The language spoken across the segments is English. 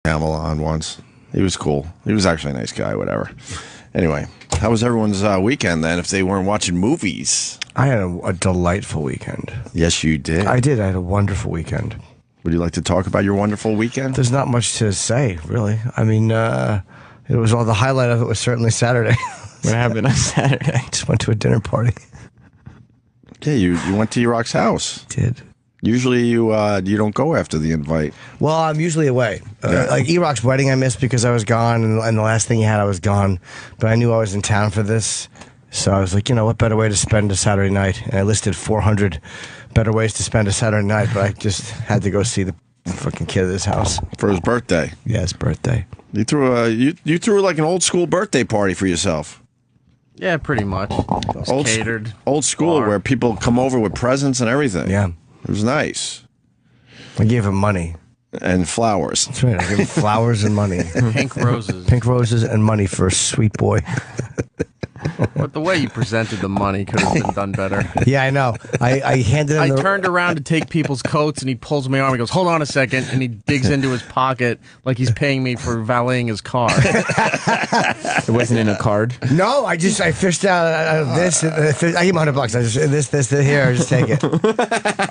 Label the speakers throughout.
Speaker 1: Hamill on once. He was cool. He was actually a nice guy, whatever. Anyway, how was everyone's weekend then if they weren't watching movies?
Speaker 2: I had a delightful weekend.
Speaker 1: Yes, you did.
Speaker 2: I did. I had a wonderful weekend.
Speaker 1: Would you like to talk about your wonderful weekend?
Speaker 2: There's not much to say, really. I mean, it was all the highlight of it was certainly Saturday.
Speaker 3: What happened on Saturday?
Speaker 2: Just went to a dinner party.
Speaker 1: Yeah, you went to Erock's house.
Speaker 2: Did.
Speaker 1: Usually you don't go after the invite.
Speaker 2: Well, I'm usually away. Like Erock's wedding I missed because I was gone, and the last thing he had I was gone. But I knew I was in town for this, so I was like, you know, what better way to spend a Saturday night? And I listed 400 better ways to spend a Saturday night, but I just had to go see the fucking kid at his house.
Speaker 1: For his birthday.
Speaker 2: Yeah, his birthday.
Speaker 1: You threw like an old school birthday party for yourself.
Speaker 3: Yeah, pretty much. Catered.
Speaker 1: Old school
Speaker 3: bar.
Speaker 1: where people come over with presents and everything.
Speaker 2: Yeah.
Speaker 1: It was nice.
Speaker 2: I gave him money.
Speaker 1: And flowers.
Speaker 2: That's right. I gave him flowers and money.
Speaker 3: Pink roses.
Speaker 2: Pink roses and money for a sweet boy.
Speaker 3: But the way you presented the money could have been done better.
Speaker 2: Yeah, I know. I handed him
Speaker 3: I turned around to take people's coats, and he pulls my arm. He goes, "Hold on a second," and he digs into his pocket like he's paying me for valeting his car.
Speaker 4: It wasn't in a card.
Speaker 2: No, I fished out this. I gave him $100. I just this here. Just take it. And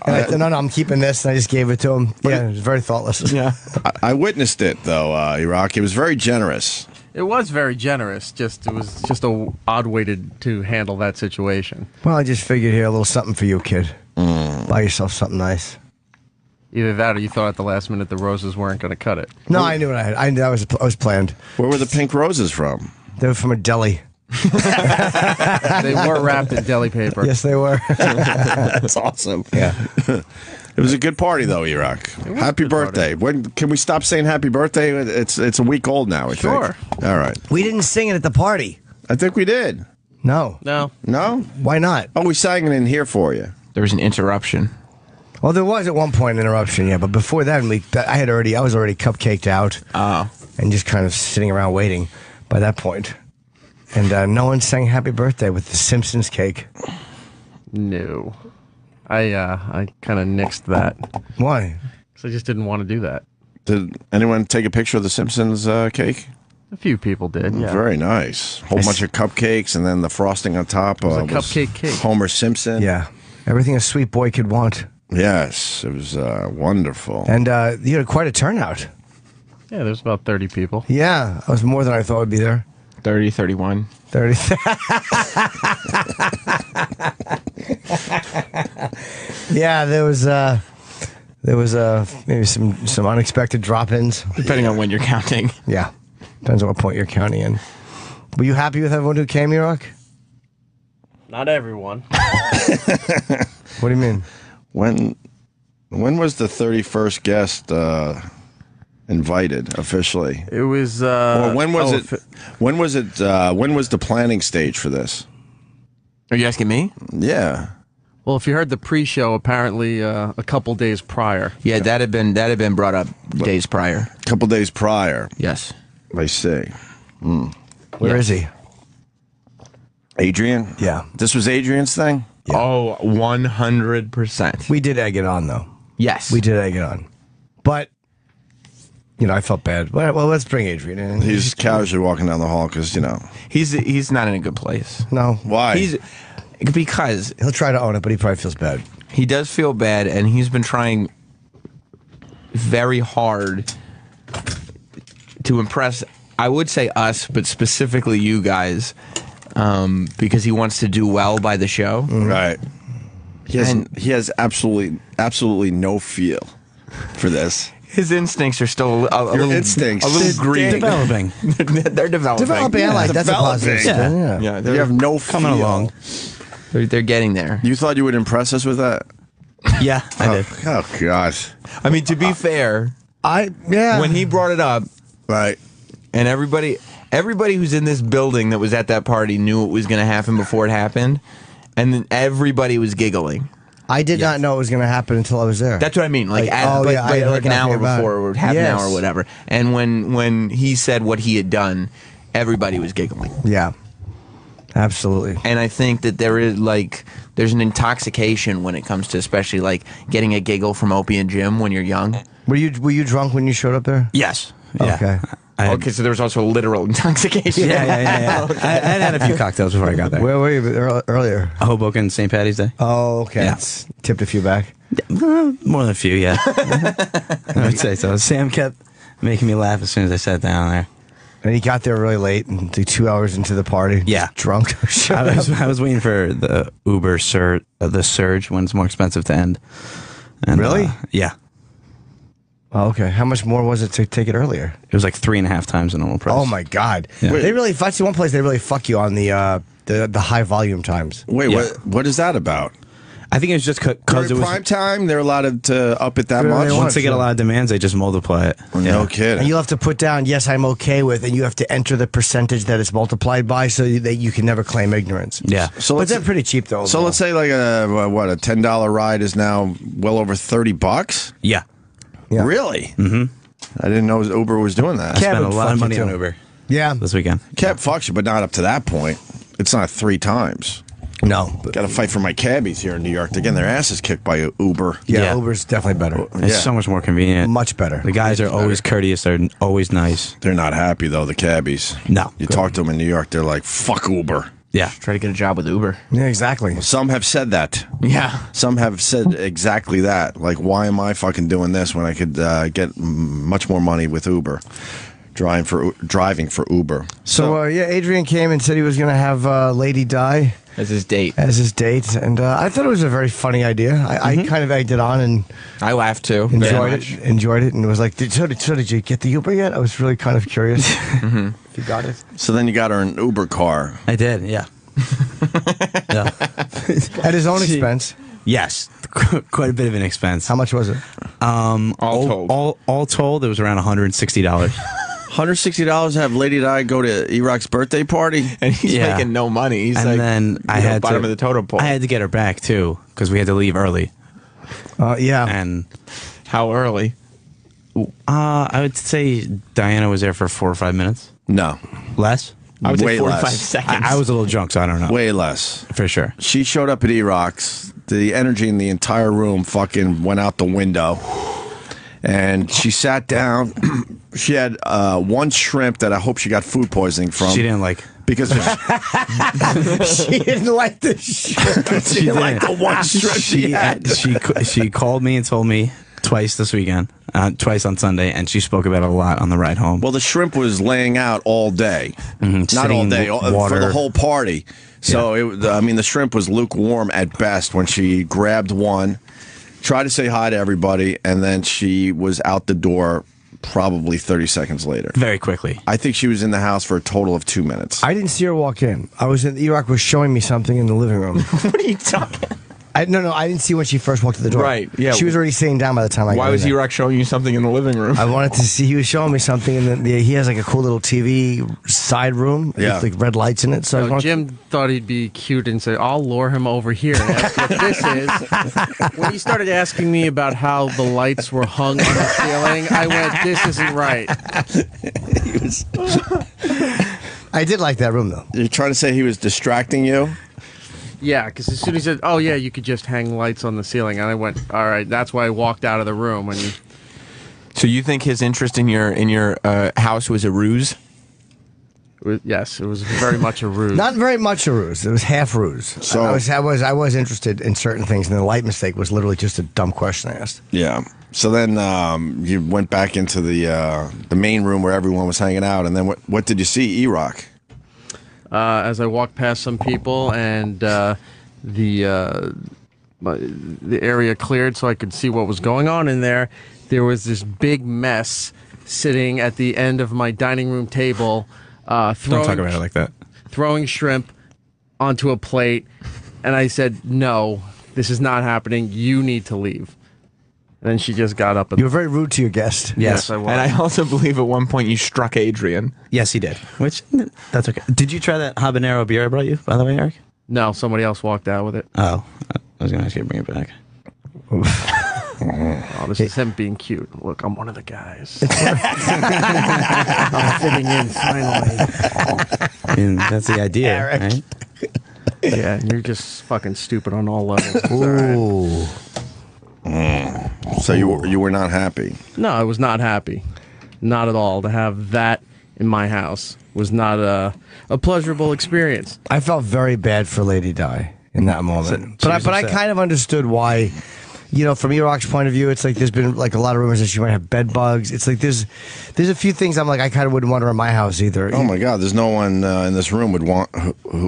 Speaker 2: I said, no, I'm keeping this. And I just gave it to him. Yeah, it was very thoughtless.
Speaker 4: Yeah.
Speaker 1: I witnessed it though, Erock. It was very generous.
Speaker 3: It was very generous. It was just a odd way to handle that situation.
Speaker 2: Well, I just figured here a little something for you, kid. Buy yourself something nice.
Speaker 3: Either that, or you thought at the last minute the roses weren't going to cut it.
Speaker 2: No, I knew what I had. I was planned.
Speaker 1: Where were the pink roses from?
Speaker 2: They were from a deli.
Speaker 3: They were wrapped in deli paper.
Speaker 2: Yes, they were.
Speaker 1: That's awesome.
Speaker 2: Yeah.
Speaker 1: It was a good party, though, Erock. Happy birthday. When can we stop saying happy birthday? It's a week old now, I
Speaker 3: Sure.
Speaker 1: think. All right.
Speaker 2: We didn't sing it at the party.
Speaker 1: I think we did.
Speaker 2: No.
Speaker 3: No.
Speaker 1: No?
Speaker 2: Why not?
Speaker 1: Oh, we sang it in here for you.
Speaker 4: There was an interruption.
Speaker 2: Well, there was at one point an interruption, yeah, but before that, I was already cupcaked out and just kind of sitting around waiting by that point. And no one sang happy birthday with the Simpsons cake.
Speaker 3: No. I kind of nixed that.
Speaker 2: Why?
Speaker 3: Because I just didn't want to do that.
Speaker 1: Did anyone take a picture of the Simpsons cake?
Speaker 3: A few people did, yeah.
Speaker 1: Very nice. Whole bunch of cupcakes and then the frosting on top.
Speaker 3: Was a cupcake cake.
Speaker 1: Homer Simpson.
Speaker 2: Yeah. Everything a sweet boy could want.
Speaker 1: Yes. It was wonderful.
Speaker 2: And you had quite a turnout.
Speaker 3: Yeah, there's about 30 people.
Speaker 2: Yeah. That was more than I thought would be there.
Speaker 4: 30, 31.
Speaker 2: 30. Yeah, there was maybe some unexpected drop-ins.
Speaker 4: Depending on when you're counting.
Speaker 2: Yeah. Depends on what point you're counting in. Were you happy with everyone who came, Erock?
Speaker 3: Not everyone.
Speaker 2: What do you mean?
Speaker 1: When was the 31st guest invited officially?
Speaker 3: It was.
Speaker 1: Or when was it? When was it? When was the planning stage for this?
Speaker 4: Are you asking me?
Speaker 1: Yeah.
Speaker 3: Well, if you heard the pre-show, apparently a couple days prior.
Speaker 4: Yeah, that had been brought up days prior.
Speaker 1: A couple days prior.
Speaker 4: Yes.
Speaker 1: I see.
Speaker 2: Where is he?
Speaker 1: Adrian?
Speaker 2: Yeah.
Speaker 1: This was Adrian's thing?
Speaker 2: Yeah.
Speaker 4: Oh, 100%.
Speaker 2: We did egg it on, though.
Speaker 4: Yes.
Speaker 2: We did egg it on. But, you know, I felt bad. Well, let's bring Adrian in.
Speaker 1: He's casually walking down the hall because, you know.
Speaker 4: He's not in a good place.
Speaker 2: No.
Speaker 1: Why?
Speaker 4: Because
Speaker 2: He'll try to own it, but he probably feels bad.
Speaker 4: he does feel bad, and he's been trying very hard to impress, I would say us, but specifically you guys, because he wants to do well by the show.
Speaker 1: Right. He has absolutely no feel for this.
Speaker 4: His instincts are still a little
Speaker 1: instincts.
Speaker 4: a little green.
Speaker 5: Developing.
Speaker 4: They're developing.
Speaker 2: Developing, I like that's a positive spin, yeah.
Speaker 4: Yeah,
Speaker 1: You have no
Speaker 5: Coming
Speaker 1: feel.
Speaker 5: along.
Speaker 4: They're getting there.
Speaker 1: You thought you would impress us with that?
Speaker 5: Yeah, I did.
Speaker 1: Oh gosh.
Speaker 4: I mean, to be fair,
Speaker 2: Yeah.
Speaker 4: when he brought it up,
Speaker 1: Right.
Speaker 4: and everybody who's in this building that was at that party knew it was going to happen before it happened, and then everybody was giggling.
Speaker 2: I did not know it was going to happen until I was there.
Speaker 4: That's what I mean. Like,
Speaker 2: I heard
Speaker 4: like an hour
Speaker 2: nothing about it.
Speaker 4: before, or half an
Speaker 2: Yes.
Speaker 4: hour, or whatever. And when he said what he had done, everybody was giggling.
Speaker 2: Yeah. Absolutely.
Speaker 4: And I think that there's an intoxication when it comes to especially like getting a giggle from Opie and Jim when you're young.
Speaker 2: Were you drunk when you showed up there?
Speaker 4: Yes.
Speaker 5: Yeah.
Speaker 2: Okay.
Speaker 5: I had,
Speaker 4: Okay, so there was also literal intoxication.
Speaker 5: yeah. I had a few cocktails before I got there.
Speaker 2: Where were you earlier?
Speaker 5: Hoboken, St. Patty's Day.
Speaker 2: Oh, okay.
Speaker 5: Yeah.
Speaker 2: Tipped a few back.
Speaker 5: More than a few, yeah. I would say so. Sam kept making me laugh as soon as I sat down there.
Speaker 2: And he got there really late, and 2 hours into the party.
Speaker 5: Yeah.
Speaker 2: Drunk.
Speaker 5: I was waiting for the Uber the surge when it's more expensive to end. And,
Speaker 2: Really?
Speaker 5: Yeah.
Speaker 2: Oh, okay. How much more was it to take it earlier?
Speaker 5: It was like 3.5 times the normal price.
Speaker 2: Oh my God!
Speaker 5: Yeah.
Speaker 2: They really. If I see one place, they really fuck you on the high volume times.
Speaker 1: Wait,
Speaker 5: Yeah.
Speaker 1: what is that about?
Speaker 5: I think it was just because it
Speaker 1: During
Speaker 5: was
Speaker 1: prime time, they're allowed to up it that
Speaker 2: Yeah,
Speaker 1: much.
Speaker 2: they
Speaker 5: once they get a
Speaker 2: sure.
Speaker 5: lot of demands, they just multiply it.
Speaker 1: No kidding.
Speaker 2: And you'll have to put down, yes, I'm okay with, and you have to enter the percentage that it's multiplied by, so that you can never claim ignorance.
Speaker 5: Yeah.
Speaker 1: So
Speaker 2: But
Speaker 1: let's
Speaker 2: they're pretty cheap though.
Speaker 1: so let's say like a $10 ride is now well over $30.
Speaker 5: Yeah.
Speaker 2: Yeah.
Speaker 1: Really? Mm-hmm. I didn't know Uber was doing that.
Speaker 2: Cab
Speaker 5: Spent a
Speaker 2: would
Speaker 5: lot
Speaker 2: fuck
Speaker 5: of
Speaker 2: you
Speaker 5: money on
Speaker 2: too.
Speaker 5: Uber
Speaker 2: Yeah.
Speaker 5: this weekend.
Speaker 1: Cab fucks you, but not up to that point. It's not 3 times.
Speaker 2: No. But
Speaker 1: Got to fight for my cabbies here in New York. They're getting their asses kicked by Uber.
Speaker 2: yeah,
Speaker 5: Yeah.
Speaker 2: Uber's definitely better.
Speaker 5: It's
Speaker 1: Yeah.
Speaker 5: so much more convenient.
Speaker 2: Much better.
Speaker 5: The guys are always courteous. They're always nice.
Speaker 1: They're not happy though. The cabbies.
Speaker 5: No.
Speaker 1: You talk to them in New York, they're like, "Fuck Uber."
Speaker 5: Yeah.
Speaker 3: Try to get a job with Uber.
Speaker 2: Yeah, exactly.
Speaker 1: Some have said that.
Speaker 4: Yeah.
Speaker 1: Some have said exactly that. Like, why am I fucking doing this when I could get much more money with Uber? Driving for Uber.
Speaker 2: So yeah, Adrian came and said he was going to have Lady Di
Speaker 4: As his date.
Speaker 2: as his date, and I thought it was a very funny idea. I kind of egged it on and
Speaker 4: I laughed too. very much.
Speaker 2: enjoyed it, and was like, did you get the Uber yet? I was really kind of curious if you got it.
Speaker 1: So then you got her an Uber car.
Speaker 5: I did. Yeah. Yeah.
Speaker 2: At his own expense.
Speaker 5: Yes. Quite a bit of an expense.
Speaker 2: How much was it?
Speaker 4: All told.
Speaker 5: All told, it was around $160.
Speaker 1: $160 to have Lady Di go to Erock's birthday party.
Speaker 4: And he's
Speaker 5: Yeah.
Speaker 4: making no money. He's
Speaker 5: And
Speaker 4: like,
Speaker 5: then I had
Speaker 4: bottom
Speaker 5: to,
Speaker 4: of the totem pole.
Speaker 5: I had to get her back too because we had to leave early.
Speaker 2: Yeah.
Speaker 5: And
Speaker 4: How early?
Speaker 5: I would say Diana was there for 4 or 5 minutes.
Speaker 1: No,
Speaker 5: Less.
Speaker 4: I would
Speaker 1: way
Speaker 4: say 45
Speaker 1: less.
Speaker 4: seconds.
Speaker 5: I was a little drunk, so I don't know
Speaker 1: Way less.
Speaker 5: for sure.
Speaker 1: She showed up at Erock's. The energy in the entire room fucking went out the window. And she sat down. She had one shrimp that I hope she got food poisoning from.
Speaker 5: She didn't like.
Speaker 1: Because of,
Speaker 2: She didn't like the shit.
Speaker 1: she didn't like the one shrimp she had.
Speaker 5: She called me and told me twice this weekend, twice on Sunday, and she spoke about it a lot on the ride home.
Speaker 1: Well, the shrimp was laying out all day. Not
Speaker 5: Sitting
Speaker 1: all
Speaker 5: in
Speaker 1: day, for
Speaker 5: water.
Speaker 1: the whole party. So, the shrimp was lukewarm at best when she grabbed one, tried to say hi to everybody, and then she was out the door probably 30 seconds later.
Speaker 5: Very quickly.
Speaker 1: I think she was in the house for a total of 2 minutes.
Speaker 2: I didn't see her walk in. Erock was showing me something in the living room.
Speaker 4: What are you talking?
Speaker 2: No, I didn't see when she first walked to the door.
Speaker 4: Right, yeah.
Speaker 2: She was already sitting down by the time I got
Speaker 4: Why
Speaker 2: in
Speaker 4: was
Speaker 2: there.
Speaker 4: Erock showing you something in the living room?
Speaker 2: I wanted to see. He was showing me something, and he has like a cool little TV side room
Speaker 1: Yeah.
Speaker 2: with like red lights in it. So I
Speaker 3: So
Speaker 2: wanted
Speaker 3: Jim thought he'd be cute and said, I'll lure him over here and ask what this is. When he started asking me about how the lights were hung on the ceiling, I went, this isn't right.
Speaker 2: I did like that room though.
Speaker 1: You're trying to say he was distracting you?
Speaker 3: Yeah, because as soon as he said, oh, yeah, you could just hang lights on the ceiling, and I went, all right, that's why I walked out of the room. And
Speaker 4: So you think his interest in your house was a ruse?
Speaker 3: yes, it was very much a ruse.
Speaker 2: Not very much a ruse. It was half ruse.
Speaker 1: So-
Speaker 2: I was interested in certain things, and the light mistake was literally just a dumb question I asked.
Speaker 1: Yeah. So then you went back into the main room where everyone was hanging out, and then what did you see, Erock?
Speaker 3: As I walked past some people, and the area cleared so I could see what was going on in there, there was this big mess sitting at the end of my dining room table,
Speaker 5: Don't talk about it like that.
Speaker 3: throwing shrimp onto a plate, and I said, no, this is not happening. You need to leave. And then she just got up and
Speaker 2: You were very rude to your guest.
Speaker 3: yes, I was.
Speaker 4: And I also believe at one point you struck Adrian.
Speaker 5: Yes, he did. Which, that's okay. Did you try that habanero beer I brought you, by the way, Eric?
Speaker 3: No, somebody else walked out with it.
Speaker 5: Oh, I was going to ask you to bring it back.
Speaker 3: Oh, this is him being cute. Look, I'm one of the guys. I'm fitting in finally.
Speaker 5: I mean, that's the idea, right?
Speaker 3: Yeah, you're just fucking stupid on all levels. It's all right.
Speaker 2: Ooh.
Speaker 1: So you were not happy.
Speaker 3: No, I was not happy. Not at all. To have that in my house was not a pleasurable experience.
Speaker 2: I felt very bad for Lady Di in that moment. But I kind of understood why. You know, from Erock's point of view, it's like there's been like a lot of rumors that she might have bed bugs. It's like there's a few things I'm like I kind of wouldn't want her in my house either.
Speaker 1: Oh my God, there's no one in this room who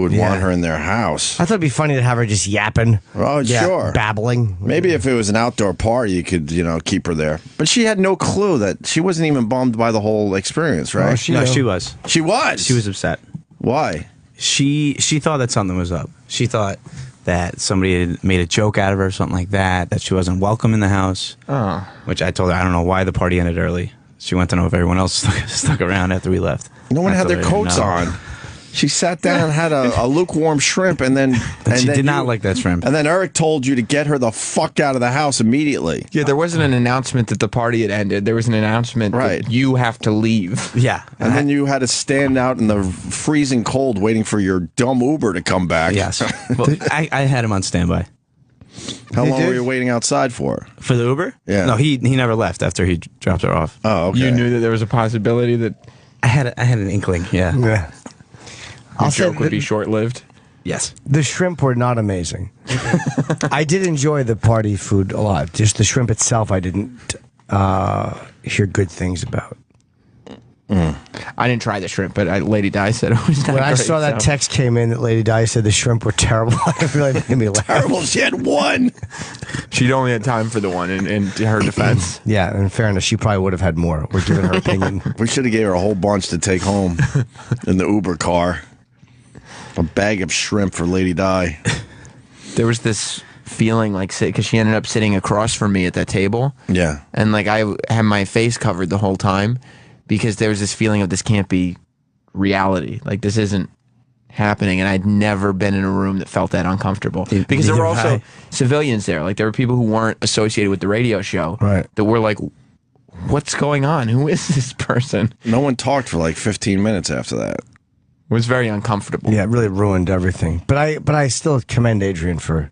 Speaker 1: would want her in their house.
Speaker 2: I thought it'd be funny to have her just yapping.
Speaker 1: Oh, sure,
Speaker 2: babbling.
Speaker 1: Maybe if it was an outdoor party, you could keep her there. But she had no clue that she wasn't even bummed by the whole experience, right?
Speaker 5: No, she was.
Speaker 1: She was.
Speaker 5: She was upset.
Speaker 1: Why?
Speaker 5: She thought that something was up. She thought that somebody had made a joke out of her or something like that, that she wasn't welcome in the house. Oh. Which I told her, I don't know why the party ended early. She went to know if everyone else stuck around after we left.
Speaker 1: No one had their coats on. She sat down and had a lukewarm shrimp, and then
Speaker 5: she did not like that shrimp.
Speaker 1: And then Erik told you to get her the fuck out of the house immediately.
Speaker 4: Yeah, there wasn't an announcement that the party had ended. There was an announcement that you have to leave.
Speaker 5: Yeah.
Speaker 1: And then you had to stand out in the freezing cold waiting for your dumb Uber to come back.
Speaker 5: Yes. Well, I had him on standby.
Speaker 1: How long were you waiting outside for?
Speaker 5: For the Uber?
Speaker 1: Yeah.
Speaker 5: No, he never left after he dropped her off.
Speaker 1: Oh, okay.
Speaker 4: You knew that there was a possibility that
Speaker 5: I had an inkling, yeah.
Speaker 4: the joke would be short-lived.
Speaker 5: Yes.
Speaker 2: The shrimp were not amazing. I did enjoy the party food a lot. Just the shrimp itself, I didn't hear good things about.
Speaker 4: I didn't try the shrimp, but Lady Di said it was not
Speaker 2: When I
Speaker 4: great,
Speaker 2: saw that
Speaker 4: so.
Speaker 2: text came in that Lady Di said the shrimp were terrible, it really made me laugh.
Speaker 1: Terrible. She had one.
Speaker 4: She'd only had time for the one in her defense.
Speaker 2: Yeah, in fairness, she probably would have had more. We're giving her opinion.
Speaker 1: We should have gave her a whole bunch to take home in the Uber car. A bag of shrimp for Lady Di.
Speaker 4: There was this feeling like, because she ended up sitting across from me at that table.
Speaker 1: Yeah.
Speaker 4: And like I had my face covered the whole time because there was this feeling of this can't be reality. Like this isn't happening. And I'd never been in a room that felt that uncomfortable. Because there were also civilians there. Like there were people who weren't associated with the radio show.
Speaker 2: Right.
Speaker 4: That were like, what's going on? Who is this person?
Speaker 1: No one talked for like 15 minutes after that.
Speaker 4: It was very uncomfortable.
Speaker 2: Yeah, it really ruined everything. But I still commend Adrian for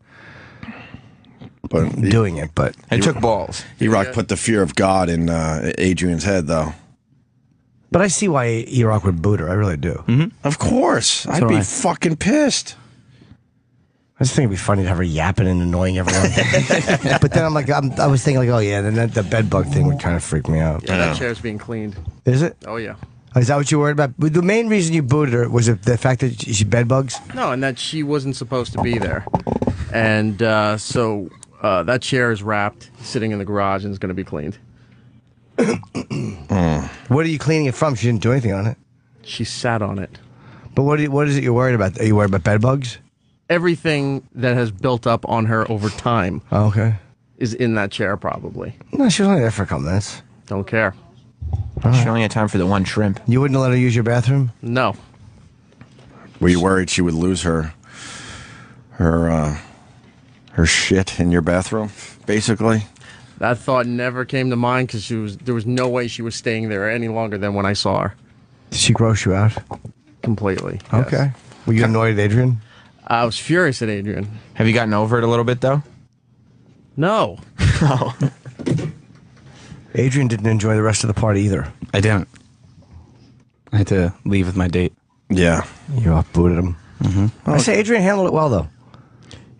Speaker 2: doing it. But
Speaker 4: It took balls.
Speaker 1: Erock put the fear of God in Adrian's head, though.
Speaker 2: But I see why Erock would boot her. I really do.
Speaker 1: Of course. I'd be fucking pissed.
Speaker 2: I just think it'd be funny to have her yapping and annoying everyone. But then I'm like, I was thinking like, oh yeah, then the bed bug thing would kind of freak me out.
Speaker 3: Yeah, that chair's being cleaned.
Speaker 2: Is it?
Speaker 3: Oh, yeah.
Speaker 2: Is that what you worried about? The main reason you booted her was the fact that she bed bugs?
Speaker 3: No, and that she wasn't supposed to be there. And so that chair is wrapped, sitting in the garage, and is going to be cleaned.
Speaker 2: What are you cleaning it from? She didn't do anything on it.
Speaker 3: She sat on it.
Speaker 2: But what is it you're worried about? Are you worried about bed bugs?
Speaker 3: Everything that has built up on her over time
Speaker 2: Oh, okay.
Speaker 3: is in that chair, probably.
Speaker 2: No, she was only there for a couple minutes.
Speaker 3: Don't care.
Speaker 4: She only had time for the one shrimp.
Speaker 2: You wouldn't let her use your bathroom?
Speaker 3: No.
Speaker 1: Were you worried she would lose her shit in your bathroom, basically?
Speaker 3: That thought never came to mind because there was no way she was staying there any longer than when I saw her.
Speaker 2: Did she gross you out?
Speaker 3: Completely. Yes.
Speaker 2: Okay. Were you annoyed at Adrian?
Speaker 3: I was furious at Adrian.
Speaker 4: Have you gotten over it a little bit, though?
Speaker 3: No.
Speaker 2: Adrian didn't enjoy the rest of the party either.
Speaker 5: I didn't. I had to leave with my date.
Speaker 1: Yeah.
Speaker 2: You off-booted him. I say Adrian handled it well, though.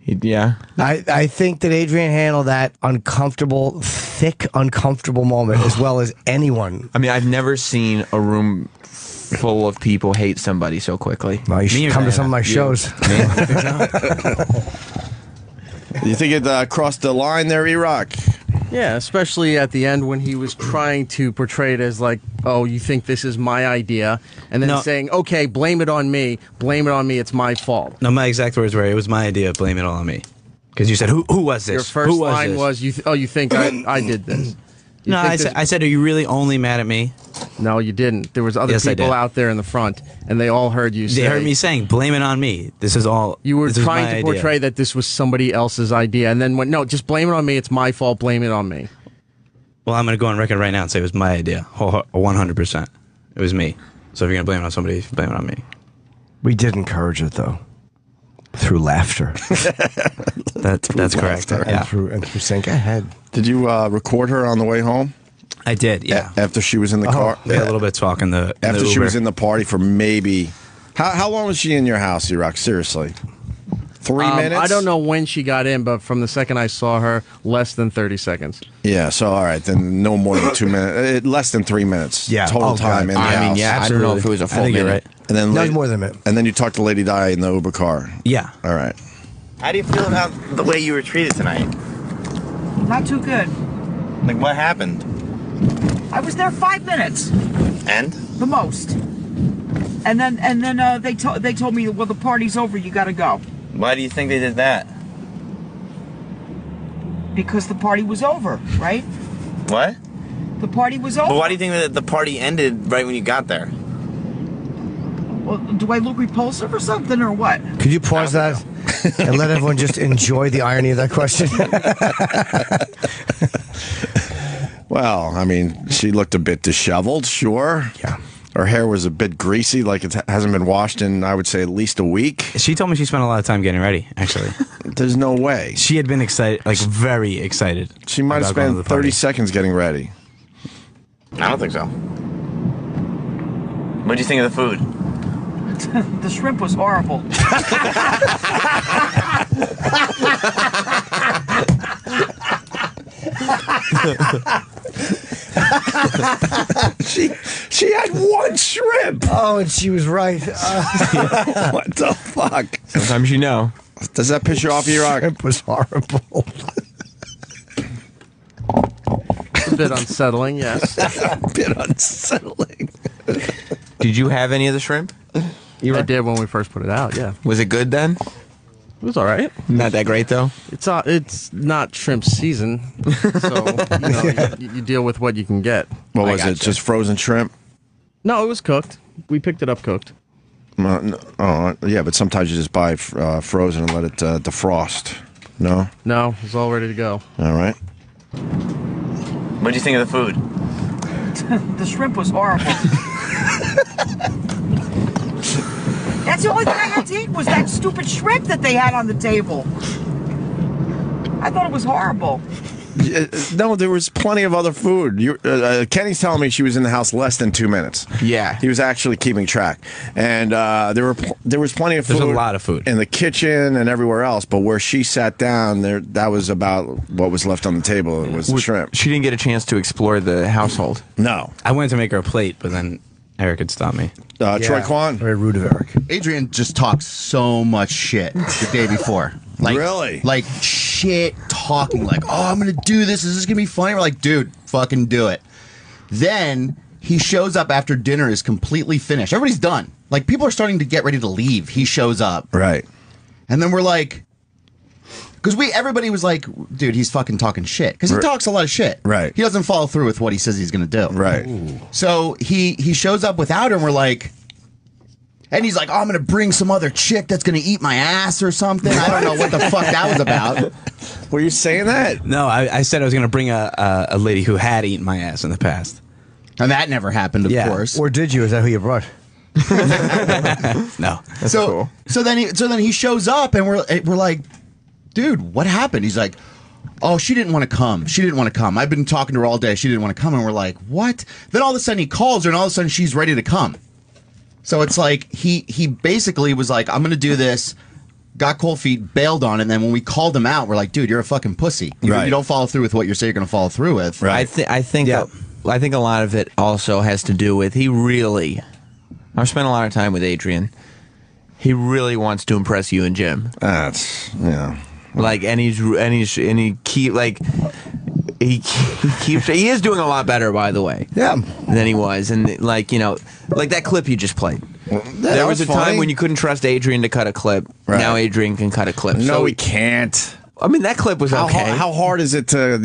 Speaker 4: Yeah.
Speaker 2: I think that Adrian handled that uncomfortable, thick, uncomfortable moment as well as anyone.
Speaker 4: I mean, I've never seen a room full of people hate somebody so quickly.
Speaker 2: Well, you should come to some of my shows.
Speaker 1: You think it crossed the line there, Erock?
Speaker 3: Yeah, especially at the end when he was trying to portray it as like, oh, you think this is my idea, and then saying, okay, blame it on me, it's my fault.
Speaker 5: No, my exact words were, it was my idea, blame it all on me. Because you said, who was this?
Speaker 3: Your first line was, you think I did this.
Speaker 5: No, I said, are you really only mad at me?
Speaker 3: No, you didn't. There was other people out there in the front, and they all heard you say.
Speaker 5: They heard me saying, blame it on me. This is all.
Speaker 3: You were trying to portray that this was somebody else's idea, and then went, no, just blame it on me. It's my fault. Blame it on me.
Speaker 5: Well, I'm going to go on record right now and say it was my idea. 100%. It was me. So if you're going to blame it on somebody, blame it on me.
Speaker 2: We did encourage it, though. Through laughter.
Speaker 5: That's correct.
Speaker 2: And through saying, go ahead.
Speaker 1: Did you record her on the way home?
Speaker 5: I did, yeah.
Speaker 1: After she was in the car?
Speaker 5: We had a little bit of talk in the in
Speaker 1: After
Speaker 5: the
Speaker 1: she
Speaker 5: Uber.
Speaker 1: was in the party for maybe... How long was she in your house, Erock? Seriously. 3 minutes?
Speaker 3: I don't know when she got in, but from the second I saw her, less than 30 seconds.
Speaker 1: Yeah, so all right, then no more than 2 minutes. Less than 3 minutes.
Speaker 2: Yeah.
Speaker 1: Total
Speaker 2: Oh,
Speaker 1: time
Speaker 2: God.
Speaker 1: in the house.
Speaker 4: I mean, yeah, I don't know if it was a
Speaker 5: I
Speaker 4: full
Speaker 5: think
Speaker 4: minute.
Speaker 5: you're right.
Speaker 1: And then
Speaker 2: No, it's more than a minute.
Speaker 1: And then you talked to Lady Di in the Uber car.
Speaker 5: Yeah.
Speaker 1: All right.
Speaker 6: How do you feel about the way you were treated tonight?
Speaker 7: Not too good.
Speaker 6: Like, what happened?
Speaker 7: I was there 5 minutes,
Speaker 6: And?
Speaker 7: the most. And then they told me, well, the party's over, you gotta go.
Speaker 6: Why do you think they did that?
Speaker 7: Because the party was over, right?
Speaker 6: What?
Speaker 7: The party was over.
Speaker 6: But why do you think that the party ended right when you got there?
Speaker 7: Well, do I look repulsive or something, or what?
Speaker 2: Could you pause that and let everyone just enjoy the irony of that question?
Speaker 1: Well, I mean, she looked a bit disheveled, sure.
Speaker 2: Yeah.
Speaker 1: Her hair was a bit greasy, like it hasn't been washed in, I would say, at least a week.
Speaker 5: She told me she spent a lot of time getting ready, actually.
Speaker 1: There's no way.
Speaker 5: She had been excited, like very excited.
Speaker 1: She might have
Speaker 5: about going to
Speaker 1: spent
Speaker 5: the party.
Speaker 1: 30 seconds getting ready.
Speaker 6: I don't think so. What do you think of the food?
Speaker 7: The shrimp was horrible.
Speaker 1: She had one shrimp.
Speaker 2: Oh, and she was right.
Speaker 1: What the fuck?
Speaker 4: Sometimes you know.
Speaker 1: Does that piss you off, Erock?
Speaker 2: It was horrible.
Speaker 3: A bit unsettling, yes.
Speaker 1: A bit unsettling.
Speaker 4: Did you have any of the shrimp?
Speaker 3: I did when we first put it out, yeah.
Speaker 4: Was it good then?
Speaker 3: It was all right.
Speaker 4: Not that great though.
Speaker 3: It's not shrimp season, so you deal with what you can get.
Speaker 1: What was it?
Speaker 4: gotcha.
Speaker 1: Just frozen shrimp?
Speaker 3: No, it was cooked. We picked it up cooked.
Speaker 1: Yeah, but sometimes you just buy frozen and let it defrost. No?
Speaker 3: No, it's all ready to go.
Speaker 1: All right.
Speaker 6: What do you think of the food?
Speaker 7: The shrimp was horrible. That's the only thing I had to eat was that stupid shrimp that they had on the table. I thought it was horrible.
Speaker 1: No, there was plenty of other food. Kenny's telling me she was in the house less than 2 minutes.
Speaker 4: Yeah.
Speaker 1: He was actually keeping track, and there was plenty of food.
Speaker 5: There's a lot of food
Speaker 1: in the kitchen and everywhere else. But where she sat down, that was about what was left on the table. It was the shrimp.
Speaker 4: She didn't get a chance to explore the household.
Speaker 1: No,
Speaker 5: I went to make her a plate, but then Eric had stopped me.
Speaker 1: Troy Kwan.
Speaker 2: Very rude of Eric.
Speaker 8: Adrian just talked so much shit the day before. Like,
Speaker 1: Really?
Speaker 8: Like shit talking. Like, oh, I'm going to do this. Is this going to be funny? We're like, dude, fucking do it. Then he shows up after dinner is completely finished. Everybody's done. Like, people are starting to get ready to leave. He shows up.
Speaker 1: Right.
Speaker 8: And then we're like, because everybody was like, dude, he's fucking talking shit. Because he talks a lot of shit.
Speaker 1: Right.
Speaker 8: He doesn't follow through with what he says he's going to do.
Speaker 1: Right.
Speaker 8: So he shows up without her, and we're like, and he's like, oh, I'm going to bring some other chick that's going to eat my ass or something. I don't know what the fuck that was about.
Speaker 1: Were you saying that?
Speaker 5: No, I said I was going to bring a lady who had eaten my ass in the past.
Speaker 8: And that never happened, of
Speaker 5: Yeah.
Speaker 8: course.
Speaker 2: Or did you? Is that who you brought?
Speaker 5: No.
Speaker 8: So then he shows up, and we're like, dude, what happened? He's like, oh, she didn't want to come. She didn't want to come. I've been talking to her all day. She didn't want to come. And we're like, what? Then all of a sudden he calls her, and all of a sudden she's ready to come. So it's like he basically was like, I'm going to do this, got cold feet, bailed on it. And then when we called him out, we're like, dude, you're a fucking pussy. You don't follow through with what you say you're going to follow through with.
Speaker 1: Right.
Speaker 4: I think a lot of it also has to do with I've spent a lot of time with Adrian. He really wants to impress you and Jim.
Speaker 1: That's
Speaker 4: Like, and he is doing a lot better, by the way.
Speaker 2: Yeah.
Speaker 4: Than he was, and like that clip you just played. There was a time when you couldn't trust Adrian to cut a clip.
Speaker 1: Right.
Speaker 4: Now Adrian can cut a clip.
Speaker 1: No,
Speaker 4: so
Speaker 1: we can't.
Speaker 4: I mean, that clip was okay.
Speaker 1: How hard is it to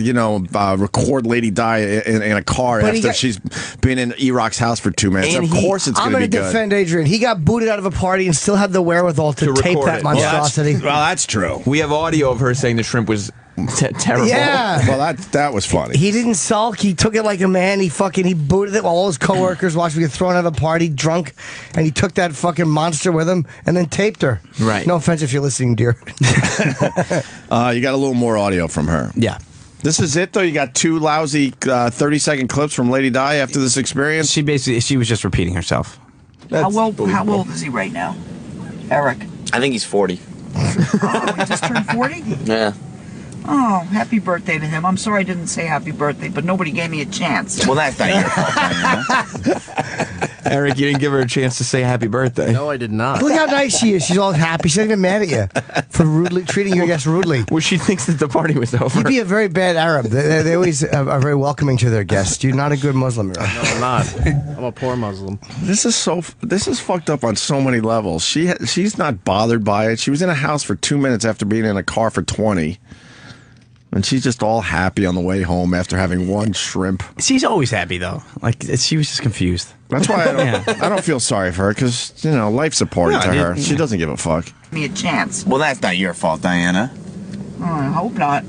Speaker 1: record Lady Di in a car after she's been in Erock's house for 2 minutes?
Speaker 4: And
Speaker 1: Of course, it's
Speaker 2: I'm
Speaker 1: going to
Speaker 2: going
Speaker 1: be
Speaker 2: to
Speaker 1: good.
Speaker 2: defend Adrian. He got booted out of a party and still had the wherewithal to tape
Speaker 4: record
Speaker 2: that
Speaker 4: it.
Speaker 2: monstrosity.
Speaker 1: Well, that's true.
Speaker 4: We have audio of her saying the shrimp was terrible.
Speaker 2: Yeah.
Speaker 1: Well, that was funny.
Speaker 2: He didn't sulk. He took it like a man. He booted it while all his coworkers watched me get thrown out of a party drunk, and he took that fucking monster with him and then taped her.
Speaker 4: Right.
Speaker 2: No offense if you're listening, dear.
Speaker 1: You got a little more audio from her.
Speaker 5: Yeah.
Speaker 1: This is it, though? You got 2 lousy 30-second clips from Lady Di after this experience?
Speaker 5: She was just repeating herself.
Speaker 7: How old is he right now? Erik.
Speaker 6: I think he's 40.
Speaker 7: Oh, he just turned 40?
Speaker 6: Yeah.
Speaker 7: Oh, happy birthday to him. I'm sorry I didn't say happy birthday, but nobody gave me a chance.
Speaker 6: Well, that's not your fault.
Speaker 4: Erik, you didn't give her a chance to say happy birthday.
Speaker 3: No, I did not.
Speaker 2: Look how nice she is. She's all happy. She's not even mad at you for treating your guests rudely.
Speaker 4: Well, she thinks that the party was over.
Speaker 2: You'd be a very bad Arab. They always are very welcoming to their guests. You're not a good Muslim.
Speaker 3: No, I'm not. I'm a poor Muslim.
Speaker 1: This is fucked up on so many levels. She's not bothered by it. She was in a house for 2 minutes after being in a car for 20. And she's just all happy on the way home after having 1 shrimp.
Speaker 5: She's always happy though. Like she was just confused.
Speaker 1: That's why I don't feel sorry for her because life's important to her. She doesn't give a fuck.
Speaker 7: Give me a chance.
Speaker 6: Well, that's not your fault, Diana.
Speaker 7: Oh, I hope not.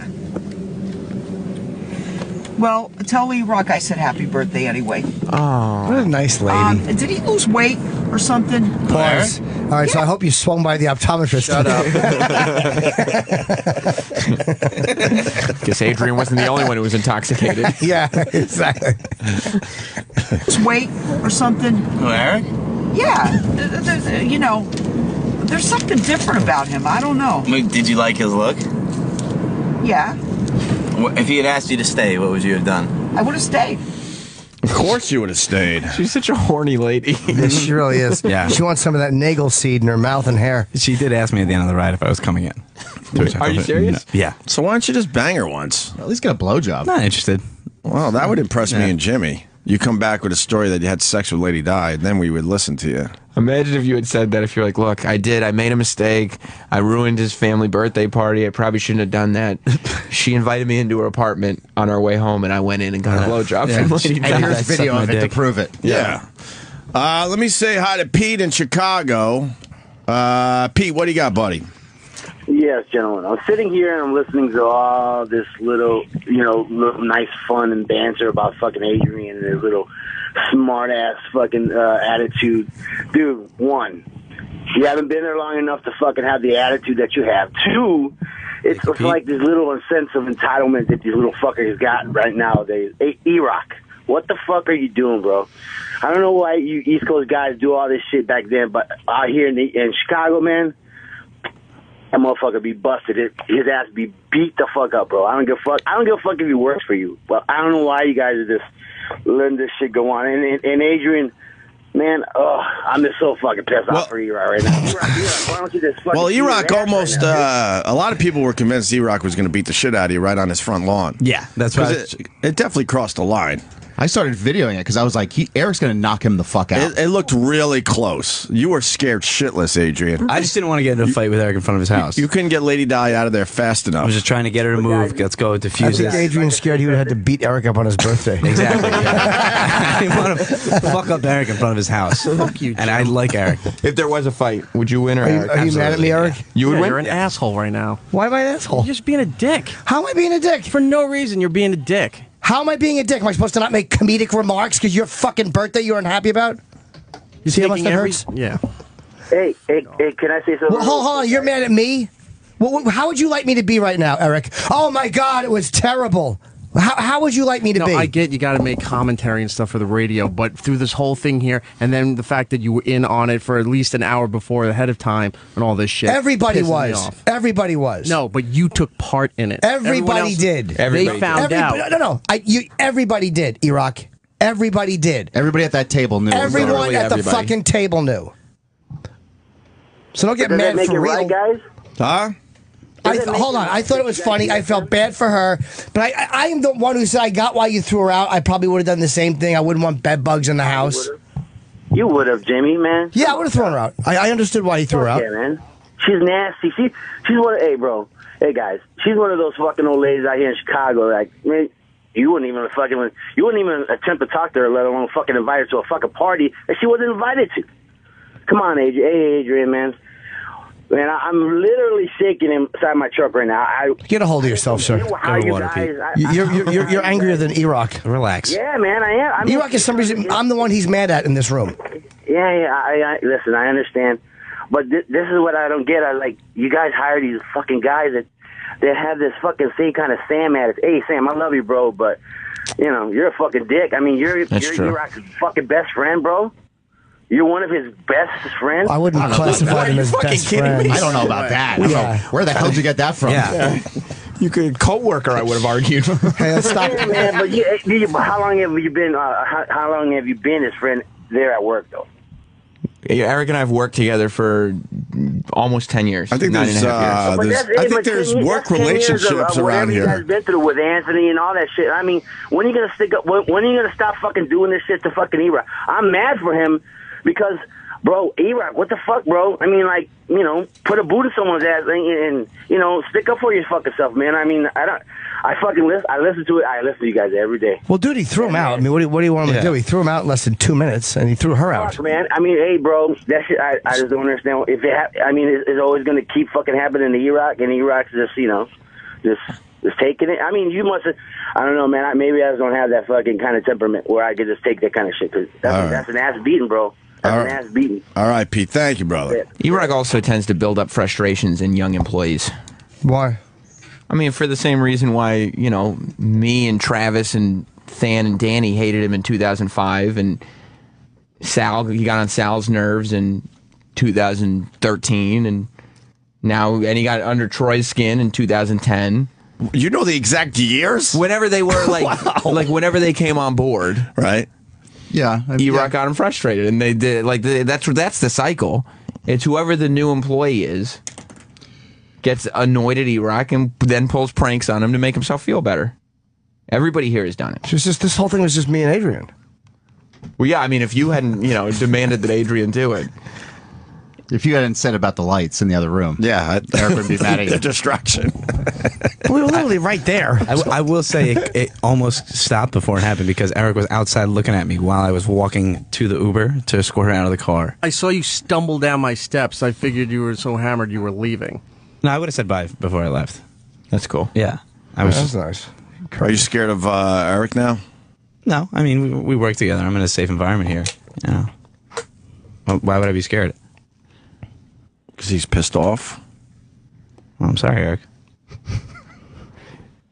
Speaker 7: Well, tell Erock I said happy birthday anyway.
Speaker 2: Oh, what a nice lady.
Speaker 7: Did he lose weight or something?
Speaker 2: Pause. All right, so I hope you swung by the optometrist.
Speaker 3: Shut
Speaker 4: up. Guess Adrian wasn't the only one who was intoxicated.
Speaker 2: Yeah, exactly.
Speaker 7: Lose weight or something?
Speaker 6: Who, Erik?
Speaker 7: Yeah. There's something different about him. I don't know.
Speaker 6: Did you like his look?
Speaker 7: Yeah.
Speaker 6: If he had asked you to stay, what would you have done?
Speaker 7: I would have stayed.
Speaker 1: Of course you would have stayed.
Speaker 4: She's such a horny lady.
Speaker 2: Yes, she really is.
Speaker 5: Yeah.
Speaker 2: She wants some of that Nagel seed in her mouth and hair.
Speaker 5: She did ask me at the end of the ride if I was coming in.
Speaker 4: Are you serious?
Speaker 5: No. Yeah.
Speaker 1: So why don't you just bang her once?
Speaker 8: At least get a blowjob.
Speaker 5: Not interested.
Speaker 1: Well, that would impress me and Jimmy. You come back with a story that you had sex with Lady Di, then we would listen to you.
Speaker 4: Imagine if you had said that. If you're like, look, I made a mistake. I ruined his family birthday party. I probably shouldn't have done that. She invited me into her apartment on our way home, and I went in and got a blowjob from Lady Di.
Speaker 8: And here's video of it to prove it.
Speaker 1: Yeah. Let me say hi to Pete in Chicago. Pete, what do you got, buddy?
Speaker 9: Yes, gentlemen. I'm sitting here and I'm listening to all this little nice fun and banter about fucking Adrian and his little smart ass fucking attitude. Dude, 1, you haven't been there long enough to fucking have the attitude that you have. 2, it's like this little sense of entitlement that these little fuckers got right nowadays. Hey, Erock, what the fuck are you doing, bro? I don't know why you East Coast guys do all this shit back then, but out here in Chicago, man, that motherfucker be busted. His ass be beat the fuck up, bro. I don't give a fuck. I don't give a fuck if he works for you. But I don't know why you guys are just letting this shit go on. And Adrian, man, I'm just so fucking pissed off for Erock right now. Erock, why don't you just fucking
Speaker 1: Erock almost, a lot of people were convinced Erock was going to beat the shit out of you right on his front lawn.
Speaker 5: Yeah, that's right.
Speaker 1: It definitely crossed the line.
Speaker 8: I started videoing it because I was like, Eric's going to knock him the fuck out.
Speaker 1: It looked really close. You were scared shitless, Adrian.
Speaker 5: I just didn't want to get into a fight with Erik in front of his house.
Speaker 1: You couldn't get Lady Di out of there fast enough.
Speaker 5: I was just trying to get her to move. Let's go diffuse
Speaker 2: I
Speaker 5: it.
Speaker 2: think Adrian's scared he would have had to beat Erik up on his birthday.
Speaker 5: Exactly. Yeah. I didn't want to fuck up Erik in front of his house.
Speaker 3: Fuck you, Jim.
Speaker 5: And I like Erik.
Speaker 4: If there was a fight, would you win or Erik?
Speaker 2: Are you mad at me, Erik?
Speaker 4: You would win?
Speaker 3: You're an asshole right now.
Speaker 2: Why am I an asshole?
Speaker 3: You're just being a dick.
Speaker 2: How am I being a dick?
Speaker 3: For no reason, you're being a dick.
Speaker 2: How am I being a dick? Am I supposed to not make comedic remarks because your fucking birthday you're unhappy about? You see how much that hurts?
Speaker 3: Yeah.
Speaker 9: Hey, can I say something?
Speaker 2: Well, hold on. You're mad at me? Well, how would you like me to be right now, Erik? Oh, my God, it was terrible. How would you like me to be?
Speaker 3: I get you got to make commentary and stuff for the radio, but through this whole thing here, and then the fact that you were in on it for at least an hour before ahead of time and all this shit.
Speaker 2: Everybody
Speaker 3: pissing me
Speaker 2: was.
Speaker 3: off.
Speaker 2: Everybody was.
Speaker 3: No, but you took part in it.
Speaker 2: Everybody did.
Speaker 3: They found out.
Speaker 2: No. Everybody did, Erock. Everybody did.
Speaker 8: Everybody at that table knew.
Speaker 2: Everyone at the fucking table knew. So don't get
Speaker 9: Does
Speaker 2: mad
Speaker 9: that make
Speaker 2: for
Speaker 9: it
Speaker 2: real.
Speaker 9: right, guys?
Speaker 1: Huh?
Speaker 2: Hold on. I thought it was funny. I felt bad for her. But I am the one who said I got why you threw her out. I probably would have done the same thing. I wouldn't want bed bugs in the house.
Speaker 9: You would have, Jimmy, man.
Speaker 2: Yeah, I would have thrown her out. I understood why you threw her out.
Speaker 9: Yeah, man. She's nasty. She's one of, hey, bro. Hey, guys. She's one of those fucking old ladies out here in Chicago. Like, man, you wouldn't even attempt to talk to her, let alone fucking invite her to a fucking party that she wasn't invited to. Come on, Adrian. Hey, Adrian, man. Man, I'm literally shaking inside my truck right now.
Speaker 2: Get a hold of yourself, sir. You're angrier than Erock.
Speaker 5: Relax.
Speaker 9: Yeah, man, I am.
Speaker 2: Erock is some reason I'm the one he's mad at in this room.
Speaker 9: Yeah. Listen, I understand, but this is what I don't get. You guys hire these fucking guys that that have this fucking same kind of Sam attitude. Hey, Sam, I love you, bro, but you're a fucking dick. I mean, you're Erock's fucking best friend, bro. You're one of his best friends.
Speaker 2: I wouldn't classify him as best friend.
Speaker 8: I don't know about that. I don't know. Where the hell did you get that from?
Speaker 4: Yeah. You could co-worker, I would have argued.
Speaker 2: Hey, stop.
Speaker 9: Yeah, man, but how long have you been? How long have you been his friend there at work, though?
Speaker 4: Eric and I have worked together for almost 10 years.
Speaker 1: I think there's there's work relationships around here.
Speaker 9: You guys been through with Anthony and all that shit. I mean, when are you gonna stick up? When are you gonna stop fucking doing this shit to fucking Erock? I'm mad for him because, bro, Erock, what the fuck, bro? I mean, like, put a boot in someone's ass and stick up for your fucking self, man. I mean, I listen to it. I listen to you guys every day.
Speaker 2: Well, dude, he threw him out. I mean, what do you want him to do? He threw him out in less than 2 minutes, and he threw her out.
Speaker 9: Fuck, man. I mean, hey, bro, that shit. I just don't understand. If it's always going to keep fucking happening to Erock, and Erock's just taking it. I mean, you must have. I don't know, man. Maybe I just don't have that fucking kind of temperament where I could just take that kind of shit. Cause that's an ass beating, bro. That's an ass beating.
Speaker 1: All right, Pete. Thank you, brother.
Speaker 4: Erock also tends to build up frustrations in young employees.
Speaker 2: Why?
Speaker 4: I mean, for the same reason why, me and Travis and Than and Danny hated him in 2005, and he got on Sal's nerves in 2013, and he got under Troy's skin in 2010.
Speaker 1: You know the exact years?
Speaker 4: Whenever they were whenever they came on board,
Speaker 1: right?
Speaker 8: Yeah,
Speaker 4: Erock got him frustrated, and they did that's the cycle. It's whoever the new employee is gets annoyed at Erock and then pulls pranks on him to make himself feel better. Everybody here has done it.
Speaker 2: This whole thing was just me and Adrian.
Speaker 4: Well, yeah, I mean, if you hadn't, demanded that Adrian do it.
Speaker 8: If you hadn't said about the lights in the other room,
Speaker 1: yeah,
Speaker 8: Eric would be mad at you.
Speaker 1: The distraction.
Speaker 2: We were literally right there.
Speaker 5: I will say it almost stopped before it happened because Eric was outside looking at me while I was walking to the Uber to escort her out of the car.
Speaker 3: I saw you stumble down my steps. I figured you were so hammered you were leaving.
Speaker 5: No, I would have said bye before I left.
Speaker 4: That's cool.
Speaker 5: Yeah.
Speaker 2: That's nice.
Speaker 1: Are you scared of Eric now?
Speaker 5: No, I mean, we work together. I'm in a safe environment here. Why would I be scared?
Speaker 1: Because he's pissed off.
Speaker 5: Well, I'm sorry, Eric.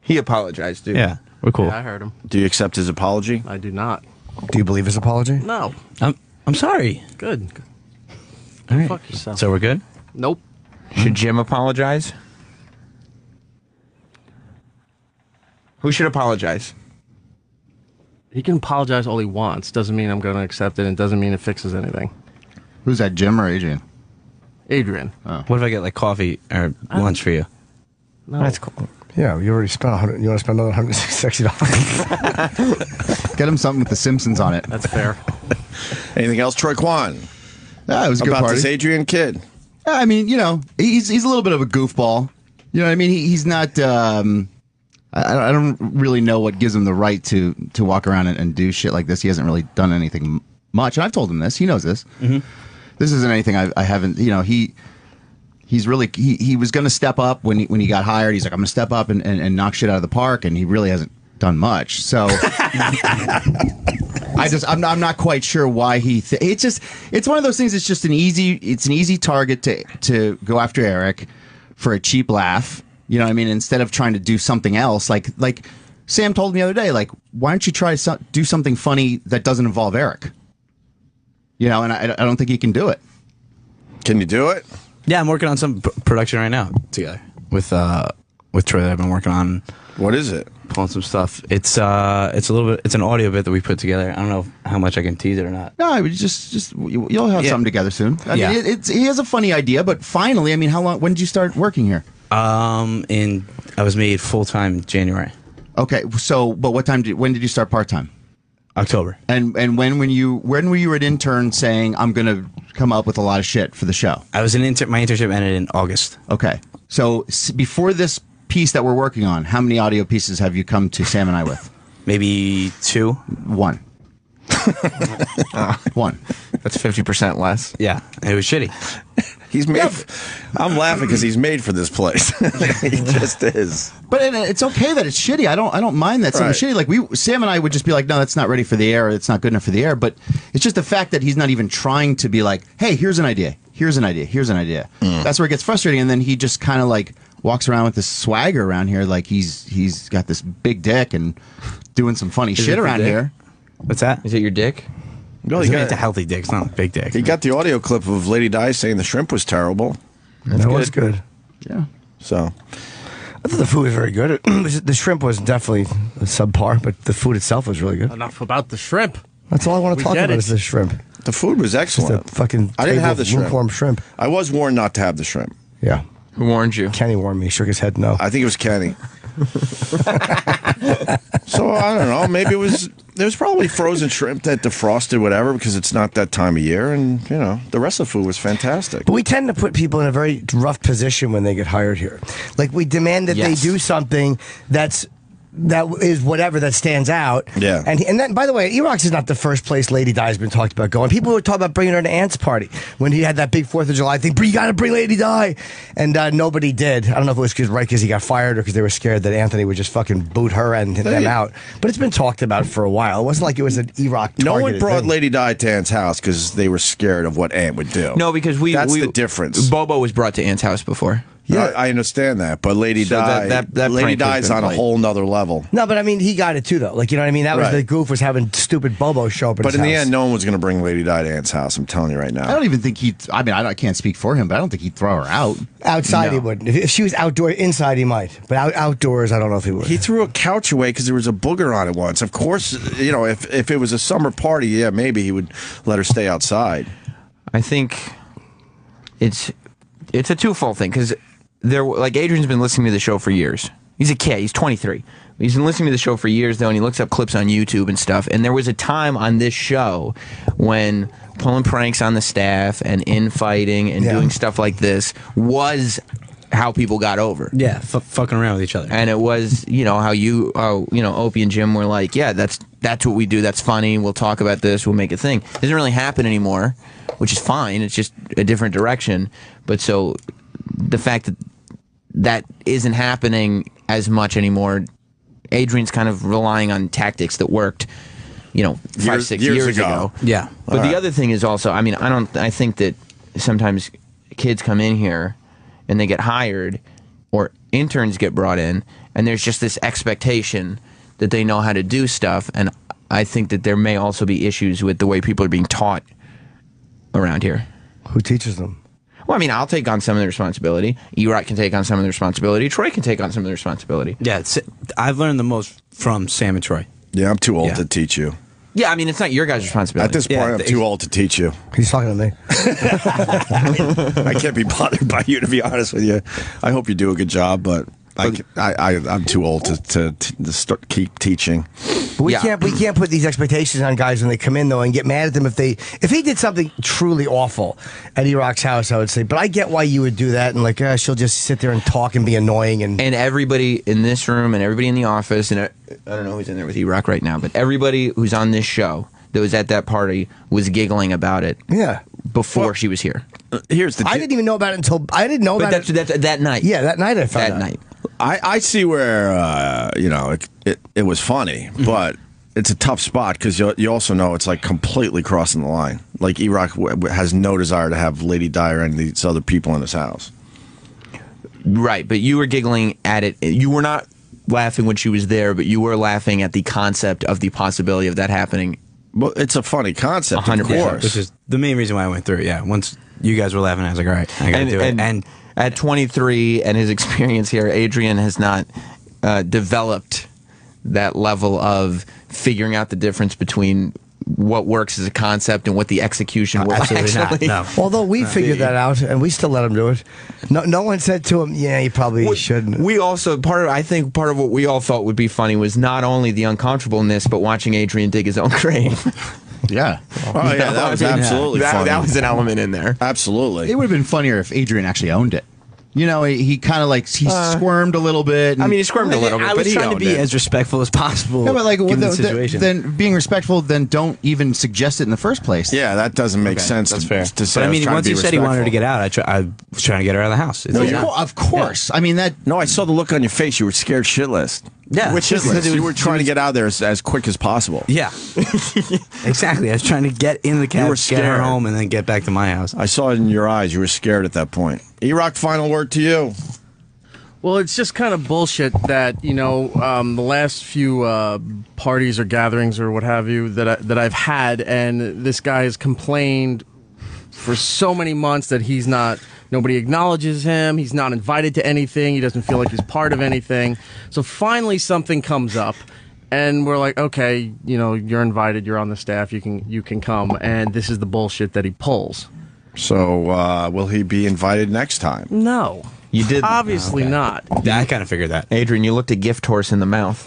Speaker 4: He apologized, dude.
Speaker 5: Yeah, we're cool.
Speaker 3: Yeah, I heard him.
Speaker 1: Do you accept his apology?
Speaker 3: I do not.
Speaker 2: Do you believe his apology?
Speaker 3: No.
Speaker 5: I'm sorry.
Speaker 3: Good.
Speaker 5: All right.
Speaker 3: Fuck yourself.
Speaker 5: So we're good?
Speaker 3: Nope.
Speaker 4: Should Jim apologize? Who should apologize?
Speaker 3: He can apologize all he wants. Doesn't mean I'm going to accept it, and doesn't mean it fixes anything.
Speaker 8: Who's that, Jim or Adrian?
Speaker 3: Adrian.
Speaker 8: Oh.
Speaker 5: What if I get like coffee or lunch for you?
Speaker 3: No.
Speaker 2: That's cool. Yeah, you already spent $100. You want to spend another $160?
Speaker 8: Get him something with The Simpsons on it.
Speaker 3: That's fair.
Speaker 1: Anything else, Troy Kwan?
Speaker 8: Yeah, it was a good
Speaker 1: about
Speaker 8: party.
Speaker 1: this Adrian kid.
Speaker 8: Yeah, I mean, he's a little bit of a goofball. You know what I mean? He's not. I don't really know what gives him the right to walk around and do shit like this. He hasn't really done anything much, and I've told him this. He knows this. Mm-hmm. This isn't anything I haven't. He's really he was going to step up when he got hired. He's like, I'm going to step up and knock shit out of the park, and he really hasn't done much. So I'm not quite sure why it's one of those things. It's just an easy target to go after Eric for a cheap laugh. You know what I mean? Instead of trying to do something else, like Sam told me the other day, like, why don't you try to do something funny that doesn't involve Eric? And I don't think he can do it.
Speaker 1: Can you do it?
Speaker 5: Yeah, I'm working on some production right now together with Troy that I've been working on.
Speaker 1: What is it?
Speaker 5: Pulling some stuff. It's a little bit. It's an audio bit that we put together. I don't know how much I can tease it or not.
Speaker 8: No, I would just you'll have something together soon. I mean, he has a funny idea, but finally, I mean, how long? When did you start working here?
Speaker 5: I was made full time in January.
Speaker 8: Okay, so but when did you start part time?
Speaker 5: October.
Speaker 8: And when were you an intern saying I'm going to come up with a lot of shit for the show?
Speaker 5: I was an intern. My internship ended in August.
Speaker 8: Okay, so before this piece that we're working on, how many audio pieces have you come to Sam and I with?
Speaker 5: Maybe 2.
Speaker 8: 1. 1.
Speaker 4: That's 50% less.
Speaker 5: Yeah, it was shitty.
Speaker 1: He's made. I'm laughing because he's made for this place. He just is.
Speaker 8: But it's okay that it's shitty. I don't mind that something's shitty. Like Sam and I would just be like, no, that's not ready for the air. It's not good enough for the air. But it's just the fact that he's not even trying to be like, hey, here's an idea. Here's an idea. Here's an idea. That's where it gets frustrating. And then he just kind of like walks around with this swagger around here, like he's got this big dick and doing some funny shit around here.
Speaker 5: What's that?
Speaker 4: Is it your dick?
Speaker 1: No,
Speaker 5: It's a healthy dick. It's not a big dick.
Speaker 1: He got the audio clip of Lady Di saying the shrimp was terrible.
Speaker 2: That was good.
Speaker 8: Yeah.
Speaker 1: So
Speaker 2: I thought the food was very good. The shrimp was definitely subpar, but the food itself was really good.
Speaker 3: Enough about the shrimp.
Speaker 2: That's all I want to talk
Speaker 3: get
Speaker 2: about
Speaker 3: it.
Speaker 2: is the shrimp.
Speaker 1: the food was
Speaker 2: Just
Speaker 1: excellent.
Speaker 2: a fucking
Speaker 1: I didn't
Speaker 2: table
Speaker 1: have the
Speaker 2: of
Speaker 1: shrimp.
Speaker 2: lukewarm shrimp.
Speaker 1: I was warned not to have the shrimp.
Speaker 2: Yeah.
Speaker 4: Who warned you?
Speaker 2: Kenny warned me. He shook his head no.
Speaker 1: I think it was Kenny. So I don't know. Maybe there was probably frozen shrimp that defrosted, whatever, because it's not that time of year, and the rest of the food was fantastic.
Speaker 2: But we tend to put people in a very rough position when they get hired here. Like we demand that
Speaker 4: Yes.
Speaker 2: they do something that is whatever that stands out.
Speaker 1: Yeah.
Speaker 2: And then, by the way, Erock's is not the first place Lady Di has been talked about going. People were talking about bringing her to Ant's party when he had that big 4th of July thing. You got to bring Lady Di. And nobody did. I don't know if it was because he got fired or because they were scared that Anthony would just fucking boot her and them out. But it's been talked about for a while. It wasn't like it was an Erock
Speaker 1: No one
Speaker 2: targeted
Speaker 1: brought
Speaker 2: thing.
Speaker 1: Lady Di to Ant's house because they were scared of what Ant would do.
Speaker 4: No, because
Speaker 1: That's the difference.
Speaker 4: Bobo was brought to Ant's house before.
Speaker 1: Yeah, I understand that, but Lady
Speaker 4: So
Speaker 1: Di,
Speaker 4: that
Speaker 1: Lady
Speaker 4: prank has
Speaker 1: Di's
Speaker 4: been
Speaker 1: on a
Speaker 4: played.
Speaker 1: whole nother level.
Speaker 2: No, but I mean, he got it too, though. Like, you know what I mean? That was
Speaker 1: Right.
Speaker 2: the goof was having stupid Bobo show up at
Speaker 1: But
Speaker 2: his
Speaker 1: in the
Speaker 2: house.
Speaker 1: end, no one was going to bring Lady Di to Ant's house. I'm telling you right now.
Speaker 8: I don't even think I can't speak for him, but I don't think he'd throw her out.
Speaker 2: Outside, he wouldn't. If she was outdoor, inside, he might. But outdoors, I don't know if he would.
Speaker 1: He threw a couch away because there was a booger on it once. Of course, if it was a summer party, yeah, maybe he would let her stay outside.
Speaker 4: I think it's a twofold thing because Adrian's been listening to the show for years. He's a kid. He's 23. He's been listening to the show for years, though, and he looks up clips on YouTube and stuff. And there was a time on this show when pulling pranks on the staff and infighting and doing stuff like this was how people got over.
Speaker 5: Yeah, fucking around with each other.
Speaker 4: And it was, how Opie and Jim were like, yeah, that's what we do. That's funny. We'll talk about this. We'll make a thing. It doesn't really happen anymore, which is fine. It's just a different direction. But so the fact that isn't happening as much anymore, Adrian's kind of relying on tactics that worked, 5-6 years ago.
Speaker 5: Yeah.
Speaker 4: But the other thing is also, I think that sometimes kids come in here and they get hired or interns get brought in and there's just this expectation that they know how to do stuff. And I think that there may also be issues with the way people are being taught around here.
Speaker 2: Who teaches them?
Speaker 4: Well, I'll take on some of the responsibility. Erock can take on some of the responsibility. Troy can take on some of the responsibility.
Speaker 5: Yeah, I've learned the most from Sam and Troy.
Speaker 1: Yeah, I'm too old to teach you.
Speaker 4: Yeah, it's not your guys' responsibility.
Speaker 1: At this point, I'm too old to teach you.
Speaker 2: He's talking to me.
Speaker 1: I can't be bothered by you, to be honest with you. I hope you do a good job, but I'm too old to keep teaching.
Speaker 2: But we can't put these expectations on guys when they come in though and get mad at them if he did something truly awful at Erock's house. I would say, but I get why you would do that and she'll just sit there and talk and be annoying and
Speaker 4: everybody in this room and everybody in the office and I don't know who's in there with Erock right now, but everybody who's on this show that was at that party was giggling about it.
Speaker 2: Yeah.
Speaker 4: Before she was here.
Speaker 1: Here's the.
Speaker 2: I didn't even know about it until I didn't know about it.
Speaker 4: That's that night.
Speaker 2: Yeah, that night I found out.
Speaker 4: That night.
Speaker 1: I see where it was funny, but it's a tough spot because you also know it's like completely crossing the line. Like Erock has no desire to have Lady Di or any of these other people in his house.
Speaker 4: Right, but you were giggling at it. You were not laughing when she was there, but you were laughing at the concept of the possibility of that happening.
Speaker 1: Well, it's a funny concept,
Speaker 4: 100%.
Speaker 1: of course.
Speaker 5: Which is the main reason why I went through it. Yeah, once you guys were laughing, I was like, all right, I got to do it.
Speaker 4: And at 23 and his experience here, Adrian has not developed that level of figuring out the difference between what works as a concept and what the execution will
Speaker 5: Absolutely
Speaker 4: actually.
Speaker 5: not. No.
Speaker 2: Although we figured that out and we still let him do it. No one said to him, yeah, you probably shouldn't.
Speaker 4: We also I think part of what we all thought would be funny was not only the uncomfortableness, but watching Adrian dig his own grave.
Speaker 8: Yeah.
Speaker 1: Oh yeah, that was absolutely funny.
Speaker 4: That was an element in there.
Speaker 1: Absolutely.
Speaker 8: It would have been funnier if Adrian actually owned it. He kind of he squirmed a little bit.
Speaker 4: He squirmed a little bit,
Speaker 5: I
Speaker 4: but
Speaker 5: was
Speaker 4: he
Speaker 5: trying to
Speaker 4: owned
Speaker 5: be
Speaker 4: it.
Speaker 5: as respectful as possible.
Speaker 8: Yeah, but
Speaker 5: given the situation.
Speaker 8: then being respectful, then don't even suggest it in the first place.
Speaker 1: Yeah, that doesn't make sense.
Speaker 5: That's
Speaker 1: to,
Speaker 5: fair.
Speaker 1: to say.
Speaker 5: But
Speaker 1: I was trying
Speaker 5: once
Speaker 1: to
Speaker 5: he
Speaker 1: be
Speaker 5: said he wanted her to
Speaker 1: respectful.
Speaker 5: get out, I was trying to get her out of the house.
Speaker 8: Of course. Yeah.
Speaker 1: No, I saw the look on your face. You were scared shitless.
Speaker 5: Yeah.
Speaker 1: Which is you were trying to get out of there as quick as possible.
Speaker 5: Yeah, exactly. I was trying to get in the cab,
Speaker 1: were
Speaker 5: get her
Speaker 1: scared.
Speaker 5: home, and then get back to my house.
Speaker 1: I saw it in your eyes. You were scared at that point. Erock, final word to you.
Speaker 3: Well, it's just kind of bullshit that the last few parties or gatherings or what have you that I've had, and this guy has complained for so many months that nobody acknowledges him. He's not invited to anything. He doesn't feel like he's part of anything. So finally, something comes up, and we're like, okay, you're invited. You're on the staff. You can come. And this is the bullshit that he pulls.
Speaker 1: So will he be invited next time?
Speaker 3: No.
Speaker 4: You did?
Speaker 3: Obviously not.
Speaker 5: Yeah, I kind of figured that.
Speaker 4: Adrian, you looked a gift horse in the mouth.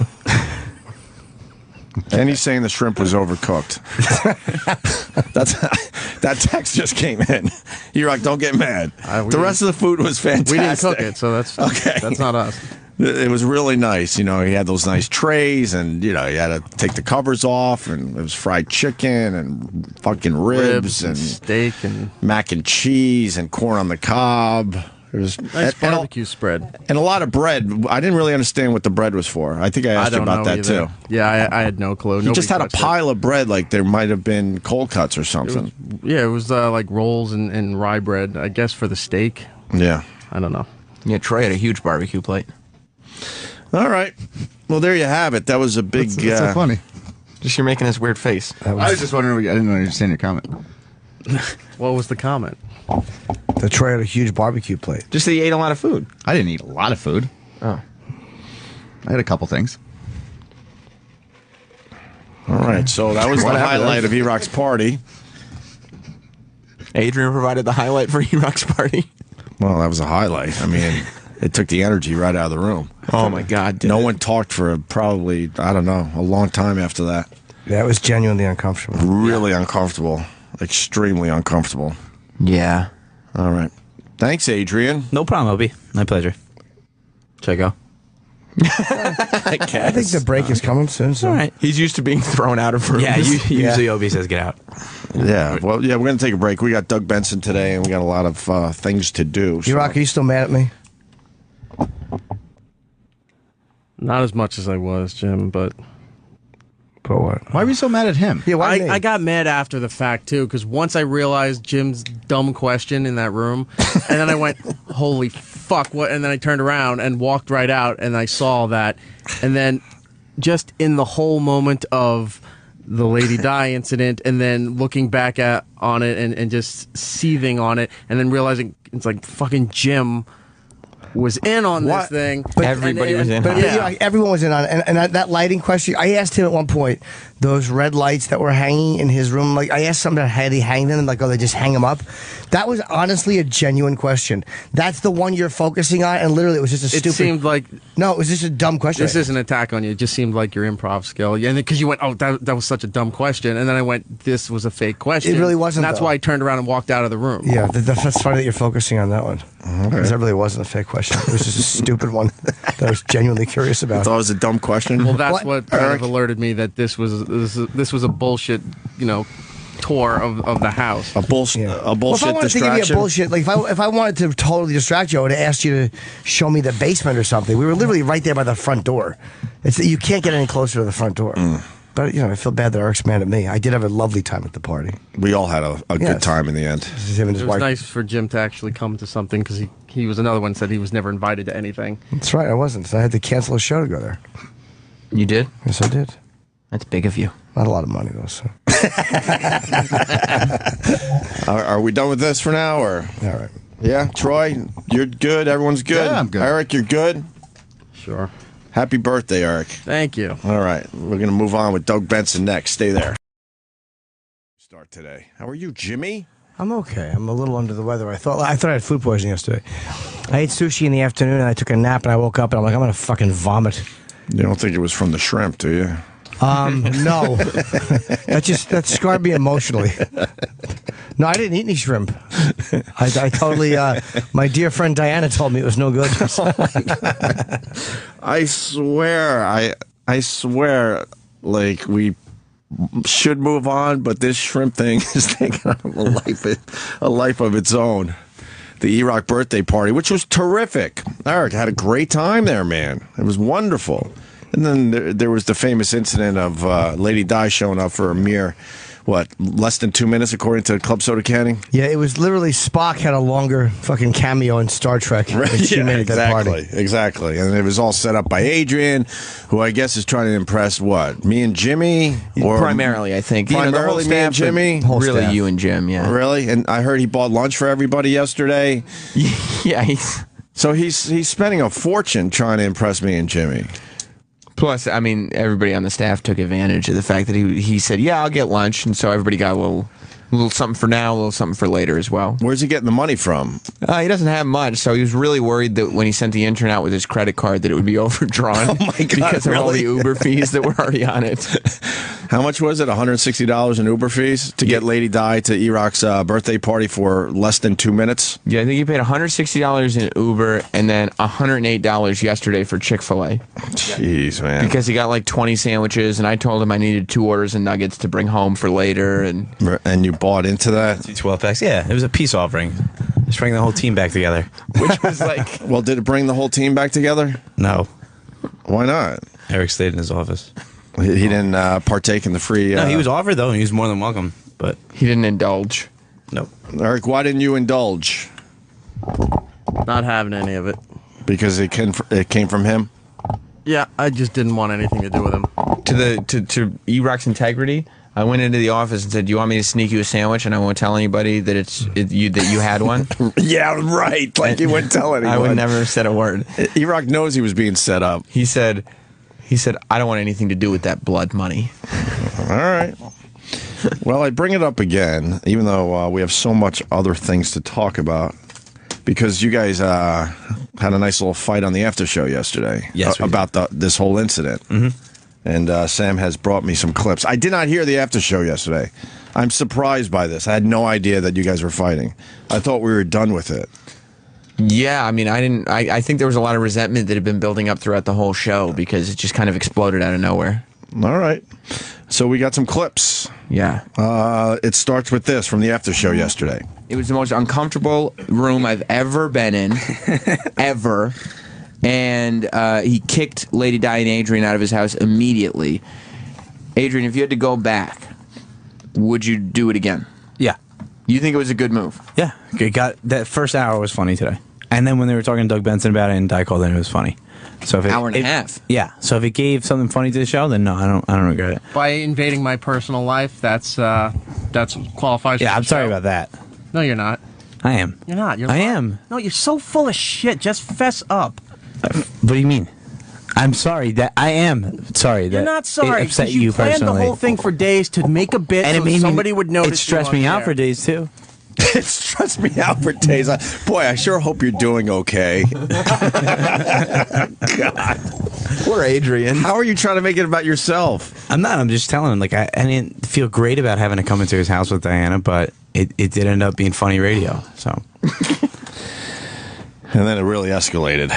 Speaker 1: And he's saying the shrimp was overcooked. That text just came in. Erock, don't get mad. The rest of the food was fantastic.
Speaker 3: We didn't cook it, so that's okay. That's not us.
Speaker 1: It was really nice. He had those nice trays, and you had to take the covers off, and it was fried chicken and fucking ribs and
Speaker 3: steak and
Speaker 1: mac and cheese and corn on the cob. It was
Speaker 3: nice barbecue spread
Speaker 1: and a lot of bread. I didn't really understand what the bread was for. I think I asked you about that
Speaker 3: either.
Speaker 1: too.
Speaker 3: Yeah, I had no clue.
Speaker 1: He just had a pile of bread, like there might have been cold cuts or something.
Speaker 3: It was like rolls and rye bread, I guess, for the steak.
Speaker 1: Yeah,
Speaker 3: I don't know.
Speaker 4: Yeah, Troy had a huge barbecue plate.
Speaker 1: All right. Well, there you have it. That was a big.
Speaker 8: That's so funny.
Speaker 4: Just you're making this weird face.
Speaker 8: I was just wondering. I didn't understand your comment.
Speaker 3: What was the comment?
Speaker 2: The Troy had a huge barbecue plate.
Speaker 4: Just that he ate a lot of food.
Speaker 8: I didn't eat a lot of food.
Speaker 4: Oh.
Speaker 8: I had a couple things.
Speaker 1: All right. So that was the highlight of Erock's party.
Speaker 4: Adrian provided the highlight for Erock's party.
Speaker 1: Well, that was a highlight. I mean, it took the energy right out of the room.
Speaker 4: Oh, my God.
Speaker 1: No one talked for probably, I don't know, a long time after that.
Speaker 2: That was genuinely uncomfortable.
Speaker 1: Really uncomfortable. Extremely uncomfortable.
Speaker 4: Yeah.
Speaker 1: All right. Thanks, Adrian.
Speaker 5: No problem, Opie. My pleasure. Should I go?
Speaker 2: I think the break is coming soon. So.
Speaker 5: All right.
Speaker 4: He's used to being thrown out of rooms.
Speaker 5: Yeah, usually Opie says get out.
Speaker 1: Yeah. Well, yeah, we're going to take a break. We got Doug Benson today, and we got a lot of things to do. So.
Speaker 2: Erock, are you still mad at me?
Speaker 3: Not as much as I was, Jim, but...
Speaker 2: But what?
Speaker 8: Why were you so mad at him?
Speaker 2: Yeah, why
Speaker 3: I got mad after the fact, too, because once I realized Jim's dumb question in that room, and then I went, holy fuck, what? And then I turned around and walked right out, and I saw that. And then just in the whole moment of the Lady Di incident, and then looking back on it and just seething on it, and then realizing it's like fucking Jim was in on this thing.
Speaker 4: But everybody was in on it.
Speaker 2: Yeah, everyone was in on it. And that lighting question, I asked him at one point, those red lights that were hanging in his room, like I asked somebody, had he hang them? Like, oh, they just hang them up? That was honestly a genuine question. That's the one you're focusing on, and literally it was just a stupid...
Speaker 3: It seemed like...
Speaker 2: No, it was just a dumb question.
Speaker 3: This isn't an attack on you. It just seemed like your improv skill. And because you went, oh, that was such a dumb question. And then I went, this was a fake question.
Speaker 2: It really wasn't,
Speaker 3: And that's
Speaker 2: though.
Speaker 3: why I turned around and walked out of the room.
Speaker 2: Yeah, that's funny that you're focusing on that one. Because that really wasn't a fake question. It was just a stupid one that I was genuinely curious about.
Speaker 1: I thought it was a dumb question.
Speaker 3: Well, that's what kind of alerted me that this was a bullshit, tour of the house.
Speaker 1: A bullshit
Speaker 2: Well, if I wanted to give
Speaker 1: distraction.
Speaker 2: you a bullshit, like if I wanted to totally distract you, I would have asked you to show me the basement or something. We were literally right there by the front door. You can't get any closer to the front door. But I feel bad that Eric's mad at me. I did have a lovely time at the party.
Speaker 1: We all had a good time in the end.
Speaker 2: Him and his
Speaker 3: It was
Speaker 2: wife.
Speaker 3: nice for Jim to actually come to something because he was another one that said he was never invited to anything.
Speaker 2: That's right, I wasn't. So I had to cancel a show to go there.
Speaker 4: You did?
Speaker 2: Yes, I did.
Speaker 4: That's big of you.
Speaker 2: Not a lot of money though. So.
Speaker 1: Are we done with this for now, or?
Speaker 2: All right.
Speaker 1: Yeah, Troy, you're good. Everyone's good.
Speaker 8: Yeah, I'm good.
Speaker 1: Eric, you're good.
Speaker 3: Sure.
Speaker 1: Happy birthday, Eric.
Speaker 3: Thank you.
Speaker 1: All right, we're gonna move on with Doug Benson next. Stay there. Start today. How are you, Jimmy?
Speaker 2: I'm okay. I'm a little under the weather. I thought I had food poisoning yesterday. I ate sushi in the afternoon and I took a nap and I woke up and I'm like, I'm gonna fucking vomit.
Speaker 1: You don't think it was from the shrimp, do you?
Speaker 2: No. that scarred me emotionally. No, I didn't eat any shrimp. I totally. My dear friend Diana told me it was no good.
Speaker 1: I swear, like we should move on, but this shrimp thing is taking on a life of its own. The Erock birthday party, which was terrific. Eric had a great time there, man. It was wonderful. And then there was the famous incident of Lady Di showing up for a mere what, less than 2 minutes according to Club Soda Canning?
Speaker 2: Yeah, it was literally Spock had a longer fucking cameo in Star Trek. Than she made at that party.
Speaker 1: Exactly. And it was all set up by Adrian, who I guess is trying to impress what? Me and Jimmy? Or
Speaker 4: primarily, I think.
Speaker 1: Primarily me and Jimmy?
Speaker 4: Really you and Jim, yeah.
Speaker 1: Really? And I heard he bought lunch for everybody yesterday.
Speaker 4: Yeah,
Speaker 1: so he's spending a fortune trying to impress me and Jimmy.
Speaker 4: Plus, I mean, everybody on the staff took advantage of the fact that he said, yeah, I'll get lunch. And so everybody got a little something for now, a little something for later as well.
Speaker 1: Where's he getting the money from?
Speaker 4: He doesn't have much, so he was really worried that when he sent the intern out with his credit card that it would be overdrawn
Speaker 1: oh my God,
Speaker 4: because of all the Uber fees that were already on it.
Speaker 1: How much was it? $160 in Uber fees to get Lady Di to Erock's birthday party for less than 2 minutes?
Speaker 4: Yeah, I think he paid $160 in Uber and then $108 yesterday for Chick-fil-A.
Speaker 1: Jeez, man.
Speaker 4: Because he got like 20 sandwiches, and I told him I needed 2 orders of nuggets to bring home for later.
Speaker 1: And you bought into that?
Speaker 5: 2 12-packs. Yeah, it was a peace offering. Just bring the whole team back together.
Speaker 4: Which was like...
Speaker 1: Well, did it bring the whole team back together?
Speaker 5: No.
Speaker 1: Why not?
Speaker 5: Eric stayed in his office.
Speaker 1: He didn't partake in the free...
Speaker 5: No, he was offered, though, and he was more than welcome. But
Speaker 4: he didn't indulge.
Speaker 5: Nope.
Speaker 1: Eric, why didn't you indulge?
Speaker 3: Not having any of it.
Speaker 1: Because it came from him?
Speaker 3: Yeah, I just didn't want anything to do with him.
Speaker 4: To Erock's integrity, I went into the office and said, "Do you want me to sneak you a sandwich, and I won't tell anybody that you had one?"
Speaker 1: Yeah, right. Like you wouldn't tell anyone.
Speaker 4: I would never have said a word.
Speaker 1: Erock knows he was being set up.
Speaker 4: He said, "I don't want anything to do with that blood money."
Speaker 1: All right. Well, I bring it up again, even though we have so much other things to talk about, because you guys had a nice little fight on the after show yesterday.
Speaker 5: Yes,
Speaker 1: about this whole incident. Mm-hmm. And Sam has brought me some clips. I did not hear the after show yesterday. I'm surprised by this. I had no idea that you guys were fighting. I thought we were done with it.
Speaker 4: Yeah, I mean, I think there was a lot of resentment that had been building up throughout the whole show because it just kind of exploded out of nowhere.
Speaker 1: All right. So we got some clips.
Speaker 4: Yeah.
Speaker 1: It starts with this from the after show yesterday.
Speaker 4: It was the most uncomfortable room I've ever been in, ever. And he kicked Lady Di and Adrian out of his house immediately. Adrian, if you had to go back, would you do it again?
Speaker 5: Yeah.
Speaker 4: You think it was a good move?
Speaker 5: Yeah. That first hour was funny today. And then when they were talking to Doug Benson about it and Di called in, it was funny. So if
Speaker 4: hour and a half.
Speaker 5: Yeah. So if it gave something funny to the show, then no, I don't regret it.
Speaker 3: By invading my personal life, that's qualifies.
Speaker 5: Yeah, I'm sorry about that.
Speaker 3: No, you're not.
Speaker 5: I am.
Speaker 3: You're not.
Speaker 5: I am.
Speaker 3: No, you're so full of shit. Just fess up.
Speaker 5: What do you mean? I'm sorry that I am sorry that
Speaker 3: you're not sorry.
Speaker 5: It upset
Speaker 3: you planned
Speaker 5: personally.
Speaker 3: The whole thing for days to make a bit,
Speaker 5: and
Speaker 3: so somebody would notice.
Speaker 5: It stressed me out for days too.
Speaker 1: It stressed me out for days. Boy, I sure hope you're doing okay. God.
Speaker 4: Poor Adrian.
Speaker 1: How are you trying to make it about yourself?
Speaker 5: I'm not. I'm just telling him. Like I didn't feel great about having to come into his house with Diana, but it did end up being funny radio. So.
Speaker 1: And then it really escalated.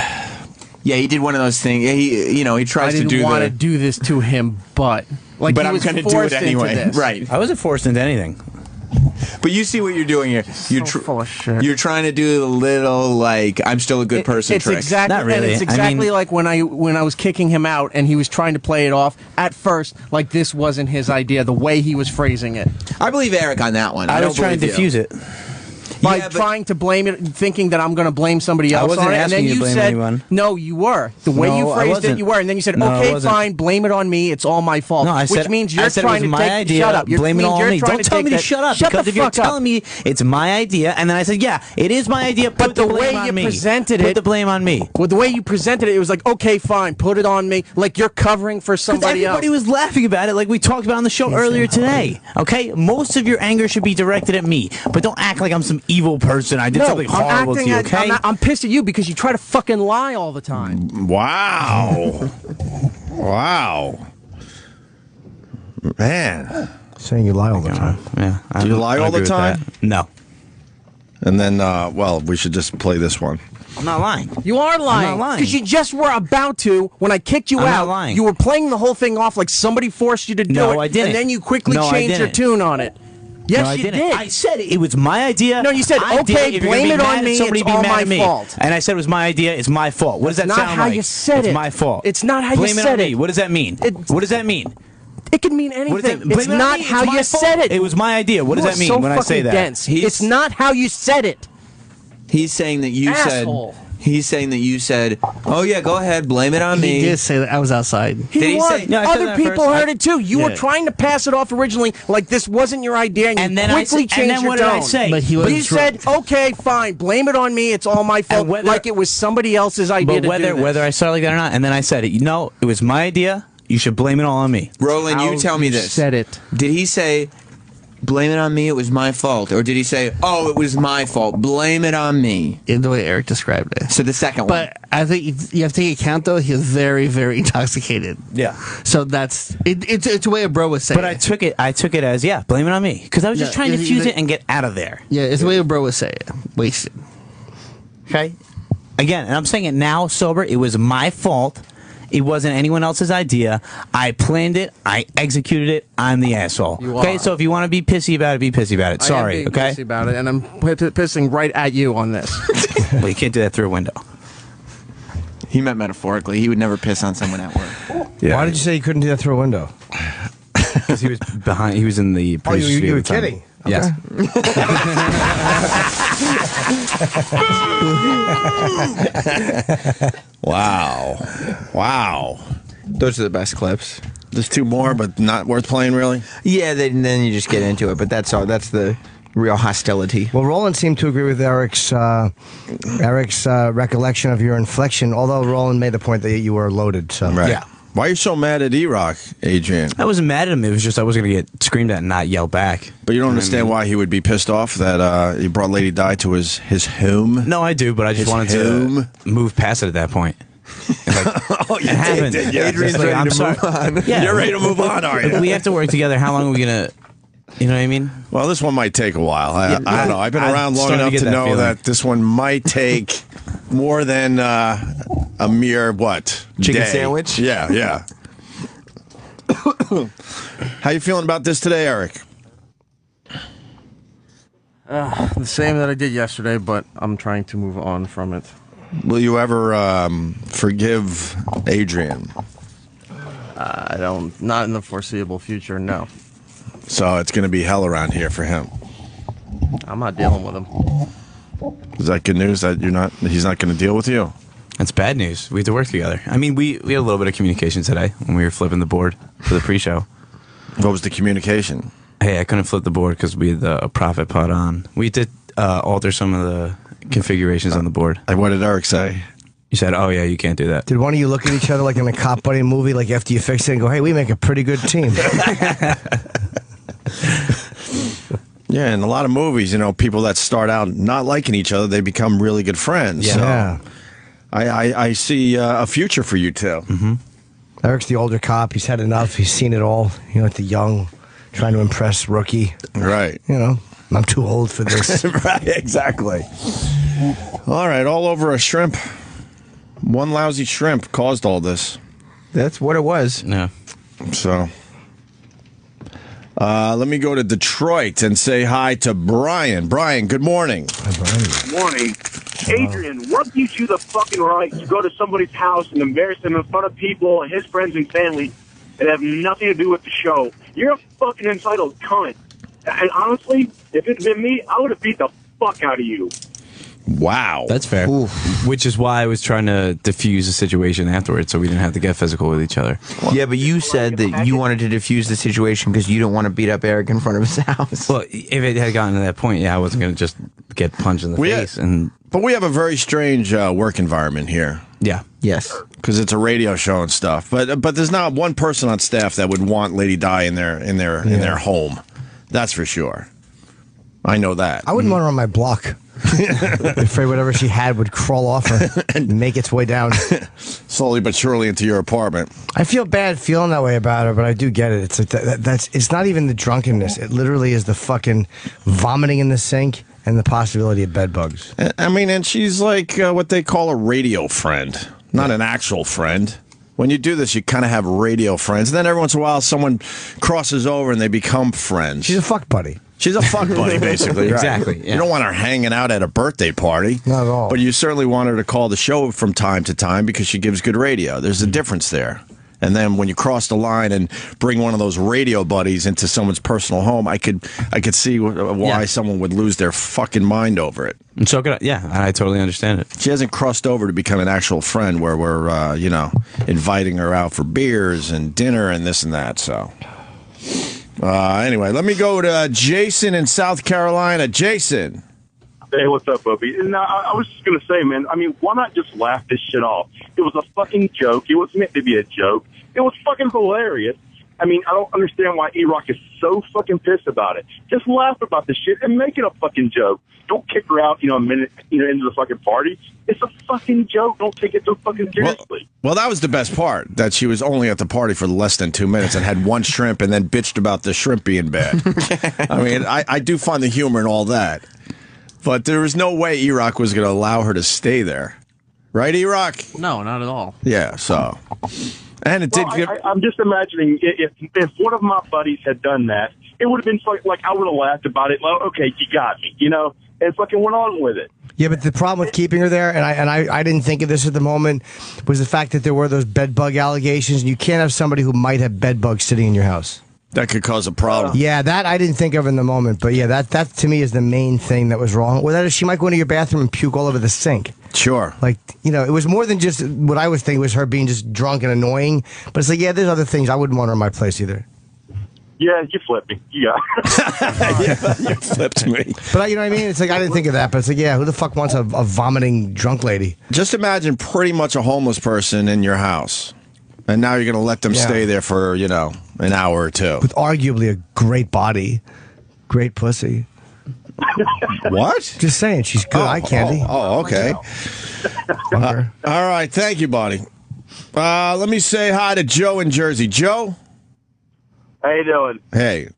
Speaker 4: Yeah, he did one of those things. He tries to do.
Speaker 3: I didn't want to do this to him, but I'm going to do it anyway.
Speaker 4: Right.
Speaker 5: I wasn't forced into anything.
Speaker 4: But you see what you're doing here. You're
Speaker 3: full of shit.
Speaker 4: You're trying to do the little like I'm still a good person
Speaker 3: it's
Speaker 4: trick.
Speaker 3: Exactly,
Speaker 5: not really.
Speaker 3: And it's exactly like when I was kicking him out and he was trying to play it off at first like this wasn't his idea. The way he was phrasing it.
Speaker 4: I believe Eric on that one.
Speaker 5: I was trying to diffuse it.
Speaker 3: By trying to blame it, thinking that I'm going to blame somebody else on it, and then you said,
Speaker 5: anyone.
Speaker 3: "No, you were." The way you phrased it, you were, and then you said, "Okay, fine, blame it on me. It's all my fault."
Speaker 5: No, I said,
Speaker 3: which means you're
Speaker 5: I said
Speaker 3: trying
Speaker 5: it was
Speaker 3: to
Speaker 5: my
Speaker 3: take.
Speaker 5: idea.
Speaker 3: Shut up!
Speaker 5: Blame it all on me. Don't tell me to shut up.
Speaker 3: Shut
Speaker 5: because
Speaker 3: the
Speaker 5: if you're
Speaker 3: fuck up.
Speaker 5: telling me it's my idea, and then I said, "Yeah, it is my idea,"
Speaker 3: but the way you presented it,
Speaker 5: put the blame on me.
Speaker 3: Well, the way you presented it, it was like, "Okay, fine, put it on me." Like you're covering for somebody else.
Speaker 5: Everybody was laughing about it, like we talked about on the show earlier today. Okay, most of your anger should be directed at me, but don't act like I'm some evil person. I did something horrible to you. Okay,
Speaker 3: I'm pissed at you because you try to fucking lie all the time.
Speaker 1: Wow. Wow. Man.
Speaker 2: Saying you lie all the time.
Speaker 5: Yeah.
Speaker 1: Do you lie all the time?
Speaker 5: No.
Speaker 1: And then, well, we should just play this one.
Speaker 5: I'm not lying.
Speaker 3: You are lying.
Speaker 5: I'm not lying.
Speaker 3: Because you just were about to, when I kicked you
Speaker 5: I'm
Speaker 3: out,
Speaker 5: not lying.
Speaker 3: you were playing the whole thing off like somebody forced you to do it.
Speaker 5: No, I didn't.
Speaker 3: And then you quickly
Speaker 5: No, I
Speaker 3: changed your
Speaker 5: didn't.
Speaker 3: tune on it. Yes,
Speaker 5: No, I
Speaker 3: you
Speaker 5: didn't.
Speaker 3: did.
Speaker 5: I said it was my idea.
Speaker 3: No, you said,
Speaker 5: I did
Speaker 3: okay,
Speaker 5: it. If you're
Speaker 3: blame
Speaker 5: gonna
Speaker 3: it
Speaker 5: be
Speaker 3: on
Speaker 5: mad at
Speaker 3: me,
Speaker 5: somebody,
Speaker 3: it's
Speaker 5: be
Speaker 3: all
Speaker 5: mad
Speaker 3: my
Speaker 5: at me.
Speaker 3: fault.
Speaker 5: And I said it was my idea, it's my fault. What does that
Speaker 3: That's
Speaker 5: sound
Speaker 3: not how
Speaker 5: like?
Speaker 3: you said
Speaker 5: it's
Speaker 3: it.
Speaker 5: my fault.
Speaker 3: It's not how
Speaker 5: blame
Speaker 3: you
Speaker 5: it
Speaker 3: said
Speaker 5: on
Speaker 3: it.
Speaker 5: me. What does that mean? What does that mean?
Speaker 3: It could mean anything. It's not how you said it.
Speaker 5: It was my idea. What does that mean
Speaker 3: so
Speaker 5: when I say that?
Speaker 3: Dense. It's not how you said it.
Speaker 4: He's saying that you
Speaker 3: Asshole.
Speaker 4: said. He's saying that you said, "Oh yeah, go ahead, blame it on me."
Speaker 10: He did say that. I was outside.
Speaker 4: Did he say?
Speaker 5: No, I said
Speaker 3: Other
Speaker 5: that
Speaker 3: people
Speaker 5: first.
Speaker 3: heard it too. You were trying to pass it off originally like this wasn't your idea, and,
Speaker 5: And
Speaker 3: you
Speaker 5: then
Speaker 3: quickly changed your
Speaker 5: what did I
Speaker 3: tone.
Speaker 5: say?
Speaker 10: But he
Speaker 3: But
Speaker 10: was
Speaker 3: you said, "Okay, fine, blame it on me. It's all my fault." Like it was somebody else's idea.
Speaker 5: But whether I started like that or not, and then I said it. It was my idea. You should blame it all on me.
Speaker 4: Roland, you tell me this.
Speaker 3: Said it.
Speaker 4: Did he say, "Blame it on me. It was my fault," or did he say, "Oh, it was my fault. Blame it on me"?
Speaker 10: in the way Eric described it.
Speaker 4: So the second one.
Speaker 10: But I think you have to take account though. He was very, very intoxicated.
Speaker 5: Yeah.
Speaker 10: So that's it. It's a way a bro was saying.
Speaker 5: But I took it as blame it on me because I was just
Speaker 10: Yeah,
Speaker 5: trying to
Speaker 10: it's
Speaker 5: fuse
Speaker 10: either-
Speaker 5: it and get out of there.
Speaker 10: Yeah, it's the way a bro was saying it. Wasted.
Speaker 5: Okay. Again, and I'm saying it now sober. It was my fault. It wasn't anyone else's idea. I planned it. I executed it. I'm the asshole.
Speaker 3: You
Speaker 5: Okay,
Speaker 3: are.
Speaker 5: so if you want to be pissy about it, be pissy about it.
Speaker 3: I am
Speaker 5: Sorry,
Speaker 3: being
Speaker 5: okay?
Speaker 3: pissy about it, and I'm pissing right at you on this.
Speaker 5: Well, you can't do that through a window.
Speaker 4: he meant metaphorically. He would never piss on someone at work.
Speaker 5: Yeah.
Speaker 2: Why did you say you couldn't do that through a window?
Speaker 5: Because he was behind. He was in the.
Speaker 2: Oh, you
Speaker 5: producer's
Speaker 2: were
Speaker 5: at the time.
Speaker 2: kidding.
Speaker 5: Yes.
Speaker 1: Wow.
Speaker 4: Those are the best clips.
Speaker 1: There's two more, but not worth playing, really?
Speaker 4: Yeah, then you just get into it. But that's all. That's the real hostility.
Speaker 2: Well, Roland seemed to agree with Eric's recollection of your inflection, although Roland made the point that you were loaded. So
Speaker 1: Right.
Speaker 5: Yeah.
Speaker 1: Why are you so mad at Erock, Adrian?
Speaker 5: I wasn't mad at him. It was just I wasn't going to get screamed at and not yell back.
Speaker 1: But you don't understand why he would be pissed off that he brought Lady Di to his home?
Speaker 5: No, I do, but I just
Speaker 1: His
Speaker 5: wanted
Speaker 1: home.
Speaker 5: to move past it at that point.
Speaker 1: Oh, you
Speaker 5: It happened.
Speaker 1: Yeah,
Speaker 5: Adrian's ready
Speaker 1: I'm
Speaker 5: to
Speaker 1: sorry.
Speaker 5: move on. Yeah.
Speaker 1: You're ready to move on, are you?
Speaker 5: We have to work together. How long are we going to... You know what I mean?
Speaker 1: Well, this one might take a while. I don't know. I've been
Speaker 5: I'm
Speaker 1: around long
Speaker 5: starting to
Speaker 1: enough
Speaker 5: get
Speaker 1: to
Speaker 5: that
Speaker 1: know
Speaker 5: feeling.
Speaker 1: that this one might take more than a mere,
Speaker 4: Chicken
Speaker 1: day.
Speaker 4: sandwich?
Speaker 1: Yeah. How you feeling about this today, Eric?
Speaker 3: The same that I did yesterday, but I'm trying to move on from it.
Speaker 1: Will you ever forgive Adrian?
Speaker 3: I don't. Not in the foreseeable future. No,
Speaker 1: So it's going to be hell around here for him.
Speaker 3: I'm not dealing with him.
Speaker 1: Is that good news that he's not going to deal with you?
Speaker 5: That's bad news. We have to work together. I mean, we had a little bit of communication today when we were flipping the board for the pre-show.
Speaker 1: What was the communication?
Speaker 5: Hey, I couldn't flip the board because we had a profit pot on. We did alter some of the configurations on the board.
Speaker 1: Like, what did Eric say?
Speaker 5: You said, "Oh yeah, you can't do that."
Speaker 2: Did one of you look at each other like in a cop buddy movie, like after you fix it, and go, "Hey, we make a pretty good team"?
Speaker 1: Yeah, in a lot of movies, people that start out not liking each other, they become really good friends.
Speaker 2: Yeah.
Speaker 1: So I see a future for you two.
Speaker 2: Mm-hmm. Eric's the older cop. He's had enough. He's seen it all. Like the young, trying to impress rookie.
Speaker 1: Right.
Speaker 2: I'm too old for this.
Speaker 1: Right, exactly. All right, all over a shrimp. One lousy shrimp caused all this.
Speaker 4: That's what it was.
Speaker 5: Yeah.
Speaker 1: So, let me go to Detroit and say hi to Brian. Brian, good morning.
Speaker 11: Morning. Adrian, what gives you the fucking right to go to somebody's house and embarrass them in front of people, his friends and family that have nothing to do with the show? You're a fucking entitled cunt. And honestly, if it had been me, I would have beat the fuck out of you.
Speaker 1: Wow.
Speaker 5: That's fair. Which is why I was trying to diffuse the situation afterwards so we didn't have to get physical with each other.
Speaker 4: Yeah, but you said that you wanted to diffuse the situation because you don't want to beat up Eric in front of his house.
Speaker 5: Well, if it had gotten to that point, I wasn't going to just get punched in the face.
Speaker 1: But we have a very strange work environment here.
Speaker 5: Yeah.
Speaker 4: Yes.
Speaker 1: Because it's a radio show and stuff. But there's not one person on staff that would want Lady Di in their home. That's for sure. I know that.
Speaker 2: I wouldn't want her on my block. Afraid whatever she had would crawl off her and make its way down.
Speaker 1: Slowly but surely into your apartment.
Speaker 2: I feel bad feeling that way about her, but I do get it. It's like it's not even the drunkenness. It literally is the fucking vomiting in the sink and the possibility of bed bugs.
Speaker 1: I mean, and she's like what they call a radio friend, not an actual friend. When you do this, you kind of have radio friends. And then every once in a while, someone crosses over and they become friends.
Speaker 2: She's a fuck buddy.
Speaker 1: She's a fuck buddy, basically.
Speaker 5: Exactly.
Speaker 1: Right?
Speaker 5: Yeah.
Speaker 1: You don't want her hanging out at a birthday party.
Speaker 2: Not at all.
Speaker 1: But you certainly want her to call the show from time to time because she gives good radio. There's a difference there. And then when you cross the line and bring one of those radio buddies into someone's personal home, I could see why someone would lose their fucking mind over it.
Speaker 5: And so could I, yeah, I totally understand it.
Speaker 1: She hasn't crossed over to become an actual friend where we're, inviting her out for beers and dinner and this and that. So, anyway, let me go to Jason in South Carolina. Jason.
Speaker 11: Hey, what's up, Opie? And I was just going to say, man, I mean, why not just laugh this shit off? It was a fucking joke. It was meant to be a joke. It was fucking hilarious. I mean, I don't understand why Erock is so fucking pissed about it. Just laugh about this shit and make it a fucking joke. Don't kick her out, a minute, into the fucking party. It's a fucking joke. Don't take it so fucking seriously.
Speaker 1: Well, that was the best part, that she was only at the party for less than 2 minutes and had one shrimp and then bitched about the shrimp being bad. I mean, I do find the humor in all that. But there was no way Erock was going to allow her to stay there. Right, Erock?
Speaker 3: No, not at all.
Speaker 1: Yeah, so... And it did give...
Speaker 11: I'm just imagining if one of my buddies had done that, it would have been like I would have laughed about it. Like, okay, you got me, and fucking went on with it.
Speaker 2: Yeah, but the problem with keeping her there, and I didn't think of this at the moment, was the fact that there were those bed bug allegations, and you can't have somebody who might have bed bugs sitting in your house.
Speaker 1: That could cause a problem.
Speaker 2: Yeah, that I didn't think of in the moment, but yeah, that to me is the main thing that was wrong. Or that is, she might go into your bathroom and puke all over the sink.
Speaker 1: Sure.
Speaker 2: Like, it was more than just what I was thinking was her being just drunk and annoying. But it's like, yeah, there's other things. I wouldn't want her in my place either.
Speaker 11: Yeah, you flipped me. Yeah.
Speaker 1: Yeah, you flipped me.
Speaker 2: But you know what I mean? It's like, I didn't think of that. But it's like, yeah, who the fuck wants a vomiting drunk lady?
Speaker 1: Just imagine pretty much a homeless person in your house. And now you're going to let them stay there for, an hour or two.
Speaker 2: With arguably a great body. Great pussy.
Speaker 1: What?
Speaker 2: Just saying, she's good eye candy.
Speaker 1: Oh, okay. All right, thank you, buddy. Let me say hi to Joe in Jersey. Joe?
Speaker 12: How you doing?
Speaker 1: Hey.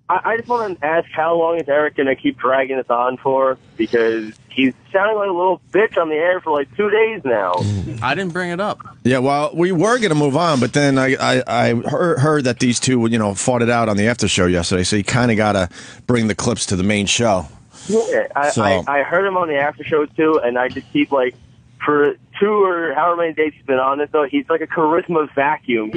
Speaker 12: I just want to ask, how long is Erik going to keep dragging this on for? Because he's sounding like a little bitch on the air for like 2 days now.
Speaker 3: I didn't bring it up.
Speaker 1: Yeah, well, we were going to move on, but then I heard that these two, fought it out on the after show yesterday, so you kind of got to bring the clips to the main show.
Speaker 12: Yeah, I heard him on the after show, too, and I just keep, for 2 or however many days he's been on it, though, he's like a charisma vacuum.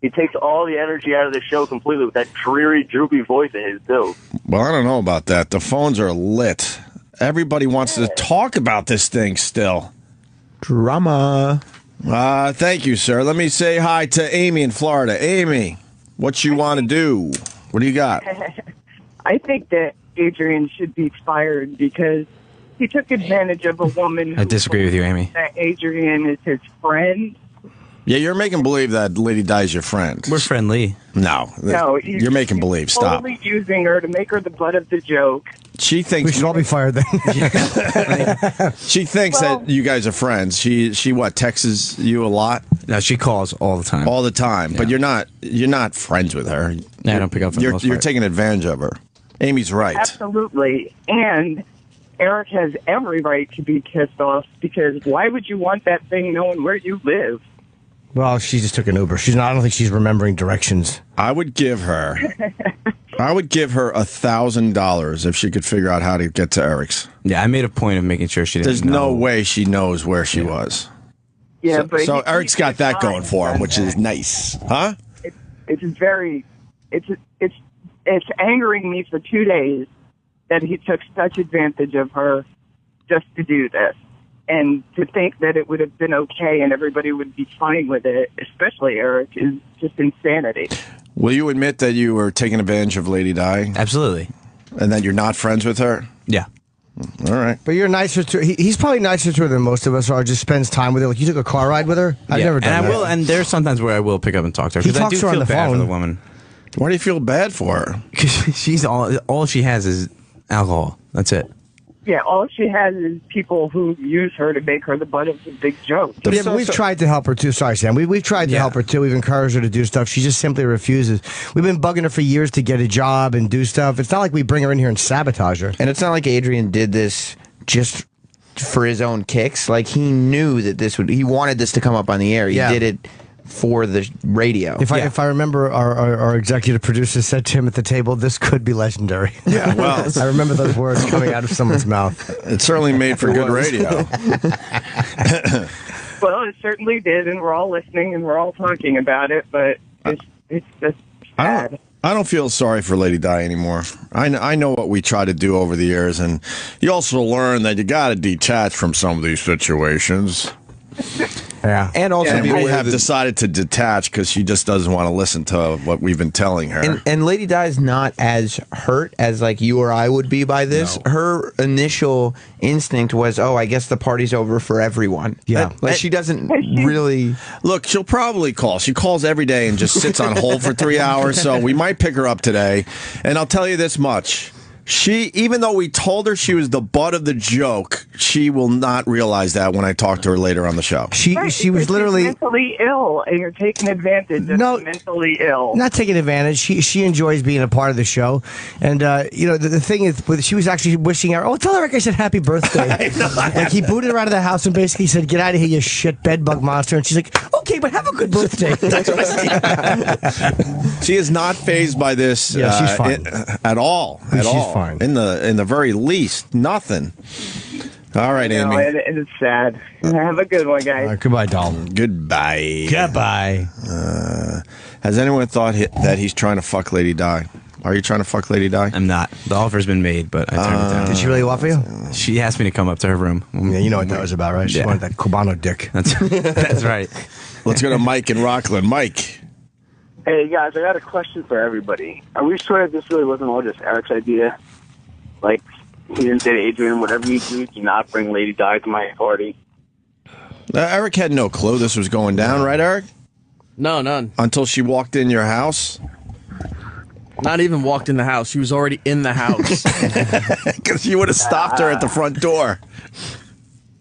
Speaker 12: He takes all the energy out of the show completely with that dreary, droopy voice of his, too.
Speaker 1: Well, I don't know about that. The phones are lit. Everybody wants to talk about this thing still.
Speaker 4: Drama.
Speaker 1: Thank you, sir. Let me say hi to Amy in Florida. Amy, what you want to do? What do you got?
Speaker 13: I think that Adrian should be fired because he took advantage of a woman.
Speaker 5: I disagree with you, Amy.
Speaker 13: That Adrian is his friend.
Speaker 1: Yeah, you're making believe that Lady Di's your friend.
Speaker 5: We're friendly.
Speaker 1: No, you're making believe. Stop.
Speaker 13: Totally using her to make her the butt of the joke.
Speaker 1: She thinks
Speaker 2: we should all be fired then.
Speaker 1: She thinks that you guys are friends. She what, texts you a lot?
Speaker 5: No, she calls all the time.
Speaker 1: All the time. Yeah. But you're not friends with her.
Speaker 5: Yeah, I don't pick up.
Speaker 1: You're taking advantage of her. Amy's right.
Speaker 13: Absolutely. And Erik has every right to be pissed off because why would you want that thing knowing where you live?
Speaker 2: Well, she just took an Uber. I don't think she's remembering directions.
Speaker 1: I would give her $1,000 if she could figure out how to get to Eric's.
Speaker 5: Yeah, I made a point of making sure she didn't.
Speaker 1: There's no way she knows where she was.
Speaker 13: Yeah,
Speaker 1: so Eric's got that going for him, which is nice, huh?
Speaker 13: It's angering me for 2 days that he took such advantage of her just to do this. And to think that it would have been okay and everybody would be fine with it, especially Erik, is just insanity.
Speaker 1: Will you admit that you were taking advantage of Lady Di?
Speaker 5: Absolutely.
Speaker 1: And that you're not friends with her?
Speaker 5: Yeah.
Speaker 2: All right. But you're nicer to he's probably nicer to her than most of us are, just spends time with her. Like, you took a car ride with her? I've never done that.
Speaker 5: And there's sometimes where I will pick up and talk to her.
Speaker 2: He
Speaker 5: Because I
Speaker 2: talks
Speaker 5: do
Speaker 2: to her on
Speaker 5: feel
Speaker 2: the
Speaker 5: bad
Speaker 2: phone.
Speaker 5: for the woman.
Speaker 1: Why do you feel bad for her?
Speaker 5: Because she's all she has is alcohol. That's it.
Speaker 13: Yeah, all she has is people who use her to make her the butt of the big joke.
Speaker 2: Yeah, but we've tried to help her too. Sorry, Sam. We've tried to help her too. We've encouraged her to do stuff. She just simply refuses. We've been bugging her for years to get a job and do stuff. It's not like we bring her in here and sabotage her.
Speaker 4: And it's not like Adrian did this just for his own kicks. Like, he knew that he wanted this to come up on the air. He did it for the radio.
Speaker 2: If I remember, our executive producer said to him at the table, "This could be legendary."
Speaker 1: Yeah, well,
Speaker 2: I remember those words coming out of someone's mouth.
Speaker 1: It certainly made for good radio.
Speaker 13: Well, it certainly did, and we're all listening and we're all talking about it, but it's just sad.
Speaker 1: I don't feel sorry for Lady Di anymore. I know what we try to do over the years, and you also learn that you got to detach from some of these situations.
Speaker 2: Yeah.
Speaker 4: And also,
Speaker 1: we have decided to detach because she just doesn't want to listen to what we've been telling her.
Speaker 4: And Lady Di is not as hurt as like you or I would be by this. No. Her initial instinct was, oh, I guess the party's over for everyone.
Speaker 2: Yeah.
Speaker 4: Like she doesn't really...
Speaker 1: Look, she'll probably call. She calls every day and just sits on hold for 3 hours, so we might pick her up today. And I'll tell you this much. Even though we told her she was the butt of the joke, she will not realize that when I talk to her later on the show.
Speaker 2: She was literally
Speaker 13: mentally ill, and you're taking advantage of mentally ill.
Speaker 2: Not taking advantage. She enjoys being a part of the show, and the thing is, she was actually wishing her. Oh, tell Erik I said happy birthday. Like he booted her out of the house and basically said, "Get out of here, you shit bedbug monster." And she's like, "Okay, but have a good birthday."
Speaker 1: She is not fazed by this.
Speaker 2: Yeah, she's fine
Speaker 1: at all. At all.
Speaker 2: Fine.
Speaker 1: In the very least, nothing. All right, Amy.
Speaker 13: It's sad. Have a good one, guys.
Speaker 2: Goodbye, doll.
Speaker 1: Goodbye.
Speaker 2: Goodbye.
Speaker 1: Has anyone thought that he's trying to fuck Lady Di? Are you trying to fuck Lady Di?
Speaker 5: I'm not. The offer's been made, but I turned it down.
Speaker 2: Did she really offer you?
Speaker 5: She asked me to come up to her room.
Speaker 2: Yeah, you know what that was about, right? She wanted that Cubano dick.
Speaker 5: That's right.
Speaker 1: Let's go to Mike in Rockland. Mike.
Speaker 14: Hey, guys, I got a question for everybody. Are we sure this really wasn't all just Erik's idea? Like, he didn't say to Adrian, whatever you do not bring Lady Di to my party.
Speaker 1: Erik had no clue this was going down, right, Erik?
Speaker 3: No, none.
Speaker 1: Until she walked in your house?
Speaker 3: Not even walked in the house. She was already in the house.
Speaker 1: Because you would have stopped her at the front door.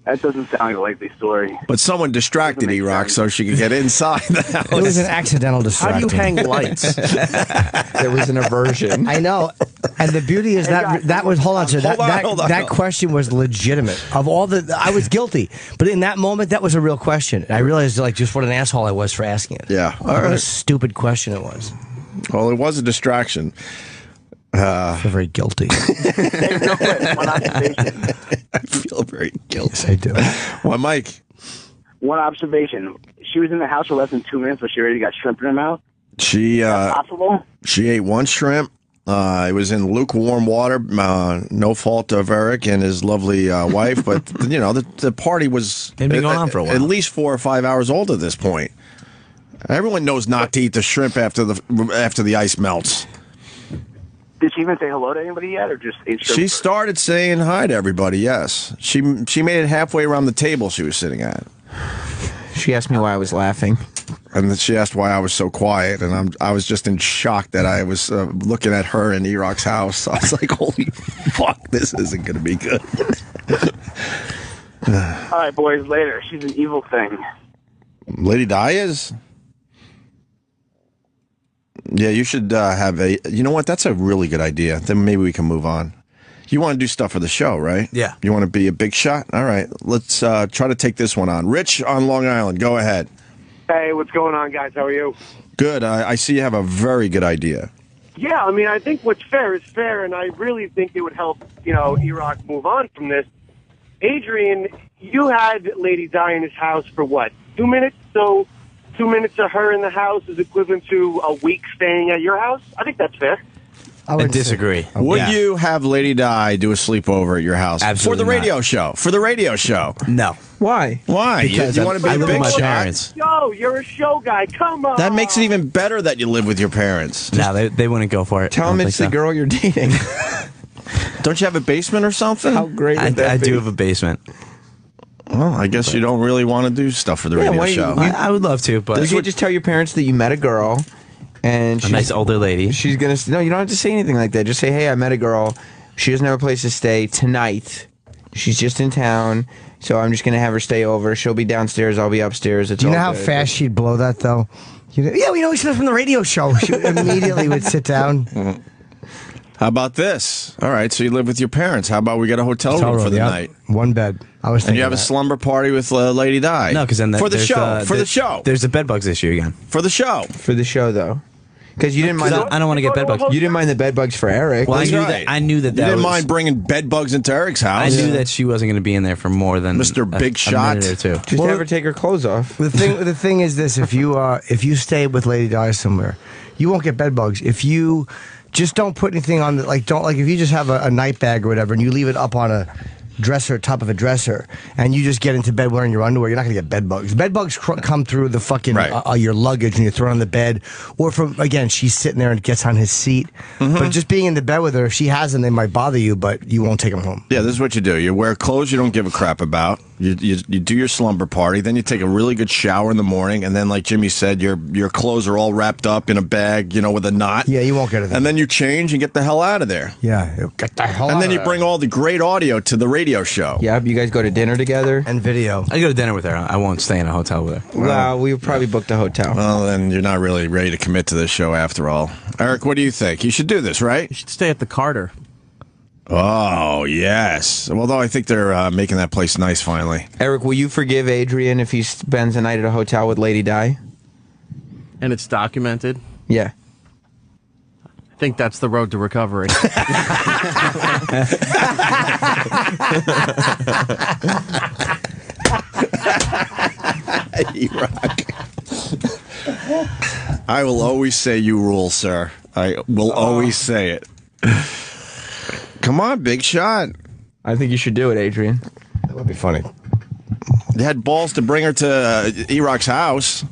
Speaker 14: That doesn't sound like a likely story.
Speaker 1: But someone distracted Erock so she could get inside the house.
Speaker 2: It was an accidental distraction.
Speaker 3: How do you hang lights?
Speaker 4: There was an aversion.
Speaker 2: I know. And the beauty is that was, hold on, sir. That question was legitimate. Of all I was guilty. But in that moment, that was a real question. And I realized, like, just what an asshole I was for asking it.
Speaker 1: Yeah.
Speaker 2: What a stupid question it was.
Speaker 1: Well, it was a distraction.
Speaker 2: I feel very guilty.
Speaker 14: Hey, real quick, one observation.
Speaker 1: I feel very guilty.
Speaker 2: Yes, I do.
Speaker 1: Well, Mike.
Speaker 14: One observation. She was in the house for less than 2 minutes, but she already got shrimp in her mouth.
Speaker 1: She
Speaker 14: possible?
Speaker 1: She ate one shrimp. It was in lukewarm water. No fault of Erik and his lovely wife, but you know the party was
Speaker 5: been going on for a while.
Speaker 1: At least 4 or 5 hours old at this point. Everyone knows not to eat the shrimp after the ice melts.
Speaker 14: Did she even say hello to anybody yet, or just ate shrimp?
Speaker 1: She started saying hi to everybody. Yes, she made it halfway around the table she was sitting at.
Speaker 4: She asked me why I was laughing,
Speaker 1: and then she asked why I was so quiet, and I was just in shock that I was looking at her in Erock's house. I was like, "Holy fuck, this isn't going to be good."
Speaker 14: All right, boys, later. She's an evil thing.
Speaker 1: Lady Di is. Yeah, you should have a... You know what? That's a really good idea. Then maybe we can move on. You want to do stuff for the show, right?
Speaker 5: Yeah.
Speaker 1: You want to be a big shot? All right. Let's try to take this one on. Rich on Long Island. Go ahead.
Speaker 11: Hey, what's going on, guys? How are you?
Speaker 1: Good. I see you have a very good idea.
Speaker 11: Yeah, I mean, I think what's fair is fair, and I really think it would help, Erock move on from this. Adrian, you had Lady Di in his house for what, 2 minutes? So 2 minutes of her in the house is equivalent to a week staying at your house? I think that's fair.
Speaker 5: I disagree.
Speaker 1: Would you have Lady Di do a sleepover at your house?
Speaker 5: Absolutely
Speaker 1: For the radio show. For the radio show.
Speaker 5: No.
Speaker 4: Why?
Speaker 1: Why?
Speaker 5: Because
Speaker 1: you want to be
Speaker 5: I
Speaker 1: a
Speaker 5: live
Speaker 1: big
Speaker 5: with my
Speaker 1: shot?
Speaker 5: parents.
Speaker 11: Yo, you're a show guy. Come on.
Speaker 1: That makes it even better that you live with your parents.
Speaker 5: No, they wouldn't go for it.
Speaker 4: Tell them it's the girl you're dating.
Speaker 1: Don't you have a basement or something?
Speaker 4: How great would that
Speaker 5: I
Speaker 4: be?
Speaker 5: do have a basement.
Speaker 1: Well, I guess you don't really want to do stuff for the radio show.
Speaker 5: I would love to, but
Speaker 4: You just tell your parents that you met a girl, and
Speaker 5: a nice older lady.
Speaker 4: She's gonna. No, you don't have to say anything like that. Just say, "Hey, I met a girl. She doesn't have a place to stay tonight. She's just in town, so I'm just gonna have her stay over. She'll be downstairs. I'll be upstairs. It's
Speaker 2: Do you know
Speaker 4: all
Speaker 2: how
Speaker 4: good."
Speaker 2: fast she'd blow that, though? Yeah, we know each other from the radio show. She immediately would sit down.
Speaker 1: How about this? All right, so you live with your parents. How about we get a hotel room for the night?
Speaker 2: One bed. I was thinking
Speaker 1: and you have a slumber party with Lady Di.
Speaker 5: No, because then
Speaker 1: for the show. For the show.
Speaker 5: There's a bedbugs issue again.
Speaker 1: For the show.
Speaker 4: For the show, though. Because you didn't mind.
Speaker 5: I don't want to get bed bugs.
Speaker 4: You didn't mind the bed bugs for Eric.
Speaker 5: Well,
Speaker 1: That's
Speaker 5: I knew
Speaker 1: right.
Speaker 5: that. I knew that.
Speaker 1: You didn't
Speaker 5: was,
Speaker 1: mind bringing bed bugs into Eric's house.
Speaker 5: I knew that she wasn't going to be in there for more than
Speaker 1: Mr. Big Shot.
Speaker 5: a minute or two.
Speaker 4: Just never take her clothes off.
Speaker 2: The thing is this: if you stay with Lady Di somewhere, you won't get bed bugs. If you just don't put anything on the if you just have a night bag or whatever and you leave it up on a dresser, top of a dresser, and you just get into bed wearing your underwear, you're not gonna get bed bugs. Bed bugs come through the fucking your luggage when you throw it on the bed, or from she's sitting there and gets on his seat. But just being in the bed with her, if she has them, they might bother you, but you won't take them home.
Speaker 1: Yeah, this is what you do. You wear clothes you don't give a crap about. You do your slumber party, then you take a really good shower in the morning, and then, like Jimmy said, your clothes are all wrapped up in a bag, with a knot.
Speaker 2: Yeah, you won't get it.
Speaker 1: And then you change and get the hell out of there.
Speaker 2: Yeah, get the hell out.
Speaker 1: And then
Speaker 2: of
Speaker 1: you
Speaker 2: there.
Speaker 1: bring all the great audio to the radio show.
Speaker 4: Yeah, you guys go to dinner together
Speaker 2: and video.
Speaker 5: I go to dinner with her. I won't stay in a hotel with her.
Speaker 4: Well, we probably booked a hotel.
Speaker 1: Well, then you're not really ready to commit to this show after all. Eric, what do you think? You should do this, right?
Speaker 3: You should stay at the Carter.
Speaker 1: Oh, yes. Although I think they're making that place nice finally.
Speaker 4: Eric, will you forgive Adrian if he spends a night at a hotel with Lady Di?
Speaker 3: And it's documented.
Speaker 4: Yeah.
Speaker 3: I think that's the road to recovery.
Speaker 1: I will always say you rule, sir. I will always say it. Come on, Big Shot.
Speaker 4: I think you should do it, Adrian.
Speaker 2: That would be funny.
Speaker 1: You had balls to bring her to Erock's house.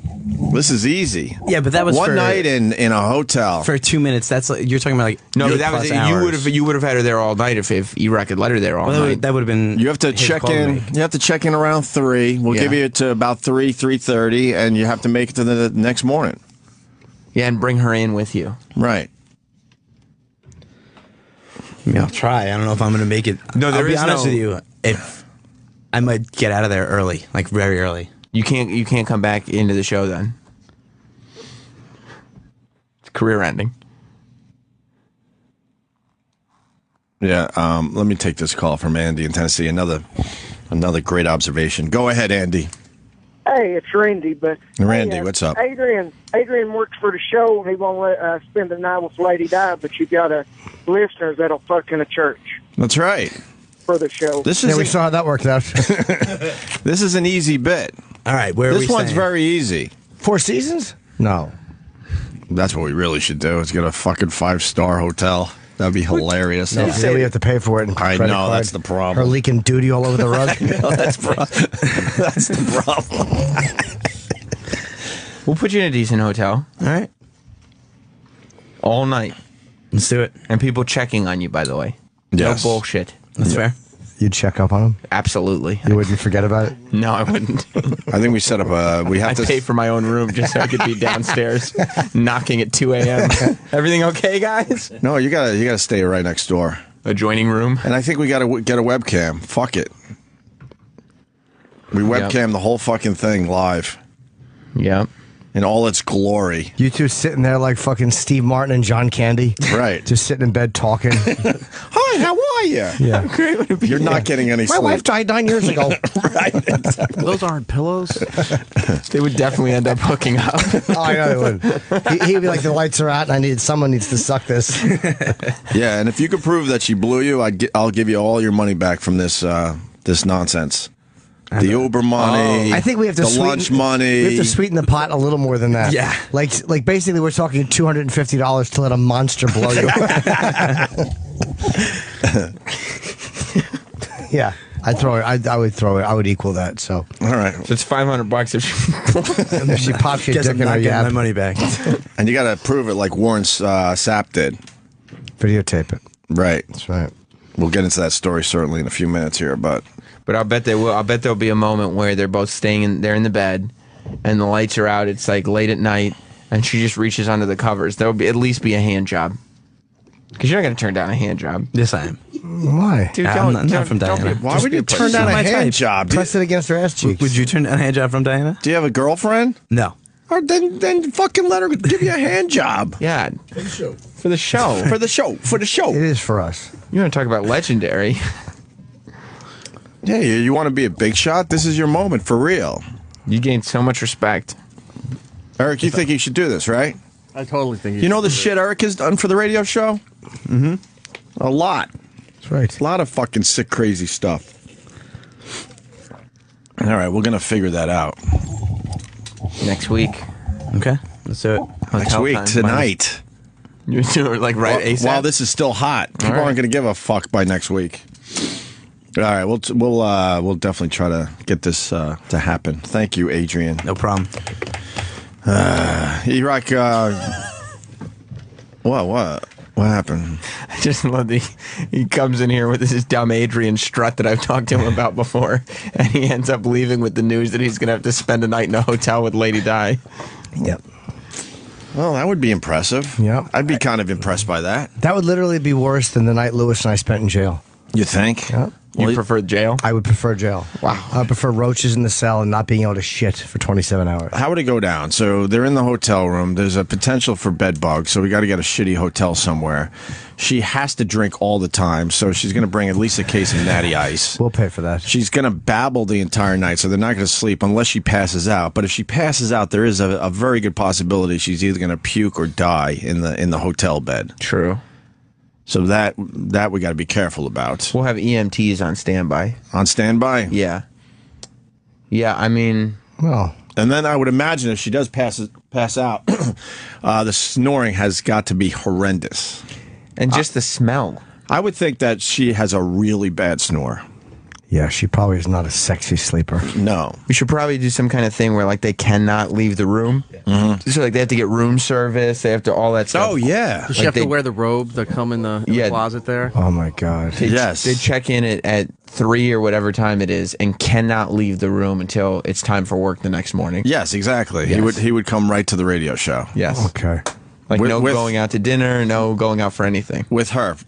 Speaker 1: This is easy.
Speaker 5: Yeah, but that was
Speaker 1: one
Speaker 5: for,
Speaker 1: night in a hotel
Speaker 5: for 2 minutes. That's you're talking about
Speaker 4: no, that was you would have had her there all night if Erock had let her there all night.
Speaker 5: That would have been.
Speaker 1: You have to check in. You have to check in around 3. We'll give you to about 3:30, and you have to make it to the next morning.
Speaker 4: Yeah, and bring her in with you.
Speaker 1: Right.
Speaker 5: I mean, I'll try. I don't know if I'm going to make it.
Speaker 4: No,
Speaker 5: I'll be honest with you. If I might get out of there early, like very early.
Speaker 4: You can't come back into the show then. It's career ending.
Speaker 1: Yeah. Let me take this call from Andy in Tennessee. Another great observation. Go ahead, Andy.
Speaker 15: Hey, it's Randy. But
Speaker 1: Randy, what's up?
Speaker 15: Adrian works for the show. He won't let spend the night with Lady Di, but you got listeners that'll fuck in a church.
Speaker 1: That's right.
Speaker 15: For the show.
Speaker 2: We saw how that worked out.
Speaker 1: This is an easy bit.
Speaker 2: All right, where are
Speaker 1: this
Speaker 2: we
Speaker 1: one's
Speaker 2: staying?
Speaker 1: very easy.
Speaker 2: 4 Seasons? No.
Speaker 1: That's what we really should do. Is get a fucking 5-star hotel. That'd be hilarious.
Speaker 2: No, then we have to pay for it. In
Speaker 1: I
Speaker 2: credit
Speaker 1: know,
Speaker 2: card.
Speaker 1: that's the problem.
Speaker 2: Her leaking duty all over the rug.
Speaker 1: No, that's the problem.
Speaker 4: We'll put you in a decent hotel.
Speaker 5: All right.
Speaker 4: All night.
Speaker 5: Let's do it.
Speaker 4: And people checking on you, by the way.
Speaker 1: Yes.
Speaker 4: No bullshit.
Speaker 5: That's fair.
Speaker 2: You'd check up on him?
Speaker 4: Absolutely.
Speaker 2: You wouldn't forget about it?
Speaker 4: No, I wouldn't.
Speaker 1: I think we set up a...
Speaker 4: I pay for my own room just so I could be downstairs knocking at 2 a.m. Everything okay, guys?
Speaker 1: No, you gotta stay right next door.
Speaker 4: Adjoining room.
Speaker 1: And I think we gotta get a webcam. Fuck it. We webcam the whole fucking thing live.
Speaker 4: Yep.
Speaker 1: In all its glory.
Speaker 2: You two sitting there like fucking Steve Martin and John Candy.
Speaker 1: Right.
Speaker 2: Just sitting in bed talking.
Speaker 1: Hi, how are you?
Speaker 2: Yeah.
Speaker 4: Great would it be?
Speaker 1: You're not getting any
Speaker 2: My
Speaker 1: sleep.
Speaker 2: wife died 9 years ago.
Speaker 1: Right. Exactly.
Speaker 3: Those aren't pillows.
Speaker 4: They would definitely end up hooking up.
Speaker 2: Oh, I know they would. He'd be like, the lights are out and someone needs to suck this.
Speaker 1: Yeah, and if you could prove that she blew you, I'll give you all your money back from this this nonsense. The Uber money.
Speaker 2: I think we have to
Speaker 1: the lunch money.
Speaker 2: We have to sweeten the pot a little more than that.
Speaker 5: Yeah.
Speaker 2: Like basically we're talking $250 to let a monster blow you. Yeah. I would throw it. I would equal that. So
Speaker 1: all right.
Speaker 4: So it's $500
Speaker 2: if she pops your
Speaker 5: Guess
Speaker 2: dick
Speaker 5: I'm
Speaker 2: in her
Speaker 5: not getting my
Speaker 2: yap.
Speaker 5: money back.
Speaker 1: And you got to prove it like Warren Sapp did.
Speaker 2: Videotape it.
Speaker 1: Right.
Speaker 2: That's right.
Speaker 1: We'll get into that story certainly in a few minutes here, but
Speaker 4: I'll bet they will. I'll bet there'll be a moment where they're both they're in the bed, and the lights are out. It's like late at night, and she just reaches under the covers. There'll be at least be a hand job, because you're not going to turn down a hand job.
Speaker 5: Yes, I am.
Speaker 2: Why?
Speaker 4: Dude,
Speaker 5: I'm not from Diana.
Speaker 1: why would you turn down a hand job?
Speaker 2: Press it against her ass cheeks.
Speaker 5: Would you turn down a hand job from Diana?
Speaker 1: Do you have a girlfriend?
Speaker 5: No.
Speaker 1: Or then fucking let her give you a hand job.
Speaker 4: Yeah, for the show. For the show.
Speaker 1: For the show.
Speaker 2: It is for us.
Speaker 4: You want to talk about legendary?
Speaker 1: Yeah, you want to be a big shot? This is your moment for real.
Speaker 4: You gained so much respect.
Speaker 1: Eric, you think you should do this, right?
Speaker 3: I totally think
Speaker 1: You know the shit Erik has done for the radio show?
Speaker 2: Mm-hmm.
Speaker 1: A lot.
Speaker 2: That's right.
Speaker 1: A lot of fucking sick, crazy stuff. All right, we're going to figure that out.
Speaker 4: Next week.
Speaker 5: Okay, let's do it.
Speaker 1: Next week, tonight.
Speaker 4: You're doing like right ASAP?
Speaker 1: While this is still hot. People aren't going to give a fuck by next week. All right, we'll definitely try to get this to happen. Thank you, Adrian.
Speaker 5: No problem.
Speaker 1: Erock, what happened?
Speaker 4: I just love he comes in here with this dumb Adrian strut that I've talked to him about before, and he ends up leaving with the news that he's going to have to spend a night in a hotel with Lady Di.
Speaker 2: Yep.
Speaker 1: Well, that would be impressive.
Speaker 2: Yeah,
Speaker 1: I'd be kind of impressed by that.
Speaker 2: That would literally be worse than the night Lewis and I spent in jail.
Speaker 1: You think?
Speaker 2: Yeah.
Speaker 4: You prefer jail?
Speaker 2: I would prefer jail.
Speaker 4: Wow.
Speaker 2: I prefer roaches in the cell and not being able to shit for 27 hours.
Speaker 1: How would it go down? So they're in the hotel room. There's a potential for bed bugs, so we got to get a shitty hotel somewhere. She has to drink all the time, so she's going to bring at least a case of Natty Ice.
Speaker 2: We'll pay for that.
Speaker 1: She's going to babble the entire night, so they're not going to sleep unless she passes out. But if she passes out, there is a very good possibility she's either going to puke or die in the hotel bed.
Speaker 4: True.
Speaker 1: So that we got to be careful about.
Speaker 4: We'll have EMTs on standby.
Speaker 1: On standby?
Speaker 4: Yeah. Yeah, I mean...
Speaker 2: Well...
Speaker 1: And then I would imagine if she does pass out, the snoring has got to be horrendous.
Speaker 4: And just the smell.
Speaker 1: I would think that she has a really bad snore.
Speaker 2: Yeah, she probably is not a sexy sleeper.
Speaker 1: No.
Speaker 4: We should probably do some kind of thing where, like, they cannot leave the room. Mm-hmm. So, like, they have to get room service. They have to all that stuff.
Speaker 1: Oh, yeah.
Speaker 3: Does she have to wear the robe that come in the closet there?
Speaker 2: Oh, my God.
Speaker 1: Yes.
Speaker 4: They check in at 3 or whatever time it is and cannot leave the room until it's time for work the next morning.
Speaker 1: Yes, exactly.
Speaker 4: Yes.
Speaker 1: He would come right to the radio show.
Speaker 4: Yes.
Speaker 2: Okay.
Speaker 4: Like,
Speaker 1: With-
Speaker 4: no going out to dinner, no going out for anything.
Speaker 1: With her.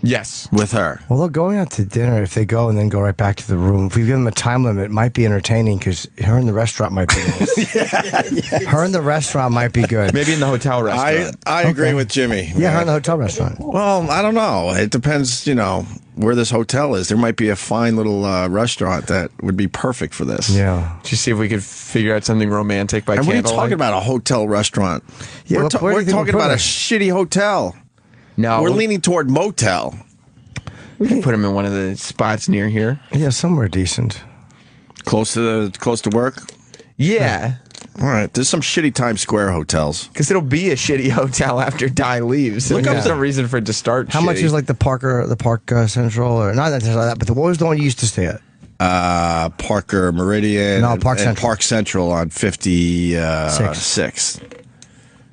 Speaker 4: Yes.
Speaker 1: With her.
Speaker 2: Well, they're going out to dinner. If they go and then go right back to the room, if we give them a time limit, it might be entertaining because her in the restaurant might be nice. Her in the restaurant might be good.
Speaker 4: Maybe in the hotel restaurant.
Speaker 1: I agree with Jimmy.
Speaker 2: Yeah, her in the hotel restaurant.
Speaker 1: Well, I don't know. It depends, where this hotel is. There might be a fine little restaurant that would be perfect for this.
Speaker 2: Yeah.
Speaker 4: Just see if we could figure out something romantic by
Speaker 1: And
Speaker 4: candlelight.
Speaker 1: what are you talking about? A hotel restaurant?
Speaker 2: Yeah,
Speaker 1: we're
Speaker 2: where do you think
Speaker 1: talking
Speaker 2: we'll
Speaker 1: about
Speaker 2: put
Speaker 1: a
Speaker 2: her?
Speaker 1: shitty hotel.
Speaker 4: No.
Speaker 1: We're leaning toward motel.
Speaker 4: We can put him in one of the spots near here.
Speaker 2: Yeah, somewhere decent.
Speaker 1: Close to work?
Speaker 4: Yeah.
Speaker 1: All right. There's some shitty Times Square hotels.
Speaker 4: Because it'll be a shitty hotel after Di leaves.
Speaker 1: Look up
Speaker 4: There's no reason for it to start
Speaker 2: How much
Speaker 4: shitty.
Speaker 2: is like the Park Central or not necessarily that, but what was the one you used to stay at?
Speaker 1: Parker Meridian.
Speaker 2: No, Park
Speaker 1: and
Speaker 2: Central.
Speaker 1: Park Central on 56th.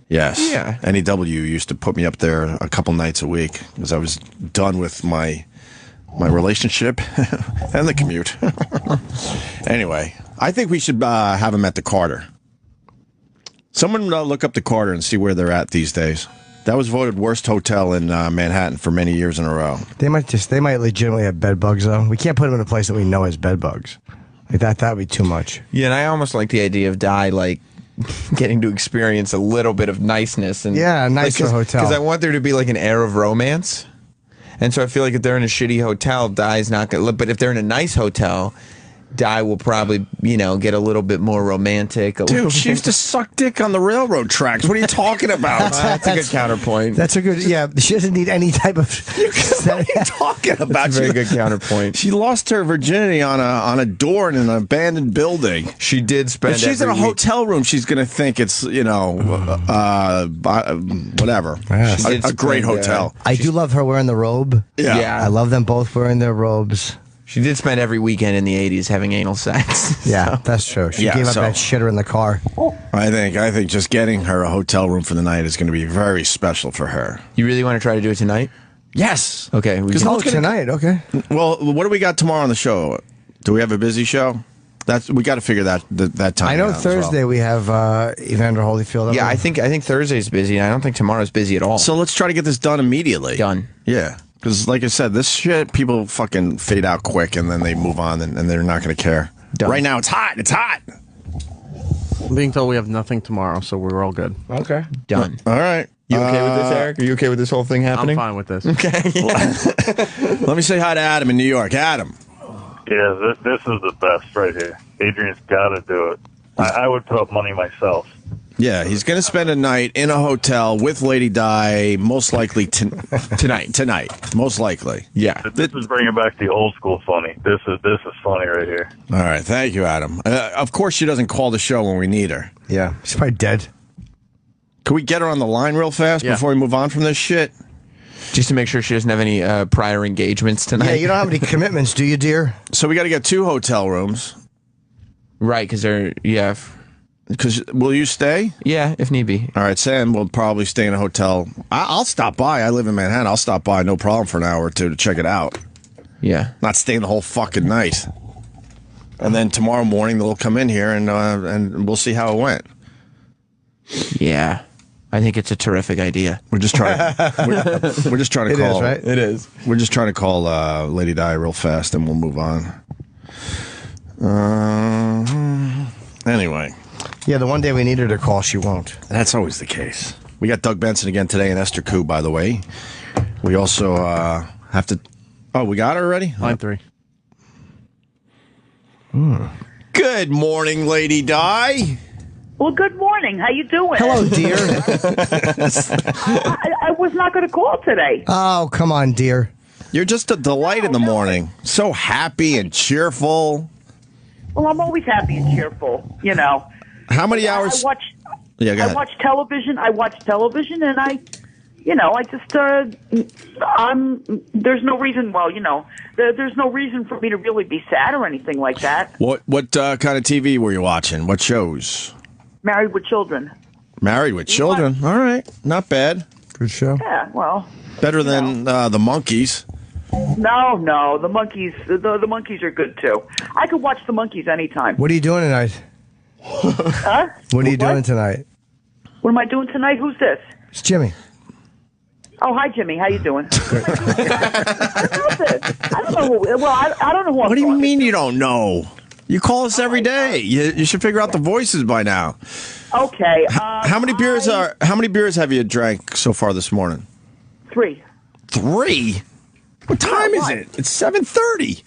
Speaker 1: Yes.
Speaker 4: Yeah.
Speaker 1: NEW used to put me up there a couple nights a week because I was done with my relationship and the commute. Anyway, I think we should have them at the Carter. Someone look up the Carter and see where they're at these days. That was voted worst hotel in Manhattan for many years in a row.
Speaker 2: They might legitimately have bed bugs though. We can't put them in a place that we know has bed bugs. Like that would be too much.
Speaker 4: Yeah, and I almost like the idea of Di, like, getting to experience a little bit of niceness. And
Speaker 2: Yeah, a nicer hotel.
Speaker 4: Because I want there to be, like, an air of romance. And so I feel like if they're in a shitty hotel, Di's not going to... But if they're in a nice hotel... Di will probably, get a little bit more romantic.
Speaker 1: Dude, she used to suck dick on the railroad tracks. What are you talking about?
Speaker 4: That's a good counterpoint.
Speaker 2: That's a good, yeah. She doesn't need any type of.
Speaker 1: What are you talking about?
Speaker 4: That's a very good counterpoint.
Speaker 1: She lost her virginity on a door in an abandoned building.
Speaker 4: She did spend.
Speaker 1: If she's in a hotel room, she's going to think it's whatever.
Speaker 2: Yes.
Speaker 1: A great hotel.
Speaker 2: I do love her wearing the robe.
Speaker 1: Yeah.
Speaker 2: I love them both wearing their robes.
Speaker 4: She did spend every weekend in the 80s having anal sex.
Speaker 2: Yeah, that's true. She gave up that shitter in the car.
Speaker 1: I think just getting her a hotel room for the night is going to be very special for her.
Speaker 4: You really want to try to do it tonight?
Speaker 1: Yes.
Speaker 4: Okay.
Speaker 2: Tonight, okay.
Speaker 1: Well, what do we got tomorrow on the show? Do we have a busy show? We got to figure that time.
Speaker 2: I know
Speaker 1: out as
Speaker 2: Thursday
Speaker 1: well.
Speaker 2: we have Evander Holyfield.
Speaker 4: Yeah, I think Thursday's busy. I don't think tomorrow's busy at all.
Speaker 1: So let's try to get this done immediately.
Speaker 4: Done.
Speaker 1: Yeah. Because, like I said, this shit, people fucking fade out quick and then they move on and they're not going to care.
Speaker 4: Done.
Speaker 1: Right now, it's hot. It's hot.
Speaker 3: I'm being told we have nothing tomorrow, so we're all good.
Speaker 2: Okay.
Speaker 4: Done.
Speaker 1: All right.
Speaker 4: You okay with this, Eric? Are you okay with this whole thing happening?
Speaker 3: I'm fine with this.
Speaker 4: Okay.
Speaker 1: Let me say hi to Adam in New York. Adam.
Speaker 16: Yeah, this is the best right here. Adrian's got to do it. I would put up money myself.
Speaker 1: Yeah, he's going to spend a night in a hotel with Lady Di, most likely tonight. Tonight, most likely. Yeah.
Speaker 16: This is bringing back the old school funny. This is funny right here.
Speaker 1: All right, thank you, Adam. Of course, she doesn't call the show when we need her.
Speaker 2: Yeah, she's probably dead.
Speaker 1: Can we get her on the line real fast before we move on from this shit?
Speaker 4: Just to make sure she doesn't have any prior engagements tonight.
Speaker 2: Yeah, you don't have any commitments, do you, dear?
Speaker 1: So we got to get 2 hotel rooms.
Speaker 4: Right, because they're, yeah.
Speaker 1: Because will you stay?
Speaker 4: Yeah, if need be.
Speaker 1: All right, Sam will probably stay in a hotel. I'll stop by. I live in Manhattan. I'll stop by, no problem, for an hour or two to check it out.
Speaker 4: Yeah.
Speaker 1: Not staying the whole fucking night. And then tomorrow morning they'll come in here and we'll see how it went.
Speaker 4: Yeah. I think it's a terrific idea.
Speaker 1: We're just trying. We're just trying to call.
Speaker 2: It is, right?
Speaker 4: It is.
Speaker 1: We're just trying to call Lady Di real fast, and we'll move on. Anyway.
Speaker 2: Yeah, the one day we need her to call, she won't.
Speaker 1: That's always the case. We got Doug Benson again today and Esther Koo, by the way. We also have to. Oh, we got her already?
Speaker 3: Line 3.
Speaker 1: Good morning, Lady Di.
Speaker 17: Well, good morning. How you doing?
Speaker 2: Hello, dear.
Speaker 17: I was not going to call today.
Speaker 2: Oh, come on, dear.
Speaker 1: You're just a delight in the morning. So happy and cheerful.
Speaker 17: Well, I'm always happy and cheerful, you know.
Speaker 1: How many hours?
Speaker 17: I watch television. I watch television, and I just there's no reason. Well, there's no reason for me to really be sad or anything like that.
Speaker 1: What kind of TV were you watching? What shows?
Speaker 17: Married with Children.
Speaker 1: Married with Children. All right, not bad.
Speaker 2: Good show.
Speaker 17: Yeah, well.
Speaker 1: Better than the Monkees.
Speaker 17: No, the Monkees. The Monkees are good too. I could watch the Monkees anytime.
Speaker 2: What are you doing tonight?
Speaker 17: Huh?
Speaker 2: What are you doing tonight?
Speaker 17: What am I doing tonight? Who's this?
Speaker 2: It's Jimmy.
Speaker 17: Oh, hi, Jimmy. How you doing? I don't know. I don't know who.
Speaker 1: What do you mean you don't know? You call us every day. You should figure out the voices by now.
Speaker 17: Okay.
Speaker 1: How many beers have you drank so far this morning?
Speaker 17: 3.
Speaker 1: 3? What time is it? It's 7:30.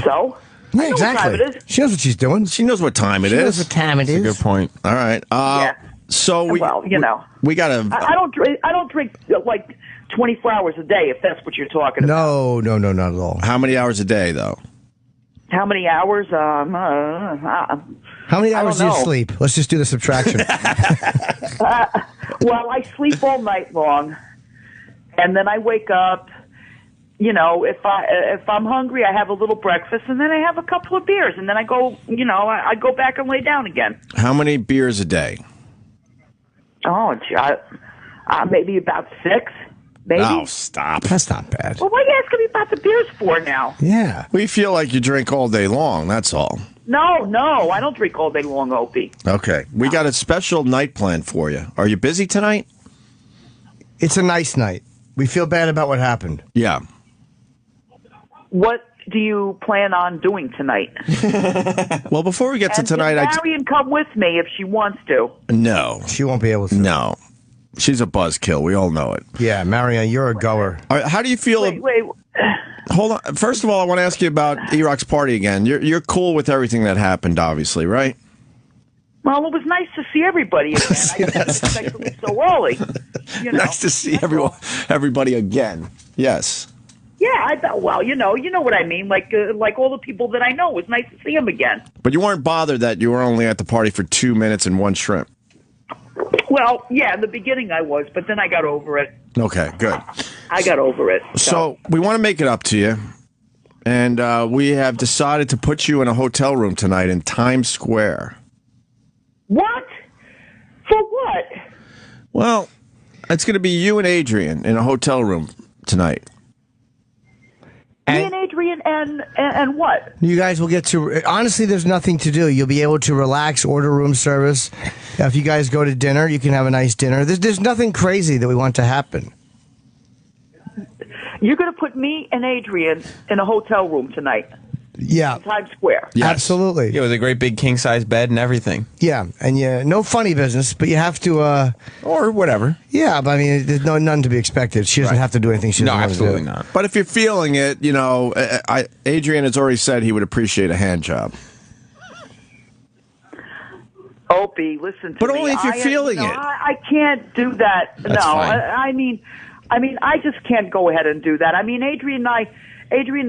Speaker 17: So?
Speaker 2: Yeah, exactly. She knows what she's doing.
Speaker 1: She knows what time it
Speaker 2: She
Speaker 1: is.
Speaker 2: knows what time it is.
Speaker 1: That's a good point. All right.
Speaker 17: Yeah.
Speaker 1: So we gotta.
Speaker 17: I don't drink like 24 hours a day. If that's what you're talking about.
Speaker 2: No, not at all.
Speaker 1: How many hours a day, though?
Speaker 17: How many hours?
Speaker 2: How many hours do you sleep? Let's just do the subtraction.
Speaker 17: Well, I sleep all night long, and then I wake up. If I'm hungry, I have a little breakfast, and then I have a couple of beers, and then I go. I go back and lay down again.
Speaker 1: How many beers a day?
Speaker 17: Oh, maybe about 6. Maybe.
Speaker 1: Oh, stop.
Speaker 2: That's not bad.
Speaker 17: Well, what are you asking me about the beers for now?
Speaker 2: Yeah.
Speaker 1: We feel like you drink all day long, that's all.
Speaker 17: No, I don't drink all day long, Opie.
Speaker 1: Okay. We got a special night planned for you. Are you busy tonight?
Speaker 2: It's a nice night. We feel bad about what happened.
Speaker 1: Yeah.
Speaker 17: What do you plan on doing tonight?
Speaker 1: Well, before we get to tonight,
Speaker 17: Marion come with me if she wants to.
Speaker 1: No.
Speaker 2: She won't be able to.
Speaker 1: No. She's a buzzkill. We all know it.
Speaker 2: Yeah, Marion, you're a goer.
Speaker 1: All right, how do you feel?
Speaker 17: Wait.
Speaker 1: Hold on. First of all, I want to ask you about Erock's party again. You're cool with everything that happened, obviously, right?
Speaker 17: Well, it was nice to see everybody again. I didn't expect to leave so early.
Speaker 1: Nice to see everybody again. Yes.
Speaker 17: Yeah, I thought. Well, you know what I mean. Like all the people that I know, it was nice to see them again.
Speaker 1: But you weren't bothered that you were only at the party for 2 minutes and 1 shrimp.
Speaker 17: Well, yeah, in the beginning I was, but then I got over it.
Speaker 1: Okay, good.
Speaker 17: I got over it.
Speaker 1: So we want to make it up to you, and we have decided to put you in a hotel room tonight in Times Square.
Speaker 17: What? For what?
Speaker 1: Well, it's going to be you and Adrian in a hotel room tonight.
Speaker 17: Me and Adrian and what?
Speaker 2: You guys will get to. Honestly, there's nothing to do. You'll be able to relax, order room service. If you guys go to dinner, you can have a nice dinner. There's nothing crazy that we want to happen.
Speaker 17: You're going to put me and Adrian in a hotel room tonight.
Speaker 2: Yeah.
Speaker 17: In Times Square.
Speaker 2: Yes. Absolutely.
Speaker 4: Yeah, with a great big king-size bed and everything.
Speaker 2: Yeah, and no funny business, but you have to...
Speaker 4: or whatever.
Speaker 2: Yeah, but I mean, there's none to be expected. She doesn't have to do anything she doesn't want to do.
Speaker 4: Absolutely not.
Speaker 1: But if you're feeling it, Adrian has already said he would appreciate a hand job.
Speaker 17: Opie, listen to
Speaker 1: But
Speaker 17: me.
Speaker 1: only if you're feeling it.
Speaker 17: I can't do that.
Speaker 1: That's
Speaker 17: no,
Speaker 1: fine.
Speaker 17: I mean, I just can't go ahead and do that. I mean, Adrian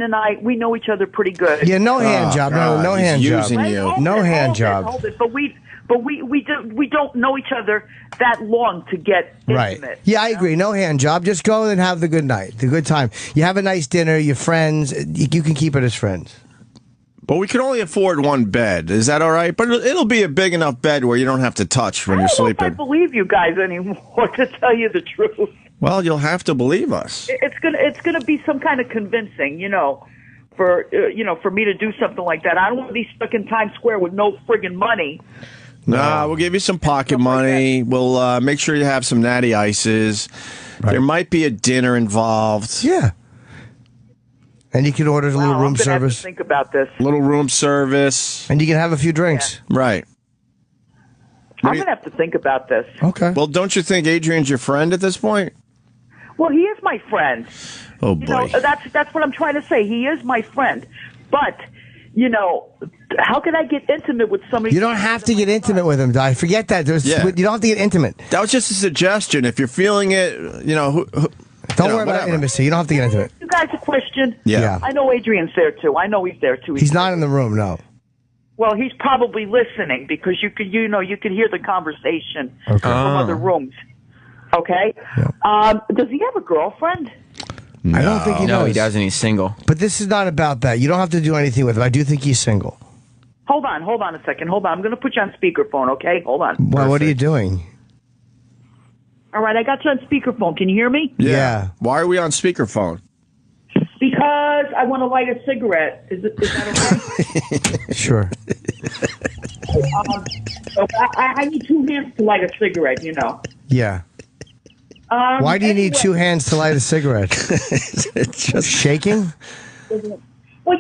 Speaker 17: and I, we know each other pretty good.
Speaker 2: Yeah, no hand job. No
Speaker 1: he's
Speaker 2: hand job.
Speaker 1: using you.
Speaker 2: No hand job.
Speaker 17: Hold it. But we don't know each other that long to get
Speaker 2: Right.
Speaker 17: intimate.
Speaker 2: Yeah, I agree. No hand job. Just go and have the good night, the good time. You have a nice dinner. Your friends. You can keep it as friends.
Speaker 1: But we can only afford one bed. Is that all right? But it'll be a big enough bed where you don't have to touch when you're
Speaker 17: I
Speaker 1: sleeping.
Speaker 17: don't believe you guys anymore, to tell you the truth.
Speaker 1: Well, you'll have to believe us.
Speaker 17: It's gonna be some kind of convincing, for me to do something like that. I don't want to be stuck in Times Square with no friggin' money.
Speaker 1: Nah, we'll give you some pocket money. We'll make sure you have some natty ices. Right. There might be a dinner involved.
Speaker 2: Yeah. And you can order a little room
Speaker 17: I'm gonna have
Speaker 2: service.
Speaker 17: to think about this.
Speaker 1: Little room service.
Speaker 2: And you can have a few drinks.
Speaker 1: Right.
Speaker 17: I'm gonna have to think about this.
Speaker 2: Okay.
Speaker 1: Well, don't you think Adrian's your friend at this point?
Speaker 17: Well, he is my friend.
Speaker 1: Oh, boy.
Speaker 17: That's what I'm trying to say. He is my friend. But, how can I get intimate with somebody?
Speaker 2: You don't have to get intimate with him, Di. Forget that.
Speaker 1: Yeah.
Speaker 2: You don't have to get intimate.
Speaker 1: That was just a suggestion. If you're feeling it,
Speaker 2: Don't worry about intimacy. You don't have to get intimate.
Speaker 17: You guys a question?
Speaker 2: Yeah.
Speaker 17: I know Adrian's there, too. I know he's there, too.
Speaker 2: He's not in the room, no.
Speaker 17: Well, he's probably listening because you could hear the conversation from other rooms. Okay? Does he have a girlfriend?
Speaker 2: I don't think he does.
Speaker 4: No, he doesn't. He's single.
Speaker 2: But this is not about that. You don't have to do anything with him. I do think he's single.
Speaker 17: Hold on a second. Hold on. I'm going to put you on speakerphone, okay? Hold on.
Speaker 2: Well, what are you doing?
Speaker 17: All right, I got you on speakerphone. Can you hear me?
Speaker 2: Yeah.
Speaker 1: Why are we on speakerphone?
Speaker 17: Because I want to light a cigarette. Is that okay?
Speaker 2: Sure.
Speaker 17: So I need two hands to light a cigarette,
Speaker 2: Yeah. Why do you need two hands to light a cigarette?
Speaker 1: It's just
Speaker 2: shaking?
Speaker 17: Well,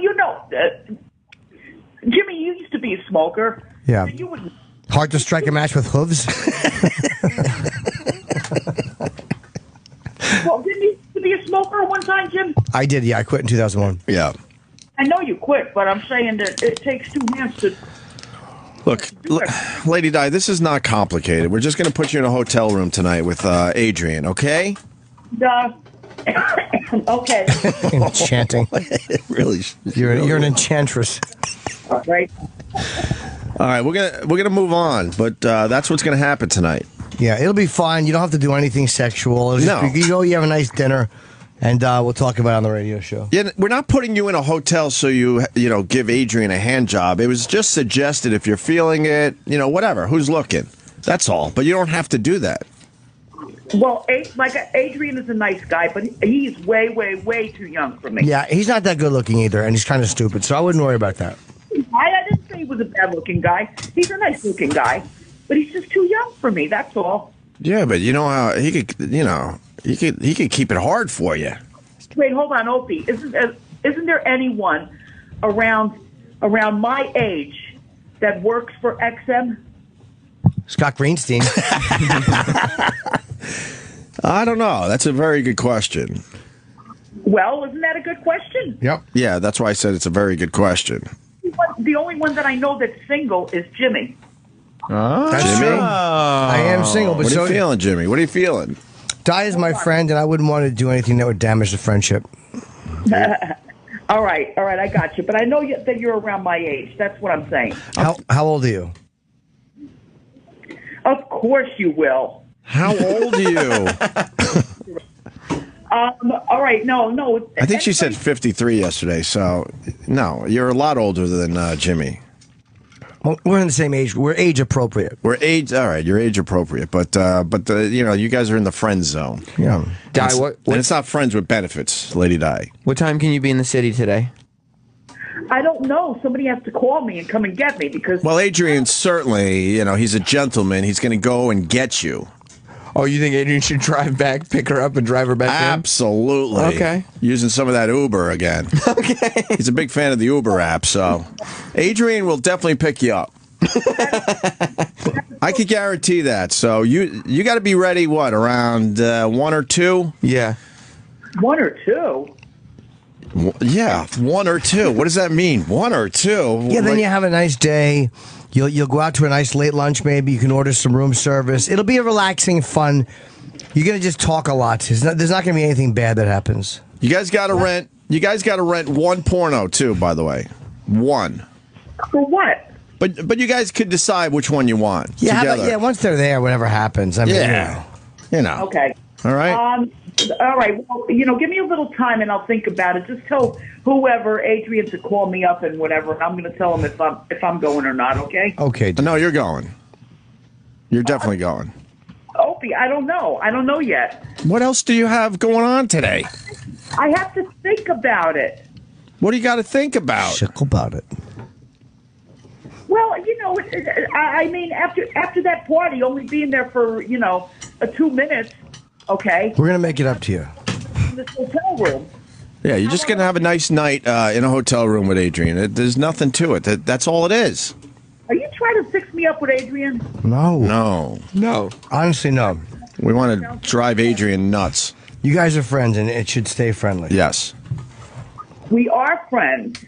Speaker 17: Jimmy, you used to be a smoker.
Speaker 2: Yeah.
Speaker 17: You would.
Speaker 2: Hard to strike a match with hooves?
Speaker 17: Well, didn't you used to be a smoker at one time, Jim?
Speaker 2: I did, yeah. I quit in 2001.
Speaker 1: Yeah.
Speaker 17: I know you quit, but I'm saying that it takes two hands to.
Speaker 1: Look, Lady Di, this is not complicated. We're just going to put you in a hotel room tonight with Adrian, okay?
Speaker 17: Okay.
Speaker 2: Enchanting.
Speaker 1: Really?
Speaker 2: You're an enchantress.
Speaker 17: All right.
Speaker 1: All right, we're gonna move on, but that's what's gonna happen tonight.
Speaker 2: Yeah, it'll be fine. You don't have to do anything sexual. It'll just
Speaker 1: No.
Speaker 2: be, you have a nice dinner, and we'll talk about it on the radio show.
Speaker 1: Yeah, we're not putting you in a hotel so you give Adrian a hand job. It was just suggested if you're feeling it, whatever. Who's looking? That's all. But you don't have to do that.
Speaker 17: Well, Adrian is a nice guy, but he's way, way, way too young for me.
Speaker 2: Yeah, he's not that good looking either, and he's kind of stupid, so I wouldn't worry about that.
Speaker 17: I didn't say he was a bad-looking guy. He's a nice-looking guy, but he's just too young for me. That's all.
Speaker 1: Yeah, but you know how he could, he could keep it hard for you.
Speaker 17: Wait, hold on, Opie. Isn't there anyone around my age that works for XM?
Speaker 2: Scott Greenstein.
Speaker 1: I don't know. That's a very good question.
Speaker 17: Well, isn't that a good question?
Speaker 2: Yep.
Speaker 1: Yeah, that's why I said it's a very good question.
Speaker 17: The only one that I know that's single is Jimmy.
Speaker 2: That's
Speaker 1: Jimmy?
Speaker 2: true. I am single, but
Speaker 1: What are you feeling, Jimmy? What are you feeling?
Speaker 2: Di is my friend, and I wouldn't want to do anything that would damage the friendship.
Speaker 17: All right, I got you. But I know that you're around my age. That's what I'm saying.
Speaker 2: How old are you?
Speaker 17: Of course you will.
Speaker 1: How old are you?
Speaker 17: All right, no.
Speaker 1: I think she said 53 yesterday, so no, you're a lot older than Jimmy.
Speaker 2: Well, we're in the same age. We're age appropriate.
Speaker 1: All right, you're age appropriate, but you guys are in the friend zone.
Speaker 2: Yeah.
Speaker 4: Di,
Speaker 1: and it's not friends with benefits, Lady Di.
Speaker 4: What time can you be in the city today?
Speaker 17: I don't know. Somebody has to call me and come and get me because.
Speaker 1: Well, Adrian certainly, he's a gentleman. He's going to go and get you.
Speaker 4: Oh, you think Adrian should drive back, pick her up, and drive her back in?
Speaker 1: Absolutely.
Speaker 4: Okay. Using
Speaker 1: some of that Uber again. Okay. He's a big fan of the Uber app, so Adrian will definitely pick you up. I could guarantee that. So you got to be ready, around 1 or 2?
Speaker 4: Yeah.
Speaker 17: 1 or 2?
Speaker 1: Yeah, 1 or 2. What does that mean? 1 or 2?
Speaker 2: Yeah, then you have a nice day. You'll go out to a nice late lunch. Maybe you can order some room service. It'll be a relaxing, fun. You're gonna just talk a lot. There's not gonna be anything bad that happens.
Speaker 1: You guys got to rent. You guys got to rent 1 porno too. By the way, 1.
Speaker 17: For what?
Speaker 1: But you guys could decide which one you want.
Speaker 2: Yeah,
Speaker 1: together.
Speaker 2: once they're there, whatever happens. I mean,
Speaker 1: you know.
Speaker 17: Okay.
Speaker 1: All right.
Speaker 17: All right. Well, give me a little time and I'll think about it. Just tell whoever Adrian to call me up and whatever. And I'm going to tell him if I'm going or not. Okay.
Speaker 2: Okay.
Speaker 1: No, you're going. You're definitely going.
Speaker 17: Opie, I don't know. I don't know yet.
Speaker 1: What else do you have going on today?
Speaker 17: I have to think about it.
Speaker 1: What do you got to think about?
Speaker 2: Think about it.
Speaker 17: Well, I mean, after that party, only being there for 2 minutes. Okay.
Speaker 2: We're gonna make it up to you.
Speaker 17: In this hotel room.
Speaker 1: Yeah, you're just going to have a nice night in a hotel room with Adrian. There's nothing to it. That's all it is.
Speaker 17: Are you trying to fix me up with Adrian?
Speaker 2: No. Honestly, no.
Speaker 1: We want to drive Adrian nuts.
Speaker 2: You guys are friends, and it should stay friendly.
Speaker 1: Yes.
Speaker 17: We are friends.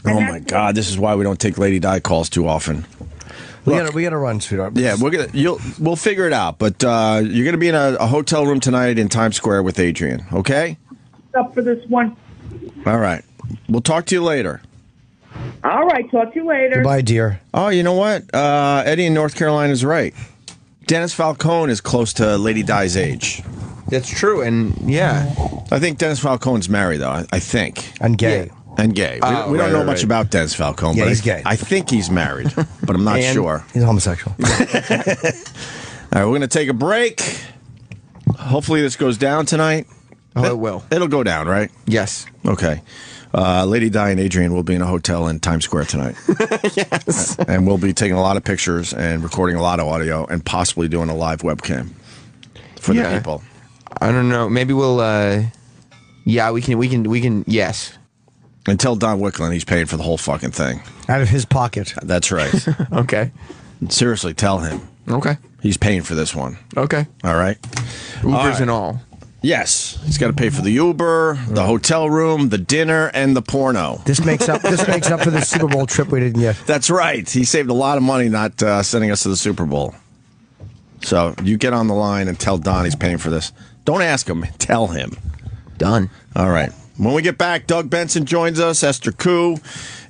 Speaker 1: Oh my God! This is why we don't take Lady Di calls too often.
Speaker 2: We gotta run, sweetheart.
Speaker 1: Yeah, we'll figure it out. But you're gonna be in a hotel room tonight in Times Square with Adrian. Okay?
Speaker 17: Up for this one.
Speaker 1: All right. We'll talk to you later.
Speaker 17: All right. Talk to you later.
Speaker 2: Goodbye, dear.
Speaker 1: Oh, you know what? Eddie in North Carolina is right. Dennis Falcone is close to Lady Di's age.
Speaker 4: That's true, and yeah,
Speaker 1: I think Dennis Falcone's married though. I think
Speaker 2: and gay.
Speaker 4: Yeah.
Speaker 1: And gay. We don't know much about Dennis Falcone.
Speaker 2: Yeah,
Speaker 1: but
Speaker 2: he's gay.
Speaker 1: I think he's married, but I'm not sure.
Speaker 2: He's homosexual.
Speaker 1: All right, we're going to take a break. Hopefully this goes down tonight.
Speaker 4: Oh, it will.
Speaker 1: It'll go down, right?
Speaker 4: Yes.
Speaker 1: Okay. Lady Di and Adrian will be in a hotel in Times Square tonight.
Speaker 4: Yes.
Speaker 1: And we'll be taking a lot of pictures and recording a lot of audio and possibly doing a live webcam for the people.
Speaker 4: I don't know. Maybe we'll. We can. Yes.
Speaker 1: And tell Don Wicklund he's paying for the whole fucking thing.
Speaker 2: Out of his pocket.
Speaker 1: That's right.
Speaker 4: Okay.
Speaker 1: Seriously, tell him.
Speaker 4: Okay.
Speaker 1: He's paying for this one.
Speaker 4: Okay.
Speaker 1: All right.
Speaker 4: Ubers and all.
Speaker 1: Yes. He's got to pay for the Uber, the hotel room, the dinner, and the porno.
Speaker 2: This makes up for the Super Bowl trip we didn't get.
Speaker 1: That's right. He saved a lot of money not sending us to the Super Bowl. So you get on the line and tell Don he's paying for this. Don't ask him. Tell him.
Speaker 4: Done.
Speaker 1: All right. When we get back, Doug Benson joins us, Esther Koo,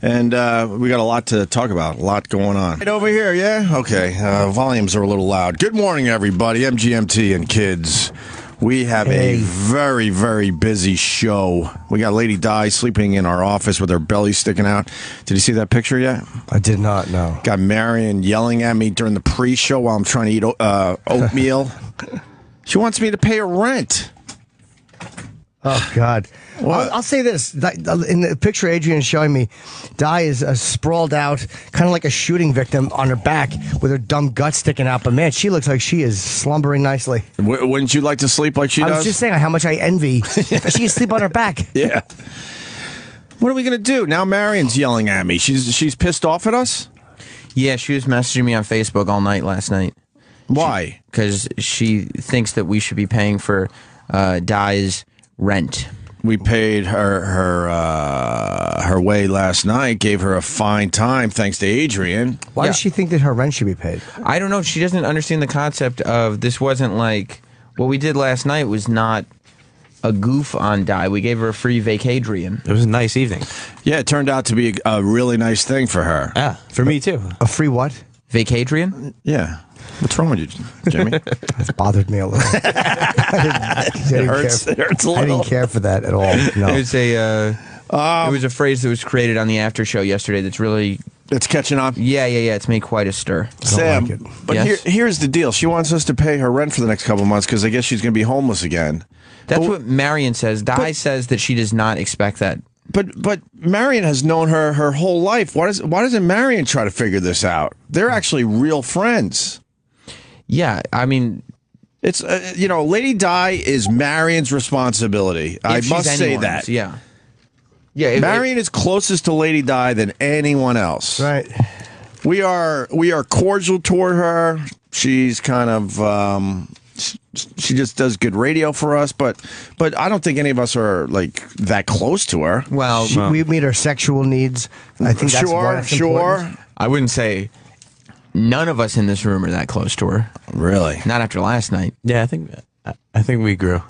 Speaker 1: and we got a lot to talk about, a lot going on. Right over here, yeah? Okay, volumes are a little loud. Good morning, everybody, MGMT and kids. We have a very, very busy show. We got Lady Di sleeping in our office with her belly sticking out. Did you see that picture yet?
Speaker 2: I did not, no.
Speaker 1: Got Marion yelling at me during the pre-show while I'm trying to eat oatmeal. She wants me to pay her rent.
Speaker 2: Oh, God. I'll say this. In the picture Adrian's showing me, Di is sprawled out, kind of like a shooting victim on her back with her dumb gut sticking out. But, man, she looks like she is slumbering nicely.
Speaker 1: Wouldn't you like to sleep like she does?
Speaker 2: I was just saying how much I envy that she can sleep on her back.
Speaker 1: Yeah. What are we going to do? Now Marion's yelling at me. She's pissed off at us?
Speaker 4: Yeah, she was messaging me on Facebook all night last night.
Speaker 1: Why?
Speaker 4: Because she thinks that we should be paying for Di's rent.
Speaker 1: We paid her way last night, gave her a fine time thanks to Adrian.
Speaker 2: Why does she think that her rent should be paid?
Speaker 4: I don't know. She doesn't understand the concept of this. Wasn't like what we did last night was not a goof on Di. We gave her a free vacadrian.
Speaker 5: It was a nice evening.
Speaker 1: Yeah, it turned out to be a really nice thing for her.
Speaker 5: Yeah, for me too.
Speaker 2: A free what?
Speaker 4: Vacadrian?
Speaker 1: Yeah. What's wrong with you, Jimmy?
Speaker 2: That's bothered me a little.
Speaker 1: It hurts a little.
Speaker 2: I didn't care for that at all. No.
Speaker 4: It was a phrase that was created on the after show yesterday that's really...
Speaker 1: It's catching on?
Speaker 4: Yeah. It's made quite a stir.
Speaker 1: Sam,
Speaker 2: like it.
Speaker 1: But
Speaker 4: Yes?
Speaker 1: here's the deal. She wants us to pay her rent for the next couple months because I guess she's going to be homeless again.
Speaker 4: That's what Marion says. Di says that she does not expect that.
Speaker 1: But Marion has known her whole life. Why doesn't Marion try to figure this out? They're actually real friends.
Speaker 4: Yeah, I mean...
Speaker 1: It's, Lady Di is Marion's responsibility. I must say that.
Speaker 4: Yeah.
Speaker 1: Marion is closest to Lady Di than anyone else.
Speaker 2: Right.
Speaker 1: We are cordial toward her. She's kind of She just does good radio for us, but I don't think any of us are like that close to her.
Speaker 4: Well,
Speaker 2: we meet her sexual needs. I think that's why it's important.
Speaker 4: I wouldn't say none of us in this room are that close to her.
Speaker 1: Really?
Speaker 4: Not after last night.
Speaker 5: Yeah, I think we grew.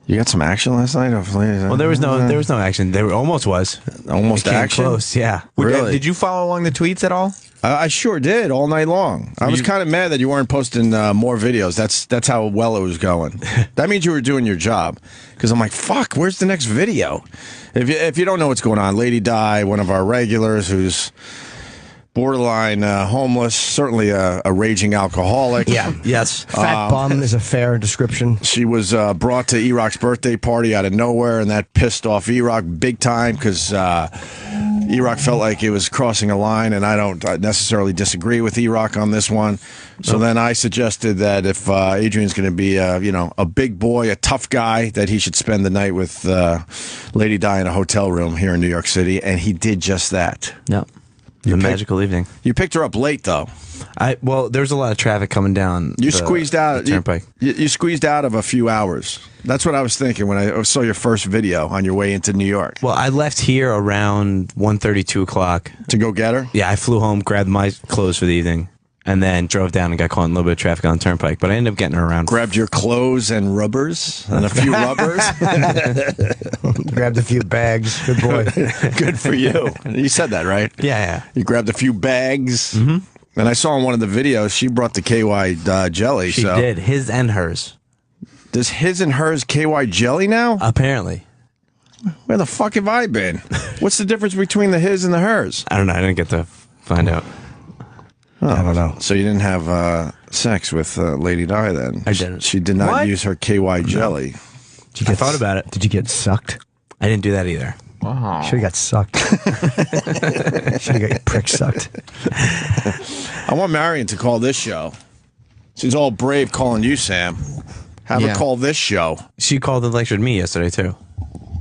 Speaker 1: You got some action last night?
Speaker 5: Well, there was no action. There almost was.
Speaker 1: Almost
Speaker 5: It came
Speaker 1: action?
Speaker 5: close, yeah.
Speaker 1: Really?
Speaker 4: Did you follow along the tweets at all?
Speaker 1: I sure did all night long. I was kind of mad that you weren't posting more videos. That's how well it was going. That means you were doing your job. Because I'm like, fuck, where's the next video? If you don't know what's going on, Lady Di, one of our regulars who's borderline homeless, certainly a raging alcoholic.
Speaker 2: Yeah.
Speaker 5: Yes.
Speaker 2: Fat bum is a fair description.
Speaker 1: She was brought to Erock's birthday party out of nowhere, and that pissed off Erock big time because Erock felt like it was crossing a line, and I don't necessarily disagree with Erock on this one. So then I suggested that if Adrian's going to be a big boy, a tough guy, that he should spend the night with Lady Di in a hotel room here in New York City, and he did just that.
Speaker 5: Yep. The magical evening.
Speaker 1: You picked her up late, though.
Speaker 5: Well, there was a lot of traffic coming down.
Speaker 1: You squeezed out.
Speaker 5: The turnpike.
Speaker 1: You squeezed out of a few hours. That's what I was thinking when I saw your first video on your way into New York.
Speaker 5: Well, I left here around 1:30, 2 o'clock.
Speaker 1: To go get her?
Speaker 5: Yeah, I flew home, grabbed my clothes for the evening, and then drove down and got caught in a little bit of traffic on the turnpike. But I ended up getting her around.
Speaker 1: Grabbed your clothes and rubbers and a few rubbers.
Speaker 2: Grabbed a few bags. Good boy.
Speaker 1: Good for you. You said that, right?
Speaker 5: Yeah.
Speaker 1: You grabbed a few bags. Mm-hmm. And I saw in one of the videos, she brought the KY jelly.
Speaker 5: She did. His and hers.
Speaker 1: Does his and hers KY jelly now?
Speaker 5: Apparently.
Speaker 1: Where the fuck have I been? What's the difference between the his and the hers?
Speaker 5: I don't know. I didn't get to find out.
Speaker 1: Oh, I don't know. So you didn't have sex with Lady Di then?
Speaker 5: I didn't.
Speaker 1: She did not use her KY jelly.
Speaker 2: I thought about it. Did you get sucked?
Speaker 5: I didn't do that either.
Speaker 4: Wow.
Speaker 2: Should have got sucked. Should have got your prick sucked.
Speaker 1: I want Marion to call this show. She's all brave calling you, Sam. Have her call this show.
Speaker 5: She called and lectured me yesterday, too.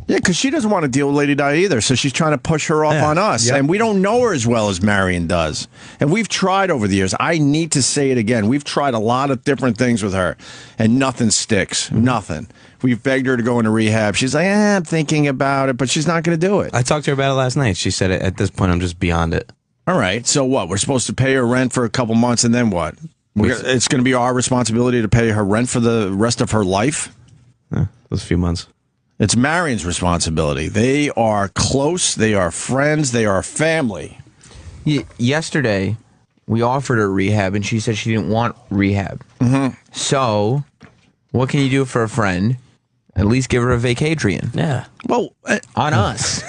Speaker 1: Yeah, because she doesn't want to deal with Lady Di either, so she's trying to push her off on us.
Speaker 2: Yep.
Speaker 1: And we don't know her as well as Marion does. And we've tried over the years. I need to say it again. We've tried a lot of different things with her, and nothing sticks. Nothing. We've begged her to go into rehab. She's like, I'm thinking about it, but she's not going to do it.
Speaker 5: I talked to her about it last night. She said, at this point, I'm just beyond it.
Speaker 1: All right, so what? We're supposed to pay her rent for a couple months, and then what? It's going to be our responsibility to pay her rent for the rest of her life?
Speaker 5: Those few months.
Speaker 1: It's Marion's responsibility. They are close. They are friends. They are family.
Speaker 4: Yesterday, we offered her rehab, and she said she didn't want rehab.
Speaker 1: Mm-hmm.
Speaker 4: So, what can you do for a friend? At least give her a vacadrian.
Speaker 5: Yeah.
Speaker 1: Well,
Speaker 4: on us.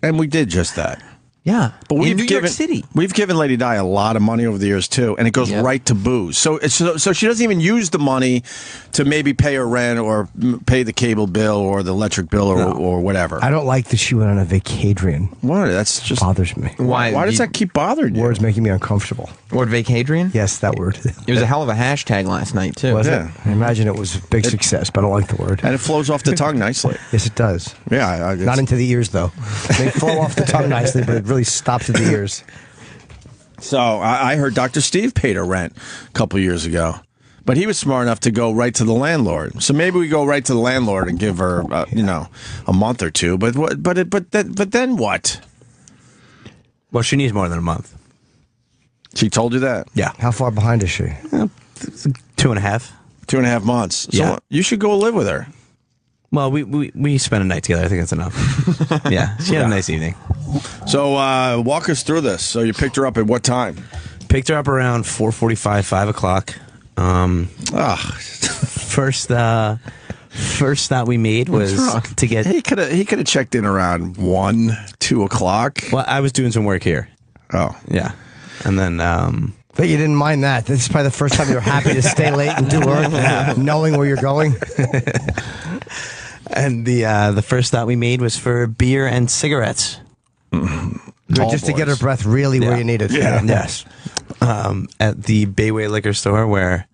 Speaker 1: And we did just that.
Speaker 4: Yeah,
Speaker 1: but
Speaker 4: in New York City.
Speaker 1: We've given Lady Di a lot of money over the years too, and it goes right to booze. So she doesn't even use the money to maybe pay her rent or pay the cable bill or the electric bill or whatever.
Speaker 2: I don't like that she went on a vacadrian.
Speaker 1: What? That's just
Speaker 2: bothers me.
Speaker 4: Why
Speaker 1: does that keep bothering you?
Speaker 2: Words making me uncomfortable.
Speaker 4: Word vacadrian?
Speaker 2: Yes, that word.
Speaker 4: It was a hell of a hashtag last night too.
Speaker 2: Was it? I imagine it was a big success, but I don't like the word.
Speaker 1: And it flows off the tongue nicely.
Speaker 2: Yes, it does.
Speaker 1: Yeah,
Speaker 2: not into the ears though. They flow off the tongue nicely, but it really stops at the ears.
Speaker 1: So I heard Dr. Steve paid her rent a couple years ago, but he was smart enough to go right to the landlord. So maybe we go right to the landlord and give her, a month or two. But then what?
Speaker 5: Well, she needs more than a month.
Speaker 1: She told you that?
Speaker 5: Yeah.
Speaker 2: How far behind is she?
Speaker 5: 2.5.
Speaker 1: 2.5 months. So
Speaker 5: Yeah.
Speaker 1: you should go live with her.
Speaker 5: Well, we spent a night together. I think that's enough. Yeah, she had a nice evening.
Speaker 1: So walk us through this. So you picked her up at what time?
Speaker 5: Picked her up around 4:45, 5 o'clock. First stop we made was to get.
Speaker 1: He could have checked in around 1, 2 o'clock.
Speaker 5: Well, I was doing some work here.
Speaker 1: Oh,
Speaker 5: yeah, and then.
Speaker 2: But you didn't mind that. This is probably the first time you were happy to stay late and do work, knowing where you're going.
Speaker 5: And the first stop we made was for beer and cigarettes.
Speaker 2: Just to get her breath really where you need it.
Speaker 1: Yeah.
Speaker 2: Yes.
Speaker 5: At the Bayway liquor store where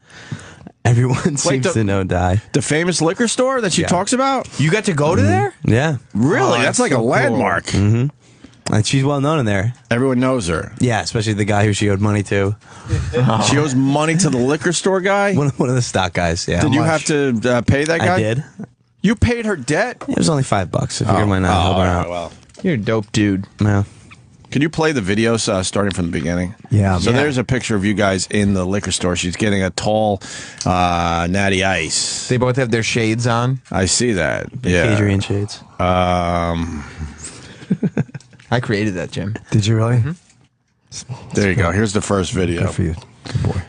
Speaker 5: everyone seems to know Di.
Speaker 1: The famous liquor store that she talks about?
Speaker 4: You got to go to there?
Speaker 5: Yeah.
Speaker 1: Really?
Speaker 4: Oh,
Speaker 1: that's like
Speaker 4: so
Speaker 1: a landmark.
Speaker 5: Mm-hmm. And she's well known in there.
Speaker 1: Everyone knows her.
Speaker 5: Yeah, especially the guy who she owed money to.
Speaker 1: She owes money to the liquor store guy?
Speaker 5: One of the stock guys, yeah.
Speaker 1: Did you have to pay that guy?
Speaker 5: I did.
Speaker 1: You paid her debt?
Speaker 5: It was only $5. I figured why not help her out.
Speaker 1: Well.
Speaker 4: You're a dope dude.
Speaker 5: Yeah.
Speaker 1: Can you play the videos starting from the beginning?
Speaker 2: Yeah.
Speaker 1: So there's a picture of you guys in the liquor store. She's getting a tall Natty Ice.
Speaker 4: They both have their shades on.
Speaker 1: I see that. Yeah.
Speaker 5: Adrian shades.
Speaker 4: I created that, Jim.
Speaker 2: Did you really?
Speaker 1: There you go. Here's the first video.
Speaker 2: Good for you. Good boy.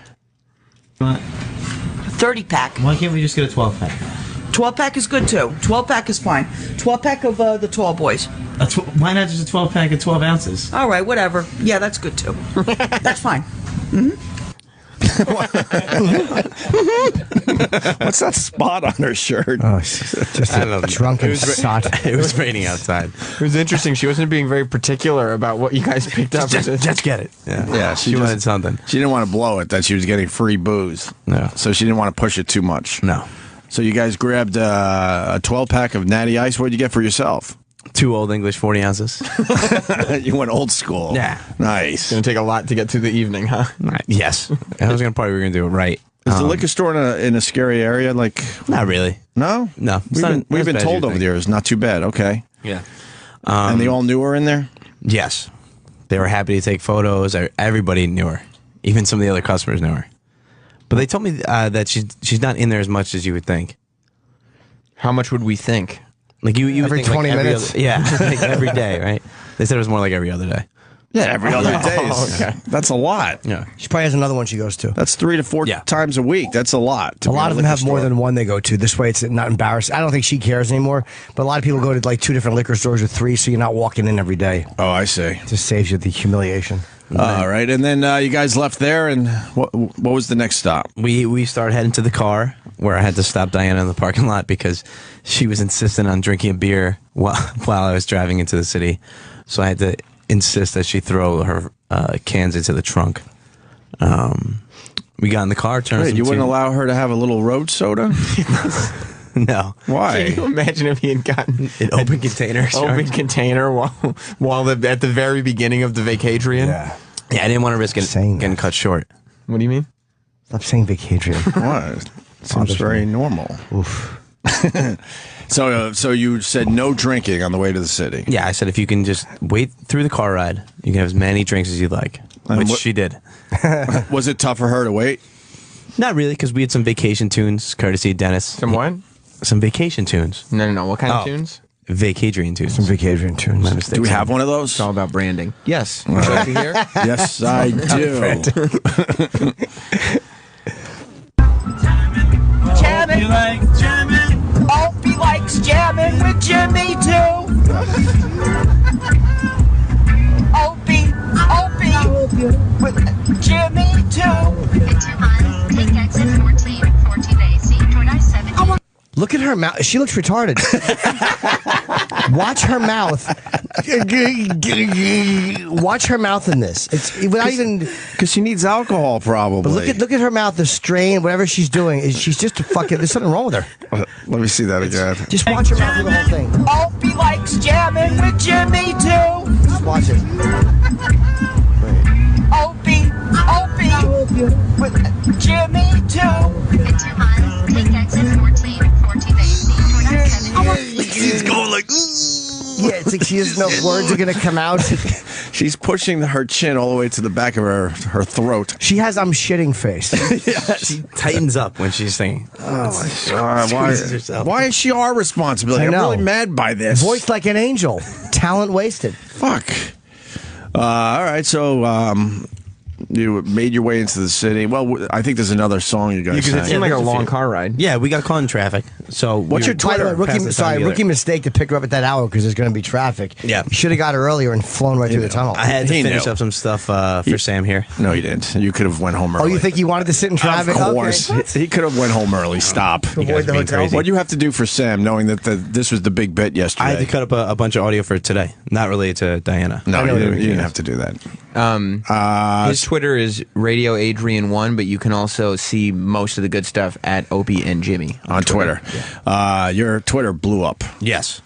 Speaker 7: 30-pack.
Speaker 5: Why can't we just get a 12-pack?
Speaker 7: 12-pack is good too. 12-pack is fine. 12-pack of the tall boys.
Speaker 5: Why not just a 12-pack of 12 ounces?
Speaker 7: All right, whatever. Yeah, that's good too. That's fine.
Speaker 1: What's that spot on her shirt?
Speaker 2: Oh, just a drunken sot.
Speaker 5: It was raining outside.
Speaker 4: It was interesting. She wasn't being very particular about what you guys picked up.
Speaker 5: Just get it.
Speaker 1: Yeah,
Speaker 5: she wanted something.
Speaker 1: She didn't want to blow it that she was getting free booze.
Speaker 5: No.
Speaker 1: So she didn't want to push it too much.
Speaker 5: No.
Speaker 1: So you guys grabbed a 12-pack of Natty Ice. What did you get for yourself?
Speaker 5: 2 Old English 40 ounces.
Speaker 1: You went old school.
Speaker 5: Yeah.
Speaker 1: Nice.
Speaker 4: It's going to take a lot to get through the evening, huh?
Speaker 5: Yes. I was going to probably do it right.
Speaker 1: Is the liquor store in a scary area? Like,
Speaker 5: not really.
Speaker 1: No?
Speaker 5: No.
Speaker 1: We've been told over there it's not too bad. Okay.
Speaker 5: Yeah.
Speaker 1: And they all knew her in there?
Speaker 5: Yes. They were happy to take photos. Everybody knew her. Even some of the other customers knew her. But they told me that she's not in there as much as you would think.
Speaker 4: How much would we think?
Speaker 5: Like you
Speaker 2: every
Speaker 5: would think
Speaker 2: 20
Speaker 5: like
Speaker 2: minutes?
Speaker 5: Like every day, right? They said it was more like every other day.
Speaker 1: Yeah, every other day.
Speaker 5: Okay.
Speaker 1: That's a lot.
Speaker 5: Yeah.
Speaker 2: She probably has another one she goes to.
Speaker 1: That's 3 to 4 times a week. That's a lot.
Speaker 2: A lot of them have more than one they go to. This way it's not embarrassing. I don't think she cares anymore, but a lot of people go to like 2 different liquor stores or 3, so you're not walking in every day.
Speaker 1: Oh, I see.
Speaker 2: It just saves you the humiliation.
Speaker 1: All right, and then you guys left there, and what was the next stop?
Speaker 5: We started heading to the car, where I had to stop Diana in the parking lot because she was insistent on drinking a beer while I was driving into the city. So I had to insist that she throw her cans into the trunk. We got in the car.
Speaker 1: Wait, you wouldn't allow her to have a little road soda?
Speaker 5: No.
Speaker 1: Why?
Speaker 4: Can you imagine if he had gotten
Speaker 5: an open container?
Speaker 4: Open container while at the very beginning of the Vacadrian?
Speaker 2: Yeah.
Speaker 5: Yeah, I didn't want to risk getting cut short.
Speaker 4: What do you mean?
Speaker 2: Stop saying Vacadrian.
Speaker 1: What? Seems very normal.
Speaker 2: Oof.
Speaker 1: So you said no drinking on the way to the city.
Speaker 5: Yeah, I said if you can just wait through the car ride, you can have as many drinks as you'd like, which she did.
Speaker 1: Was it tough for her to wait?
Speaker 5: Not really, because we had some vacation tunes, courtesy of Dennis.
Speaker 4: Some what?
Speaker 5: Some vacation tunes.
Speaker 4: No. What kind of tunes?
Speaker 5: Vacadrian tunes.
Speaker 2: Some Vacadrian tunes.
Speaker 5: My mistake.
Speaker 1: Do we have one of those?
Speaker 4: It's all about branding. Yes. Would you like to hear?
Speaker 1: Yes, I do.
Speaker 7: Jamming. You like jamming? Opie likes jamming with Jimmy too. Opie with Jimmy too.
Speaker 18: Take exit 14, 14A, toward I-70.
Speaker 2: Look at her mouth. She looks retarded. Watch her mouth. Watch her mouth in this. It's without even
Speaker 1: because she needs alcohol, probably.
Speaker 2: But look at her mouth. The strain, whatever she's doing, she's just a fucking. There's something wrong with her.
Speaker 1: Let me see that again.
Speaker 2: Just watch her mouth through the whole thing.
Speaker 7: Opie likes jamming with Jimmy too.
Speaker 2: Just watch it.
Speaker 7: Opie with Jimmy too.
Speaker 18: In 2 miles, take exit 14, 14A, toward I-70.
Speaker 1: She's going like.
Speaker 2: Yeah, it's like she doesn't know if words are going to come out.
Speaker 1: She's pushing her chin all the way to the back of her throat.
Speaker 2: She has I'm shitting face.
Speaker 1: Yes.
Speaker 5: She tightens up when she's singing.
Speaker 1: Oh my God! Why is she our responsibility?
Speaker 2: I know.
Speaker 1: I'm really mad by this.
Speaker 2: Voiced like an angel. Talent wasted.
Speaker 1: Fuck. All right, so you made your way into the city. Well, I think there's another song you guys sang.
Speaker 4: It seemed like a long car ride.
Speaker 5: Yeah, we got caught in traffic. So
Speaker 1: what's your Twitter?
Speaker 2: Rookie mistake to pick her up at that hour because there's going to be traffic.
Speaker 5: Yeah.
Speaker 2: You should have got her earlier and flown right through the tunnel.
Speaker 5: I had to finish up some stuff for Sam here.
Speaker 1: No, you didn't. You could have went home early.
Speaker 2: Oh, you think you wanted to sit in traffic?
Speaker 1: Of course.
Speaker 2: Okay.
Speaker 1: He could have went home early. Stop.
Speaker 2: Avoid the hotel.
Speaker 1: What do you have to do for Sam, knowing that this was the big bit yesterday?
Speaker 5: I had to cut up a bunch of audio for today, not related to Diana.
Speaker 1: No, you didn't have to do that.
Speaker 4: His Twitter is Radio Adrian 1, but you can also see most of the good stuff at Opie and Jimmy
Speaker 1: on Twitter.
Speaker 4: Yeah.
Speaker 1: Your Twitter blew up.
Speaker 5: Yes.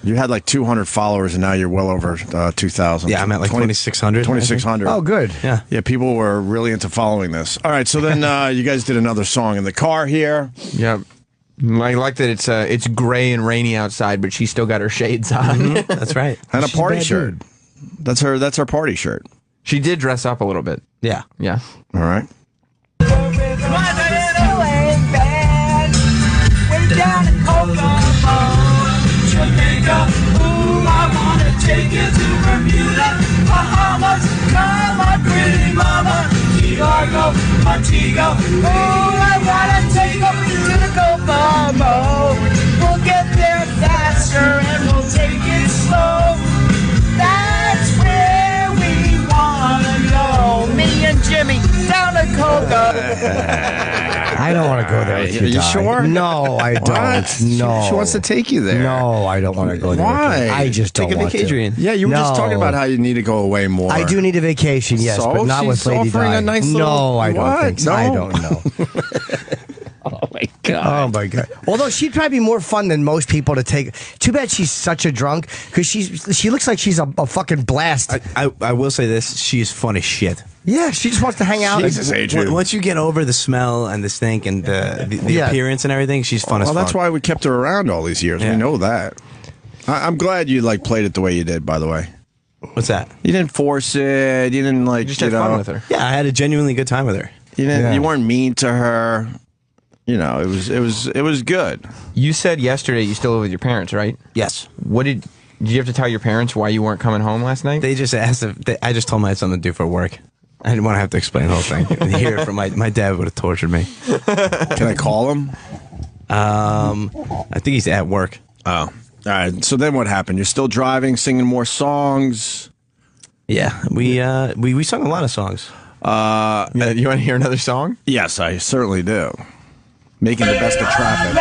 Speaker 1: You had like 200 followers, and now you're well over 2,000.
Speaker 5: Yeah, I'm at like 2,600.
Speaker 1: 2,600.
Speaker 2: Oh, good.
Speaker 5: Yeah.
Speaker 1: Yeah, people were really into following this. All right, so then you guys did another song in the car here.
Speaker 4: Yeah. I like that it's gray and rainy outside, but she's still got her shades on.
Speaker 5: That's right.
Speaker 1: And a
Speaker 2: She's a
Speaker 1: party
Speaker 2: bad
Speaker 1: shirt.
Speaker 2: dude.
Speaker 1: That's her party shirt.
Speaker 4: She did dress up a little bit.
Speaker 5: Yeah.
Speaker 4: Yeah.
Speaker 1: All right.
Speaker 19: Take you to Bermuda, Bahamas, come on, pretty mama, Key Largo, Montego. Oh, I wanna take you to the Copamo. We'll get there faster and we'll take it slow. That's where we wanna go. Me and Jimmy down to Cocoa.
Speaker 2: I don't want to go there. With
Speaker 1: Are you
Speaker 2: Di.
Speaker 1: sure?
Speaker 2: No, I don't.
Speaker 1: What?
Speaker 2: No.
Speaker 1: She wants to take you there.
Speaker 2: No, I don't want to go there.
Speaker 1: Why?
Speaker 2: I just don't
Speaker 5: Take a
Speaker 2: want
Speaker 5: vacation.
Speaker 2: to.
Speaker 1: Yeah, you were just
Speaker 2: No.
Speaker 1: talking about how you need to go away more.
Speaker 2: I do need a vacation, yes,
Speaker 1: So?
Speaker 2: but not with
Speaker 1: She's
Speaker 2: Lady
Speaker 1: offering
Speaker 2: Di.
Speaker 1: a nice
Speaker 2: no,
Speaker 1: little-
Speaker 2: I don't
Speaker 1: What?
Speaker 2: think so. I
Speaker 1: No?
Speaker 2: don't know.
Speaker 5: Oh my God.
Speaker 2: Oh my God! Although she'd probably be more fun than most people to take. Too bad she's such a drunk because she looks like she's a fucking blast.
Speaker 5: I will say this: she's fun as shit.
Speaker 2: Yeah, she just wants to hang out.
Speaker 1: Jesus, Adrian.
Speaker 5: Once you get over the smell and the stink and the
Speaker 2: Yeah.
Speaker 5: appearance and everything, she's fun as
Speaker 1: Well,
Speaker 5: fuck.
Speaker 1: that's why we kept her around all these years.
Speaker 5: Yeah.
Speaker 1: We know that. I'm glad you played it the way you did. By the way,
Speaker 5: What's that?
Speaker 1: you didn't force it. You didn't
Speaker 4: You just had fun with her.
Speaker 5: Yeah, I had a genuinely good time with her.
Speaker 1: You didn't.
Speaker 2: Yeah.
Speaker 1: You weren't mean to her. You know, it was good.
Speaker 4: You said yesterday you still live with your parents, right?
Speaker 5: Yes.
Speaker 4: What did you have to tell your parents why you weren't coming home last night?
Speaker 5: They just asked if I just told them I had something to do for work. I didn't want to have to explain the whole thing. Hear it from my dad would have tortured me.
Speaker 1: Can I call him?
Speaker 5: I think he's at work.
Speaker 1: Oh, all right. So then what happened? You're still driving, singing more songs.
Speaker 5: Yeah, we sung a lot of songs.
Speaker 4: You want to hear another song?
Speaker 1: Yes, I certainly do. Making the best of traffic.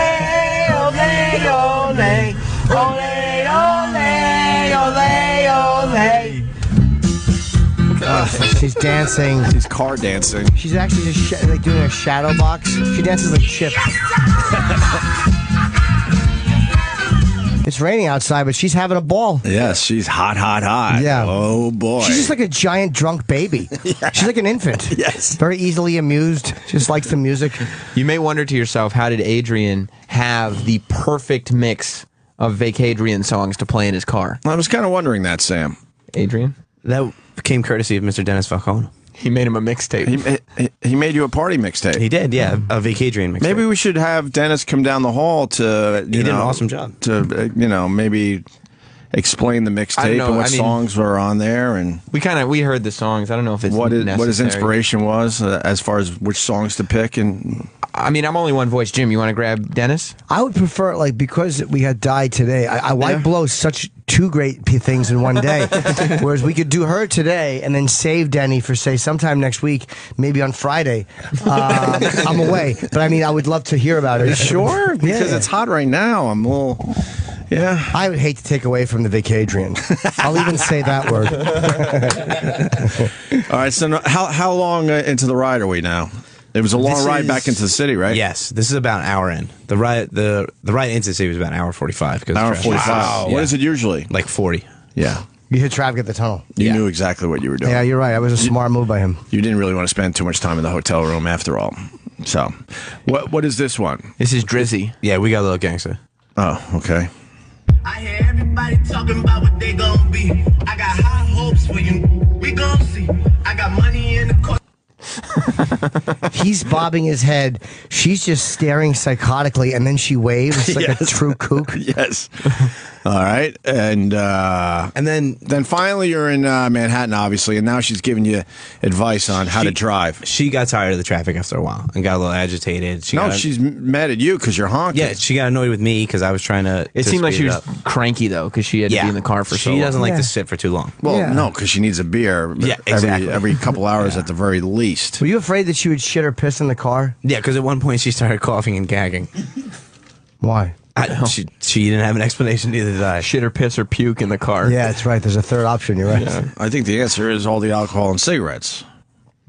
Speaker 2: She's dancing.
Speaker 1: She's car dancing.
Speaker 2: She's actually just like doing a shadow box. She dances like Chip. It's raining outside, but she's having a ball.
Speaker 1: Yes, she's hot, hot, hot.
Speaker 2: Yeah.
Speaker 1: Oh boy.
Speaker 2: She's just like a giant drunk baby.
Speaker 1: Yeah.
Speaker 2: She's like an infant.
Speaker 1: Yes.
Speaker 2: Very easily amused. Just likes the music.
Speaker 4: You may wonder to yourself, how did Adrian have the perfect mix of Vacadrian songs to play in his car?
Speaker 1: I was kind of wondering that, Sam.
Speaker 4: Adrian?
Speaker 5: That came courtesy of Mr. Dennis Falcone.
Speaker 4: He made him a mixtape.
Speaker 1: He made you a party mixtape.
Speaker 5: He did, yeah, a Vacadrian mixtape.
Speaker 1: Maybe we should have Dennis come down the hall to.
Speaker 5: He did an awesome job.
Speaker 1: To maybe explain the
Speaker 4: I don't
Speaker 1: mixtape
Speaker 4: know,
Speaker 1: and what
Speaker 4: I mean-
Speaker 1: songs were on there and
Speaker 4: we heard the songs. I don't know if it's
Speaker 1: what his
Speaker 4: necessary.
Speaker 1: inspiration was as far as which songs to pick. And
Speaker 4: I mean, I'm only one voice. Jim, you want to grab Dennis?
Speaker 2: I would prefer, like, because we had died today, why blow such two great things in one day? Whereas we could do her today and then save Denny for, say, sometime next week, maybe on Friday. I'm away. But, I mean, I would love to hear about it.
Speaker 1: Are you sure? Because
Speaker 2: Yeah.
Speaker 1: it's hot right now. I'm a little. Yeah.
Speaker 2: I would hate to take away from the Vacadrian. I'll even say that word.
Speaker 1: All right. So how long into the ride are we now? It was a long
Speaker 5: This
Speaker 1: ride
Speaker 5: is-
Speaker 1: back into the city, right?
Speaker 5: Yes, this is about an hour in. The ride into the city was about an hour 45.
Speaker 1: Hour 45.
Speaker 5: Wow.
Speaker 1: What is it usually?
Speaker 5: Like 40.
Speaker 1: Yeah.
Speaker 2: You hit traffic at the tunnel.
Speaker 1: You knew exactly what you were doing.
Speaker 2: Yeah, you're right. That was a smart move by him.
Speaker 1: You didn't really want to spend too much time in the hotel room after all. So, what is this one?
Speaker 4: This is Drizzy.
Speaker 5: Yeah, we got a little gangster.
Speaker 1: Oh, okay.
Speaker 19: I hear everybody talking about what they gon' be. I got high hopes for you. We gon' see. I got money in the court.
Speaker 2: He's bobbing his head. She's just staring psychotically, and then she waves like a true kook.
Speaker 1: Yes. All right, and then finally you're in Manhattan, obviously, and now she's giving you advice on how to drive.
Speaker 5: She got tired of the traffic after a while and got a little agitated.
Speaker 1: She's mad at you because you're honking.
Speaker 5: Yeah, she got annoyed with me because I was trying to.
Speaker 4: It seemed like
Speaker 5: speed
Speaker 4: she
Speaker 5: it
Speaker 4: was
Speaker 5: up.
Speaker 4: cranky, though, because she had to be in the car for so long.
Speaker 5: She doesn't like to sit for too long.
Speaker 1: Well, no, because she needs a beer.
Speaker 5: Yeah, exactly.
Speaker 1: Every couple hours at the very least.
Speaker 2: Were you afraid that she would shit or piss in the car?
Speaker 5: Yeah, because at one point she started coughing and gagging.
Speaker 2: Why?
Speaker 5: She didn't have an explanation, neither did I.
Speaker 4: Shit or piss or puke in the car.
Speaker 2: Yeah, that's right. There's a third option. You're right.
Speaker 1: Yeah. I think the answer is all the alcohol and cigarettes.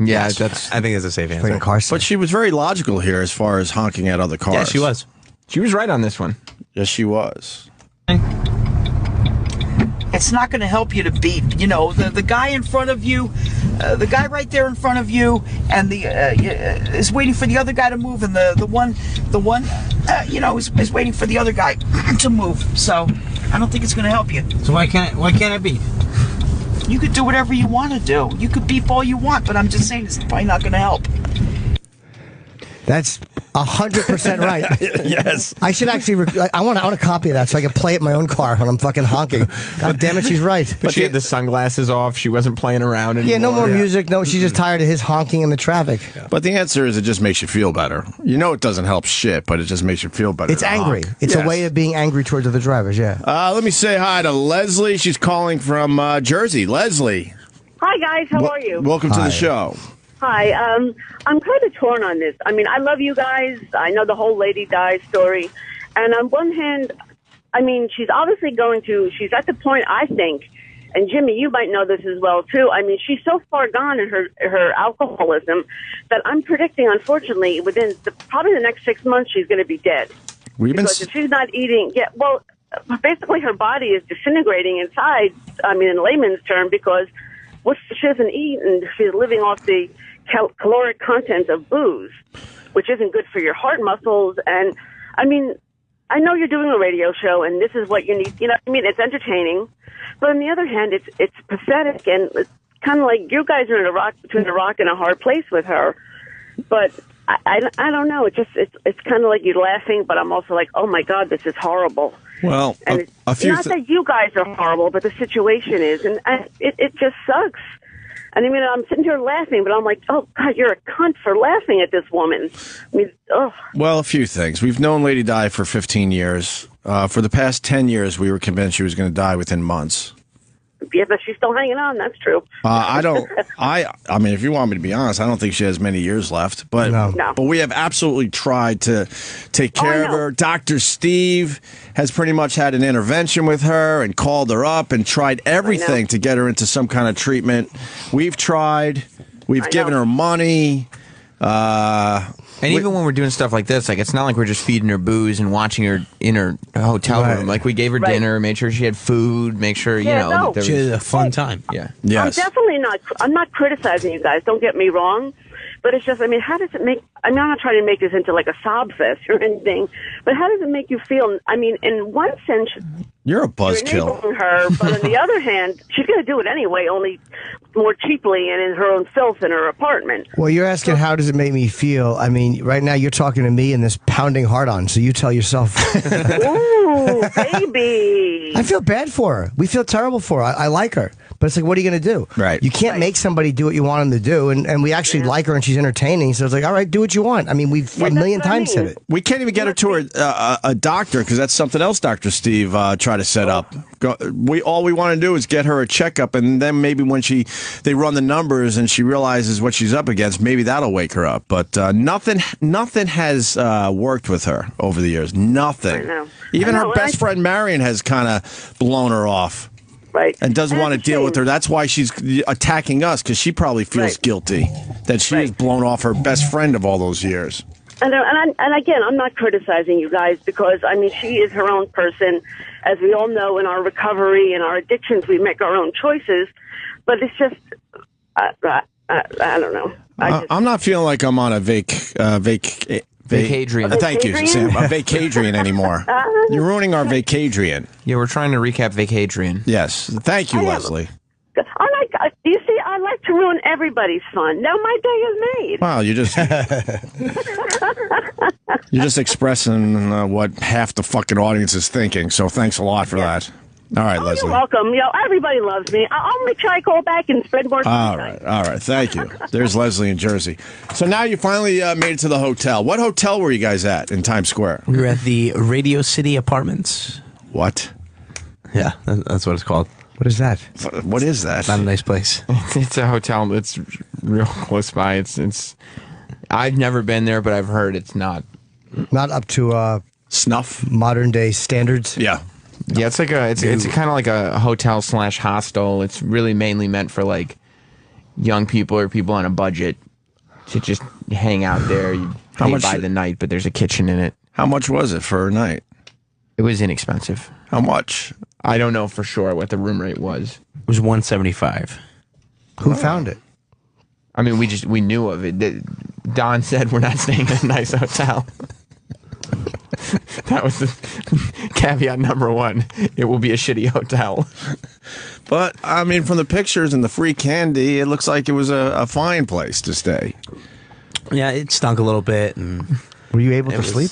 Speaker 4: Yeah,
Speaker 5: I think that's a safe answer.
Speaker 2: Like a car
Speaker 1: But she was very logical here as far as honking at other cars.
Speaker 5: Yeah, she was.
Speaker 4: She was right on this one.
Speaker 1: Yes, she was.
Speaker 7: It's not going to help you to beat, you know, the guy in front of you, the guy right there in front of you, and the is waiting for the other guy to move, and the one, you know, is waiting for the other guy to move. So I don't think it's going to help you.
Speaker 10: So why can't I beep?
Speaker 7: You could do whatever you want to do. You could beep all you want, but I'm just saying it's probably not going to help.
Speaker 2: That's 100% right.
Speaker 1: Yes.
Speaker 2: I should actually. I want a copy of that so I can play it in my own car when I'm fucking honking. God damn it, she's right.
Speaker 4: But she had the sunglasses off. She wasn't playing around anymore.
Speaker 2: Yeah, no more music. No, she's just tired of his honking in the traffic.
Speaker 1: But the answer is it just makes you feel better. You know it doesn't help shit, but it just makes you feel better.
Speaker 2: It's angry. It's a way of being angry towards other drivers, yeah.
Speaker 1: Let me say hi to Leslie. She's calling from Jersey. Leslie.
Speaker 20: Hi, guys. How are you?
Speaker 1: Welcome to the show.
Speaker 20: Hi. I'm kind of torn on this. I mean, I love you guys. I know the whole Lady Di story. And on one hand, I mean, she's obviously she's at the point, I think, and Jimmy, you might know this as well, too. I mean, she's so far gone in her alcoholism that I'm predicting, unfortunately, within probably the next 6 months, she's going to be dead. Because if she's not eating, basically her body is disintegrating inside, I mean, in layman's term, because she doesn't eat, and she's living off the caloric content of booze, which isn't good for your heart muscles. And I mean, I know you're doing a radio show, and this is what you need. You know, I mean, it's entertaining, but on the other hand, it's pathetic, and it's kind of like you guys are between a rock and a hard place with her. But I don't know. It's kind of like you're laughing, but I'm also like, oh my God, this is horrible.
Speaker 1: Well,
Speaker 20: and not that you guys are horrible, but the situation is, and it just sucks. And I mean, I'm sitting here laughing, but I'm like, oh God, you're a cunt for laughing at this woman. I mean, ugh.
Speaker 1: Well, a few things. We've known Lady Di for 15 years. For the past 10 years, we were convinced she was going to die within months.
Speaker 20: Yeah, but she's still hanging on. That's true.
Speaker 1: I mean, if you want me to be honest, I don't think she has many years left. But
Speaker 20: No.
Speaker 1: But we have absolutely tried to take care of her. Dr. Steve has pretty much had an intervention with her and called her up and tried everything to get her into some kind of treatment. We've tried. We've given her money.
Speaker 4: And even when we're doing stuff like this, like it's not like we're just feeding her booze and watching her in her hotel room. Like we gave her dinner, made sure she had food, make sure
Speaker 10: she had a fun time.
Speaker 4: Yeah.
Speaker 1: Yes.
Speaker 20: I'm not criticizing you guys. Don't get me wrong. But it's just, I mean, how does it make, I mean, I'm not trying to make this into like a sob fest or anything, but how does it make you feel? I mean, in one sense,
Speaker 1: you're a buzzkill.
Speaker 20: You're enabling her, but on the other hand, she's going to do it anyway, only more cheaply and in her own filth in her apartment.
Speaker 2: Well, you're asking how does it make me feel? I mean, right now you're talking to me and this pounding heart on, so you tell yourself.
Speaker 20: Ooh, baby.
Speaker 2: I feel bad for her. We feel terrible for her. I like her. But it's like, what are you going to do?
Speaker 1: Right.
Speaker 2: You can't make somebody do what you want them to do. And we actually like her and she's entertaining. So it's like, all right, do what you want. I mean, we've a million times said it.
Speaker 1: We can't even get her to a doctor because that's something else Dr. Steve tried to set up. All we want to do is get her a checkup. And then maybe when they run the numbers and she realizes what she's up against, maybe that'll wake her up. But nothing has worked with her over the years. Nothing.
Speaker 20: I know.
Speaker 1: Even her best friend Marion has kind of blown her off.
Speaker 20: Right.
Speaker 1: And doesn't want to deal with her. That's why she's attacking us, because she probably feels guilty that she has blown off her best friend of all those years.
Speaker 20: And again, I'm not criticizing you guys because, I mean, she is her own person. As we all know, in our recovery and our addictions, we make our own choices. But it's just, I don't know.
Speaker 1: I'm not feeling like I'm on a Vacadrian. Thank you, Sam. A Vacadrian anymore. You're ruining our Vacadrian.
Speaker 4: Yeah, we're trying to recap Vacadrian.
Speaker 1: Yes. Thank you, Leslie.
Speaker 20: You see, I like to ruin everybody's fun. Now my day is made.
Speaker 1: Wow, you're just expressing what half the fucking audience is thinking. So thanks a lot for that. All right, Leslie.
Speaker 20: You're welcome. Everybody loves me. I'll make sure I call back and spread more.
Speaker 1: All right. Thank you. There's Leslie in Jersey. So now you finally made it to the hotel. What hotel were you guys at in Times Square?
Speaker 5: We were at the Radio City Apartments.
Speaker 1: What?
Speaker 5: Yeah, that's what it's called.
Speaker 2: What is that?
Speaker 1: What is that?
Speaker 5: Not a nice place.
Speaker 4: It's a hotel that's real close by. It's. I've never been there, but I've heard it's not
Speaker 2: up to
Speaker 1: snuff,
Speaker 2: modern day standards.
Speaker 1: Yeah.
Speaker 4: Yeah, it's like it's kind of like a hotel / hostel. It's really mainly meant for like young people or people on a budget to just hang out there. You pay by the night, but there's a kitchen in it.
Speaker 1: How much was it for a night?
Speaker 4: It was inexpensive.
Speaker 1: How much?
Speaker 4: I don't know for sure what the room rate was.
Speaker 5: It was $175.
Speaker 2: Who found it?
Speaker 4: I mean, we knew of it. Don said we're not staying in a nice hotel. That was the caveat number one. It will be a shitty hotel.
Speaker 1: But, I mean, from the pictures and the free candy, it looks like it was a fine place to stay.
Speaker 5: Yeah, it stunk a little bit. And
Speaker 2: were you able to sleep?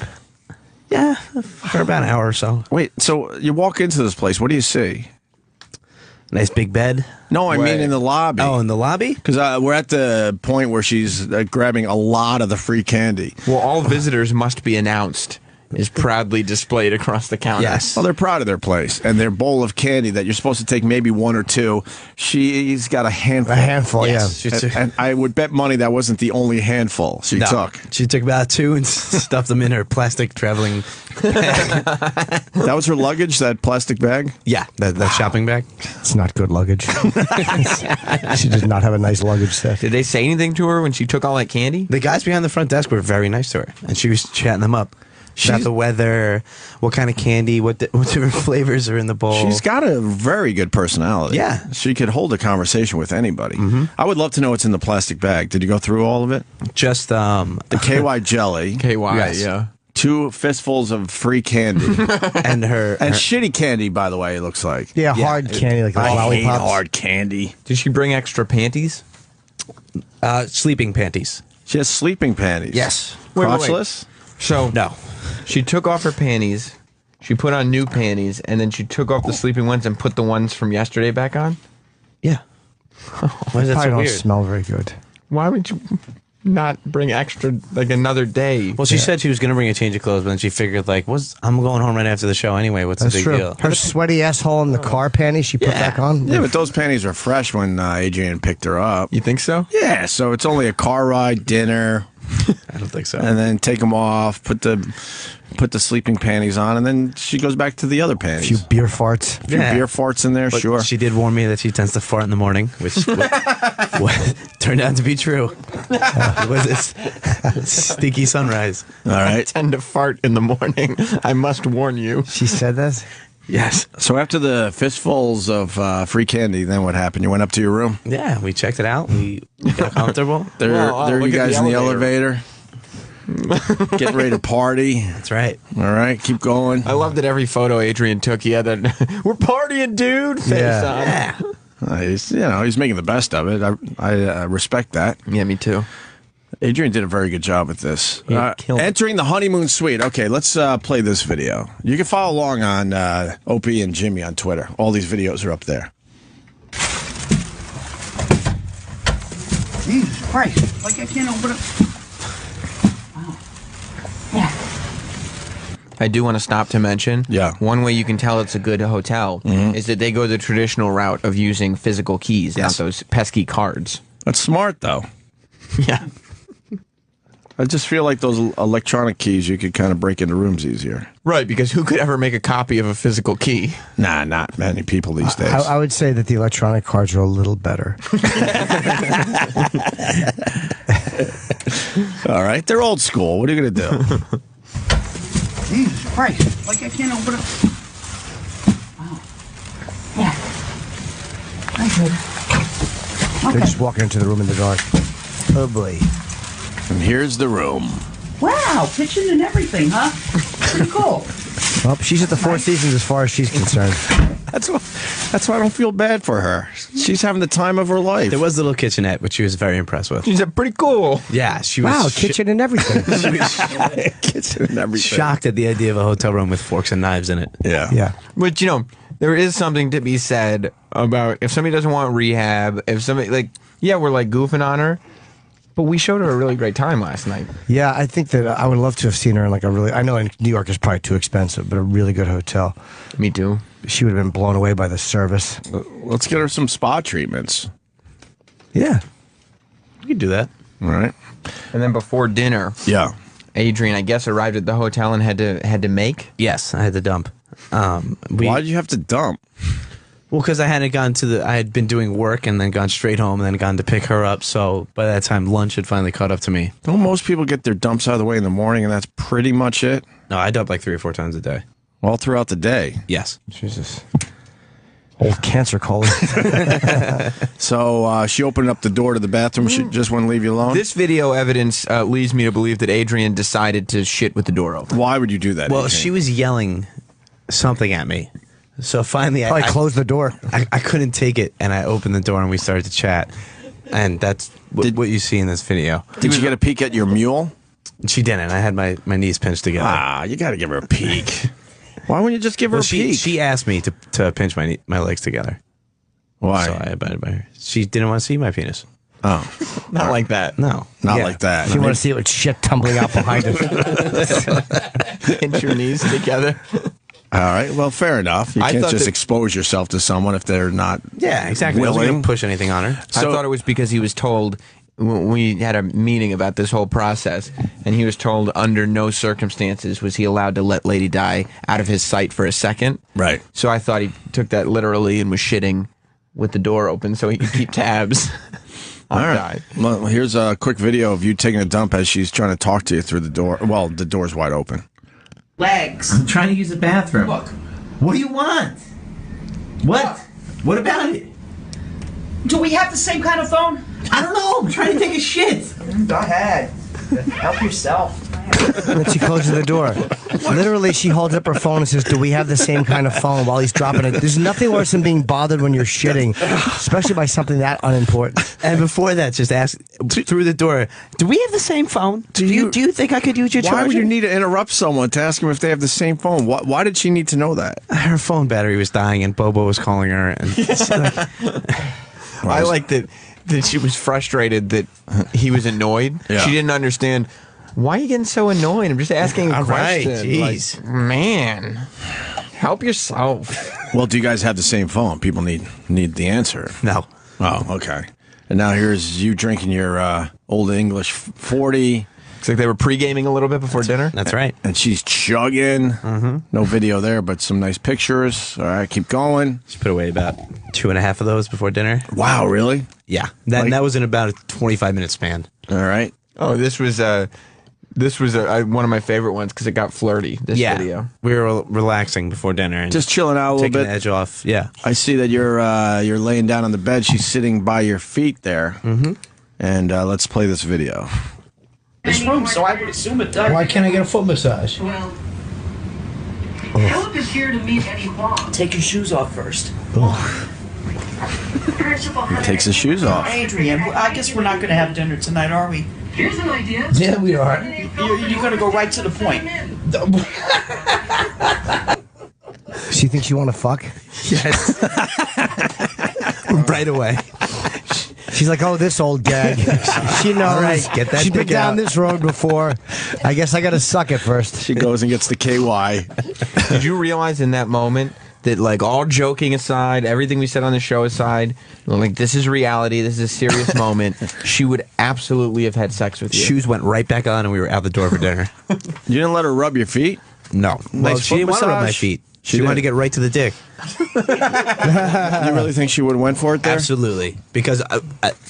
Speaker 5: Yeah, for about an hour or so.
Speaker 1: Wait, so you walk into this place, what do you see?
Speaker 5: Nice big bed.
Speaker 1: No, I mean in the lobby.
Speaker 5: Oh, in the lobby?
Speaker 1: Because we're at the point where she's grabbing a lot of the free candy.
Speaker 4: Well, all visitors must be announced. Is proudly displayed across the counter.
Speaker 1: Yes. Well, they're proud of their place. And their bowl of candy that you're supposed to take maybe one or two, she's got a handful.
Speaker 2: A handful,
Speaker 1: yes.
Speaker 2: yeah.
Speaker 1: And I would bet money that wasn't the only handful she took.
Speaker 5: She took about 2 and stuffed them in her plastic traveling bag.
Speaker 1: That was her luggage, that plastic bag?
Speaker 5: Yeah, that shopping bag.
Speaker 2: It's not good luggage. She does not have a nice luggage set.
Speaker 4: Did they say anything to her when she took all that candy?
Speaker 5: The guys behind the front desk were very nice to her, and she was chatting them up. About the weather, what kind of candy, what different flavors are in the bowl.
Speaker 1: She's got a very good personality.
Speaker 5: Yeah.
Speaker 1: She could hold a conversation with anybody. I would love to know what's in the plastic bag. Did you go through all of it?
Speaker 5: Just
Speaker 1: the KY jelly.
Speaker 4: KY,
Speaker 1: yes.
Speaker 4: yeah.
Speaker 1: 2 fistfuls of free candy.
Speaker 5: and her
Speaker 1: shitty candy, by the way, it looks like.
Speaker 2: Yeah, hard candy like
Speaker 1: I
Speaker 2: lollipops.
Speaker 1: hate hard candy.
Speaker 4: Did she bring extra panties?
Speaker 5: Sleeping panties.
Speaker 1: She has sleeping panties.
Speaker 5: Yes.
Speaker 1: Crotchless?
Speaker 4: So
Speaker 5: no.
Speaker 4: She took off her panties, she put on new panties, and then she took off the sleeping ones and put the ones from yesterday back on?
Speaker 5: Yeah. Why is that
Speaker 2: Probably
Speaker 5: so
Speaker 2: don't
Speaker 5: weird?
Speaker 2: smell very good.
Speaker 4: Why would you not bring extra, like another day?
Speaker 5: Well, she said she was going to bring a change of clothes, but then she figured, like, I'm going home right after the show anyway. What's
Speaker 2: That's
Speaker 5: the big
Speaker 2: true.
Speaker 5: deal?
Speaker 2: Her sweaty asshole in the car panties she put back on.
Speaker 1: Yeah, but those panties are fresh when Adrian picked her up.
Speaker 4: You think so?
Speaker 1: Yeah, so it's only a car ride, dinner.
Speaker 5: I don't think so.
Speaker 1: And then take them off, put the sleeping panties on, and then she goes back to the other
Speaker 2: A
Speaker 1: panties.
Speaker 2: few beer farts.
Speaker 1: A few beer farts in there,
Speaker 5: But
Speaker 1: sure.
Speaker 5: She did warn me that she tends to fart in the morning, which turned out to be true. It was a stinky sunrise.
Speaker 1: All right.
Speaker 4: I tend to fart in the morning. I must warn you.
Speaker 2: She said that?
Speaker 5: Yes.
Speaker 1: So after the fistfuls of free candy, then what happened? You went up to your room?
Speaker 5: Yeah, we checked it out. We got comfortable.
Speaker 1: There you
Speaker 4: look at
Speaker 1: guys
Speaker 4: the
Speaker 1: in the elevator. Getting ready to party.
Speaker 5: That's right.
Speaker 1: All right, keep going.
Speaker 4: I love that every photo Adrian took, he had that, we're partying, dude, face on.
Speaker 1: He's making the best of it. I respect that.
Speaker 4: Yeah, me too.
Speaker 1: Adrian did a very good job with this. Entering the honeymoon suite. Okay, let's play this video. You can follow along on Opie and Jimmy on Twitter. All these videos are up there.
Speaker 7: Jesus Christ. Like I can't open it.
Speaker 4: I do want to stop to mention,
Speaker 1: Yeah.
Speaker 4: one way you can tell it's a good hotel is that they go the traditional route of using physical keys, not those pesky cards.
Speaker 1: That's smart, though.
Speaker 4: Yeah.
Speaker 1: I just feel like those electronic keys, you could kind of break into rooms easier.
Speaker 4: Right, because who could ever make a copy of a physical key?
Speaker 1: Nah, not many people these days.
Speaker 2: I would say that the electronic cards are a little better.
Speaker 1: All right, they're old school. What are you going to do?
Speaker 7: Jesus Christ. Like I can't open it. Yeah. I'm good.
Speaker 2: They're just walking into the room in the dark. Oh, boy.
Speaker 1: And here's the room.
Speaker 7: Wow, kitchen and everything, huh? Pretty cool.
Speaker 2: Well, she's at the Four Seasons as far as she's concerned.
Speaker 1: That's why I don't feel bad for her. She's having the time of her life.
Speaker 5: There was a little kitchenette, which she was very impressed with.
Speaker 4: She said, pretty cool.
Speaker 5: Yeah, she was.
Speaker 2: Wow, kitchen and everything.
Speaker 5: She was
Speaker 1: kitchen and everything.
Speaker 5: shocked at the idea of a hotel room with forks and knives in it.
Speaker 1: Yeah.
Speaker 2: Yeah.
Speaker 4: But, there is something to be said about if somebody doesn't want rehab, if somebody, we're goofing on her, but we showed her a really great time last night.
Speaker 2: Yeah, I think that I would love to have seen her in I know in New York is probably too expensive, but a really good hotel.
Speaker 4: Me too.
Speaker 2: She would have been blown away by the service.
Speaker 1: Let's get her some spa treatments.
Speaker 2: Yeah.
Speaker 5: You could do that.
Speaker 1: All right.
Speaker 4: And then before dinner,
Speaker 1: Yeah.
Speaker 4: Adrian, I guess, arrived at the hotel and had to make.
Speaker 5: Yes, I had to dump.
Speaker 1: Why did you have to dump?
Speaker 5: Well, because I had been doing work and then gone straight home and then gone to pick her up. So by that time, lunch had finally caught up to me.
Speaker 1: Don't most people get their dumps out of the way in the morning and that's pretty much it?
Speaker 5: No, I dump like 3 or 4 times a day.
Speaker 1: All throughout the day?
Speaker 5: Yes.
Speaker 1: Jesus.
Speaker 2: Old cancer colon.
Speaker 1: So she opened up the door to the bathroom. She just wouldn't leave you alone.
Speaker 4: This video evidence leads me to believe that Adrian decided to shit with the door open.
Speaker 1: Why would you do that?
Speaker 5: Well,
Speaker 1: Adrian?
Speaker 5: she was yelling something at me. So finally,
Speaker 2: I closed the door.
Speaker 5: I couldn't take it, and I opened the door, and we started to chat. And that's what you see in this video.
Speaker 1: Did you get a peek at your mule?
Speaker 5: She didn't. I had my knees pinched together.
Speaker 1: You got to give her a peek. Why wouldn't you just give her a peek?
Speaker 5: She asked me to pinch my legs together.
Speaker 1: Why?
Speaker 5: So I abided by her. She didn't want to see my penis.
Speaker 1: Oh,
Speaker 4: not like that.
Speaker 5: No,
Speaker 1: not like that.
Speaker 2: She want to see it with shit tumbling out behind it.
Speaker 4: Pinch your knees together.
Speaker 1: All right. Well, fair enough. You
Speaker 4: I
Speaker 1: can't
Speaker 4: thought
Speaker 1: just
Speaker 4: that-
Speaker 1: expose yourself to someone if they're not.
Speaker 5: Yeah, exactly. I wasn't
Speaker 1: willing.
Speaker 5: going to push anything on her.
Speaker 4: I thought it was because he was told. We had a meeting about this whole process, and he was told under no circumstances was he allowed to let Lady Di out of his sight for a second.
Speaker 1: Right.
Speaker 4: So I thought he took that literally and was shitting with the door open so he could keep tabs
Speaker 1: All
Speaker 4: on
Speaker 1: right.
Speaker 4: Di.
Speaker 1: Well, here's a quick video of you taking a dump as she's trying to talk to you through the door. Well, the door's wide open.
Speaker 21: Legs. I'm trying to use the bathroom. Look, what do you want? What? What about it?
Speaker 7: Do we have the same kind of phone?
Speaker 21: I don't know. I'm trying to take a shit.
Speaker 7: Go ahead. Help yourself.
Speaker 2: And then she closes the door. Literally, she holds up her phone and says, "Do we have the same kind of phone?" While he's dropping it. There's nothing worse than being bothered when you're shitting, especially by something that unimportant.
Speaker 5: And before that, just ask through the door, do we have the same phone? Do you think I could use your charger?
Speaker 1: Why would you need to interrupt someone to ask them if they have the same phone? Why did she need to know that?
Speaker 5: Her phone battery was dying, and Bobo was calling her. And
Speaker 4: I like that she was frustrated that he was annoyed.
Speaker 1: Yeah.
Speaker 4: She didn't understand. Why are you getting so annoyed? I'm just asking a
Speaker 5: All right,
Speaker 4: question.
Speaker 5: jeez.
Speaker 4: Like, man, help yourself.
Speaker 1: Well, do you guys have the same phone? People need the answer.
Speaker 5: No.
Speaker 1: Oh, okay. And now here's you drinking your Old English 40.
Speaker 4: Looks like they were pre-gaming a little bit before dinner.
Speaker 5: That's right.
Speaker 1: And she's chugging.
Speaker 5: Mm-hmm.
Speaker 1: No video there, but some nice pictures. All right, keep going.
Speaker 5: She put away about 2.5 of those before dinner.
Speaker 1: Wow, really?
Speaker 5: Yeah. That was in about a 25-minute span.
Speaker 1: All right.
Speaker 4: Oh, this was one of my favorite ones because it got flirty. This video.
Speaker 5: We were relaxing before dinner and
Speaker 1: Just chilling out a little
Speaker 5: taking
Speaker 1: bit.
Speaker 5: the edge off. Yeah.
Speaker 1: I see that you're laying down on the bed. She's sitting by your feet there.
Speaker 5: Mm-hmm.
Speaker 1: And let's play this video.
Speaker 7: This room, so I would assume it does.
Speaker 21: Why can't I get a foot massage?
Speaker 22: Well, Philip is here to meet Eddie Wong.
Speaker 7: Take your shoes off first.
Speaker 22: Principal
Speaker 1: He takes his shoes off.
Speaker 7: Adrian, I guess we're not going to have dinner tonight, are we?
Speaker 22: Here's an idea.
Speaker 21: Yeah, we are.
Speaker 7: You're going to go right to the point.
Speaker 2: She thinks you want to fuck?
Speaker 5: Yes. Right away.
Speaker 2: She's like, "Oh, this old gag." She knows.
Speaker 5: All right, get that
Speaker 2: She's been
Speaker 5: dick
Speaker 2: down
Speaker 5: out.
Speaker 2: this road before. I guess I got to suck it first.
Speaker 1: She goes and gets the KY.
Speaker 4: Did you realize in that moment that, like, all joking aside, everything we said on the show aside, like, this is reality, this is a serious moment, she would absolutely have had sex with you.
Speaker 5: Shoes went right back on, and we were out the door for dinner.
Speaker 1: You didn't let her rub your feet?
Speaker 5: No.
Speaker 1: Nice
Speaker 5: She didn't
Speaker 1: foot
Speaker 5: want to rub my
Speaker 1: massage?
Speaker 5: feet.
Speaker 1: She
Speaker 5: She wanted
Speaker 1: did.
Speaker 5: to get right to the dick.
Speaker 1: You really think she would have went for it there?
Speaker 5: Absolutely. Because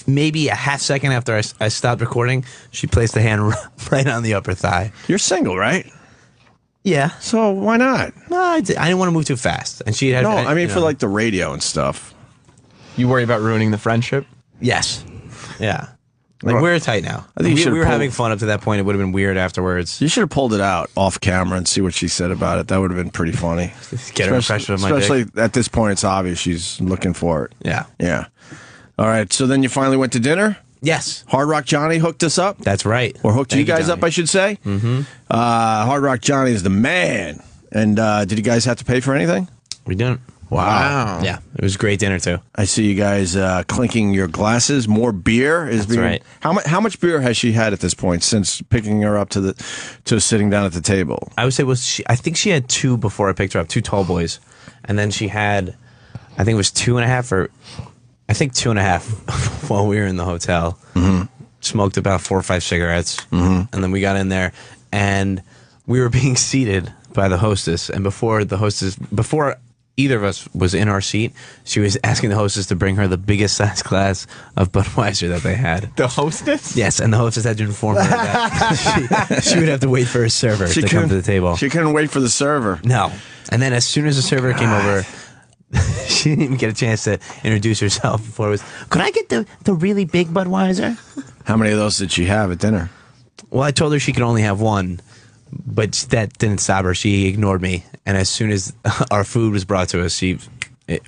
Speaker 5: maybe a half second after I stopped recording, she placed the hand right on the upper thigh.
Speaker 1: You're single, right?
Speaker 5: Yeah.
Speaker 1: So why not?
Speaker 5: No, I didn't want to move too fast. And she had.
Speaker 1: No, I mean
Speaker 5: you
Speaker 1: for
Speaker 5: know.
Speaker 1: like the radio and stuff.
Speaker 4: You worry about ruining the friendship?
Speaker 5: Yes. Yeah. Like, we're tight now.
Speaker 1: I think you
Speaker 5: we
Speaker 1: should've
Speaker 5: were
Speaker 1: pulled-
Speaker 5: having fun up to that point. It would have been weird afterwards.
Speaker 1: You should have pulled it out off camera and see what she said about it. That would have been pretty funny.
Speaker 5: Get her impression of my dick.
Speaker 1: Especially at this point, it's obvious she's looking for it.
Speaker 5: Yeah.
Speaker 1: Yeah. All right. So then you finally went to dinner?
Speaker 5: Yes.
Speaker 1: Hard Rock Johnny hooked us up?
Speaker 5: That's right.
Speaker 1: Or hooked
Speaker 5: Thank
Speaker 1: you guys
Speaker 5: Johnny.
Speaker 1: up, I should say.
Speaker 5: Mm-hmm.
Speaker 1: Hard Rock Johnny is the man. And did you guys have to pay for anything?
Speaker 5: We didn't.
Speaker 1: Wow.
Speaker 5: Yeah. It was a great dinner, too.
Speaker 1: I see you guys clinking your glasses. More beer is being.
Speaker 5: right.
Speaker 1: How much beer has she had at this point since picking her up to sitting down at the table?
Speaker 5: I would say I think she had 2 before I picked her up, 2 tall boys. And then she had, I think it was 2.5 or, I think 2.5 while we were in the hotel.
Speaker 1: Mm-hmm.
Speaker 5: Smoked about 4 or 5 cigarettes.
Speaker 1: Mm-hmm.
Speaker 5: And then we got in there and we were being seated by the hostess. And before either of us was in our seat, she was asking the hostess to bring her the biggest size glass of Budweiser that they had.
Speaker 4: The hostess?
Speaker 5: Yes, and the hostess had to inform her that she would have to wait for her server to come to the table.
Speaker 1: She couldn't wait for the server.
Speaker 5: No. And then as soon as the server came over, She didn't even get a chance to introduce herself before it was, could I get the really big Budweiser?
Speaker 1: How many of those did she have at dinner?
Speaker 5: Well, I told her she could only have one, but that didn't stop her. She ignored me, and as soon as our food was brought to us, she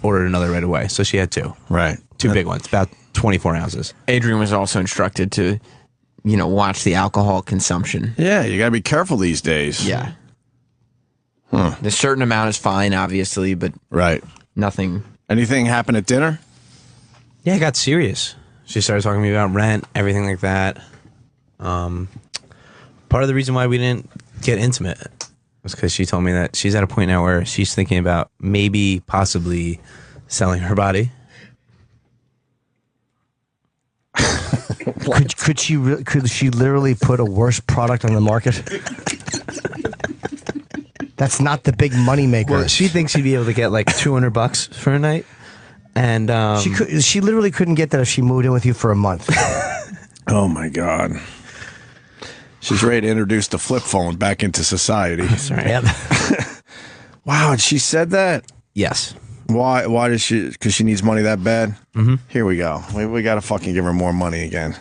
Speaker 5: ordered another right away. So she had two.
Speaker 1: Right.
Speaker 5: Two big ones, about 24 ounces.
Speaker 4: Adrian was also instructed to, watch the alcohol consumption.
Speaker 1: Yeah, you got to be careful these days.
Speaker 4: Yeah. A certain amount is fine, obviously, but nothing.
Speaker 1: Anything happened at dinner?
Speaker 5: Yeah, it got serious. She started talking to me about rent, everything like that. Part of the reason why we didn't get intimate was because she told me that she's at a point now where she's thinking about maybe, possibly selling her body.
Speaker 2: Could she literally put a worse product on the market? That's not the big money maker.
Speaker 5: Well, she thinks she'd be able to get like $200 for a night, and
Speaker 2: she literally couldn't get that if she moved in with you for a month.
Speaker 1: Oh my God. She's ready to introduce the flip phone back into society.
Speaker 5: That's right.
Speaker 2: Yep.
Speaker 1: Wow, and she said that?
Speaker 5: Yes.
Speaker 1: Why does she? Because she needs money that bad?
Speaker 5: Mm-hmm.
Speaker 1: Here we go. We got to fucking give her more money again.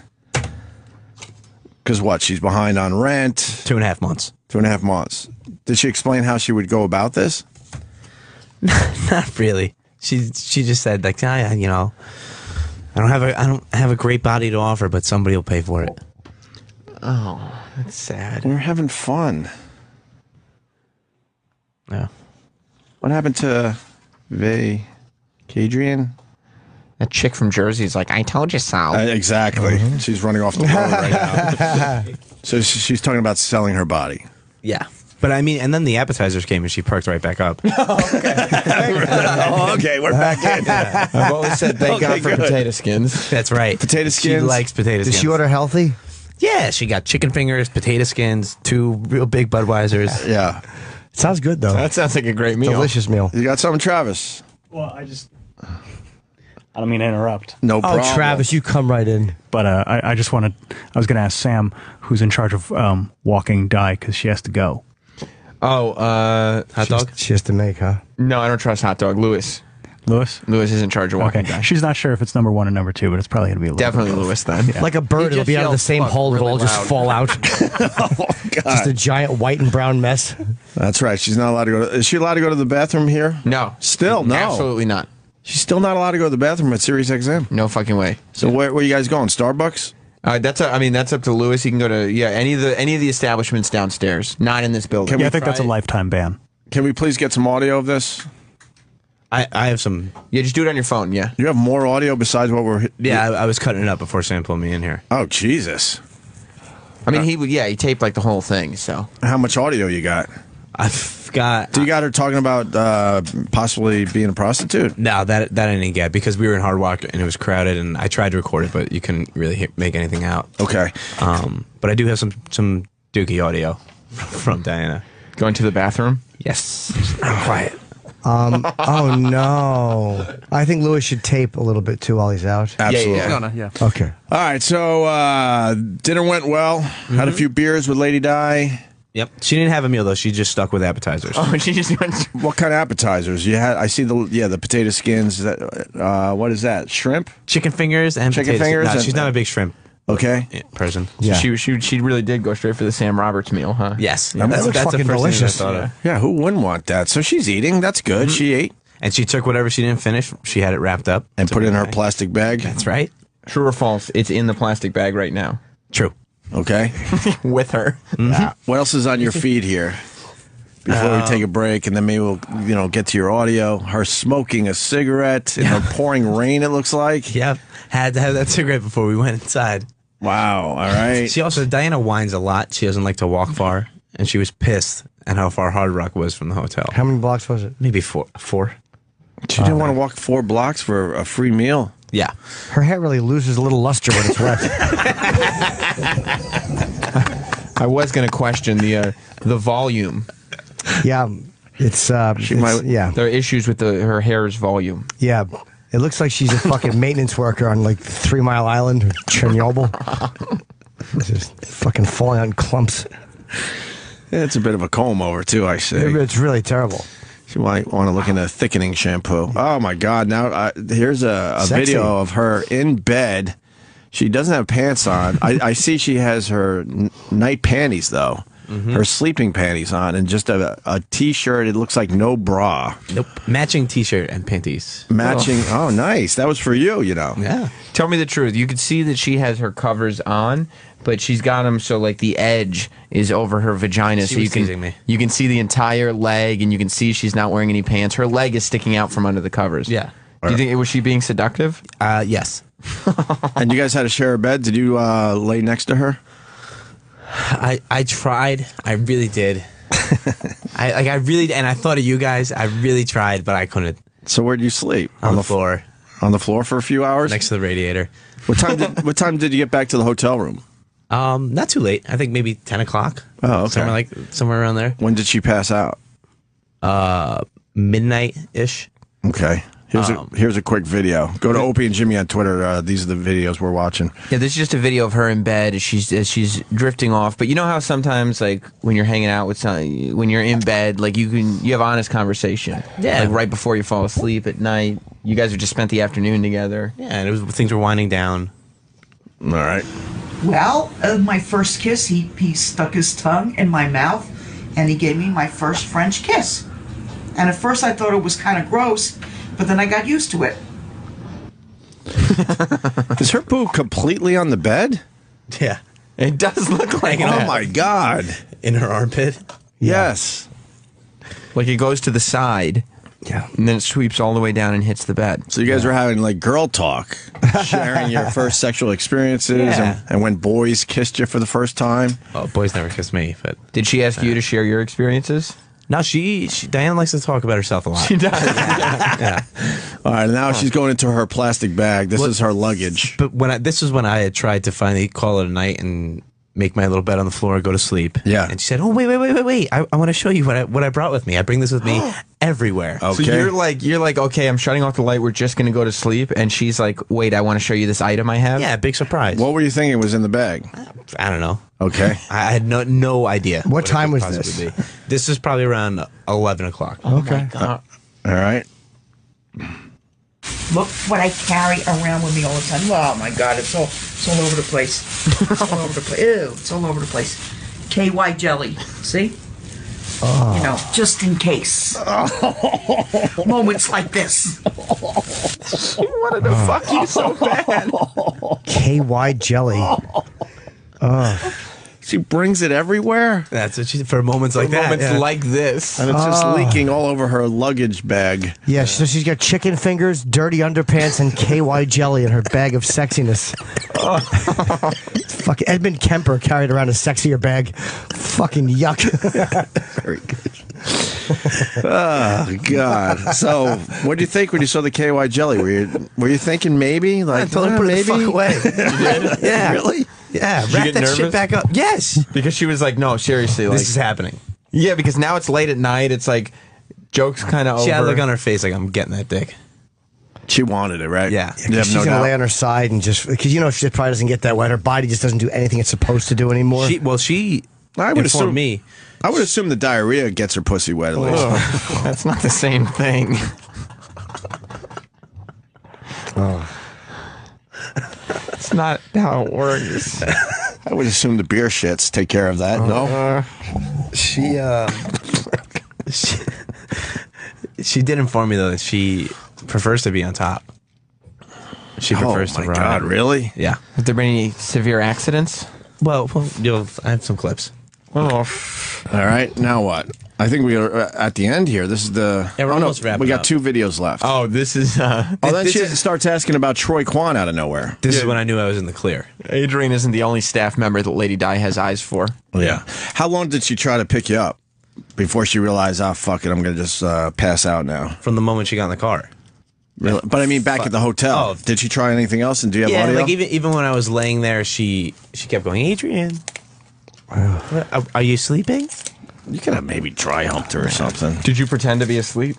Speaker 1: Because what? She's behind on rent.
Speaker 5: 2.5 months.
Speaker 1: 2.5 months. Did she explain how she would go about this?
Speaker 5: Not really. She just said like, I don't have a great body to offer, but somebody will pay for it.
Speaker 4: Oh, that's sad.
Speaker 1: We're having fun.
Speaker 5: Yeah.
Speaker 1: What happened to Adrian?
Speaker 4: That chick from Jersey is like, I told you so.
Speaker 1: Exactly. She's running off the road right now. So she's talking about selling her body.
Speaker 5: Yeah. But I mean, and then the appetizers came and she perked right back up.
Speaker 1: Okay, we're back in.
Speaker 4: I've always said thank God for potato skins.
Speaker 5: That's right.
Speaker 1: Potato skins?
Speaker 5: She likes potato skins.
Speaker 2: Did she order healthy?
Speaker 5: Yeah, she got chicken fingers, potato skins, 2 real big Budweisers.
Speaker 1: Yeah.
Speaker 2: Sounds good, though.
Speaker 4: That sounds like a great meal.
Speaker 2: Delicious meal.
Speaker 1: You got something, Travis?
Speaker 6: Well, I don't mean to interrupt.
Speaker 1: No problem.
Speaker 2: Oh, Travis, you come right in.
Speaker 6: But I was going to ask Sam, who's in charge of walking Di, because she has to go.
Speaker 4: Oh,
Speaker 5: hot dog?
Speaker 2: She has to make, huh?
Speaker 4: No, I don't trust hot dog. Lewis is in charge of walking Di.
Speaker 6: She's not sure if it's number 1 or number 2, but it's probably going to be a little
Speaker 4: Definitely
Speaker 6: bit
Speaker 4: Lewis then.
Speaker 6: Yeah.
Speaker 2: Like a bird, it'll be out of the same hole. It'll all just fall out.
Speaker 1: Oh, God.
Speaker 2: Just a giant white and brown mess.
Speaker 1: That's right. She's not allowed to go. Is she allowed to go to the bathroom here?
Speaker 4: No.
Speaker 1: Still, no.
Speaker 4: Absolutely not.
Speaker 1: She's still not allowed to go to the bathroom at Sirius XM.
Speaker 4: No fucking way.
Speaker 1: So where are you guys going? Starbucks?
Speaker 4: That's up to Lewis. He can go to any of the establishments downstairs. Not in this building.
Speaker 6: I think that's a lifetime ban.
Speaker 1: Can we please get some audio of this?
Speaker 5: I have some.
Speaker 4: Yeah, just do it on your phone. Yeah.
Speaker 1: You have more audio besides what we're.
Speaker 5: Yeah, I was cutting it up before Sam pulled me in here.
Speaker 1: Oh Jesus!
Speaker 4: I mean, he taped like the whole thing. So
Speaker 1: how much audio you got?
Speaker 5: I've got.
Speaker 1: Do you got her talking about possibly being a prostitute?
Speaker 5: No, that I didn't get because we were in Hard Rock and it was crowded, and I tried to record it, but you couldn't really make anything out.
Speaker 1: Okay.
Speaker 5: But I do have some Dookie audio from Diana.
Speaker 4: Going to the bathroom?
Speaker 5: Yes.
Speaker 2: Quiet. Oh no! I think Lewis should tape a little bit too while he's out.
Speaker 1: Absolutely.
Speaker 3: Yeah.
Speaker 2: Okay.
Speaker 1: All right. So dinner went well. Had a few beers with Lady Di.
Speaker 5: Yep. She didn't have a meal though. She just stuck with appetizers.
Speaker 4: Oh, she just went.
Speaker 1: What kind of appetizers you had? I see the potato skins. What is that? Shrimp?
Speaker 5: Chicken fingers and
Speaker 1: chicken
Speaker 5: potatoes.
Speaker 1: fingers.
Speaker 5: No, she's not a big shrimp
Speaker 1: Okay.
Speaker 5: person.
Speaker 4: Yeah. She really did go straight for the Sam Roberts meal, huh?
Speaker 5: Yes.
Speaker 1: Yeah, that looks
Speaker 5: that's the
Speaker 2: fucking
Speaker 5: first thing
Speaker 2: delicious.
Speaker 5: I thought of.
Speaker 1: Yeah. Who wouldn't want that? So she's eating. That's good. She ate
Speaker 5: And she took whatever she didn't finish. She had it wrapped up
Speaker 1: and put it in her plastic bag.
Speaker 5: That's right.
Speaker 4: True or false? It's in the plastic bag right now.
Speaker 5: True.
Speaker 1: Okay.
Speaker 4: With her.
Speaker 1: What else is on your feed here? Before we take a break, and then maybe we'll get to your audio. Her smoking a cigarette in the pouring rain. It looks like.
Speaker 5: Yep. Had to have that cigarette before we went inside.
Speaker 1: Wow. All right.
Speaker 5: Diana whines a lot. She doesn't like to walk far, and she was pissed at how far Hard Rock was from the hotel.
Speaker 2: How many blocks was it?
Speaker 5: Maybe four.
Speaker 1: She didn't want to walk 4 blocks for a free meal.
Speaker 5: Yeah.
Speaker 2: Her hair really loses a little luster when it's wet.
Speaker 4: I was going to question the volume.
Speaker 2: Yeah, it's yeah.
Speaker 4: There are issues with her hair's volume.
Speaker 2: Yeah, it looks like she's a fucking maintenance worker on like 3 Mile Island or Chernobyl. It's just fucking falling out in clumps.
Speaker 1: It's a bit of a comb over too. I say
Speaker 2: It's really terrible.
Speaker 1: She might want to look into thickening shampoo. Oh my God! Now here's a video of her in bed. She doesn't have pants on. I see she has her night panties though. Her sleeping panties on, and just a t-shirt. It looks like no bra.
Speaker 5: Nope. Matching t-shirt and panties.
Speaker 1: Matching. Oh, nice. That was for you.
Speaker 5: Yeah.
Speaker 4: Tell me the truth. You can see that she has her covers on, but she's got them so like the edge is over her vagina, so you can see the entire leg, and you can see she's not wearing any pants. Her leg is sticking out from under the covers.
Speaker 5: Yeah.
Speaker 4: Do you think was she being seductive?
Speaker 5: Yes.
Speaker 1: And you guys had to share a bed. Did you lay next to her?
Speaker 5: I tried. I really did. And I thought of you guys. I really tried, but I couldn't.
Speaker 1: So where'd you sleep?
Speaker 5: On the floor.
Speaker 1: On the floor for a few hours?
Speaker 5: Next to the radiator.
Speaker 1: What time did you get back to the hotel room?
Speaker 5: Not too late. I think maybe 10 o'clock.
Speaker 1: Oh, okay.
Speaker 5: Somewhere around there.
Speaker 1: When did she pass out?
Speaker 5: Midnight-ish.
Speaker 1: Okay. Here's a quick video. Go to Opie and Jimmy on Twitter. These are the videos we're watching.
Speaker 4: Yeah, this is just a video of her in bed as she's drifting off. But you know how sometimes, like, when you're hanging out with when you're in bed, like, you have honest conversation.
Speaker 5: Yeah.
Speaker 4: Like, right before you fall asleep at night. You guys have just spent the afternoon together.
Speaker 5: Yeah, and things were winding down.
Speaker 1: All right.
Speaker 7: Well, my first kiss, he stuck his tongue in my mouth, and he gave me my first French kiss. And at first I thought it was kind of gross, but then I got used to it.
Speaker 1: Is her boob completely on the bed?
Speaker 5: Yeah. It does look like
Speaker 1: Oh, my God.
Speaker 5: In her armpit?
Speaker 1: Yes.
Speaker 4: Like it goes to the side.
Speaker 5: Yeah.
Speaker 4: And then it sweeps all the way down and hits the bed.
Speaker 1: So you guys were having like girl talk, sharing your first sexual experiences and when boys kissed you for the first time.
Speaker 5: Oh, boys never kissed me, but
Speaker 4: did she ask you to share your experiences?
Speaker 5: No, Diane likes to talk about herself a lot.
Speaker 4: She does.
Speaker 5: Yeah.
Speaker 1: All right, now she's going into her plastic bag. This is her luggage.
Speaker 5: But this was when I had tried to finally call it a night and make my little bed on the floor and go to sleep.
Speaker 1: Yeah.
Speaker 5: And she said, "Oh, wait! I want to show you what I brought with me. I bring this with me everywhere."
Speaker 1: Okay.
Speaker 4: So you're like, okay, I'm shutting off the light. We're just gonna go to sleep. And she's like, wait, I want to show you this item I have.
Speaker 5: Yeah, big surprise.
Speaker 1: What were you thinking was in the bag?
Speaker 5: I don't know.
Speaker 1: Okay.
Speaker 5: I had no idea.
Speaker 2: What time was
Speaker 5: possibly
Speaker 2: this?
Speaker 5: be. This is probably around 11 o'clock.
Speaker 2: Okay.
Speaker 1: All right.
Speaker 7: Look what I carry around with me all the time. Oh my God, it's all over the place. It's all over the place. Ew, it's all over the place. KY jelly. See? You know, just in case. Moments like this.
Speaker 4: She wanted to fuck you so bad.
Speaker 2: KY jelly.
Speaker 1: She brings it everywhere.
Speaker 5: That's what for moments like that.
Speaker 4: Moments
Speaker 5: Yeah.
Speaker 4: like this.
Speaker 1: And it's just leaking all over her luggage bag.
Speaker 2: Yeah, so she's got chicken fingers, dirty underpants, and KY jelly in her bag of sexiness. Fucking Edmund Kemper carried around a sexier bag. Fucking yuck.
Speaker 1: Very good. Oh God! So, what do you think when you saw the KY jelly? Were you thinking maybe like
Speaker 5: I told her put it the fuck away.
Speaker 1: Yeah, really?
Speaker 5: Yeah,
Speaker 4: Did you
Speaker 5: wrap
Speaker 4: get
Speaker 5: that
Speaker 4: nervous?
Speaker 5: shit back up. Yes,
Speaker 4: Because she was like, no, seriously, like
Speaker 5: this is happening.
Speaker 4: yeah, because now it's late at night. It's like jokes kind of over.
Speaker 5: She had a look on her face like I'm getting that dick.
Speaker 1: She wanted it, right?
Speaker 5: Yeah.
Speaker 1: You have
Speaker 2: She's
Speaker 1: no
Speaker 2: gonna
Speaker 1: doubt.
Speaker 2: lay on her side and just because she probably doesn't get that wet. Her body just doesn't do anything it's supposed to do anymore.
Speaker 5: She
Speaker 1: I would
Speaker 5: informed
Speaker 1: assume
Speaker 5: me.
Speaker 1: I would assume the diarrhea gets her pussy wet at least.
Speaker 4: That's not the same thing. It's not how it works.
Speaker 1: I would assume the beer shits take care of that. No.
Speaker 5: She did inform me though that she prefers to be on top. She prefers
Speaker 1: oh
Speaker 5: to
Speaker 1: my
Speaker 5: run.
Speaker 1: God! Really?
Speaker 5: Yeah.
Speaker 4: Have there been any severe accidents?
Speaker 5: Well, I have some clips.
Speaker 1: All right. Now what? I think we are at the end here. This is the.
Speaker 5: Yeah, we're almost wrapping
Speaker 1: We got
Speaker 5: up.
Speaker 1: 2 videos left.
Speaker 4: Oh, this is.
Speaker 1: Then she starts asking about Troy Kwan out of nowhere.
Speaker 5: This is when I knew I was in the clear.
Speaker 4: Adrian isn't the only staff member that Lady Di has eyes for.
Speaker 1: Yeah. How long did she try to pick you up before she realized, fuck it, I'm going to just pass out now?
Speaker 5: From the moment she got in the car.
Speaker 1: Really? But I mean, back at the hotel.
Speaker 5: Oh.
Speaker 1: Did she try anything else? And do you have
Speaker 5: Yeah,
Speaker 1: audio?
Speaker 5: like even when I was laying there, she kept going, Adrian, are you sleeping?
Speaker 1: You could have maybe dry humped her or something.
Speaker 4: Did you pretend to be asleep?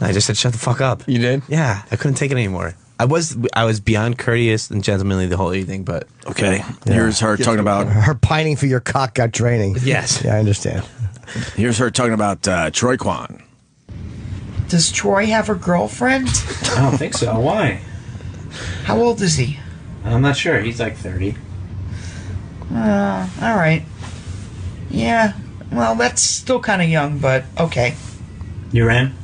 Speaker 5: I just said, shut the fuck up.
Speaker 4: You did?
Speaker 5: Yeah, I couldn't take it anymore. I was beyond courteous and gentlemanly the whole evening, but
Speaker 1: Okay. Here's her talking about.
Speaker 2: her pining for your cock got draining.
Speaker 5: Yes.
Speaker 2: Yeah, I understand.
Speaker 1: Here's her talking about Troy Kwan.
Speaker 7: Does Troy have a girlfriend?
Speaker 5: I don't think so. Why?
Speaker 7: How old is he?
Speaker 5: I'm not sure. He's like 30.
Speaker 7: All right. Yeah. Well, that's still kind of young, but okay.
Speaker 5: You're in?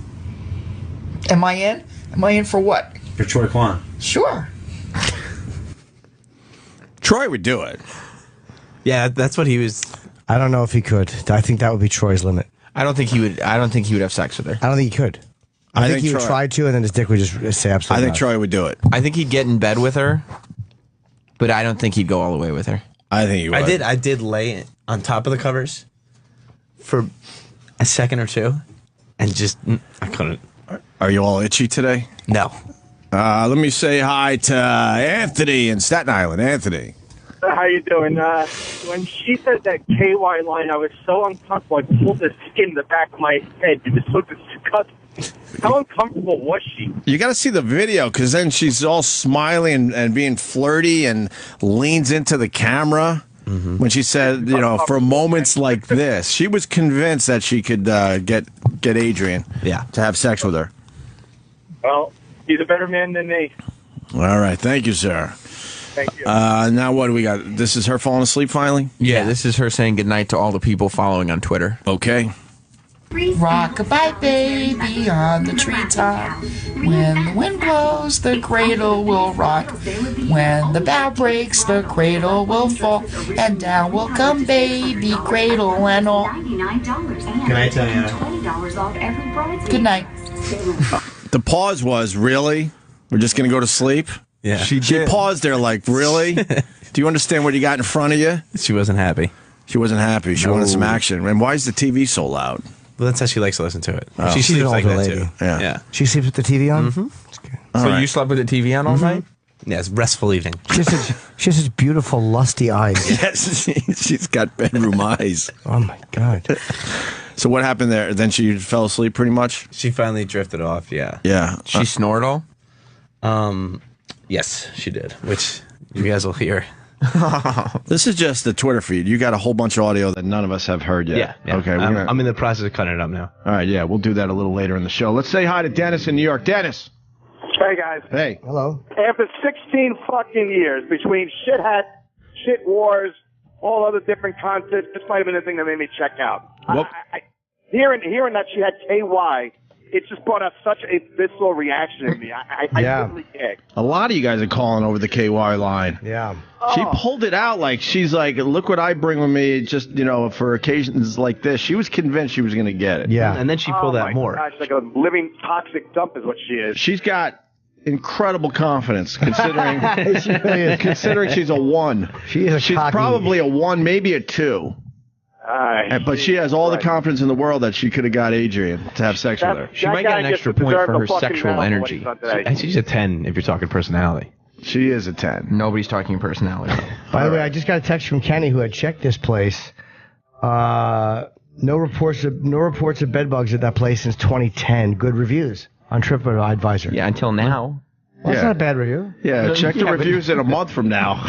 Speaker 7: Am I in? Am I in for what?
Speaker 5: For Troy Kwan.
Speaker 7: Sure.
Speaker 1: Troy would do it.
Speaker 5: Yeah, that's what he was.
Speaker 2: I don't know if he could. I think that would be Troy's limit.
Speaker 4: I don't think he would have sex with her.
Speaker 2: I don't think he could. I think he would try to, and then his dick would just say absolutely.
Speaker 1: I think Troy would do it.
Speaker 4: I think he'd get in bed with her, but I don't think he'd go all the way with her.
Speaker 1: I think he would.
Speaker 5: I did lay on top of the covers for a second or two, and just I couldn't.
Speaker 1: Are you all itchy today?
Speaker 5: No.
Speaker 1: Let me say hi to Anthony in Staten Island. Anthony.
Speaker 15: How you doing? When she said that KY line, I was so uncomfortable. I pulled the skin in the back of my head. It was so disgusting. How uncomfortable was she?
Speaker 1: You got to see the video, because then she's all smiling and being flirty and leans into the camera. When she said, for moments like this, she was convinced that she could get Adrian to have sex with her.
Speaker 15: Well, he's a better man than me.
Speaker 1: All right. Thank you, sir.
Speaker 15: Thank you.
Speaker 1: Now what do we got? This is her falling asleep finally?
Speaker 4: Yeah, this is her saying goodnight to all the people following on Twitter.
Speaker 1: Okay.
Speaker 7: Rock-a-bye baby on the treetop. When the wind blows, the cradle will rock. When the bough breaks, the cradle will fall. And down will come baby, cradle and all.
Speaker 5: Good night, Diana.
Speaker 7: Good night.
Speaker 1: The pause was, really? We're just going to go to sleep?
Speaker 5: Yeah.
Speaker 1: She paused there like, really? Do you understand what you got in front of you?
Speaker 5: She wasn't happy.
Speaker 1: She wasn't happy. She wanted some action. And why is the TV so loud?
Speaker 5: Well, that's how she likes to listen to it.
Speaker 1: Oh.
Speaker 5: She
Speaker 2: She's
Speaker 5: sleeps
Speaker 2: an
Speaker 5: like
Speaker 2: older
Speaker 5: that
Speaker 2: lady.
Speaker 5: too.
Speaker 1: Yeah.
Speaker 2: She sleeps with the TV on?
Speaker 4: So you slept with the TV on all night?
Speaker 5: Yeah, it's restful evening.
Speaker 2: She has such beautiful, lusty eyes.
Speaker 1: Yes, she's got bedroom eyes.
Speaker 2: Oh, my God.
Speaker 1: So what happened there? Then she fell asleep pretty much?
Speaker 5: She finally drifted off, yeah.
Speaker 1: Yeah.
Speaker 4: She snored all?
Speaker 5: Yes, she did, which you guys will hear.
Speaker 1: This is just the Twitter feed. You got a whole bunch of audio that none of us have heard yet.
Speaker 5: Yeah.
Speaker 1: Okay.
Speaker 5: I'm in the process of cutting it up now.
Speaker 1: All right, yeah, we'll do that a little later in the show. Let's say hi to Dennis in New York. Dennis.
Speaker 15: Hey, guys.
Speaker 1: Hey.
Speaker 2: Hello.
Speaker 15: After 16 fucking years between shit hat, shit wars, all other different concepts, this might have been the thing that made me check out. Hearing that she had KY, it just brought up such a visceral reaction in me. I totally can't.
Speaker 1: A lot of you guys are calling over the KY line.
Speaker 2: Yeah.
Speaker 1: She pulled it out like she's like, look what I bring with me just, for occasions like this. She was convinced she was going to get it.
Speaker 2: Yeah.
Speaker 5: And then she pulled out more.
Speaker 15: Gosh, like a living toxic dump is what she is.
Speaker 1: She's got incredible confidence considering considering she's a 1. She's probably a 1, maybe a 2. But she has all the confidence in the world that she could have got Adrian to have sex with her.
Speaker 5: She might get an extra point for her sexual energy. She's a 10 if you're talking personality.
Speaker 1: She is a 10.
Speaker 4: Nobody's talking personality.
Speaker 2: By the way, I just got a text from Kenny who had checked this place. No reports of bed bugs at that place since 2010. Good reviews on TripAdvisor.
Speaker 4: Yeah, until now.
Speaker 2: Well, that's not a bad review.
Speaker 1: Yeah, check the reviews in a month from now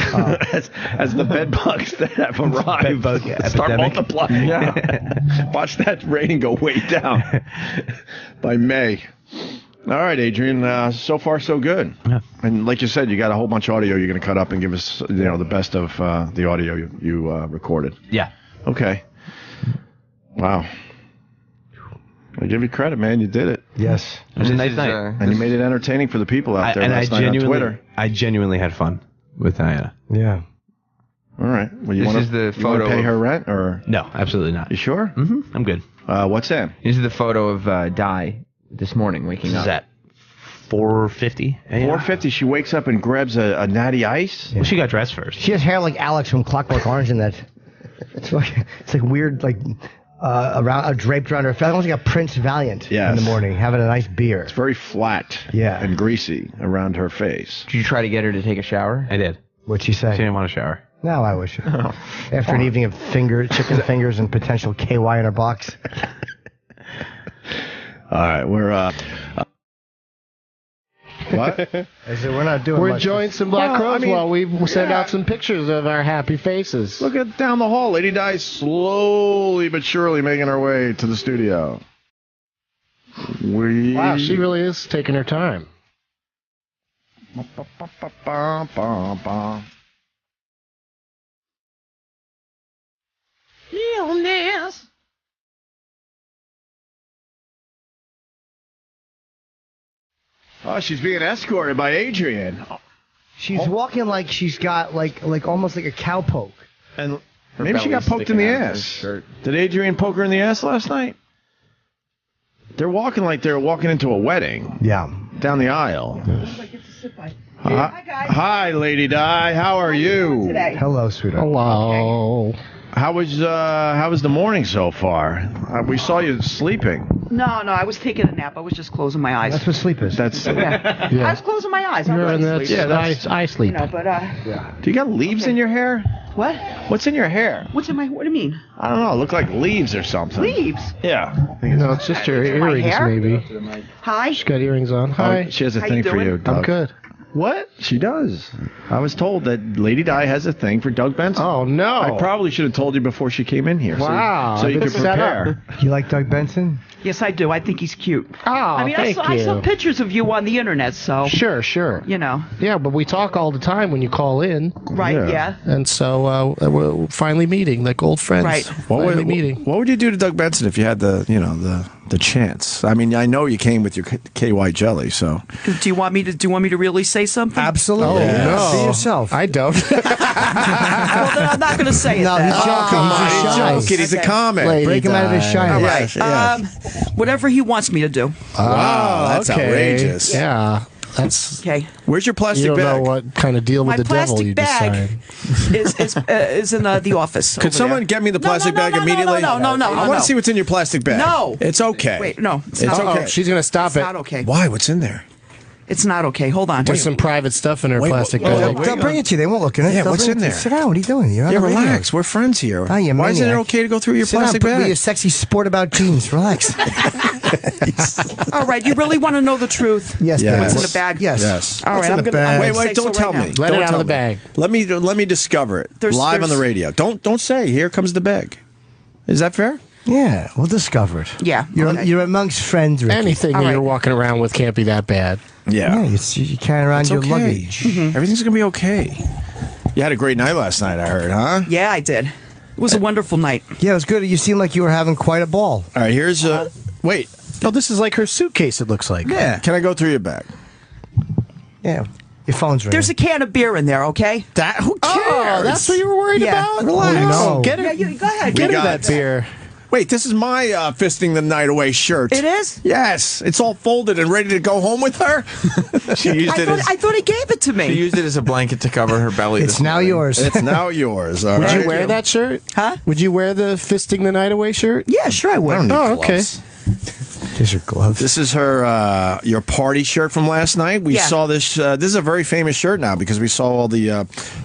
Speaker 1: as the bed bugs that have arrived start multiplying. Yeah. Watch that rating go way down by May. All right, Adrian. So far, so good. Yeah. And like you said, you got a whole bunch of audio you're going to cut up and give us, the best of the audio you recorded.
Speaker 5: Yeah.
Speaker 1: Okay. Wow. I give you credit, man. You did it.
Speaker 2: Yes.
Speaker 5: It was a nice night.
Speaker 1: And you made it entertaining for the people out there last night on Twitter.
Speaker 5: I genuinely had fun with Diana.
Speaker 2: Yeah.
Speaker 1: All right. Well, you want to pay her rent? Or
Speaker 5: no, absolutely not.
Speaker 1: You sure?
Speaker 5: Mm-hmm. I'm good.
Speaker 1: What's that?
Speaker 4: This is the photo of Di this morning waking up.
Speaker 5: Is that 4:50?
Speaker 1: 4:50. She wakes up and grabs a natty ice.
Speaker 5: Yeah. Well, she got dressed first.
Speaker 2: She has hair like Alex from Clockwork Orange in that. It's like weird, like draped around her face. Almost like a Prince Valiant in the morning, having a nice beer.
Speaker 1: It's very flat and greasy around her face.
Speaker 4: Did you try to get her to take a shower?
Speaker 5: I did.
Speaker 2: What'd she say?
Speaker 5: She didn't want to shower.
Speaker 2: No, I wish. After an evening of chicken fingers and potential KY in her box.
Speaker 1: All right, we're what?
Speaker 2: I said we're not doing.
Speaker 10: We're
Speaker 2: much.
Speaker 10: enjoying some Black Crows while we send out some pictures of our happy faces.
Speaker 1: Look at down the hall. Lady Di slowly but surely making her way to the studio.
Speaker 10: Wow, she really is taking her time.
Speaker 19: Illness.
Speaker 1: Oh, she's being escorted by Adrian.
Speaker 2: She's walking like she's got like almost like a cowpoke.
Speaker 1: And maybe she got poked in the ass. Did Adrian poke her in the ass last night? They're walking like they're walking into a wedding.
Speaker 2: Yeah.
Speaker 1: Down the aisle. Hi, Lady Di. How are you?
Speaker 2: Hello, sweetheart.
Speaker 10: Hello.
Speaker 1: How was the morning so far? We saw you sleeping.
Speaker 7: No, I was taking a nap. I was just closing my eyes.
Speaker 2: That's what sleep is.
Speaker 1: That's
Speaker 7: I was closing my eyes. I'm already sleeping.
Speaker 10: I sleep.
Speaker 7: You know, but
Speaker 1: Do you got leaves in your hair?
Speaker 7: what?
Speaker 1: What's in your hair?
Speaker 7: What's in my? What do you mean?
Speaker 1: I don't know. It looked like leaves or something.
Speaker 7: Leaves?
Speaker 1: Yeah.
Speaker 10: No, it's just your
Speaker 7: My
Speaker 10: earrings,
Speaker 7: hair?
Speaker 10: maybe.
Speaker 7: Hi.
Speaker 10: She's got earrings on. Hi.
Speaker 1: Oh, she has a
Speaker 7: How
Speaker 1: thing
Speaker 7: you
Speaker 1: for
Speaker 7: doing?
Speaker 1: you, Doug.
Speaker 10: I'm good.
Speaker 1: What? She does. I was told that Lady Di has a thing for Doug Benson.
Speaker 10: Oh, no.
Speaker 1: I probably should have told you before she came in here.
Speaker 10: Wow,
Speaker 1: So you
Speaker 10: I've
Speaker 1: could
Speaker 10: been set
Speaker 1: prepare.
Speaker 2: You like Doug Benson?
Speaker 7: Yes, I do. I think he's cute.
Speaker 10: Oh,
Speaker 7: I mean, I
Speaker 10: thank
Speaker 7: saw
Speaker 10: you.
Speaker 7: pictures of you on the internet, so
Speaker 10: Sure.
Speaker 7: you know.
Speaker 10: Yeah, but we talk all the time when you call in.
Speaker 7: Right? Yeah.
Speaker 10: And so we're finally meeting, like old friends.
Speaker 7: Right.
Speaker 10: Finally meeting.
Speaker 1: What would you do to Doug Benson if you had the chance? I mean, I know you came with your KY jelly, so.
Speaker 7: Do you want me to really say something?
Speaker 2: Absolutely.
Speaker 10: Oh, no.
Speaker 2: Be yourself.
Speaker 10: I don't.
Speaker 7: Well, then I'm not going to say it.
Speaker 2: No,
Speaker 7: then.
Speaker 2: he's joking. He's just shy.
Speaker 1: Joking. He's a
Speaker 7: Okay.
Speaker 1: comic.
Speaker 10: Lady
Speaker 2: Break him out of his
Speaker 10: Di.
Speaker 2: shyness.
Speaker 7: All right. Whatever he wants me to do.
Speaker 1: Wow, that's
Speaker 10: okay.
Speaker 1: outrageous.
Speaker 10: Yeah. That's.
Speaker 7: Okay.
Speaker 1: Where's your plastic
Speaker 10: You don't
Speaker 1: bag?
Speaker 10: know what kind of deal
Speaker 7: My
Speaker 10: with the devil
Speaker 7: plastic
Speaker 10: you
Speaker 7: bag
Speaker 10: decide.
Speaker 7: is in the office.
Speaker 1: Could
Speaker 7: over
Speaker 1: someone
Speaker 7: there.
Speaker 1: get me the plastic bag
Speaker 7: no,
Speaker 1: immediately?
Speaker 7: No.
Speaker 1: I want to see what's in your plastic bag.
Speaker 7: No.
Speaker 1: It's okay.
Speaker 7: Wait, no. It's
Speaker 1: It's
Speaker 7: not
Speaker 1: okay.
Speaker 10: She's going to stop
Speaker 7: It's
Speaker 10: it.
Speaker 7: not okay.
Speaker 1: Why? What's in there?
Speaker 7: It's not okay. Hold on.
Speaker 10: There's some private stuff in her
Speaker 1: Wait,
Speaker 10: plastic
Speaker 1: wait,
Speaker 10: bag.
Speaker 1: wait,
Speaker 2: They'll bring it to you. They won't look in it.
Speaker 1: Yeah,
Speaker 2: They'll
Speaker 1: what's
Speaker 2: bring
Speaker 1: in
Speaker 2: it to you.
Speaker 1: there?
Speaker 2: Sit down. What are you doing? You're on
Speaker 1: Yeah,
Speaker 2: the radio.
Speaker 1: relax. We're friends here.
Speaker 2: Oh, you
Speaker 1: Why isn't it
Speaker 2: maniac.
Speaker 1: okay to go through your
Speaker 2: Sit down,
Speaker 1: plastic
Speaker 2: put me
Speaker 1: bag?
Speaker 2: your sexy sport about jeans. Relax.
Speaker 7: All right. You really want to know the truth?
Speaker 2: Yes,
Speaker 1: Yes.
Speaker 2: babe.
Speaker 7: What's in the bag?
Speaker 2: Yes.
Speaker 1: Yes.
Speaker 7: All
Speaker 2: What's
Speaker 7: right.
Speaker 2: in
Speaker 7: I'm
Speaker 2: the
Speaker 7: gonna.
Speaker 2: bag?
Speaker 1: Wait,
Speaker 7: say
Speaker 1: don't
Speaker 7: so
Speaker 1: tell
Speaker 7: right
Speaker 1: me.
Speaker 7: now.
Speaker 10: Let
Speaker 1: Don't
Speaker 10: it out
Speaker 1: tell
Speaker 10: of the
Speaker 1: me.
Speaker 10: bag.
Speaker 1: Let me discover it
Speaker 7: There's-
Speaker 1: live on the radio. Don't say. Here comes the bag. Is that fair?
Speaker 2: Yeah, we'll discover it.
Speaker 7: Yeah.
Speaker 2: You're,
Speaker 7: okay.
Speaker 2: you're amongst friends, Ricky.
Speaker 10: Anything
Speaker 7: All
Speaker 10: that
Speaker 7: right.
Speaker 10: you're walking around with can't be that bad.
Speaker 2: Yeah, you carry around
Speaker 1: It's
Speaker 2: your
Speaker 1: okay.
Speaker 2: luggage.
Speaker 7: Mm-hmm.
Speaker 1: Everything's gonna be okay. You had a great night last night, I heard, huh?
Speaker 7: Yeah, I did. It was a wonderful night.
Speaker 2: Yeah, it was good. You seemed like you were having quite a ball.
Speaker 1: All right, here's wait.
Speaker 10: Oh, this is like her suitcase, it looks like.
Speaker 1: Yeah. Can I go through your bag?
Speaker 2: Yeah, your phone's ringing.
Speaker 7: There's a can of beer in there. Okay.
Speaker 10: That, who cares?
Speaker 1: Oh,
Speaker 10: That's what you were worried
Speaker 7: Yeah.
Speaker 10: about?
Speaker 1: Relax.
Speaker 10: Oh,
Speaker 2: No.
Speaker 10: get her,
Speaker 7: Yeah. You go ahead.
Speaker 10: get her
Speaker 1: got
Speaker 10: that beer.
Speaker 1: Wait, this is my fisting the night away shirt.
Speaker 7: It is?
Speaker 1: Yes, it's all folded and ready to go home with her. She used it.
Speaker 7: I thought he gave it to me.
Speaker 4: She used it as a blanket to cover her belly.
Speaker 2: It's
Speaker 4: this
Speaker 2: now
Speaker 4: morning.
Speaker 2: yours.
Speaker 1: It's now yours. All
Speaker 10: Would
Speaker 1: right.
Speaker 10: you wear that shirt?
Speaker 7: Huh?
Speaker 10: Would you wear the Fisting the Night Away shirt?
Speaker 7: Yeah, sure I would.
Speaker 10: Oh, okay.
Speaker 2: Here's your gloves.
Speaker 1: This is her your party shirt from last night. We
Speaker 7: Yeah.
Speaker 1: saw this. This is a very famous shirt now because we saw all the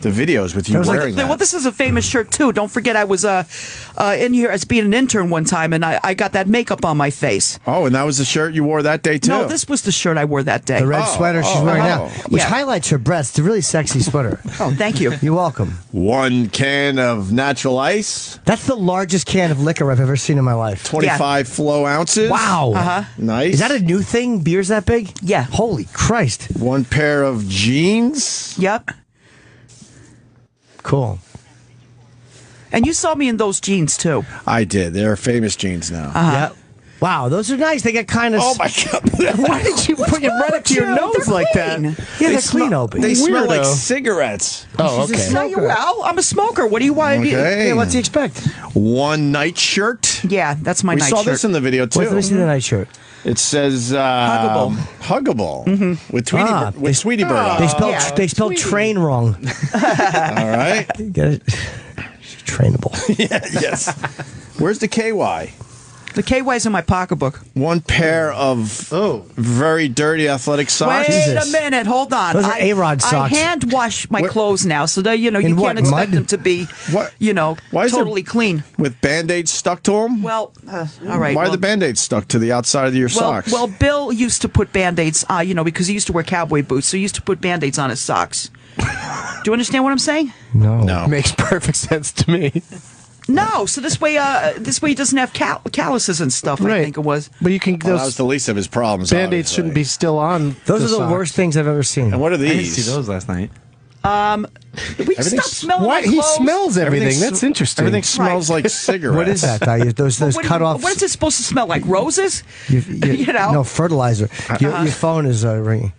Speaker 1: videos with you
Speaker 2: was like-
Speaker 1: wearing
Speaker 7: Well,
Speaker 1: that.
Speaker 7: this is a famous shirt too. Don't forget, I was in here as being an intern one time, and I got that makeup on my face.
Speaker 1: Oh, and that was the shirt you wore that day too.
Speaker 7: No, this was the shirt I wore that day.
Speaker 2: The red sweater she's wearing now, which
Speaker 7: Yeah.
Speaker 2: highlights her breasts. It's a really sexy sweater.
Speaker 7: Oh, thank you.
Speaker 2: You're welcome.
Speaker 1: 1 can of natural ice,
Speaker 2: That's the largest can of liquor I've ever seen in my life.
Speaker 1: 25 flow ounces.
Speaker 2: Wow.
Speaker 7: Uh-huh.
Speaker 1: Nice.
Speaker 2: Is that a new thing? Beers that big?
Speaker 7: Yeah.
Speaker 2: Holy Christ.
Speaker 1: 1 pair of jeans.
Speaker 7: Yep.
Speaker 2: Cool.
Speaker 7: And you saw me in those jeans too.
Speaker 1: I did. They're famous jeans now.
Speaker 2: Yep. Wow, those are nice. They get kind of.
Speaker 1: Oh my god!
Speaker 10: Why did you put it right up to your nose like that?
Speaker 2: Yeah, they're clean, Opie.
Speaker 1: They smell like
Speaker 10: Weirdo.
Speaker 1: cigarettes.
Speaker 10: Oh,
Speaker 2: She's a
Speaker 10: okay.
Speaker 2: smoker.
Speaker 7: Well, I'm a smoker. What do you want?
Speaker 1: Okay.
Speaker 2: Yeah, what's he expect?
Speaker 1: 1 night shirt.
Speaker 7: Yeah, that's my
Speaker 1: We
Speaker 7: night
Speaker 1: saw
Speaker 7: shirt.
Speaker 1: this in the video too.
Speaker 2: Let me see the night shirt.
Speaker 1: It says
Speaker 7: Huggable.
Speaker 1: Huggable with Sweetie Bird. on
Speaker 2: They
Speaker 1: it.
Speaker 2: spelled
Speaker 7: Yeah.
Speaker 2: they spelled train wrong.
Speaker 1: All right.
Speaker 2: Get it? She's trainable.
Speaker 1: Yeah. Yes. Where's the KY?
Speaker 7: The KY's in my pocketbook.
Speaker 1: 1 pair of very dirty athletic socks.
Speaker 7: Wait
Speaker 2: Jesus.
Speaker 7: a minute, hold on.
Speaker 2: Those are A-Rod socks.
Speaker 7: I hand wash my
Speaker 1: What-
Speaker 7: clothes now, so that you
Speaker 2: In what,
Speaker 7: can't expect
Speaker 2: mud?
Speaker 7: them to be,
Speaker 1: What? Why is
Speaker 7: totally clean.
Speaker 1: With Band-Aids stuck to them?
Speaker 7: Well, all right.
Speaker 1: Why are
Speaker 7: well,
Speaker 1: the Band-Aids stuck to the outside of your socks?
Speaker 7: Well, Bill used to put Band-Aids, because he used to wear cowboy boots, so he used to put Band-Aids on his socks. Do you understand what I'm saying?
Speaker 2: No.
Speaker 1: No.
Speaker 10: Makes perfect sense to me.
Speaker 7: No, so this way he doesn't have calluses and stuff. I think it was.
Speaker 10: But you can.
Speaker 1: Well, that was the least of his problems.
Speaker 10: Band-Aids shouldn't be still on.
Speaker 2: Those
Speaker 10: the
Speaker 2: are the
Speaker 10: socks.
Speaker 2: worst things I've ever seen.
Speaker 1: And what are
Speaker 5: I didn't
Speaker 1: these?
Speaker 5: see those last night.
Speaker 7: We stop smelling
Speaker 10: Why
Speaker 7: like
Speaker 10: he
Speaker 7: clothes.
Speaker 10: smells everything? That's interesting.
Speaker 1: Everything smells like cigarettes.
Speaker 2: What is that? Those
Speaker 7: What
Speaker 2: cut-offs.
Speaker 7: is it supposed to smell like? Roses? You know?
Speaker 2: No, fertilizer. Your phone is ringing.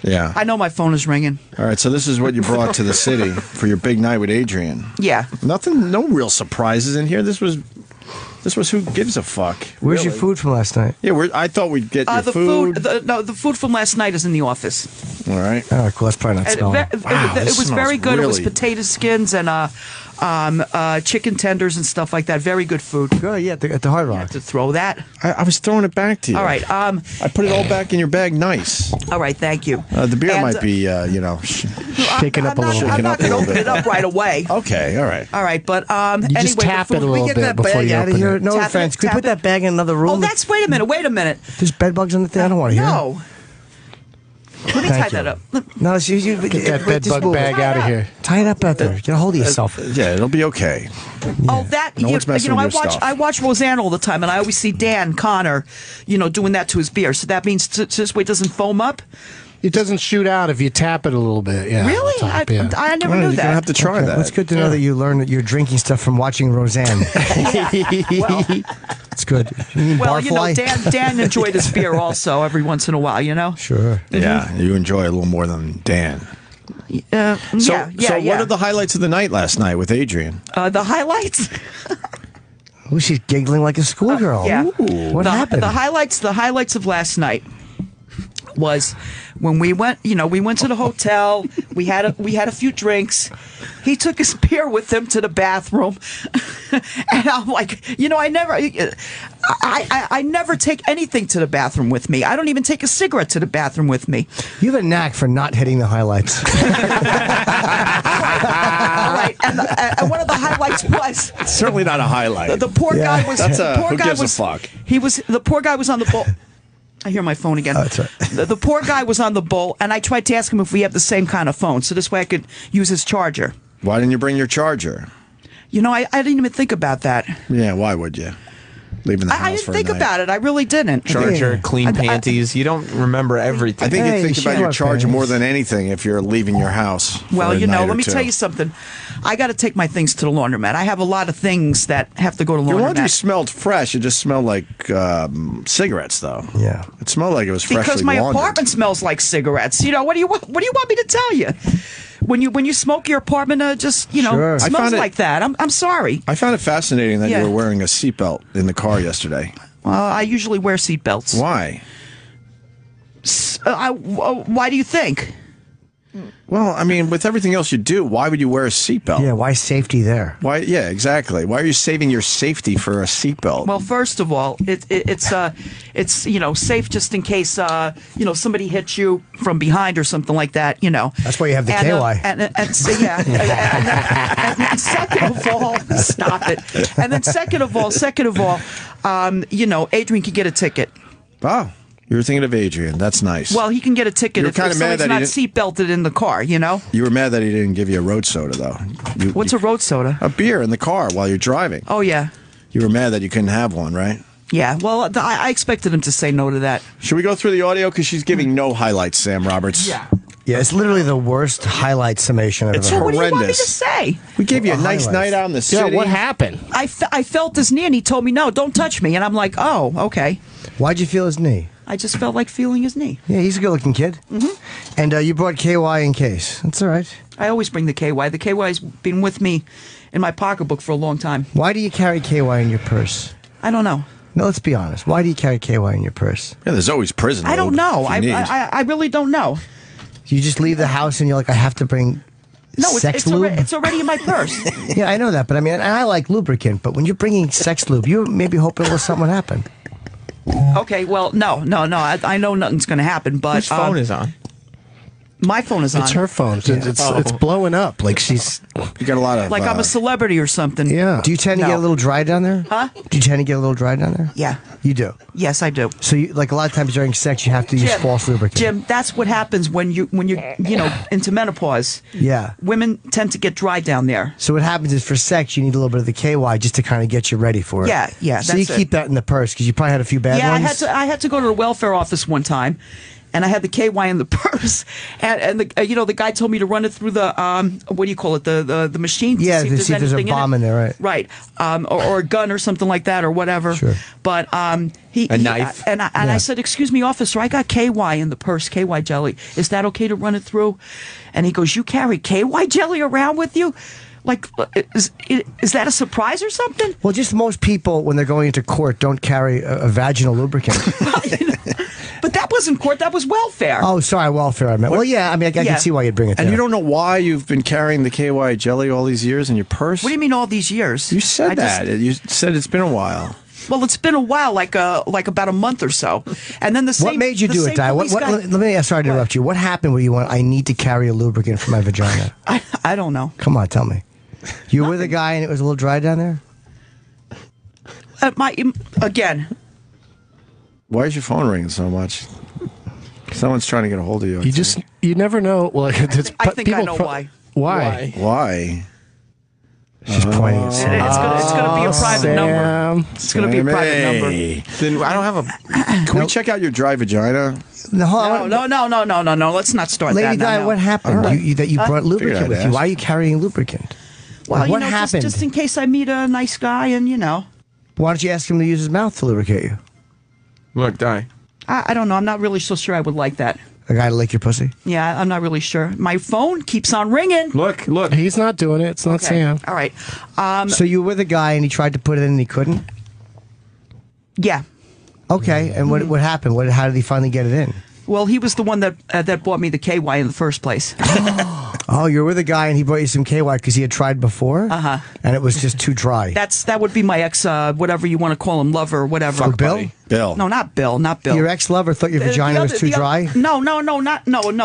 Speaker 1: Yeah.
Speaker 7: I know my phone is ringing.
Speaker 1: All right, so this is what you brought to the city for your big night with Adrian.
Speaker 7: Yeah.
Speaker 1: Nothing, no real surprises in here. This was who gives a fuck.
Speaker 2: Where's your food from last night?
Speaker 1: Yeah, I thought we'd get your
Speaker 7: The
Speaker 1: food.
Speaker 7: the food from last night is in the office.
Speaker 1: All right.
Speaker 2: All right, cool. That's probably not
Speaker 7: And
Speaker 2: smelling.
Speaker 7: it was very good. It was
Speaker 1: really-
Speaker 7: potato skins and chicken tenders and stuff like that. Very good food.
Speaker 2: Good, yeah, at the Hard Rock.
Speaker 7: To throw that.
Speaker 1: I was throwing it back to you.
Speaker 7: All right.
Speaker 1: I put it all back in your bag. Nice.
Speaker 7: All right. Thank you.
Speaker 1: The beer
Speaker 7: And,
Speaker 1: might be,
Speaker 2: shaking up a little.
Speaker 7: I'm not going to open it up right away.
Speaker 1: Okay. All right.
Speaker 7: All right, but
Speaker 10: You
Speaker 7: anyway,
Speaker 10: just tap
Speaker 7: the
Speaker 10: it a
Speaker 7: food, we
Speaker 10: little
Speaker 7: get
Speaker 10: bit
Speaker 7: that
Speaker 10: before
Speaker 7: bag
Speaker 10: you
Speaker 7: out of
Speaker 10: open
Speaker 7: here.
Speaker 10: it.
Speaker 2: No
Speaker 7: Tap
Speaker 2: offense.
Speaker 7: it,
Speaker 2: Can we
Speaker 7: tap
Speaker 2: put that bag in another room?
Speaker 7: Oh, that's wait a minute. Wait a minute.
Speaker 2: There's bed bugs on the thing. I don't want to hear.
Speaker 7: No. Let me tie that up.
Speaker 2: No, it's you.
Speaker 10: Get that bed
Speaker 2: just
Speaker 10: bug
Speaker 2: move
Speaker 10: bag
Speaker 2: it.
Speaker 10: out of here.
Speaker 2: Tie it up out there. Get a hold of yourself.
Speaker 1: Yeah, it'll be okay.
Speaker 7: Oh, that
Speaker 1: No one's messing
Speaker 7: I
Speaker 1: with your
Speaker 7: watch.
Speaker 1: stuff.
Speaker 7: I watch Roseanne all the time, and I always see Dan Connor, doing that to his beer. So that means this way it doesn't foam up.
Speaker 10: It doesn't shoot out if you tap it a little bit. Yeah.
Speaker 7: Really?
Speaker 10: on top, yeah.
Speaker 7: I never
Speaker 1: Well,
Speaker 7: knew
Speaker 1: you're
Speaker 7: that.
Speaker 1: gonna have to try
Speaker 2: Okay,
Speaker 1: that.
Speaker 2: well, it's good to know that you learned that you're drinking stuff from watching Roseanne. It's good. You mean
Speaker 7: Well,
Speaker 2: barfly?
Speaker 7: Dan enjoyed his beer also every once in a while.
Speaker 2: Sure.
Speaker 1: Yeah, you enjoy it a little more than Dan.
Speaker 7: Yeah.
Speaker 1: So,
Speaker 7: yeah.
Speaker 1: what are the highlights of the night last night with Adrian?
Speaker 7: The highlights?
Speaker 2: Oh, she's giggling like a schoolgirl.
Speaker 7: Yeah.
Speaker 2: What happened?
Speaker 7: The highlights of last night was when we went to the hotel. We had a few drinks. He took his beer with him to the bathroom, and I'm like, I never take anything to the bathroom with me. I don't even take a cigarette to the bathroom with me.
Speaker 2: You have a knack for not hitting the highlights.
Speaker 7: All right, and one of the highlights was
Speaker 1: It's certainly not a highlight.
Speaker 7: the poor guy was.
Speaker 1: That's
Speaker 7: the poor
Speaker 1: who
Speaker 7: guy
Speaker 1: gives
Speaker 7: was,
Speaker 1: a fuck?
Speaker 7: The poor guy was on the bowl. I hear my phone again.
Speaker 2: Oh, that's right.
Speaker 7: The poor guy was on the bowl, and I tried to ask him if we have the same kind of phone, so this way I could use his charger.
Speaker 1: Why didn't you bring your charger?
Speaker 7: I didn't even think about that.
Speaker 1: Yeah, why would you? Leaving the house
Speaker 7: I didn't
Speaker 1: for
Speaker 7: think
Speaker 1: a night.
Speaker 7: about it. I really didn't.
Speaker 4: Charger, clean panties. You don't remember everything.
Speaker 1: I think
Speaker 2: Hey,
Speaker 1: you think
Speaker 2: you
Speaker 1: about
Speaker 2: should
Speaker 1: your
Speaker 2: have
Speaker 1: charger
Speaker 2: panties.
Speaker 1: more than anything if you're leaving your house.
Speaker 7: Well,
Speaker 1: for a night or
Speaker 7: let me
Speaker 1: two.
Speaker 7: tell you something. I got to take my things to the laundromat. I have a lot of things that have to go to the
Speaker 1: Your laundry
Speaker 7: laundromat.
Speaker 1: smelled fresh. It just smelled like cigarettes, though.
Speaker 2: Yeah.
Speaker 1: It smelled like it was freshly
Speaker 7: Because my
Speaker 1: laundered.
Speaker 7: apartment smells like cigarettes. What do you want me to tell you? When you smoke, your apartment
Speaker 2: Sure.
Speaker 1: I
Speaker 7: smells
Speaker 1: found it-
Speaker 7: like that. I'm sorry.
Speaker 1: I found it fascinating that
Speaker 7: Yeah.
Speaker 1: you were wearing a seatbelt in the car yesterday.
Speaker 7: Well, I usually wear seatbelts.
Speaker 1: Why?
Speaker 7: Why do you think?
Speaker 1: Well, I mean, with everything else you do, why would you wear a seatbelt?
Speaker 2: Yeah, why safety there?
Speaker 1: Why? Yeah, exactly. Why are you saving your safety for a seatbelt?
Speaker 7: Well, first of all, it's safe just in case somebody hits you from behind or something like that.
Speaker 2: That's why you have the
Speaker 7: and,
Speaker 2: KY.
Speaker 7: And second of all, stop it. And then second of all, Adrian can get a ticket.
Speaker 1: Oh, you were thinking of Adrian. That's nice.
Speaker 7: Well, he can get a ticket
Speaker 1: You're
Speaker 7: if
Speaker 1: kinda mad
Speaker 7: somebody's
Speaker 1: that he
Speaker 7: not
Speaker 1: didn't-
Speaker 7: seatbelted in the car.
Speaker 1: You were mad that he didn't give you a road soda, though.
Speaker 7: What's a road soda?
Speaker 1: A beer in the car while you're driving.
Speaker 7: Oh yeah,
Speaker 1: You were mad that you couldn't have one, right?
Speaker 7: yeah. Well, I expected him to say no to that.
Speaker 1: Should we go through the audio? Because she's giving no highlights, Sam Roberts.
Speaker 7: Yeah.
Speaker 2: Yeah, it's literally the worst highlight summation I've
Speaker 1: It's
Speaker 2: ever
Speaker 7: What
Speaker 2: heard.
Speaker 7: do you want me to
Speaker 1: horrendous.
Speaker 7: say?
Speaker 1: We gave you a nice
Speaker 2: highlights.
Speaker 1: night out in the
Speaker 10: Yeah,
Speaker 1: city.
Speaker 10: what happened?
Speaker 7: I felt his knee, and he told me no, don't touch me, and I'm like, oh, okay.
Speaker 2: Why'd you feel his knee?
Speaker 7: I just felt like feeling his knee.
Speaker 2: Yeah, he's a good-looking kid. Mm-hmm. And you brought KY in case. That's all right.
Speaker 7: I always bring the KY. The KY's been with me in my pocketbook for a long time.
Speaker 2: Why do you carry KY in your purse?
Speaker 7: I don't know.
Speaker 2: No, let's be honest. Why do you carry KY in your purse?
Speaker 1: Yeah, there's always prison.
Speaker 7: I don't
Speaker 1: lube
Speaker 7: know.
Speaker 1: if you need.
Speaker 7: I really don't know.
Speaker 2: You just leave the house and you're like, I have to bring
Speaker 7: No,
Speaker 2: sex lube?
Speaker 7: it's already in my purse.
Speaker 2: Yeah, I know that, but I mean, and I like lubricant, but when you're bringing sex lube, you're maybe hoping a little something would happen.
Speaker 7: Okay, well, no. I know nothing's going to happen, but
Speaker 4: Whose phone is on?
Speaker 8: My phone is on.
Speaker 10: It's her phone. It's blowing up. Like she's.
Speaker 1: You got a lot of.
Speaker 8: Like I'm a celebrity or something.
Speaker 10: Yeah.
Speaker 2: Do you tend to get a little dry down there?
Speaker 8: Huh?
Speaker 2: Do you tend to get a little dry down there?
Speaker 8: Yeah.
Speaker 2: You do.
Speaker 8: Yes, I do.
Speaker 2: So, you, like a lot of times during sex, you have to use
Speaker 8: Jim,
Speaker 2: false lubricant.
Speaker 8: Jim, that's what happens when you're into menopause.
Speaker 2: Yeah.
Speaker 8: Women tend to get dry down there.
Speaker 2: So what happens is for sex, you need a little bit of the KY just to kind of get you ready for it.
Speaker 8: Yeah.
Speaker 2: So you
Speaker 8: that's
Speaker 2: keep
Speaker 8: it.
Speaker 2: that in the purse because you probably had a few bad
Speaker 8: Yeah,
Speaker 2: ones.
Speaker 8: I had to go to the welfare office one time, and I had the KY in the purse, and the guy told me to run it through the what do you call it, the machine to
Speaker 2: Yeah,
Speaker 8: see
Speaker 2: to
Speaker 8: if
Speaker 2: see if there's a
Speaker 8: anything
Speaker 2: bomb in there, right?
Speaker 8: or a gun or something like that or whatever.
Speaker 2: Sure.
Speaker 8: But
Speaker 4: A knife.
Speaker 8: I said, "Excuse me, officer, I got KY in the purse, KY jelly. Is that okay to run it through?" And he goes, "You carry KY jelly around with you? Like, is that a surprise or something?"
Speaker 2: Well, just most people, when they're going into court, don't carry a vaginal lubricant.
Speaker 8: But that wasn't court, that was welfare.
Speaker 2: Oh, sorry, welfare I meant. Well, yeah, I mean, I can see why you'd bring it there.
Speaker 1: And you don't know why you've been carrying the KY jelly all these years in your purse?
Speaker 8: What do you mean all these years?
Speaker 1: You said that. You said it's been a while.
Speaker 8: Well, it's been a while, like about a month or so. And then the same.
Speaker 2: What made you do it, Di? Let me sorry to interrupt you. What happened where you went, I need to carry a lubricant for my vagina?
Speaker 8: I don't know.
Speaker 2: Come on, tell me. You were with a guy and it was a little dry down there?
Speaker 8: Again.
Speaker 1: Why is your phone ringing so much? Someone's trying to get a hold of you.
Speaker 10: You never know. Well, it's,
Speaker 8: I think I know why.
Speaker 1: Why?
Speaker 2: She's pointing at Sam.
Speaker 8: It's going to be a private number. It's going to be a private number.
Speaker 1: Then I don't have a. Can we check out your dry vagina?
Speaker 8: No. Let's not start
Speaker 2: Lady
Speaker 8: that.
Speaker 2: Di, what happened? That you brought lubricant with you. Why are you carrying lubricant?
Speaker 8: Well,
Speaker 2: what happened?
Speaker 8: Just in case I meet a nice guy and,
Speaker 2: Why don't you ask him to use his mouth to lubricate you?
Speaker 4: Look, Di.
Speaker 8: I don't know. I'm not really so sure I would like that.
Speaker 2: A guy to lick your pussy?
Speaker 8: Yeah, I'm not really sure. My phone keeps on ringing.
Speaker 1: Look.
Speaker 10: He's not doing it. It's not Sam.
Speaker 8: All right.
Speaker 2: So you were with a guy and he tried to put it in and he couldn't?
Speaker 8: Yeah.
Speaker 2: Okay, and what happened? How did he finally get it in?
Speaker 8: Well, he was the one that bought me the KY in the first place.
Speaker 2: Oh, you're with a guy and he brought you some KY because he had tried before?
Speaker 8: Uh-huh.
Speaker 2: And it was just too dry.
Speaker 8: That would be my ex, whatever you want to call him, lover or whatever.
Speaker 2: Fuck Bill?
Speaker 1: Bill.
Speaker 8: No, not Bill.
Speaker 2: Your ex-lover thought your vagina was too dry?
Speaker 8: No,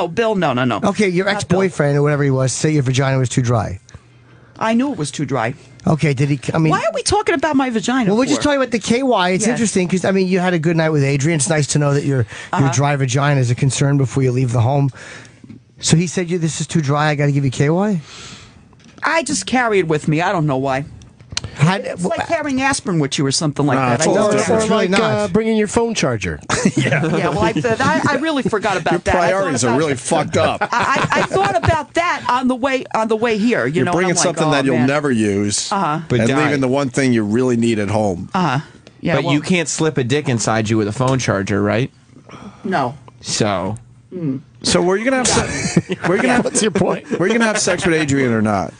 Speaker 8: Bill, no.
Speaker 2: Okay, your ex-boyfriend or whatever he was said your vagina was too dry.
Speaker 8: I knew it was too dry.
Speaker 2: Okay, did he? I mean,
Speaker 8: why are we talking about my vagina?
Speaker 2: Well, we're just talking about the KY. It's interesting because you had a good night with Adrian. It's nice to know that your dry vagina is a concern before you leave the home. So he said, "This is too dry. I got to give you KY."
Speaker 8: I just carry it with me. I don't know why. It's like carrying aspirin with you or something like that.
Speaker 10: Or like bringing your phone charger.
Speaker 8: Yeah. Well, I really forgot about that.
Speaker 1: Your priorities are really fucked up.
Speaker 8: I thought about that on the way here.
Speaker 1: You're bringing something that you'll never use,
Speaker 4: But
Speaker 1: and
Speaker 4: Di,
Speaker 1: leaving the one thing you really need at home.
Speaker 8: Yeah.
Speaker 4: But you can't slip a dick inside you with a phone charger, right?
Speaker 8: No.
Speaker 4: So.
Speaker 1: So were you gonna have sex?
Speaker 10: What's your point?
Speaker 1: Were you gonna have sex with Adrian or not?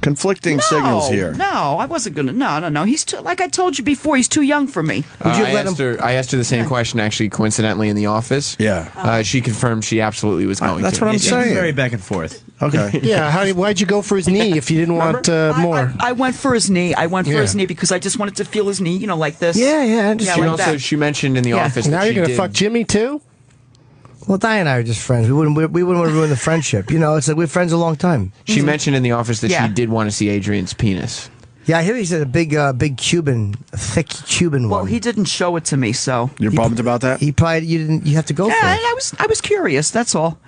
Speaker 1: Conflicting signals here.
Speaker 8: No, I wasn't gonna. No. He's too, like I told you before. He's too young for me.
Speaker 4: I asked her the same question, actually, coincidentally, in the office.
Speaker 1: Yeah.
Speaker 4: She confirmed she absolutely was going
Speaker 1: That's
Speaker 4: to.
Speaker 1: what I'm saying.
Speaker 21: Very back and forth.
Speaker 1: Okay.
Speaker 10: Yeah. Why'd you go for his knee if you didn't want more?
Speaker 8: I went for his knee. His knee because I just wanted to feel his knee. Like this.
Speaker 2: Yeah.
Speaker 4: She mentioned in the office.
Speaker 10: Now
Speaker 4: that
Speaker 10: you're gonna fuck Jimmy too.
Speaker 2: Well, Di and I are just friends. We wouldn't want to ruin the friendship. It's like we're friends a long time.
Speaker 4: She mentioned in the office that she did want to see Adrian's penis.
Speaker 2: Yeah, I hear he said a big Cuban, thick Cuban one.
Speaker 8: Well, he didn't show it to me, so
Speaker 1: you're bummed about that.
Speaker 2: He probably you have to go for it.
Speaker 8: I was curious. That's all.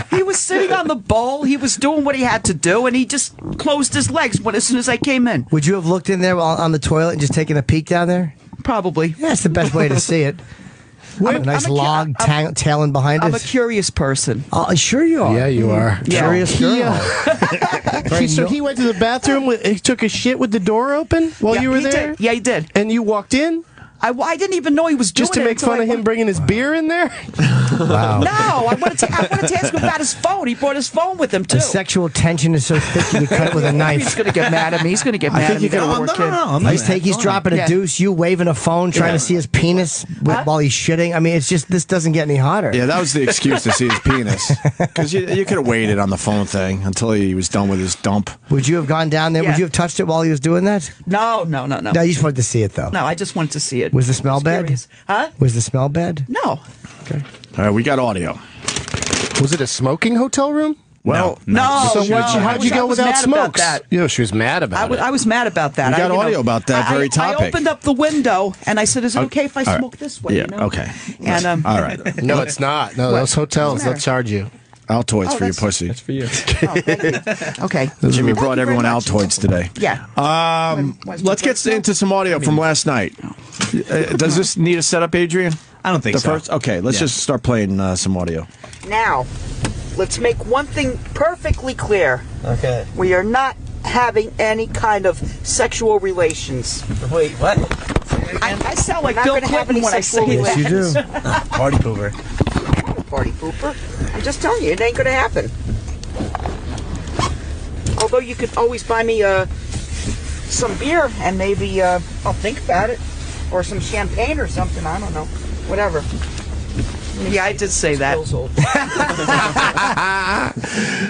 Speaker 8: He was sitting on the bowl. He was doing what he had to do, and he just closed his legs as soon as I came in.
Speaker 2: Would you have looked in there on the toilet and just taken a peek down there?
Speaker 8: Probably.
Speaker 2: Yeah, that's the best way to see it. A nice log tailing behind it.
Speaker 8: I'm a curious person.
Speaker 2: Sure you are.
Speaker 10: Yeah, you are.
Speaker 2: Curious girl.
Speaker 10: So he went to the bathroom. He took a shit with the door open while you were there?
Speaker 8: Yeah, he did.
Speaker 10: And you walked in?
Speaker 8: I didn't even know he was doing it.
Speaker 10: Just to make fun of him bringing his beer in there?
Speaker 2: Wow.
Speaker 8: No, I wanted to ask him about his phone. He brought his phone with him, too.
Speaker 2: The sexual tension is so thick you can cut it with a knife.
Speaker 8: He's going to get mad at me. He's going to get mad at me.
Speaker 2: He's dropping a deuce, you waving a phone, trying to see his penis while he's shitting. I mean, it's just, this doesn't get any hotter.
Speaker 1: Yeah, that was the excuse to see his penis. Because you could have waited on the phone thing until he was done with his dump.
Speaker 2: Would you have gone down there?
Speaker 8: Yeah.
Speaker 2: Would you have touched it while he was doing that?
Speaker 8: No.
Speaker 2: No, you just wanted to see it, though.
Speaker 8: No, I just wanted to see it.
Speaker 2: Was the smell bad?
Speaker 8: Huh?
Speaker 2: Was the smell bad?
Speaker 8: No.
Speaker 2: Okay.
Speaker 1: All right, we got audio.
Speaker 10: Was it a smoking hotel room?
Speaker 1: Well,
Speaker 8: No.
Speaker 10: So how'd you go without smokes?
Speaker 8: That.
Speaker 10: Yeah, she was mad about it.
Speaker 8: I was mad about that.
Speaker 1: We got audio about that very topic.
Speaker 8: I opened up the window and I said, "Is it okay if I
Speaker 1: all right.
Speaker 8: smoke this way?"
Speaker 1: Yeah,
Speaker 8: you know?
Speaker 1: okay.
Speaker 8: And
Speaker 1: All right.
Speaker 10: No, it's not. No, those hotels, they'll charge you.
Speaker 1: Altoids for your
Speaker 8: that's-
Speaker 1: pussy.
Speaker 4: For you.
Speaker 8: Okay.
Speaker 1: Jimmy brought everyone Altoids today.
Speaker 8: Yeah.
Speaker 1: Let's get into some audio from last night. Does this need a setup, Adrian?
Speaker 5: I don't think
Speaker 1: The
Speaker 5: so.
Speaker 1: first? Okay, let's just start playing some audio.
Speaker 7: Now, let's make one thing perfectly clear.
Speaker 21: Okay.
Speaker 7: We are not having any kind of sexual relations.
Speaker 21: Wait, what?
Speaker 8: I sound like
Speaker 7: We're not
Speaker 8: Bill
Speaker 7: gonna have
Speaker 8: Clinton
Speaker 7: any
Speaker 8: when I
Speaker 7: sexual
Speaker 8: say
Speaker 2: Yes, you
Speaker 7: relations.
Speaker 2: do.
Speaker 21: Party pooper.
Speaker 7: Party pooper. I'm just telling you, it ain't gonna happen. Although you could always buy me some beer and maybe I'll think about it, or some champagne or something. I don't know, whatever.
Speaker 8: Yeah, I did say that.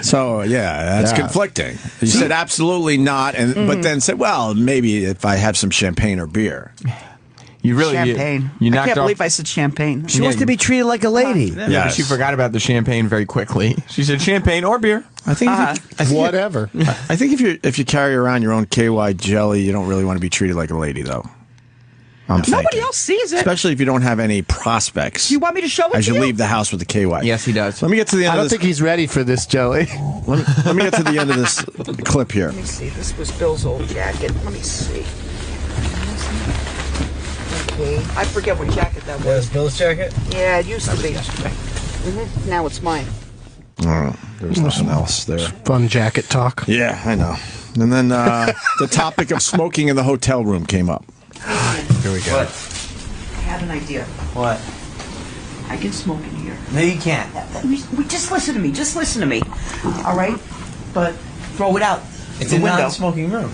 Speaker 1: So yeah, that's conflicting. You said absolutely not, and but then said, well, maybe if I have some champagne or beer.
Speaker 4: You really
Speaker 8: Champagne.
Speaker 4: You
Speaker 8: I
Speaker 4: knocked
Speaker 8: can't
Speaker 4: off.
Speaker 8: believe I said champagne.
Speaker 2: She wants to be treated like a lady.
Speaker 4: Yeah, but she forgot about the champagne very quickly. She said champagne or beer.
Speaker 1: I think
Speaker 10: Whatever.
Speaker 1: I think if you carry around your own KY jelly, you don't really want to be treated like a lady, though.
Speaker 8: Nobody
Speaker 1: thinking.
Speaker 8: else sees it.
Speaker 1: Especially if you don't have any prospects.
Speaker 8: You want me to show it
Speaker 1: as
Speaker 8: to
Speaker 1: you
Speaker 8: you?
Speaker 1: leave the house with the KY.
Speaker 4: Yes, he does.
Speaker 1: Let me get to the end
Speaker 10: I
Speaker 1: of
Speaker 10: don't
Speaker 1: this.
Speaker 10: think he's ready for this, Joey.
Speaker 1: Let me get to the end of this clip here.
Speaker 7: Let me see. This was Bill's old jacket. Let me see. Okay. I forget what jacket that
Speaker 21: That was
Speaker 7: was.
Speaker 21: Bill's jacket?
Speaker 7: Yeah, it used to be. Now it's mine.
Speaker 1: Oh, there's nothing else there.
Speaker 10: Fun jacket talk.
Speaker 1: Yeah, I know. And then the topic of smoking in the hotel room came up.
Speaker 10: Here we go.
Speaker 21: What?
Speaker 8: I have an idea.
Speaker 21: What?
Speaker 8: I can smoke in here.
Speaker 21: No, you can't.
Speaker 8: Just listen to me. Just listen to me. All right? But throw it out
Speaker 21: It's
Speaker 8: the
Speaker 21: a
Speaker 8: window.
Speaker 21: non-smoking room.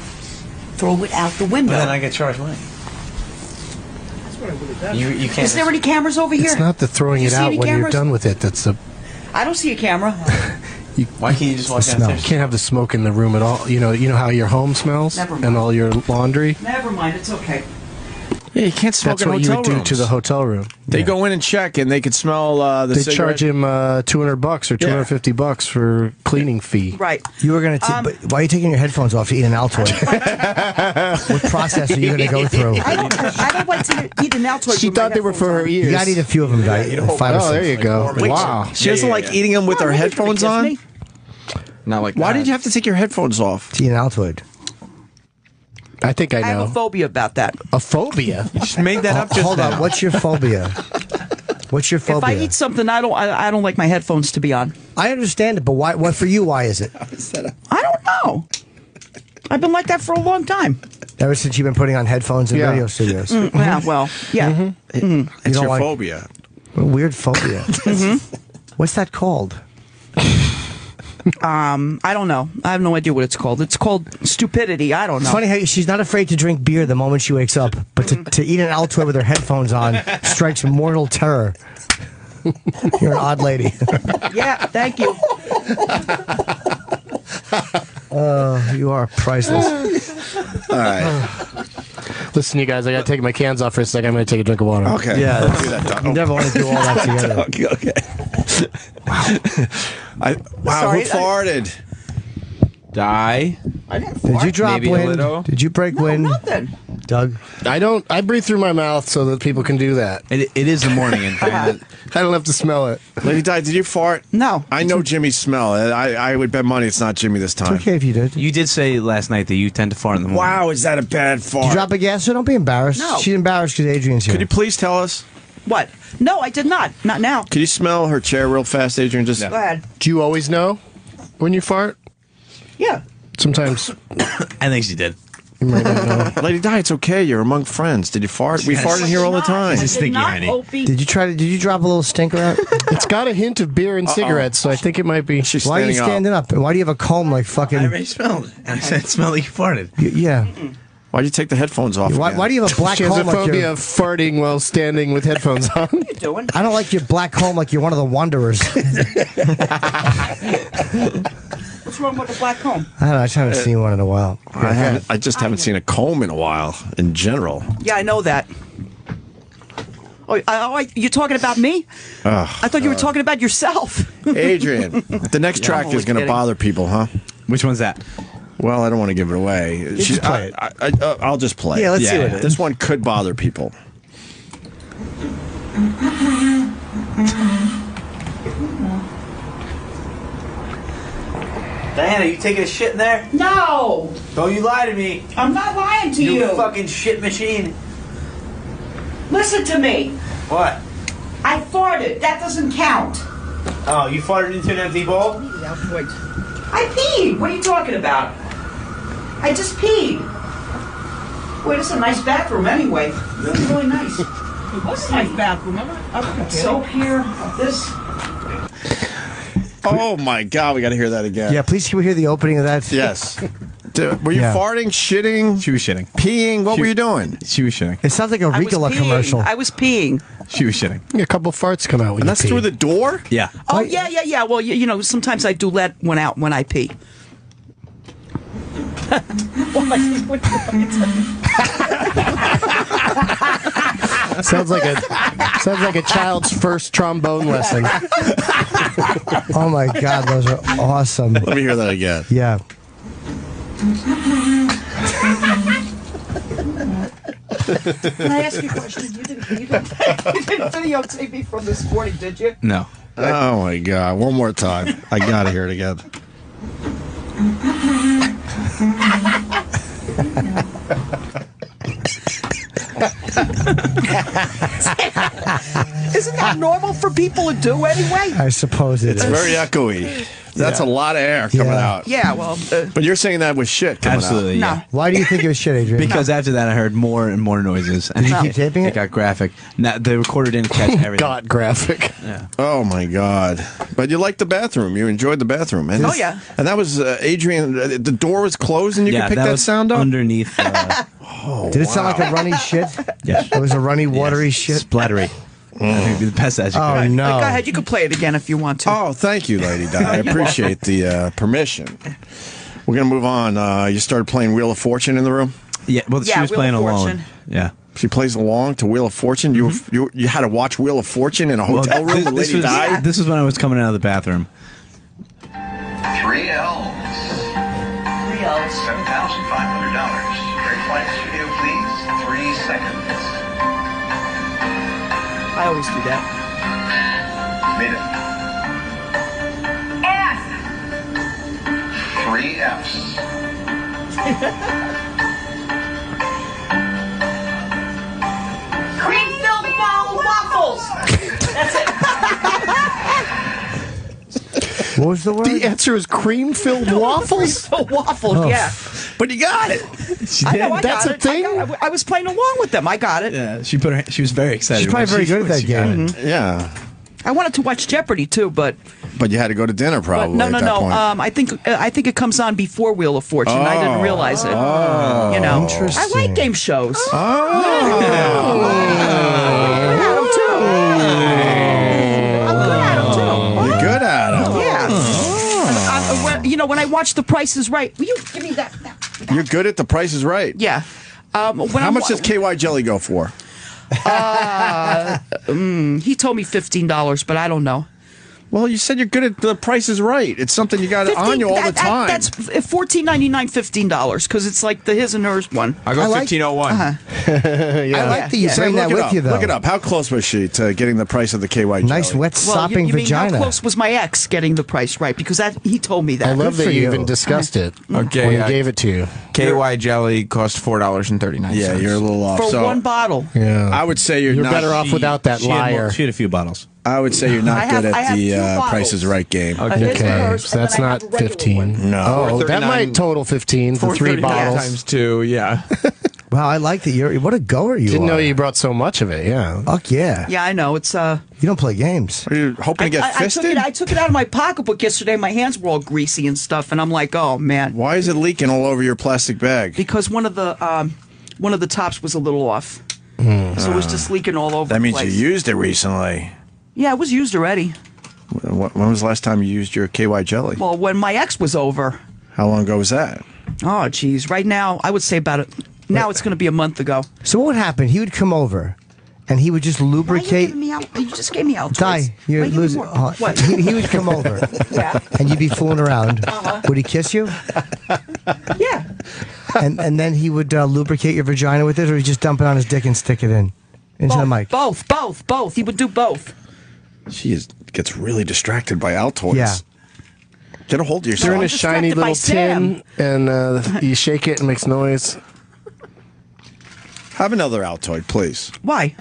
Speaker 8: Throw it out the window.
Speaker 21: But then I get charged money.
Speaker 7: That's what I would have done.
Speaker 21: You can't.
Speaker 8: Is there any camems over here?
Speaker 10: It's not the throwing
Speaker 8: Do you
Speaker 10: it
Speaker 8: see
Speaker 10: out
Speaker 8: any
Speaker 10: when you're
Speaker 8: cameras?
Speaker 10: done with it. That's the.
Speaker 8: I don't see a camera.
Speaker 21: Why can't you just walk
Speaker 10: The smell. You
Speaker 21: downstairs?
Speaker 10: can't have the smoke in the room at all. You know how your home smells
Speaker 8: Never mind.
Speaker 10: and all your laundry.
Speaker 8: Never mind. It's okay.
Speaker 1: Yeah, you can't smoke
Speaker 10: That's
Speaker 1: in
Speaker 10: what you
Speaker 1: hotel
Speaker 10: would do
Speaker 1: rooms.
Speaker 10: to the hotel room.
Speaker 1: They go in and check, and they could smell the
Speaker 10: They
Speaker 1: cigarette.
Speaker 10: charge him $200 or $250 for cleaning fee.
Speaker 8: Right.
Speaker 2: You were going to. Why are you taking your headphones off to eat an Altoid? What process are you going to go through?
Speaker 8: I don't like to eat an Altoid.
Speaker 10: She
Speaker 8: with my
Speaker 10: thought they were for her
Speaker 8: headphones
Speaker 10: ears.
Speaker 2: You got to eat a few of them, guy. Five or
Speaker 10: Oh, there
Speaker 2: six.
Speaker 10: you go.
Speaker 1: Wait,
Speaker 10: Wow.
Speaker 1: She doesn't like eating them with her headphones
Speaker 8: on.
Speaker 1: on?
Speaker 8: Me?
Speaker 4: Not like
Speaker 1: Why
Speaker 4: that.
Speaker 1: did you have to take your headphones off?
Speaker 2: To eat an Altoid.
Speaker 10: I think I
Speaker 8: I have
Speaker 10: know.
Speaker 8: a phobia about that.
Speaker 10: A phobia?
Speaker 4: You just made that up just
Speaker 2: Hold
Speaker 4: now.
Speaker 2: on. What's your phobia? What's your phobia?
Speaker 8: If I eat something, I don't like my headphones to be on.
Speaker 2: I understand it, but why? What for you? Why is it?
Speaker 8: I don't know. I've been like that for a long time.
Speaker 2: Ever since you've been putting on headphones in
Speaker 10: Yeah.
Speaker 2: radio studios.
Speaker 8: Yeah, well, yeah.
Speaker 1: It's
Speaker 2: You don't
Speaker 1: your
Speaker 2: like-
Speaker 1: phobia.
Speaker 2: A weird phobia. What's that called?
Speaker 8: I don't know. I have no idea what it's called. It's called stupidity. I don't know.
Speaker 2: It's funny how she's not afraid to drink beer the moment she wakes up, but to eat an Altoid with her headphones on strikes mortal terror. You're an odd lady.
Speaker 8: Yeah, thank you.
Speaker 2: You are priceless.
Speaker 1: All right.
Speaker 10: Listen, you guys, I got to take my cans off for a second. I'm going to take a drink of water.
Speaker 1: Okay.
Speaker 2: Yeah,
Speaker 1: Let's do that, Doc.
Speaker 2: You never want to do all that together.
Speaker 1: Okay. Wow.
Speaker 8: Sorry,
Speaker 1: Who farted?
Speaker 4: Die.
Speaker 8: I didn't
Speaker 2: Did
Speaker 8: fart.
Speaker 2: you drop
Speaker 4: Maybe a
Speaker 2: wind?
Speaker 4: little.
Speaker 2: Did you break
Speaker 8: No,
Speaker 2: wind,
Speaker 8: nothing.
Speaker 2: Doug?
Speaker 10: I breathe through my mouth so that people can do that.
Speaker 5: It is the morning, and
Speaker 10: I don't have to smell it.
Speaker 1: Lady Di, did you fart?
Speaker 8: No.
Speaker 1: I know Jimmy's smell. I would bet money it's not Jimmy this time.
Speaker 2: It's okay if you did.
Speaker 5: you did say last night that you tend to fart in the morning.
Speaker 1: Wow, is that a bad
Speaker 2: Did
Speaker 1: fart?
Speaker 2: you drop a gas? So don't be embarrassed.
Speaker 8: No.
Speaker 2: She's embarrassed because Adrian's here.
Speaker 1: Could you please tell us?
Speaker 8: What? No, I did not. Not now.
Speaker 1: Could you smell her chair real fast, Adrian? Just
Speaker 8: Go ahead.
Speaker 10: Do you always know when you fart?
Speaker 8: Yeah.
Speaker 10: Sometimes
Speaker 5: I think she did.
Speaker 10: you might not know.
Speaker 1: Lady Di, it's okay. You're among friends. Did you fart? We fart in here all the time.
Speaker 5: Just thinking, honey.
Speaker 8: Opie.
Speaker 2: Did you drop a little stinker out?
Speaker 10: It's got a hint of beer and cigarettes, so I think it might be.
Speaker 1: She's
Speaker 2: Why are you
Speaker 1: standing up.
Speaker 2: standing up? And why do you have a comb like
Speaker 5: I
Speaker 2: fucking?
Speaker 5: already smelled it. And I said it smelled like you farted.
Speaker 2: Yeah.
Speaker 1: Why'd you take the headphones off?
Speaker 2: Why,
Speaker 1: again?
Speaker 2: why do you have a black
Speaker 10: She has a
Speaker 2: comb like
Speaker 10: phobia
Speaker 2: you're?
Speaker 10: of farting while standing with headphones on.
Speaker 8: What are you doing?
Speaker 2: I don't like your black comb like you're one of the Wanderers.
Speaker 8: What's wrong with the black comb?
Speaker 2: I don't know. I just haven't seen one in a while.
Speaker 1: I just haven't seen a comb in a while in general.
Speaker 8: Yeah, I know that. You're talking about me?
Speaker 1: Oh,
Speaker 8: I thought you were talking about yourself.
Speaker 1: Adrian, the next track
Speaker 8: only
Speaker 1: is going to
Speaker 8: kidding.
Speaker 1: bother people, huh?
Speaker 5: Which one's that?
Speaker 1: Well, I don't want to give it away.
Speaker 2: just play it.
Speaker 1: I'll just play.
Speaker 2: Yeah,
Speaker 1: it.
Speaker 2: let's see what it is.
Speaker 1: This one could bother people.
Speaker 21: Diana, you taking a shit in there?
Speaker 17: No,
Speaker 21: Don't you lie to me.
Speaker 17: I'm not lying to
Speaker 21: You
Speaker 17: you.
Speaker 21: fucking shit machine.
Speaker 17: Listen to me.
Speaker 21: What?
Speaker 17: I farted. That doesn't count.
Speaker 21: Oh, you farted into an empty bowl?
Speaker 17: I peed. What are you talking about? I just peed. Boy, this is a nice bathroom anyway. Really, really nice. It was a nice bathroom. Remember? Soap here. This.
Speaker 1: Oh my God, we got to hear that again.
Speaker 2: Yeah, please can we hear the opening of that?
Speaker 1: Yes. Were you
Speaker 2: Yeah.
Speaker 1: farting, shitting?
Speaker 5: She was shitting.
Speaker 1: Peeing? What were you doing?
Speaker 5: She was shitting.
Speaker 2: It sounds like a Ricola commercial.
Speaker 8: I was peeing.
Speaker 5: She was shitting.
Speaker 10: A couple farts come out when
Speaker 1: And
Speaker 10: you
Speaker 1: that's
Speaker 10: pee.
Speaker 1: through the door?
Speaker 5: Yeah.
Speaker 8: Oh, yeah. Well, you know, sometimes I do let one out when I pee.
Speaker 10: Sounds like a child's first trombone lesson.
Speaker 2: Oh my God, those are awesome.
Speaker 1: Let me hear that again.
Speaker 2: Yeah.
Speaker 8: Can I ask you a question? You didn't videotape me from this morning, did you?
Speaker 5: No.
Speaker 1: Oh my God. One more time. I got to hear it again.
Speaker 8: Isn't that normal for people to do anyway?
Speaker 2: I suppose
Speaker 1: It's very echoey. That's a lot of air coming out.
Speaker 8: Yeah, well.
Speaker 1: But you're saying that was shit coming
Speaker 5: Absolutely,
Speaker 1: out.
Speaker 5: yeah.
Speaker 2: Why do you think it was shit, Adrian?
Speaker 5: Because after that, I heard more and more noises.
Speaker 2: Did you keep taping it?
Speaker 5: It got graphic. Now, the recorder didn't catch everything.
Speaker 10: Got graphic.
Speaker 5: Yeah.
Speaker 1: Oh my God! But you liked the bathroom. You enjoyed the bathroom, and
Speaker 8: Oh, yeah.
Speaker 1: And that was Adrian. The door was closed, and you
Speaker 5: Yeah,
Speaker 1: could pick that
Speaker 5: was
Speaker 1: sound up.
Speaker 5: underneath.
Speaker 2: Did it sound like a runny shit?
Speaker 5: Yes.
Speaker 2: It was a runny, watery shit?
Speaker 5: Splattery. I think the best that you
Speaker 2: Oh,
Speaker 5: could.
Speaker 2: no.
Speaker 8: Go ahead, you can play it again if you want to.
Speaker 1: Oh, thank you, Lady Di. I appreciate the permission. We're gonna move on. You started playing Wheel of Fortune in the room.
Speaker 5: Yeah, well, she
Speaker 8: Yeah,
Speaker 5: was
Speaker 8: Wheel
Speaker 5: playing
Speaker 8: of
Speaker 5: alone.
Speaker 8: Fortune.
Speaker 5: Yeah.
Speaker 1: She plays along to Wheel of Fortune. You had to watch Wheel of Fortune in a hotel room with Lady Di.
Speaker 5: This was when I was coming out of the bathroom.
Speaker 9: 3 L's. $7,500. Great flight studio, please. 3 seconds.
Speaker 8: I always do that.
Speaker 9: Made it.
Speaker 17: F.
Speaker 9: 3 F's.
Speaker 17: Cream-filled waffles. That's it.
Speaker 2: What was the word?
Speaker 10: The answer is cream-filled waffles.
Speaker 8: Waffles,
Speaker 2: Oh.
Speaker 8: yeah.
Speaker 1: But you got it.
Speaker 8: I know, I
Speaker 10: That's
Speaker 8: got
Speaker 10: a
Speaker 8: it.
Speaker 10: thing?
Speaker 8: I was playing along with them. I got it.
Speaker 5: Yeah, she was very excited.
Speaker 2: She's probably very good at that game.
Speaker 1: Yeah,
Speaker 8: I wanted to watch Jeopardy too, but
Speaker 1: but you had to go to dinner probably.
Speaker 8: no.
Speaker 1: at that point.
Speaker 8: I think it comes on before Wheel of Fortune. I didn't realize it. You know,
Speaker 2: Interesting.
Speaker 8: I like game shows.
Speaker 1: You're good at them.
Speaker 8: You know, when I watch The Price is Right, will you give me that?
Speaker 1: You're good at The Price is Right.
Speaker 8: Yeah.
Speaker 1: How much does KY Jelly go for?
Speaker 8: He told me $15, but I don't know.
Speaker 1: Well, you said you're good at The Price is Right. It's something you got on you all the time.
Speaker 8: That's $14.99, $15 because it's like the his and hers one.
Speaker 4: I go 1501.
Speaker 2: I like that you saying that with you, though.
Speaker 1: Look it up. How close was she to getting the price of the KY Jelly?
Speaker 2: Nice wet sopping
Speaker 8: you mean
Speaker 2: vagina.
Speaker 8: how close was my ex getting the price right? Because he told me that.
Speaker 10: I love
Speaker 2: Good
Speaker 10: that
Speaker 2: for
Speaker 10: you
Speaker 2: you.
Speaker 10: even discussed it
Speaker 4: Okay,
Speaker 10: when he gave it to you.
Speaker 4: KY Jelly cost $4.39.
Speaker 1: Yeah, you're a little off.
Speaker 8: For
Speaker 1: so
Speaker 8: one bottle.
Speaker 10: Yeah,
Speaker 1: I would say you're
Speaker 10: you're
Speaker 1: not,
Speaker 10: better off without that
Speaker 5: She had
Speaker 10: liar.
Speaker 5: she had a few bottles.
Speaker 1: I would say you're not
Speaker 8: I have-
Speaker 1: good
Speaker 8: I
Speaker 1: at
Speaker 8: have
Speaker 1: the
Speaker 8: two bottles.
Speaker 1: Price is Right game.
Speaker 8: His and
Speaker 10: Okay,
Speaker 8: hers,
Speaker 10: so
Speaker 8: and
Speaker 10: that's
Speaker 8: then I
Speaker 10: not
Speaker 8: have a regular
Speaker 10: 15.
Speaker 8: one.
Speaker 1: No.
Speaker 10: Oh, that
Speaker 4: 439
Speaker 10: might total 15 for 3 bottles.
Speaker 4: times 2, yeah.
Speaker 2: Wow, I like that. You're what a goer you
Speaker 10: Didn't
Speaker 2: are.
Speaker 10: know you brought so much of it. Yeah.
Speaker 2: Fuck yeah.
Speaker 8: Yeah, I know. It's
Speaker 2: You don't play games.
Speaker 1: Are you hoping to get
Speaker 8: I
Speaker 1: fisted?
Speaker 8: took it out of my pocketbook yesterday. My hands were all greasy and stuff, and I'm like, oh man,
Speaker 1: Why is it leaking all over your plastic bag?
Speaker 8: because one of the tops was a little off, so it was just leaking all over.
Speaker 1: That
Speaker 8: the
Speaker 1: means
Speaker 8: place.
Speaker 1: you used it recently.
Speaker 8: Yeah, it was used already.
Speaker 1: When was the last time you used your KY Jelly?
Speaker 8: Well, when my ex was over.
Speaker 1: How long ago was that?
Speaker 8: Oh, geez. Right now, I would say about it. Now it's going to be a month ago.
Speaker 2: So what would happen? He would come over, and he would just
Speaker 8: Why are you
Speaker 2: lubricate.
Speaker 8: giving me out? You just gave me out.
Speaker 2: Di, you're losing.
Speaker 8: What?
Speaker 2: He would come over, and you'd be fooling around. Would he kiss you?
Speaker 8: Yeah.
Speaker 2: And then he would lubricate your vagina with it, or he just dump it on his dick and stick it into the mic.
Speaker 8: Both. He would do both.
Speaker 1: She gets really distracted by Altoids.
Speaker 2: Yeah.
Speaker 1: Get a hold of yourself.
Speaker 10: You're in a shiny little tin, and you shake it and it makes noise.
Speaker 1: Have another Altoid, please.
Speaker 8: Why?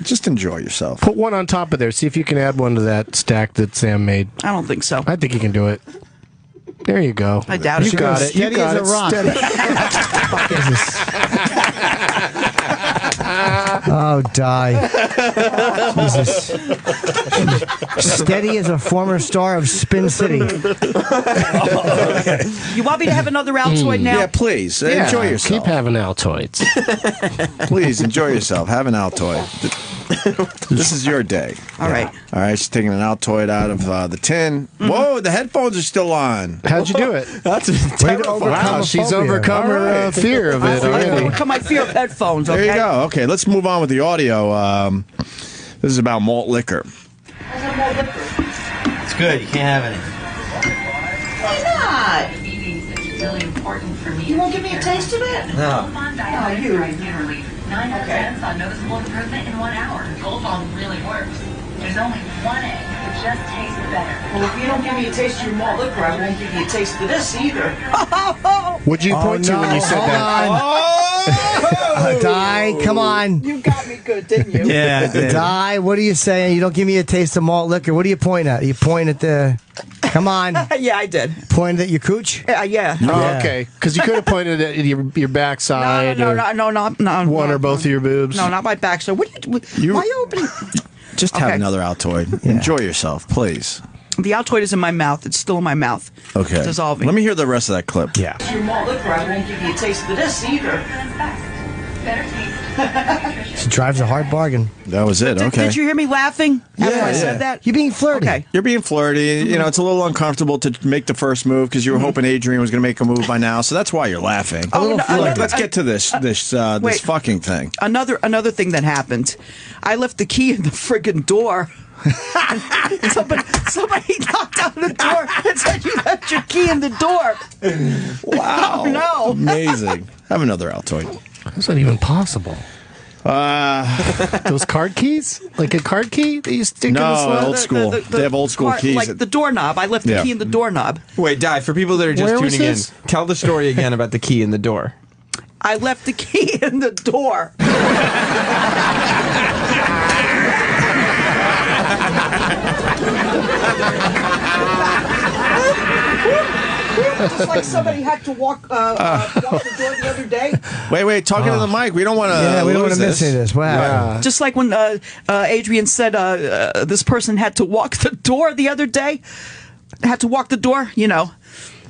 Speaker 1: Just enjoy yourself.
Speaker 10: Put one on top of there. See if you can add one to that stack that Sam made.
Speaker 8: I don't think so.
Speaker 10: I think you can do it. There you go.
Speaker 8: I doubt it.
Speaker 10: You got it. You
Speaker 2: Steady
Speaker 10: got
Speaker 2: as
Speaker 10: it.
Speaker 2: a rock.
Speaker 10: Steady.
Speaker 2: Oh, die. Jesus. Steady as a former star of Spin City.
Speaker 8: You want me to have another Altoid now?
Speaker 1: Yeah, please. Enjoy yourself.
Speaker 10: Keep having Altoids.
Speaker 1: Please, enjoy yourself. Have an Altoid. This is your day.
Speaker 8: All right.
Speaker 1: All right, she's taking an Altoid out of the tin. Whoa, the headphones are still on.
Speaker 10: How'd you do it?
Speaker 1: That's
Speaker 10: Wow, she's overcome her fear of it
Speaker 8: I
Speaker 10: already.
Speaker 8: overcome my fear of headphones. Okay.
Speaker 1: There you go. Okay, let's move on with the audio. This is about malt liquor.
Speaker 21: It's good. You can't have any.
Speaker 22: Why not? It's really important for me.
Speaker 8: You won't give me a taste of it?
Speaker 21: No.
Speaker 22: No, you. 9 out of 10 saw noticeable improvement in 1 hour. Gold Bond really works. There's only one egg. It just tastes better.
Speaker 8: Well, if you don't give me a taste of your malt liquor, I won't give you a taste of this either.
Speaker 10: What'd you point to when you said that?
Speaker 2: Di, come on.
Speaker 8: You got me good, didn't you?
Speaker 5: Yeah, I did.
Speaker 2: Di, what are you saying? You don't give me a taste of malt liquor. What are you pointing at? You point at the... Come on.
Speaker 8: Yeah, I did.
Speaker 2: Pointed at your cooch?
Speaker 8: Yeah.
Speaker 10: Oh, okay. Because you could have pointed at your backside.
Speaker 8: No,
Speaker 10: one or both of your boobs.
Speaker 8: No, not my back. So why are you opening?
Speaker 1: Just have
Speaker 8: Okay.
Speaker 1: another Altoid. Enjoy yourself, please.
Speaker 8: The Altoid is in my mouth. It's still in my mouth.
Speaker 1: Okay.
Speaker 8: Dissolving.
Speaker 1: Let me hear the rest of that clip.
Speaker 2: Yeah.
Speaker 8: Your malt liquor, I won't give you a taste of this either.
Speaker 22: Better taste.
Speaker 2: She drives a hard bargain.
Speaker 1: That was it. Okay.
Speaker 8: Did you hear me laughing after I
Speaker 1: Yeah.
Speaker 8: said that?
Speaker 2: You're being flirty.
Speaker 8: Okay.
Speaker 1: You're being flirty. You know, it's a little uncomfortable to make the first move because you were hoping Adrian was going to make a move by now. So that's why you're laughing. Let's get to this
Speaker 8: Wait.
Speaker 1: fucking thing.
Speaker 8: Another thing that happened. I left the key in the friggin' door. somebody knocked on the door and said you left your key in the door.
Speaker 1: Wow.
Speaker 8: Oh, no.
Speaker 1: Amazing. Have another Altoid.
Speaker 10: That's not even possible. Those card keys? Like a card key that you stick in the slot?
Speaker 1: old school. They have old school keys.
Speaker 8: Like the doorknob. I left the
Speaker 1: Yeah.
Speaker 8: key in the doorknob.
Speaker 4: Wait, Di, for people that are just
Speaker 10: Where was
Speaker 4: tuning in,
Speaker 10: this?
Speaker 4: tell the story again about the key in the door.
Speaker 8: I left the key in the door. Just like somebody had to walk the door the other day.
Speaker 1: Wait, talking to the mic. We don't want to.
Speaker 2: Yeah, we don't want to miss any of this. What happened?
Speaker 8: Just like when Adrian said this person had to walk the door the other day. Had to walk the door, you know.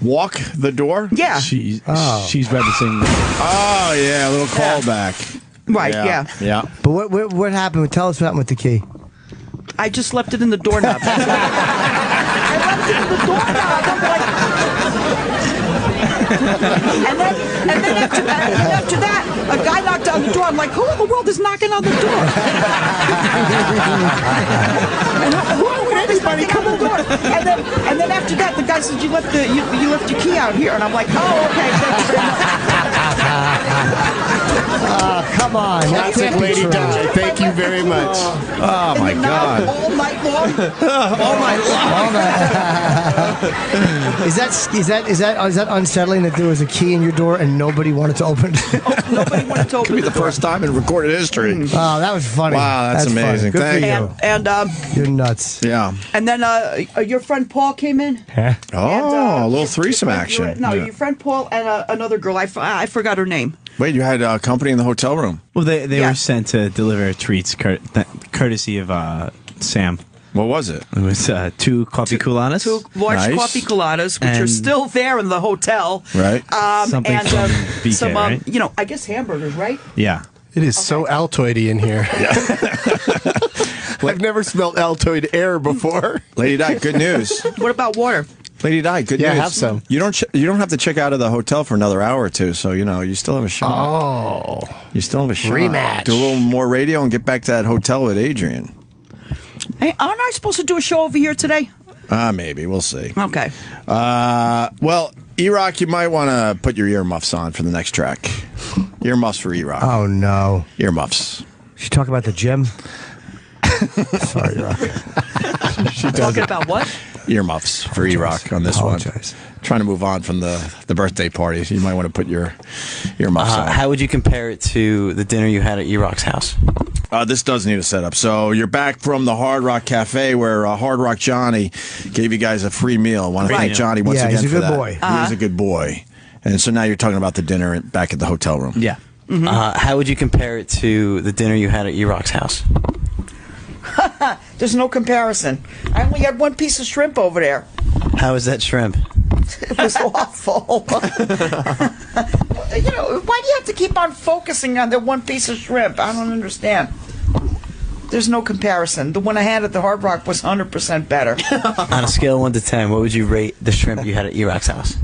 Speaker 1: Walk the door?
Speaker 8: Yeah.
Speaker 12: She's referencing.
Speaker 1: Oh, yeah, a little callback.
Speaker 8: Right, yeah.
Speaker 1: Yeah.
Speaker 2: But what happened? Tell us what happened with the key.
Speaker 8: I just left it in the doorknob. I left it in the doorknob. I'm like, and then after that, a guy knocked on the door. I'm like, who in the world is knocking on the door? And who in the world is knocking on the door? And then after that, the guy said, you left your key out here. And I'm like, oh, okay, thank you very much.
Speaker 2: Come on. That
Speaker 10: Classic
Speaker 2: can't be
Speaker 10: Lady
Speaker 2: true.
Speaker 10: Di. Thank you very much.
Speaker 1: Oh, my God.
Speaker 8: All night long.
Speaker 1: All night long.
Speaker 2: Is that unsettling that there was a key in your door and nobody wanted to open it?
Speaker 8: Nobody wanted to open
Speaker 1: Could be the first time in recorded history.
Speaker 2: Oh, that was funny.
Speaker 1: Wow, that's
Speaker 2: funny.
Speaker 1: amazing.
Speaker 2: Good for
Speaker 1: Thank
Speaker 2: you.
Speaker 8: And
Speaker 2: You're nuts.
Speaker 1: Yeah.
Speaker 8: And then your friend Paul came in.
Speaker 2: Huh?
Speaker 1: Oh, a little threesome action.
Speaker 8: No,
Speaker 1: Yeah.
Speaker 8: your friend Paul and another girl. I forgot her name.
Speaker 1: Wait, you had company in the hotel room?
Speaker 5: Well, they
Speaker 8: Yeah.
Speaker 5: were sent to deliver treats courtesy of Sam.
Speaker 1: What was it?
Speaker 5: It was 2 coffee coladas.
Speaker 8: 2 large
Speaker 1: Nice.
Speaker 8: coffee coladas, which are
Speaker 5: And-
Speaker 8: still there in the hotel.
Speaker 1: Right.
Speaker 5: Something
Speaker 8: and
Speaker 5: from BK,
Speaker 8: some,
Speaker 5: right?
Speaker 8: I guess hamburgers, right?
Speaker 5: Yeah.
Speaker 10: It is so Altoidy in here. I've never smelled Altoid air before.
Speaker 1: Lady Di, good news.
Speaker 8: What about water?
Speaker 1: Lady Di, good
Speaker 10: Yeah,
Speaker 1: news.
Speaker 10: have some.
Speaker 1: You don't have to check out of the hotel for another hour or two, so you still have a shot.
Speaker 10: Oh,
Speaker 1: you still have a shot.
Speaker 10: Rematch.
Speaker 1: Do a little more radio and get back to that hotel with Adrian.
Speaker 8: Hey, aren't I supposed to do a show over here today?
Speaker 1: Maybe we'll see.
Speaker 8: Okay.
Speaker 1: Well, Erock, you might want to put your earmuffs on for the next track. Earmuffs for Erock.
Speaker 2: Oh no,
Speaker 1: earmuffs.
Speaker 2: She talk about the gym. Sorry, Erock.
Speaker 8: Talking about what?
Speaker 1: Earmuffs for Erock on this one. Trying to move on from the birthday party. So you might want to put your earmuffs on.
Speaker 21: How would you compare it to the dinner you had at Erock's house?
Speaker 1: This does need a setup. So you're back from the Hard Rock Cafe where Hard Rock Johnny gave you guys a free meal. I want to thank Johnny once again
Speaker 2: he's a
Speaker 1: for
Speaker 2: good
Speaker 1: that.
Speaker 2: boy.
Speaker 1: He was a good boy. And so now you're talking about the dinner back at the hotel room.
Speaker 21: Yeah. How would you compare it to the dinner you had at Erock's house?
Speaker 8: There's no comparison. I only had one piece of shrimp over there.
Speaker 21: How is that shrimp?
Speaker 8: It was awful. Why do you have to keep on focusing on that one piece of shrimp? I don't understand. There's no comparison. The one I had at the Hard Rock was 100% better.
Speaker 21: On a scale of 1 to 10, what would you rate the shrimp you had at Erock's house?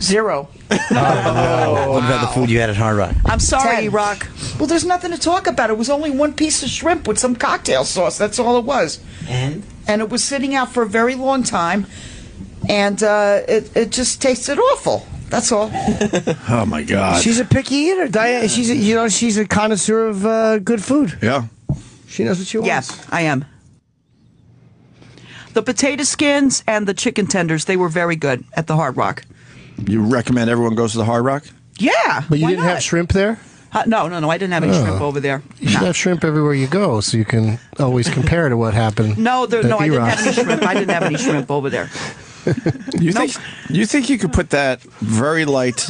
Speaker 8: 0.
Speaker 21: What about the food you had at Hard Rock?
Speaker 8: I'm sorry, Erock. Well, there's nothing to talk about. It was only one piece of shrimp with some cocktail sauce. That's all it was.
Speaker 21: And
Speaker 8: it was sitting out for a very long time, and it just tasted awful. That's all.
Speaker 1: Oh my God.
Speaker 2: She's a picky eater, Diane. She's a connoisseur of good food.
Speaker 1: Yeah.
Speaker 2: She knows what she wants.
Speaker 8: Yes, I am. The potato skins and the chicken tenders, they were very good at the Hard Rock.
Speaker 1: You recommend everyone goes to the Hard Rock?
Speaker 8: Yeah.
Speaker 10: But you
Speaker 8: why
Speaker 10: didn't
Speaker 8: not?
Speaker 10: have shrimp there?
Speaker 8: No, I didn't have any shrimp over there.
Speaker 10: You should have shrimp everywhere you go, so you can always compare to what happened.
Speaker 8: No,
Speaker 10: at
Speaker 8: I didn't
Speaker 10: Erock's.
Speaker 8: have any shrimp. I didn't have any shrimp over there.
Speaker 1: You think you could put that very light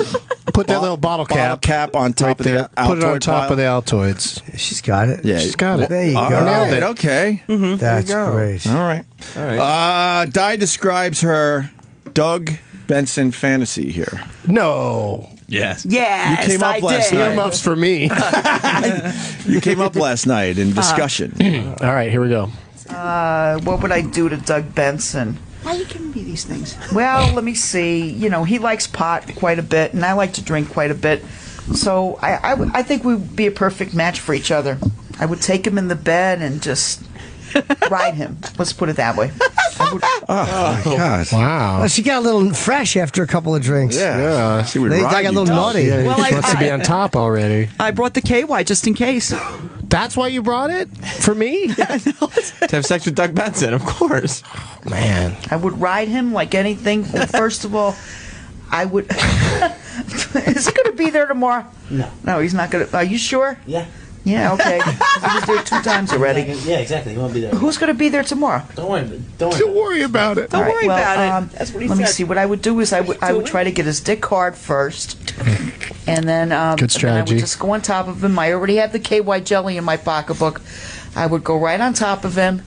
Speaker 10: Put that little bottle cap
Speaker 1: on top of the Altoid
Speaker 10: Put it on top
Speaker 1: pile?
Speaker 10: of the Altoids.
Speaker 2: She's got it.
Speaker 1: Yeah,
Speaker 10: She's got it.
Speaker 2: There you
Speaker 1: All
Speaker 2: go.
Speaker 1: right, okay.
Speaker 2: That's great.
Speaker 1: All right. Di describes her Doug Benson fantasy here.
Speaker 10: No.
Speaker 1: Yes.
Speaker 8: Yes,
Speaker 1: You came up last night.
Speaker 10: Earmuffs for me.
Speaker 1: You came up last night in discussion.
Speaker 10: All right, here we go.
Speaker 8: What would I do to Doug Benson? Why are you giving me these things? Well, let me see. He likes pot quite a bit, and I like to drink quite a bit. So I think we would be a perfect match for each other. I would take him in the bed and just ride him. Let's put it that way.
Speaker 1: Oh, my God.
Speaker 10: Wow.
Speaker 2: Well, she got a little fresh after a couple of drinks.
Speaker 10: Yeah.
Speaker 1: She would
Speaker 2: They
Speaker 1: ride
Speaker 2: got a
Speaker 1: you,
Speaker 2: little
Speaker 1: Doug.
Speaker 2: naughty.
Speaker 10: Yeah,
Speaker 8: Well,
Speaker 10: she wants to be on top already.
Speaker 8: I brought the KY just in case.
Speaker 10: That's why you brought it? For me?
Speaker 4: To have sex with Doug Benson, of course.
Speaker 10: Man.
Speaker 8: I would ride him like anything. First of all, I would. Is he going to be there tomorrow?
Speaker 21: No.
Speaker 8: No, he's not going to. Are you sure?
Speaker 21: Yeah.
Speaker 8: Yeah, okay. 'Cause he was there 2 times already.
Speaker 21: Yeah, exactly. He won't be there.
Speaker 8: Who's going to be there tomorrow?
Speaker 21: Don't worry. Don't
Speaker 10: Don't worry about it.
Speaker 8: All right,
Speaker 21: worry about it.
Speaker 8: That's what he Let me see. What I would do is I would try to get his dick hard first, and then
Speaker 10: Good
Speaker 8: and then I
Speaker 10: strategy.
Speaker 8: would just go on top of him. I already have the KY jelly in my pocketbook. I would go right on top of him,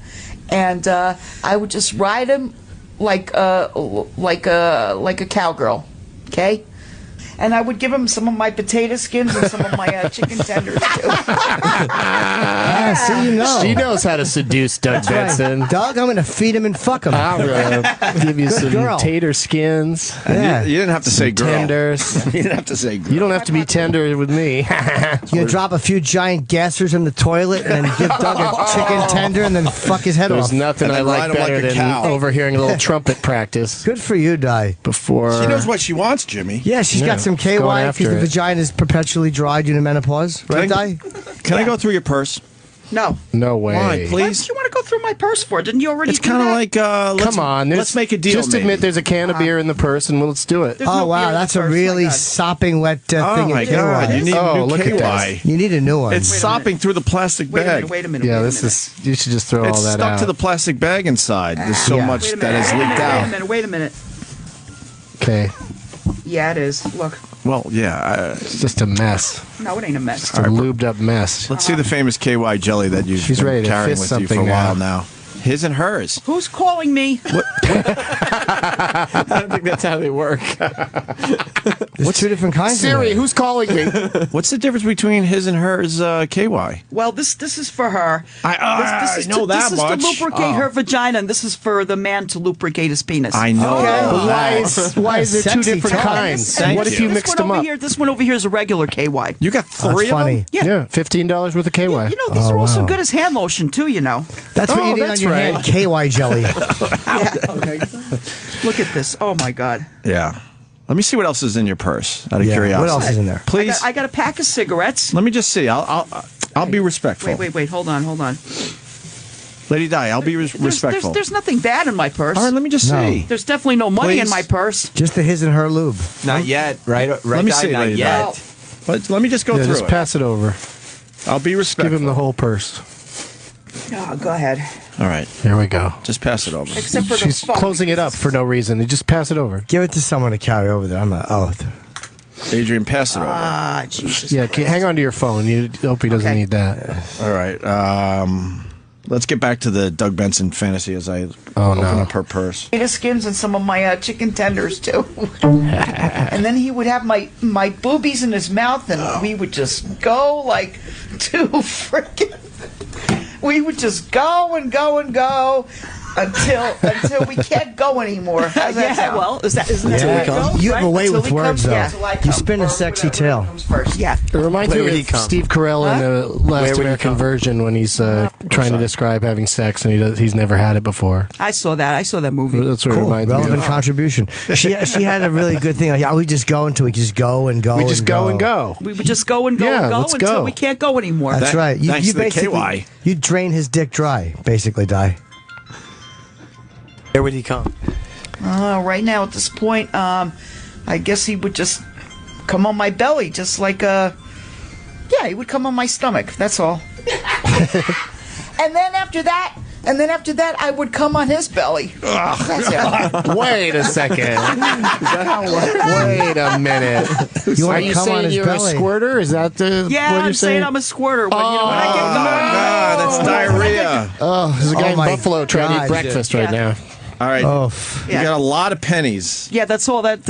Speaker 8: and I would just ride him like a cowgirl. Okay. And I would give him some of my potato skins and some of my chicken tenders too.
Speaker 2: See, you know.
Speaker 10: She knows how to seduce Doug
Speaker 2: That's
Speaker 10: Benson.
Speaker 2: right. Doug, I'm going to feed him and fuck him.
Speaker 10: I'll give you some
Speaker 2: girl.
Speaker 10: tater skins.
Speaker 2: Yeah.
Speaker 1: You didn't have to say girl.
Speaker 10: Tenders.
Speaker 1: You didn't have to say girl.
Speaker 10: You don't have to be tender with me.
Speaker 2: You drop a few giant gassers in the toilet and then give Doug a chicken tender and then fuck his head
Speaker 10: There's
Speaker 2: off.
Speaker 10: nothing
Speaker 1: And
Speaker 10: I
Speaker 1: then ride
Speaker 10: like
Speaker 1: him
Speaker 10: better
Speaker 1: like a
Speaker 10: than
Speaker 1: cow.
Speaker 10: overhearing a little trumpet practice
Speaker 2: Good for you, Di.
Speaker 10: before.
Speaker 1: She knows what she wants, Jimmy.
Speaker 2: Yeah, she's got some KY
Speaker 10: going
Speaker 2: because
Speaker 10: after
Speaker 2: the
Speaker 10: it.
Speaker 2: vagina is perpetually dry due to menopause. Right, Di?
Speaker 1: Can I go through your purse?
Speaker 8: No.
Speaker 10: No way.
Speaker 1: Why,
Speaker 8: What
Speaker 1: please?
Speaker 8: did you want to go through my purse for? Didn't you already
Speaker 1: It's
Speaker 8: do
Speaker 1: kind of
Speaker 8: that?
Speaker 1: like
Speaker 10: Come on,
Speaker 1: let's make a deal.
Speaker 10: Just
Speaker 1: maybe.
Speaker 10: admit there's a can of beer in the purse, and let's do it.
Speaker 8: There's
Speaker 2: Oh,
Speaker 8: no beer
Speaker 2: wow,
Speaker 8: in the
Speaker 2: that's a
Speaker 8: purse,
Speaker 2: really
Speaker 8: my God.
Speaker 2: sopping wet
Speaker 1: Oh
Speaker 2: thing
Speaker 1: my
Speaker 2: of
Speaker 1: God!
Speaker 2: KY.
Speaker 1: You need
Speaker 10: Oh,
Speaker 1: new
Speaker 10: look at
Speaker 1: KY.
Speaker 10: this.
Speaker 2: You need a new one.
Speaker 1: It's sopping through the plastic
Speaker 8: Wait a
Speaker 1: bag.
Speaker 8: minute, wait a minute.
Speaker 10: Yeah,
Speaker 8: wait a
Speaker 10: this
Speaker 8: minute.
Speaker 10: is. You should just throw
Speaker 1: It's
Speaker 10: all that
Speaker 1: stuck
Speaker 10: out.
Speaker 1: to the plastic bag inside. There's so
Speaker 2: Yeah.
Speaker 1: much
Speaker 8: Wait a
Speaker 1: that
Speaker 8: minute,
Speaker 1: has leaked
Speaker 8: Wait a
Speaker 1: out.
Speaker 8: minute, wait a minute.
Speaker 10: Okay,
Speaker 8: Yeah, it is. Look.
Speaker 1: Well, yeah.
Speaker 10: it's just a mess.
Speaker 8: No, it ain't a mess.
Speaker 10: It's a lubed up mess.
Speaker 1: Let's see the famous KY jelly that you've
Speaker 10: She's
Speaker 1: been
Speaker 10: ready to
Speaker 1: carrying
Speaker 10: fist
Speaker 1: with you for a
Speaker 10: something
Speaker 1: while now. His and hers.
Speaker 8: Who's calling me?
Speaker 4: I don't think that's how they work.
Speaker 2: There's two different kinds.
Speaker 10: Siri, who's calling me?
Speaker 1: What's the difference between his and hers KY?
Speaker 8: Well, this is for her.
Speaker 1: I know that
Speaker 8: This
Speaker 1: much.
Speaker 8: is to lubricate
Speaker 1: Oh.
Speaker 8: her vagina, and this is for the man to lubricate his penis.
Speaker 1: I know.
Speaker 10: But why is there two different kinds? What if you mixed them up?
Speaker 8: This one over here is a regular KY.
Speaker 1: You got three of them?
Speaker 8: Yeah.
Speaker 10: $15 worth of KY.
Speaker 8: You know, these are also good as hand lotion, too, you know.
Speaker 2: That's what you need on your hand. KY jelly.
Speaker 8: Look at this. Oh, my God.
Speaker 1: Yeah. Let me see what else is in your purse, out of
Speaker 2: Yeah,
Speaker 1: curiosity.
Speaker 2: what else is in there?
Speaker 1: Please.
Speaker 8: I got a pack of cigarettes.
Speaker 1: Let me just see. I'll be respectful.
Speaker 8: Wait. Hold on.
Speaker 1: Lady Di, I'll be respectful.
Speaker 8: There's nothing bad in my purse.
Speaker 1: All right, let me just see.
Speaker 8: There's definitely no money in
Speaker 1: Please.
Speaker 8: my purse.
Speaker 2: Just the his and her lube.
Speaker 4: Not yet, right?
Speaker 1: Let me
Speaker 4: Di?
Speaker 1: see,
Speaker 4: Not
Speaker 1: Lady
Speaker 4: yet.
Speaker 1: Di. Let me just go through
Speaker 10: Just
Speaker 1: it.
Speaker 10: pass it over.
Speaker 1: I'll be respectful.
Speaker 10: Give him the whole purse.
Speaker 8: Oh, go ahead.
Speaker 1: All right.
Speaker 10: Here we go.
Speaker 1: Just pass it over.
Speaker 8: Except for
Speaker 10: She's
Speaker 8: the phone.
Speaker 10: closing it up for no reason. You just pass it over.
Speaker 2: Give it to someone to carry over there. I'm not. Oh.
Speaker 1: Adrian, pass it over.
Speaker 8: Ah, Jesus.
Speaker 10: Yeah, hang on to your phone. You hope he doesn't need that.
Speaker 1: All right. Let's get back to the Doug Benson fantasy as I open up her purse.
Speaker 8: Potato skins and some of my chicken tenders too. And then he would have my boobies in his mouth, and we would just go like two freaking. We would just go and go and go until we can't go anymore. How's that sound? Well, isn't that
Speaker 2: Yeah.
Speaker 8: how it goes,
Speaker 2: You have a
Speaker 8: right?
Speaker 2: way
Speaker 8: Until
Speaker 2: with
Speaker 8: he
Speaker 2: words,
Speaker 8: comes,
Speaker 2: though.
Speaker 8: yeah, till I
Speaker 2: You
Speaker 8: come,
Speaker 2: spin a
Speaker 8: or
Speaker 2: sexy
Speaker 8: whatever
Speaker 2: tale.
Speaker 8: comes first. Yeah.
Speaker 10: It reminds
Speaker 4: Where
Speaker 10: me
Speaker 4: would he
Speaker 10: of
Speaker 4: come?
Speaker 10: Steve Carell in the Last American Virgin when he's trying to describe having sex and he's never had it before.
Speaker 8: I saw that movie.
Speaker 10: That's what it reminds me
Speaker 2: Relevant
Speaker 10: of.
Speaker 2: contribution. She had a really good thing. Like, yeah, we just go until we just go and go.
Speaker 10: We just go and go.
Speaker 8: We would just go and go
Speaker 10: Yeah,
Speaker 8: and go
Speaker 10: let's
Speaker 8: until
Speaker 10: go.
Speaker 8: we can't go anymore.
Speaker 2: That's right.
Speaker 1: thanks to the
Speaker 2: basically
Speaker 1: KY.
Speaker 2: you drain his dick dry, basically, Di.
Speaker 5: Where would he come?
Speaker 8: Right now, at this point, I guess he would just come on my belly, just like yeah, he would come on my stomach. That's all. and then after that, I would come on his belly. That's it.
Speaker 10: Wait a second. Wait a minute.
Speaker 2: You
Speaker 10: Are
Speaker 2: want to
Speaker 10: you
Speaker 2: come on
Speaker 10: saying
Speaker 2: his
Speaker 10: you're
Speaker 2: belly?
Speaker 10: a squirter? Is that what
Speaker 8: Yeah,
Speaker 10: you're
Speaker 8: I'm saying
Speaker 10: saying?
Speaker 8: I'm a squirter. But, you know, when I get going,
Speaker 1: that's diarrhea.
Speaker 10: Oh, there's a guy in
Speaker 2: my
Speaker 10: Buffalo trying to
Speaker 2: God.
Speaker 10: eat breakfast right now.
Speaker 1: All right.
Speaker 2: Oh,
Speaker 1: You got a lot of pennies.
Speaker 8: yeah, that's all. That's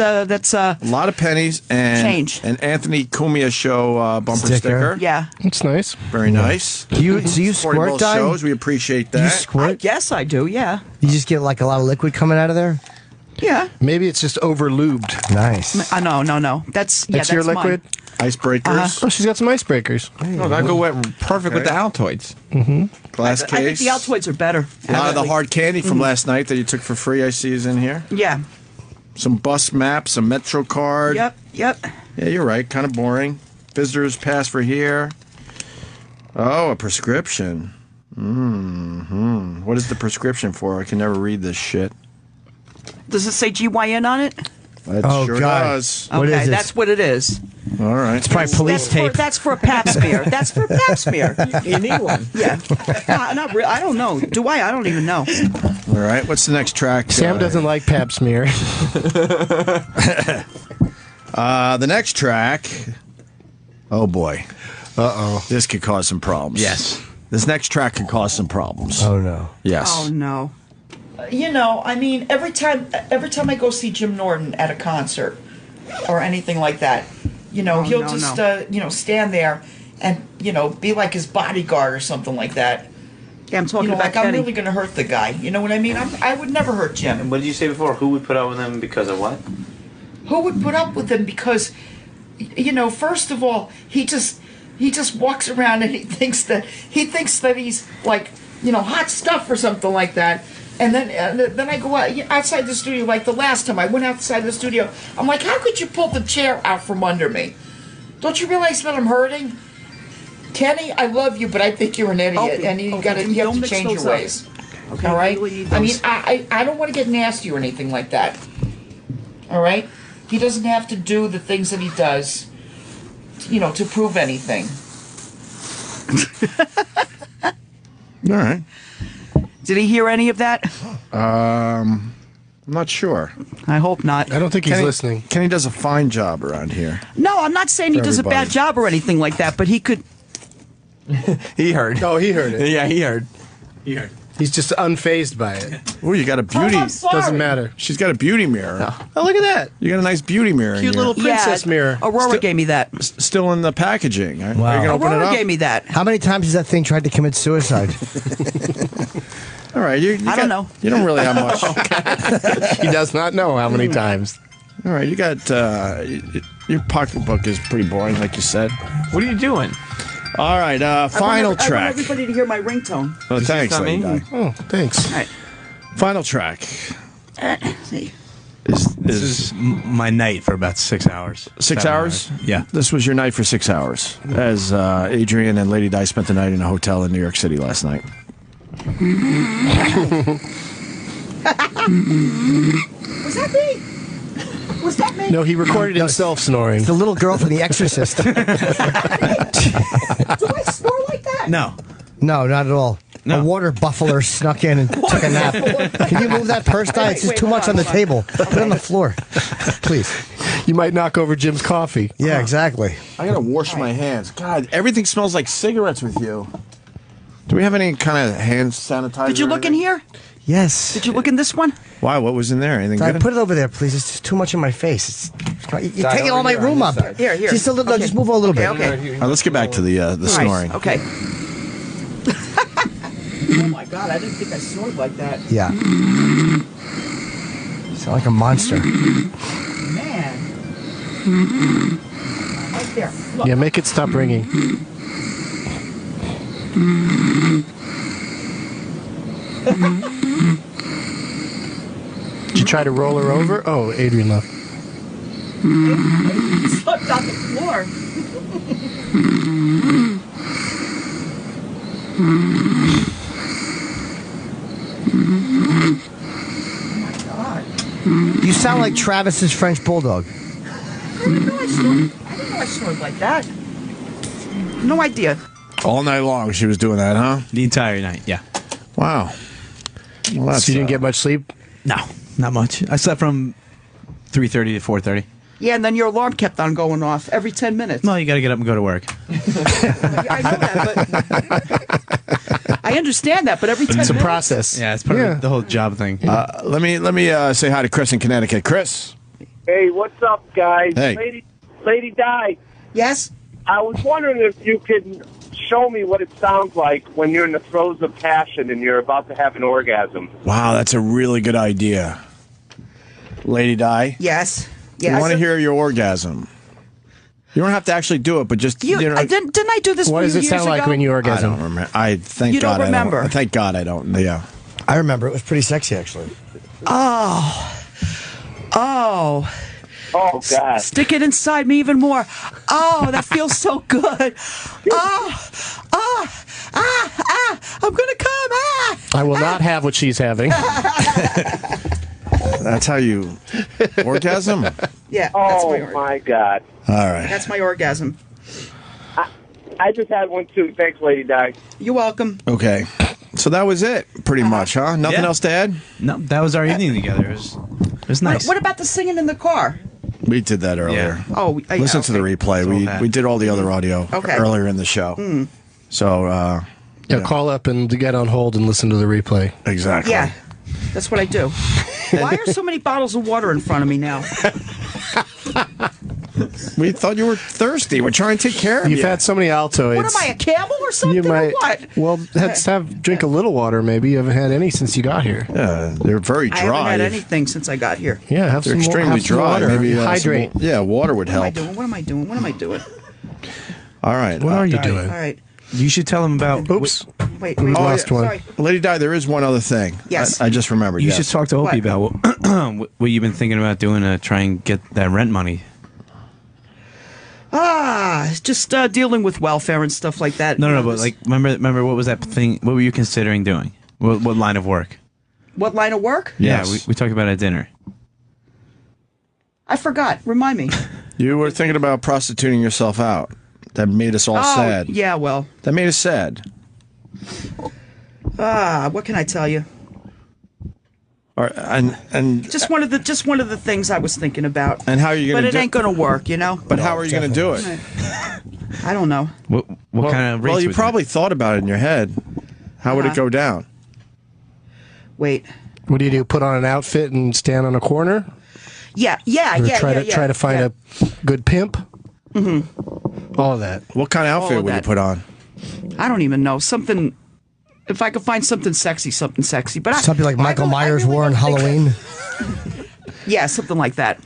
Speaker 1: A lot of pennies and
Speaker 8: Change.
Speaker 1: an Anthony Cumia show bumper sticker.
Speaker 8: yeah.
Speaker 10: It's nice.
Speaker 1: Very nice.
Speaker 2: do you
Speaker 1: Supporting
Speaker 2: squirt,
Speaker 1: both
Speaker 2: Di?
Speaker 1: shows. We appreciate that.
Speaker 2: You
Speaker 8: I
Speaker 2: squirt?
Speaker 8: guess I do. Yeah.
Speaker 2: You just get like a lot of liquid coming out of there?
Speaker 8: Yeah.
Speaker 10: Maybe it's just over lubed.
Speaker 2: Nice.
Speaker 8: No. That's
Speaker 10: Your liquid?
Speaker 8: Mine.
Speaker 1: Icebreakers.
Speaker 10: Oh, she's got some icebreakers.
Speaker 4: Oh, that'd go perfect with the Altoids.
Speaker 1: Glass
Speaker 8: I think
Speaker 1: case.
Speaker 8: the Altoids are better.
Speaker 1: A lot of the hard candy from last night that you took for free, I see, is in here.
Speaker 8: Yeah.
Speaker 1: Some bus maps, a Metro card.
Speaker 8: Yep.
Speaker 1: Yeah, you're right. Kind of boring. Visitors pass for here. Oh, a prescription. What is the prescription for? I can never read this shit.
Speaker 8: Does it say GYN on it?
Speaker 1: It
Speaker 2: Oh,
Speaker 1: sure
Speaker 2: God.
Speaker 1: does.
Speaker 2: What
Speaker 8: Okay,
Speaker 2: is it?
Speaker 8: that's what it is.
Speaker 1: All right.
Speaker 2: It's probably police tape.
Speaker 8: That's for a pap smear. That's for a pap smear.
Speaker 4: You need one.
Speaker 8: Yeah. Not really. I don't know. Do I? I don't even know.
Speaker 1: All right. What's the next track?
Speaker 10: Sam doesn't like pap smear.
Speaker 1: The next track. Oh boy.
Speaker 10: Uh-oh.
Speaker 1: This could cause some problems.
Speaker 10: Yes.
Speaker 1: This next track could cause some problems.
Speaker 2: Oh, no.
Speaker 1: Yes.
Speaker 8: Oh no. You know, I mean, every time I go see Jim Norton at a concert or anything like that, you know, he'll just stand there and be like his bodyguard or something like that. Yeah, I'm talking about like I'm Kenny. really gonna hurt the guy. You know what I mean? I would never hurt Jim.
Speaker 21: And what did you say before? Who would put up with him because of what?
Speaker 8: Who would put up with him? Because, first of all, he just walks around and he thinks that he's like, hot stuff or something like that. And then I go outside the studio, like the last time I went outside the studio. I'm like, how could you pull the chair out from under me? Don't you realize that I'm hurting? Kenny, I love you, but I think you're an idiot, and you have to change your ways. Okay, all right? really I mean, I don't want to get nasty or anything like that. All right? He doesn't have to do the things that he does, to prove anything.
Speaker 1: All right.
Speaker 8: Did he hear any of that?
Speaker 1: I'm not sure.
Speaker 8: I hope not.
Speaker 10: I don't think he's listening.
Speaker 1: Kenny does a fine job around here.
Speaker 8: No, I'm not saying he does a bad job or anything like that, but he could.
Speaker 4: He heard.
Speaker 10: Oh, he heard it.
Speaker 4: Yeah, he heard. He heard.
Speaker 10: He's just unfazed by it.
Speaker 1: Oh, you got a beauty.
Speaker 10: Doesn't matter.
Speaker 1: She's got a beauty mirror.
Speaker 10: Oh, look at that.
Speaker 1: You got a nice beauty mirror.
Speaker 10: Cute
Speaker 1: in
Speaker 10: little
Speaker 1: here.
Speaker 10: princess mirror.
Speaker 8: Aurora gave me that.
Speaker 1: Still in the packaging. Are you
Speaker 2: Wow.
Speaker 1: gonna open it
Speaker 8: Aurora
Speaker 1: up?
Speaker 8: gave me that.
Speaker 2: How many times has that thing tried to commit suicide?
Speaker 1: All right,
Speaker 8: I don't know.
Speaker 1: You don't really have much.
Speaker 10: He does not know how many times.
Speaker 1: All right, you got your pocketbook is pretty boring, like you said.
Speaker 4: What are you doing?
Speaker 1: All right, final
Speaker 8: I want
Speaker 1: track.
Speaker 8: everybody to hear my ringtone.
Speaker 1: Oh, thanks,
Speaker 4: not
Speaker 1: Lady
Speaker 4: me?
Speaker 1: Di.
Speaker 10: Oh, thanks.
Speaker 8: All right.
Speaker 1: Final track
Speaker 8: See.
Speaker 5: This is my night for about 6 hours.
Speaker 1: 6
Speaker 5: 7
Speaker 1: hours.
Speaker 5: Yeah.
Speaker 1: This was your night for 6 hours, as Adrian and Lady Di spent the night in a hotel in New York City last night.
Speaker 8: Was that me? Was that me?
Speaker 10: No, he recorded himself snoring.
Speaker 2: It's the little girl from The Exorcist.
Speaker 8: Do I snore like that?
Speaker 5: No.
Speaker 2: No, not at all.
Speaker 5: No.
Speaker 2: A water buffalo snuck in and took a nap. Can you move that purse, Di? It's just too much on the table. Put it on the floor. Please.
Speaker 10: You might knock over Jim's coffee.
Speaker 2: Yeah, exactly.
Speaker 1: I gotta wash my hands. God, everything smells like cigarettes with you. Do we have any kind of hand sanitizer?
Speaker 8: Did you look in here?
Speaker 2: Yes.
Speaker 8: Did you look in this one?
Speaker 1: Why? What was in there? Anything
Speaker 2: Di,
Speaker 1: good?
Speaker 2: put it over there, please. It's just too much in my face. You're
Speaker 1: Di,
Speaker 2: taking
Speaker 1: over
Speaker 2: all my
Speaker 1: here on
Speaker 2: room
Speaker 1: this
Speaker 2: up.
Speaker 1: side.
Speaker 8: Here.
Speaker 2: Just a little.
Speaker 8: Okay.
Speaker 2: Just move a little bit.
Speaker 8: Okay.
Speaker 1: All right, let's get back to the snoring.
Speaker 8: Nice. Okay. Oh my God! I didn't think I snored like that.
Speaker 2: Yeah. Sound like a monster.
Speaker 8: Man. Right there. Look.
Speaker 10: Yeah, make it stop ringing. Did you try to roll her over? Oh, Adrian left.
Speaker 8: He slipped on the floor.
Speaker 2: You sound like Travis's French bulldog.
Speaker 8: I didn't know I snored like that. No idea.
Speaker 1: All night long, she was doing that, huh?
Speaker 5: The entire night, yeah.
Speaker 1: Wow. Well, that's,
Speaker 10: So you didn't get much sleep?
Speaker 5: No, not much. I slept from 3:30 to 4:30.
Speaker 8: Yeah, and then your alarm kept on going off every 10 minutes.
Speaker 5: Well, you got to get up and go to work.
Speaker 8: I know that, but I understand that, but every 10
Speaker 10: It's a
Speaker 8: minutes.
Speaker 10: process.
Speaker 5: Yeah, it's part of the whole job thing.
Speaker 1: let me say hi to Chris in Connecticut. Chris.
Speaker 15: Hey, what's up, guys?
Speaker 1: Hey.
Speaker 15: Lady Di.
Speaker 8: Yes?
Speaker 15: I was wondering if you could show me what it sounds like when you're in the throes of passion and you're about to have an orgasm.
Speaker 1: Wow, that's a really good idea. Lady Di.
Speaker 8: Yes.
Speaker 1: We want to hear your orgasm. You don't have to actually do it, but just
Speaker 8: Didn't I do this
Speaker 10: What
Speaker 8: for
Speaker 10: does
Speaker 8: you
Speaker 10: it sound
Speaker 8: years
Speaker 10: like
Speaker 8: ago?
Speaker 10: when you
Speaker 1: I
Speaker 10: orgasm?
Speaker 1: don't remember. Thank
Speaker 8: You don't
Speaker 1: God
Speaker 8: remember.
Speaker 1: I don't. Thank God I don't. Yeah.
Speaker 2: I remember. It was pretty sexy, actually.
Speaker 8: Oh.
Speaker 15: Oh, God.
Speaker 8: Stick it inside me even more. Oh, that feels so good. I'm going to come.
Speaker 10: I will not have what she's having.
Speaker 1: That's how you orgasm?
Speaker 8: Yeah, that's
Speaker 15: Oh,
Speaker 8: my orgasm.
Speaker 15: my God.
Speaker 1: All right.
Speaker 8: That's my orgasm.
Speaker 15: I just had one, too. Thanks, Lady Di.
Speaker 8: You're welcome.
Speaker 1: Okay. So that was it, pretty much, huh? Nothing else to add?
Speaker 5: No, that was our evening together. It was nice.
Speaker 8: What about the singing in the car?
Speaker 1: We did that earlier.
Speaker 8: Oh,
Speaker 1: Listen to the replay. We did all the other audio
Speaker 8: Okay.
Speaker 1: earlier in the show. So,
Speaker 10: Yeah, call up and get on hold and listen to the replay.
Speaker 1: Exactly.
Speaker 8: Yeah, that's what I do. Why are so many bottles of water in front of me now?
Speaker 1: We thought you were thirsty. We're trying to take care of you.
Speaker 10: You've had so many Altoids.
Speaker 8: What am I, a camel or something?
Speaker 10: You might.
Speaker 8: Or what?
Speaker 10: Well, let's drink a little water. Maybe you haven't had any since you got here.
Speaker 1: Yeah, they're very
Speaker 8: I haven't
Speaker 1: dry.
Speaker 8: had anything since I got here.
Speaker 10: Yeah, have
Speaker 1: They're
Speaker 10: some
Speaker 1: extremely
Speaker 10: have some
Speaker 1: dry.
Speaker 10: water.
Speaker 1: Maybe
Speaker 10: hydrate.
Speaker 1: water would
Speaker 8: What am I
Speaker 1: help.
Speaker 8: doing? What am I doing? What am I doing?
Speaker 1: All right.
Speaker 10: What are you
Speaker 8: All
Speaker 10: doing?
Speaker 8: right.
Speaker 5: You should tell them about.
Speaker 10: Oops.
Speaker 8: Wait.
Speaker 10: We lost one.
Speaker 8: Sorry.
Speaker 1: Lady Di, there is one other thing.
Speaker 8: Yes.
Speaker 1: I just remembered.
Speaker 5: You
Speaker 1: yes.
Speaker 5: should talk to Opie about what you've been thinking about doing to try and get that rent money.
Speaker 8: Just dealing with welfare and stuff like that.
Speaker 5: No,
Speaker 8: You know,
Speaker 5: but
Speaker 8: this-
Speaker 5: like, remember what was that thing? What were you considering doing? What line of work?
Speaker 8: What line of work?
Speaker 1: Yes.
Speaker 5: Yeah, we talked about it at dinner.
Speaker 8: I forgot. Remind me.
Speaker 1: You were thinking about prostituting yourself out. That made us all sad.
Speaker 8: Yeah, well.
Speaker 1: That made us sad.
Speaker 8: What can I tell you?
Speaker 1: And
Speaker 8: Just one of the things I was thinking about.
Speaker 1: And how are you
Speaker 8: But
Speaker 1: gonna
Speaker 8: it
Speaker 1: do-
Speaker 8: ain't gonna work, you know.
Speaker 1: But how are you going to do it?
Speaker 8: I don't know.
Speaker 5: What kind of rates
Speaker 1: Well, you
Speaker 5: would
Speaker 1: probably thought about it in your head. How would it go down?
Speaker 8: Wait.
Speaker 10: What do? Put on an outfit and stand on a corner?
Speaker 8: Yeah.
Speaker 10: Try to find a good pimp.
Speaker 8: Mm-hmm.
Speaker 10: All of that.
Speaker 1: What kind of outfit would you put on?
Speaker 8: I don't even know. Something. If I could find something sexy. But
Speaker 2: something like Michael Myers wore on Halloween.
Speaker 8: Yeah, something like that.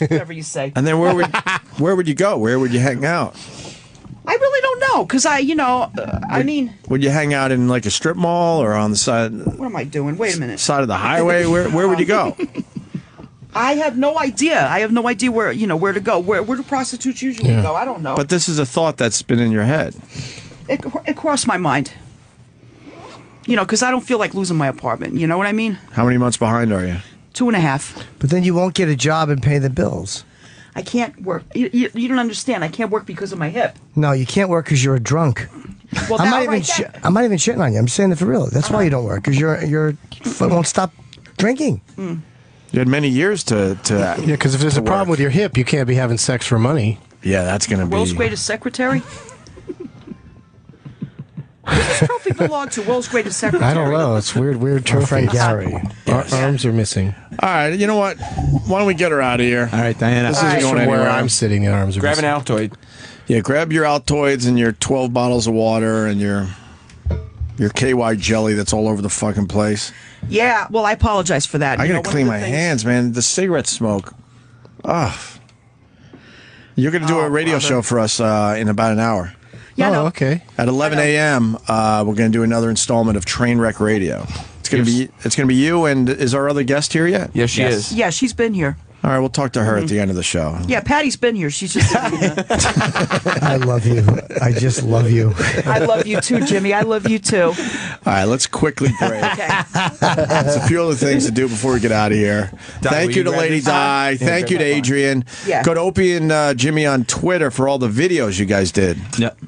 Speaker 8: Whatever you say.
Speaker 1: And then where would you go? Where would you hang out?
Speaker 8: I really don't know, because I mean...
Speaker 1: Would you hang out in like a strip mall or on the side...
Speaker 8: What am I doing? Wait a minute.
Speaker 1: Side of the highway? Where would you go?
Speaker 8: I have no idea. Where to go. Where do prostitutes usually go? I don't know.
Speaker 1: But this is a thought that's been in your head.
Speaker 8: It crossed my mind. Because I don't feel like losing my apartment. You know what I mean?
Speaker 1: How many months behind are you?
Speaker 8: 2.5.
Speaker 2: But then you won't get a job and pay the bills.
Speaker 8: I can't work. You don't understand. I can't work because of my hip.
Speaker 2: No, you can't work because you're a drunk.
Speaker 8: Well,
Speaker 2: I'm not even shitting on you. I'm saying it for real. That's why you don't work, because you won't stop drinking.
Speaker 8: Mm.
Speaker 1: You had many years to
Speaker 10: yeah, because if there's a problem with your hip, you can't be having sex for money.
Speaker 1: Yeah, that's going to be...
Speaker 8: World's greatest secretary? Does this trophy belong to world's greatest secretary?
Speaker 10: I don't know. It's weird trophy.
Speaker 2: Gary.
Speaker 10: Arms are missing.
Speaker 1: All right, you know what? Why don't we get her out of here?
Speaker 5: All right, Diana.
Speaker 1: This isn't going
Speaker 10: Where
Speaker 1: anywhere.
Speaker 10: I'm sitting, the arms are
Speaker 4: Grab an
Speaker 10: missing.
Speaker 4: Altoid.
Speaker 1: Yeah, grab your Altoids and your 12 bottles of water and your KY jelly that's all over the fucking place.
Speaker 8: Yeah, well, I apologize for that.
Speaker 1: I got to clean my hands, man. The cigarette smoke. Ugh. You're going to do a radio show for us in about an hour.
Speaker 8: Yeah, no.
Speaker 10: Okay.
Speaker 1: At 11 a.m., we're going to do another installment of Trainwreck Radio. It's going to be you, and is our other guest here yet?
Speaker 4: Yes, she is.
Speaker 8: Yeah, she's been here.
Speaker 1: All right, we'll talk to her at the end of the show.
Speaker 8: Yeah, Patty's been here. She's just sitting here.
Speaker 2: I love you. I just love you.
Speaker 8: I love you too, Jimmy. I love you too.
Speaker 1: All right, let's quickly break.
Speaker 8: Okay.
Speaker 1: There's a few other things to do before we get out of here. Thank you to Lady Di. Thank you to Adrian.
Speaker 8: Yeah.
Speaker 1: Go to Opie and Jimmy on Twitter for all the videos you guys did.
Speaker 5: Yep.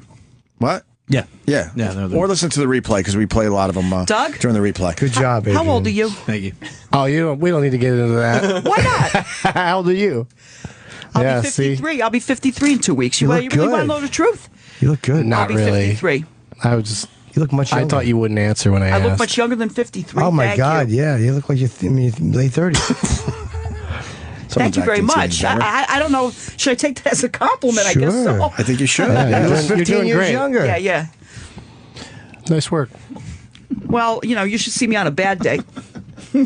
Speaker 1: What?
Speaker 5: Yeah.
Speaker 1: Yeah. Or listen to the replay, because we play a lot of them
Speaker 8: Doug?
Speaker 1: during the replay.
Speaker 2: Good job, Adrian.
Speaker 8: How old are you?
Speaker 5: Thank you.
Speaker 10: Oh, we don't need to get into that.
Speaker 8: Why not?
Speaker 10: How old are you?
Speaker 8: I'll be 53.
Speaker 10: See?
Speaker 8: I'll be 53 in 2 weeks. You
Speaker 2: look
Speaker 8: really
Speaker 2: good.
Speaker 8: want to know the truth?
Speaker 2: You look good.
Speaker 10: Not
Speaker 8: I'll be
Speaker 10: really.
Speaker 8: 53.
Speaker 10: I was just.
Speaker 2: You look much younger.
Speaker 10: I thought you wouldn't answer when I asked.
Speaker 8: I look much younger than 53.
Speaker 2: Oh, my
Speaker 8: Thank
Speaker 2: God.
Speaker 8: you.
Speaker 2: Yeah, you look like you're late 30s.
Speaker 8: Thank you very much. I don't know. Should I take that as a compliment? I guess so.
Speaker 1: I think you should.
Speaker 2: Yeah,
Speaker 10: You're
Speaker 2: 15
Speaker 10: doing
Speaker 2: years
Speaker 10: great.
Speaker 2: younger.
Speaker 8: Yeah.
Speaker 10: Nice work.
Speaker 8: Well, you should see me on a bad day. I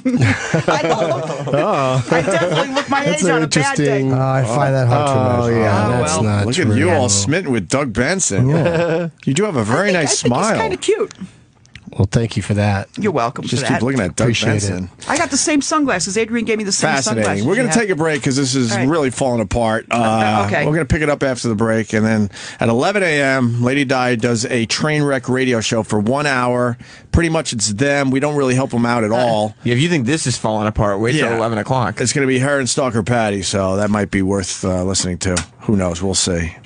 Speaker 8: definitely look my age on a bad day.
Speaker 2: I find that hard to imagine.
Speaker 10: Yeah, that's not
Speaker 1: Look
Speaker 10: true.
Speaker 1: at you all smitten with Doug Benson.
Speaker 2: Yeah.
Speaker 1: You do have a very nice smile.
Speaker 8: He's kind of cute.
Speaker 10: Well, thank you for that.
Speaker 8: You're welcome
Speaker 1: Just
Speaker 8: for
Speaker 1: keep
Speaker 8: that.
Speaker 1: looking at Doug
Speaker 10: Appreciate
Speaker 1: Benson.
Speaker 8: I got the same sunglasses. Adrian gave me the same
Speaker 1: Fascinating.
Speaker 8: sunglasses.
Speaker 1: We're going to take a break because this is
Speaker 8: All right.
Speaker 1: really falling apart.
Speaker 8: Okay.
Speaker 1: We're going to pick it up after the break. And then at 11 a.m., Lady Di does a Trainwreck radio show for 1 hour. Pretty much it's them. We don't really help them out at all.
Speaker 4: Yeah, if you think this is falling apart, wait till 11 o'clock.
Speaker 1: It's going to be her and Stalker Patty, so that might be worth listening to. Who knows? We'll see.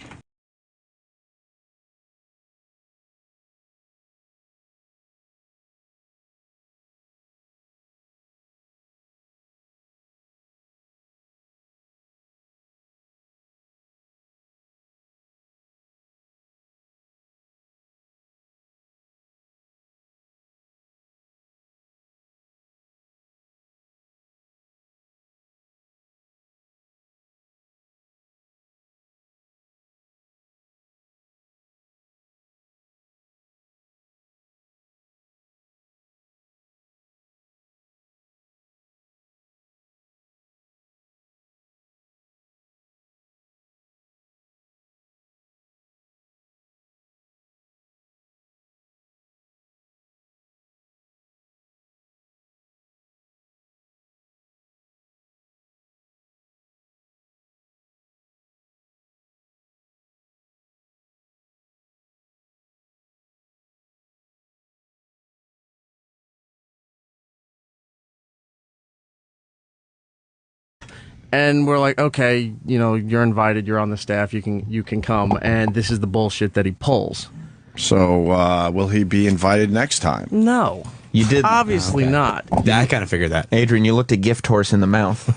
Speaker 3: And we're like, okay, you're invited. You're on the staff. You can come. And this is the bullshit that he pulls.
Speaker 1: So will he be invited next time?
Speaker 3: No.
Speaker 4: You did.
Speaker 3: Obviously not.
Speaker 5: Yeah, I kind of figured that.
Speaker 4: Adrian, you looked a gift horse in the mouth.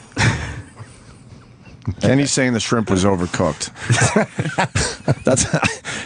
Speaker 1: And he's saying the shrimp was overcooked.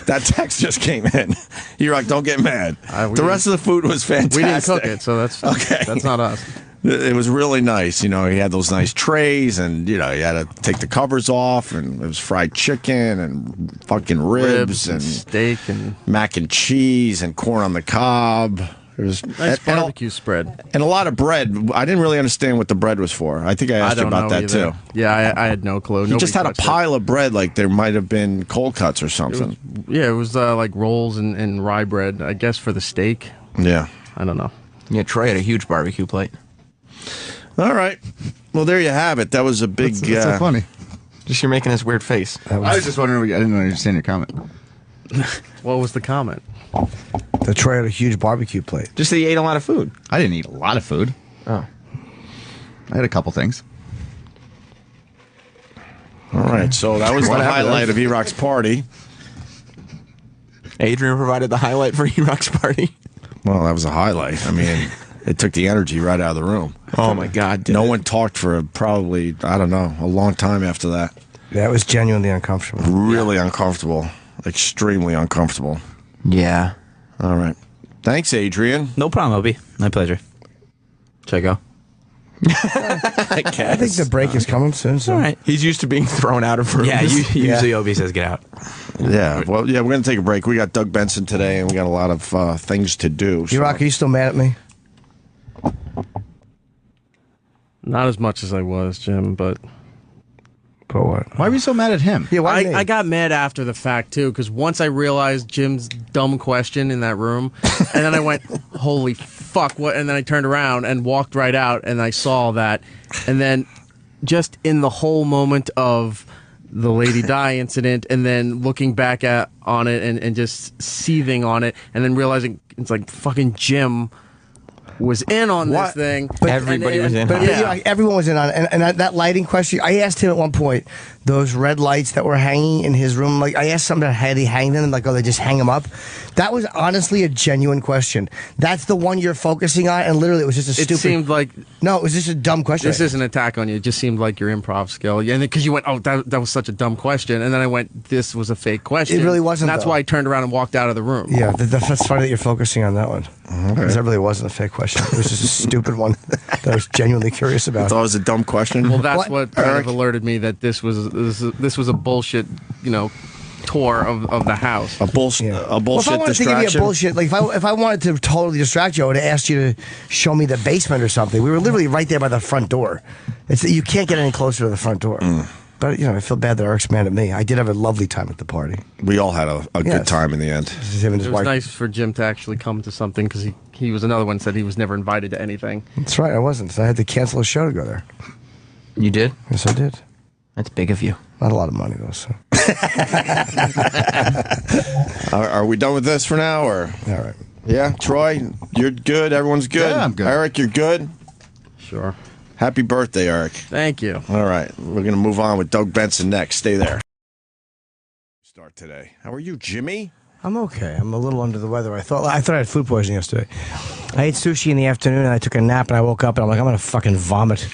Speaker 1: That text just came in. Erock, don't get mad. The rest of the food was fantastic.
Speaker 3: We didn't cook it, so that's
Speaker 1: okay.
Speaker 3: That's not us.
Speaker 1: It was really nice. You know, he had those nice trays, and you know, you had to take the covers off, and it was fried chicken and fucking ribs and
Speaker 3: steak and
Speaker 1: mac and cheese and corn on the cob. It was
Speaker 3: nice barbecue spread
Speaker 1: and a lot of bread. I didn't really understand what the bread was for. I think I asked you about that
Speaker 3: either.
Speaker 1: too.
Speaker 3: Yeah, I had no clue.
Speaker 1: He just had a pile of bread, like there might have been cold cuts or something.
Speaker 3: It was like rolls and rye bread, I guess, for the steak.
Speaker 1: Yeah,
Speaker 3: I don't know.
Speaker 4: Yeah, Troy had a huge barbecue plate.
Speaker 1: All right. Well, there you have it. That was a big.
Speaker 13: That's so funny.
Speaker 4: Just you're making this weird face.
Speaker 13: I was just wondering. I didn't understand your comment.
Speaker 3: What was the comment?
Speaker 2: The Troy had a huge barbecue plate.
Speaker 4: Just that he ate a lot of food.
Speaker 13: I didn't eat a lot of food.
Speaker 4: Oh.
Speaker 13: I had a couple things.
Speaker 1: All right. So that was the highlight of Erock's party.
Speaker 4: Adrian provided the highlight for Erock's party.
Speaker 1: Well, that was a highlight. I mean, it took the energy right out of the room.
Speaker 4: Oh my God!
Speaker 1: No one talked for probably, I don't know, a long time after that.
Speaker 2: That was genuinely uncomfortable.
Speaker 1: Really uncomfortable. Extremely uncomfortable.
Speaker 4: Yeah.
Speaker 1: All right. Thanks, Adrian.
Speaker 5: No problem, Opie. My pleasure. Should I go?
Speaker 2: I think the break is coming soon. So.
Speaker 5: All right.
Speaker 4: He's used to being thrown out of rooms.
Speaker 5: Yeah, usually Opie says get out.
Speaker 1: Yeah. Well, yeah, we're going to take a break. We got Doug Benson today, and we got a lot of things to do. So.
Speaker 2: Erock, are you still mad at me?
Speaker 3: Not as much as I was, Jim, but...
Speaker 2: But what?
Speaker 13: Why were you so mad at him?
Speaker 2: Yeah, why
Speaker 3: I got mad after the fact, too, because once I realized Jim's dumb question in that room, and then I went, holy fuck, what? And then I turned around and walked right out, and I saw that. And then just in the whole moment of the Lady Di incident, and then looking back on it and just seething on it, and then realizing it's like fucking Jim was in on this thing.
Speaker 2: But,
Speaker 4: Everybody was in
Speaker 2: but
Speaker 4: on it.
Speaker 2: yeah, everyone was in on it. And that lighting question, I asked him at one point, those red lights that were hanging in his room, like I asked somebody, had he hang them? Like, oh, they just hang them up? That was honestly a genuine question. That's the one you're focusing on, and literally it was just a stupid...
Speaker 3: It seemed like...
Speaker 2: No, it was just a dumb question.
Speaker 3: This isn't an attack on you. It just seemed like your improv skill. And because you went, oh, that was such a dumb question. And then I went, this was a fake question.
Speaker 2: It really wasn't,
Speaker 3: And that's
Speaker 2: though.
Speaker 3: why I turned around and walked out of the room.
Speaker 2: Yeah, that's funny that you're focusing on that one. Because that really wasn't a fake question. It was just a stupid one that I was genuinely curious about.
Speaker 1: I thought it was a dumb question.
Speaker 3: Well, that's what kind of alerted me that this was a bullshit, tour of the house.
Speaker 1: A bullshit
Speaker 2: Well, if I wanted to give
Speaker 1: distraction.
Speaker 2: you a bullshit, like if I wanted to totally distract you, I would have asked you to show me the basement or something. We were literally right there by the front door. You can't get any closer to the front door. But I feel bad that Eric's mad at me. I did have a lovely time at the party.
Speaker 1: We all had a good time in the end.
Speaker 2: Him and his
Speaker 3: It was
Speaker 2: wife.
Speaker 3: nice for Jim to actually come to something because he was another one said he was never invited to anything.
Speaker 2: That's right, I wasn't. So I had to cancel a show to go there.
Speaker 4: You did?
Speaker 2: Yes, I did.
Speaker 4: That's big of you.
Speaker 2: Not a lot of money though. So.
Speaker 1: Are we done with this for now, or?
Speaker 2: All right.
Speaker 1: Yeah, Troy, you're good. Everyone's good.
Speaker 13: Yeah, I'm good.
Speaker 1: Eric, you're good.
Speaker 3: Sure.
Speaker 1: Happy birthday, Eric.
Speaker 3: Thank you.
Speaker 1: All right, we're gonna move on with Doug Benson next. Stay there. Start today. How are you, Jimmy?
Speaker 2: I'm okay. I'm a little under the weather. I thought I had food poisoning yesterday. I ate sushi in the afternoon and I took a nap and I woke up and I'm like, I'm gonna fucking vomit.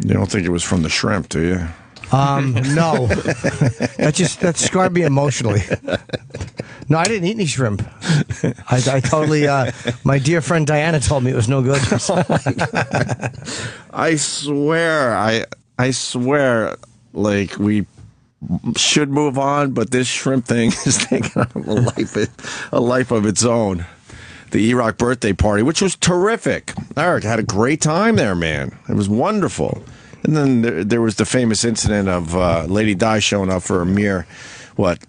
Speaker 1: You don't think it was from the shrimp, do you?
Speaker 2: No. that scarred me emotionally. No, I didn't eat any shrimp. I totally. My dear friend Diana told me it was no good.
Speaker 1: I swear, like we should move on, but this shrimp thing is taking on a life of its own. The Erock birthday party, which was terrific. Eric had a great time there, man. It was wonderful. And then there was the famous incident of Lady Di showing up for a mere,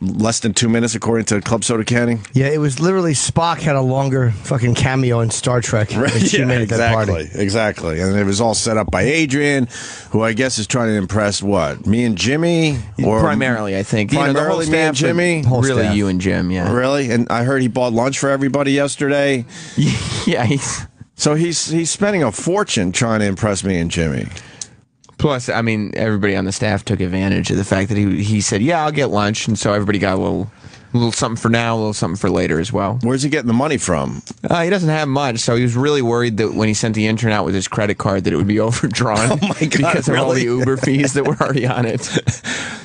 Speaker 1: less than 2 minutes, according to Club Soda Canning?
Speaker 2: Yeah, it was literally Spock had a longer fucking cameo in Star Trek.
Speaker 1: Right,
Speaker 2: she made that party.
Speaker 1: Exactly. And it was all set up by Adrian, who I guess is trying to impress, me and Jimmy? Or
Speaker 4: primarily, I think.
Speaker 1: Primarily me and Jimmy?
Speaker 4: Really you and Jim, yeah.
Speaker 1: Really? And I heard he bought lunch for everybody yesterday.
Speaker 4: Yeah.
Speaker 1: So he's spending a fortune trying to impress me and Jimmy.
Speaker 4: Plus, I mean, everybody on the staff took advantage of the fact that he said, yeah, I'll get lunch. And so everybody got a little something for now, a little something for later as well.
Speaker 1: Where's he getting the money from?
Speaker 4: He doesn't have much, so he was really worried that when he sent the intern out with his credit card that it would be overdrawn
Speaker 1: Oh my God,
Speaker 4: because of all
Speaker 1: really?
Speaker 4: the Uber fees that were already on it.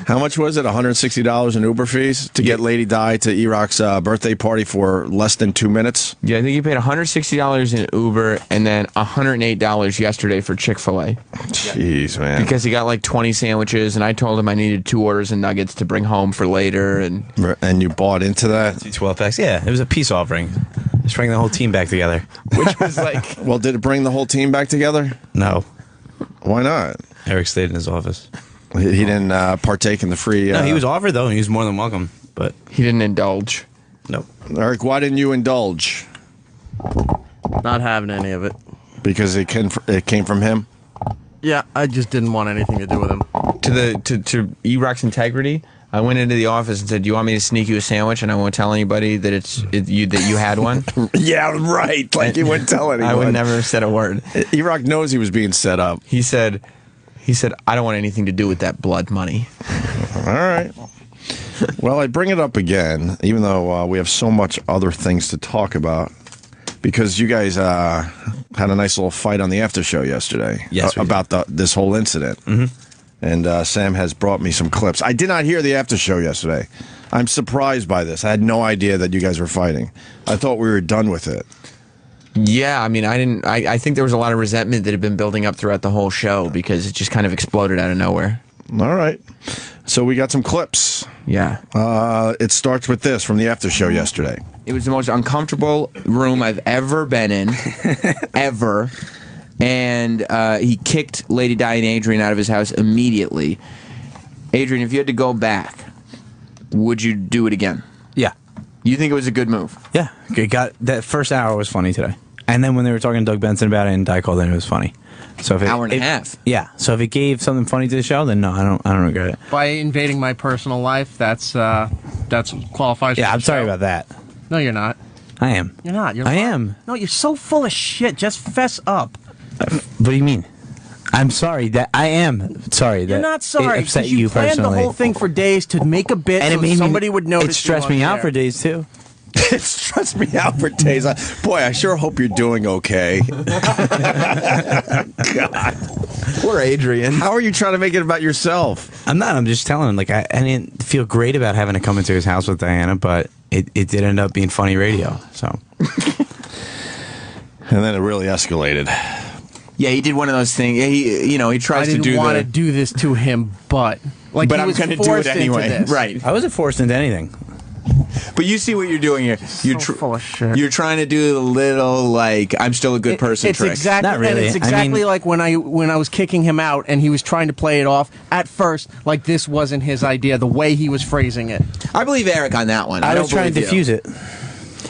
Speaker 1: How much was it? $160 in Uber fees to get Lady Di to Erock's birthday party for less than 2 minutes?
Speaker 4: Yeah, I think he paid $160 in Uber and then $108 yesterday for Chick-fil-A.
Speaker 1: Jeez, man.
Speaker 4: Because he got like 20 sandwiches, and I told him I needed 2 orders of nuggets to bring home for later.
Speaker 1: And you bought into that?
Speaker 5: 2 12-packs. Yeah, it was a peace offering. Just bring the whole team back together.
Speaker 4: Which was like...
Speaker 1: Well, did it bring the whole team back together?
Speaker 5: No.
Speaker 1: Why not?
Speaker 5: Eric stayed in his office.
Speaker 1: He didn't partake in the free...
Speaker 5: No, he was offered, though, and he was more than welcome. But
Speaker 4: he didn't indulge.
Speaker 5: Nope.
Speaker 1: Eric, why didn't you indulge?
Speaker 3: Not having any of it.
Speaker 1: Because it came from him?
Speaker 3: Yeah, I just didn't want anything to do with him.
Speaker 4: To Erock's integrity, I went into the office and said, "Do you want me to sneak you a sandwich, and I won't tell anybody that you had one?"
Speaker 1: Yeah, right. Like you wouldn't tell anyone.
Speaker 4: I would never have said a word.
Speaker 1: Erock knows he was being set up.
Speaker 4: He said, "I don't want anything to do with that blood money."
Speaker 1: All right. Well, I bring it up again, even though we have so much other things to talk about, because you guys had a nice little fight on the after show yesterday.
Speaker 5: Yes,
Speaker 1: about this whole incident.
Speaker 5: Mm-hmm.
Speaker 1: And Sam has brought me some clips. I did not hear the after show yesterday. I'm surprised by this. I had no idea that you guys were fighting. I thought we were done with it.
Speaker 4: Yeah, I mean, I think there was a lot of resentment that had been building up throughout the whole show because it just kind of exploded out of nowhere.
Speaker 1: All right. So we got some clips.
Speaker 4: Yeah.
Speaker 1: It starts with this from the after show yesterday.
Speaker 4: It was the most uncomfortable room I've ever been in, ever. And he kicked Lady Di and Adrian out of his house immediately. Adrian, if you had to go back, would you do it again?
Speaker 5: Yeah.
Speaker 4: You think it was a good move?
Speaker 5: Yeah. That first hour was funny today. And then when they were talking to Doug Benson about it and Di called in, it was funny. So if
Speaker 4: hour and a half.
Speaker 5: Yeah. So if it gave something funny to the show, then no, I don't regret it.
Speaker 3: By invading my personal life, that's qualifies.
Speaker 5: Yeah, I'm sorry about that.
Speaker 3: No, you're not.
Speaker 5: I am.
Speaker 3: You're not.
Speaker 5: I am.
Speaker 3: No, you're so full of shit. Just fess up.
Speaker 5: What do you mean? I'm sorry that I am sorry that
Speaker 3: you're not sorry.
Speaker 5: It upset
Speaker 3: you
Speaker 5: you
Speaker 3: planned
Speaker 5: personally.
Speaker 3: the whole thing for days to make a bit,
Speaker 5: and
Speaker 3: so somebody would notice.
Speaker 5: It stressed me out for days too.
Speaker 1: It stressed me out for days. Boy, I sure hope you're doing okay. God.
Speaker 4: Poor Adrian.
Speaker 1: How are you trying to make it about yourself?
Speaker 5: I'm not. I'm just telling him. Like I didn't feel great about having to come into his house with Diana, but it did end up being funny radio. So.
Speaker 1: And then it really escalated.
Speaker 4: Yeah, he did one of those things. He tries to do.
Speaker 3: I didn't want to do this to him, but
Speaker 4: I'm going to do it anyway. Right.
Speaker 5: I wasn't forced into anything.
Speaker 4: But you see what you're doing here. You're
Speaker 3: full of shit.
Speaker 4: You're trying to do the little like I'm still a good person
Speaker 3: it's
Speaker 4: trick.
Speaker 3: Exactly,
Speaker 5: Not really.
Speaker 3: And it's exactly like when I was kicking him out and he was trying to play it off at first like this wasn't his idea. The way he was phrasing it.
Speaker 4: I believe Eric on that one.
Speaker 5: I was trying to diffuse it.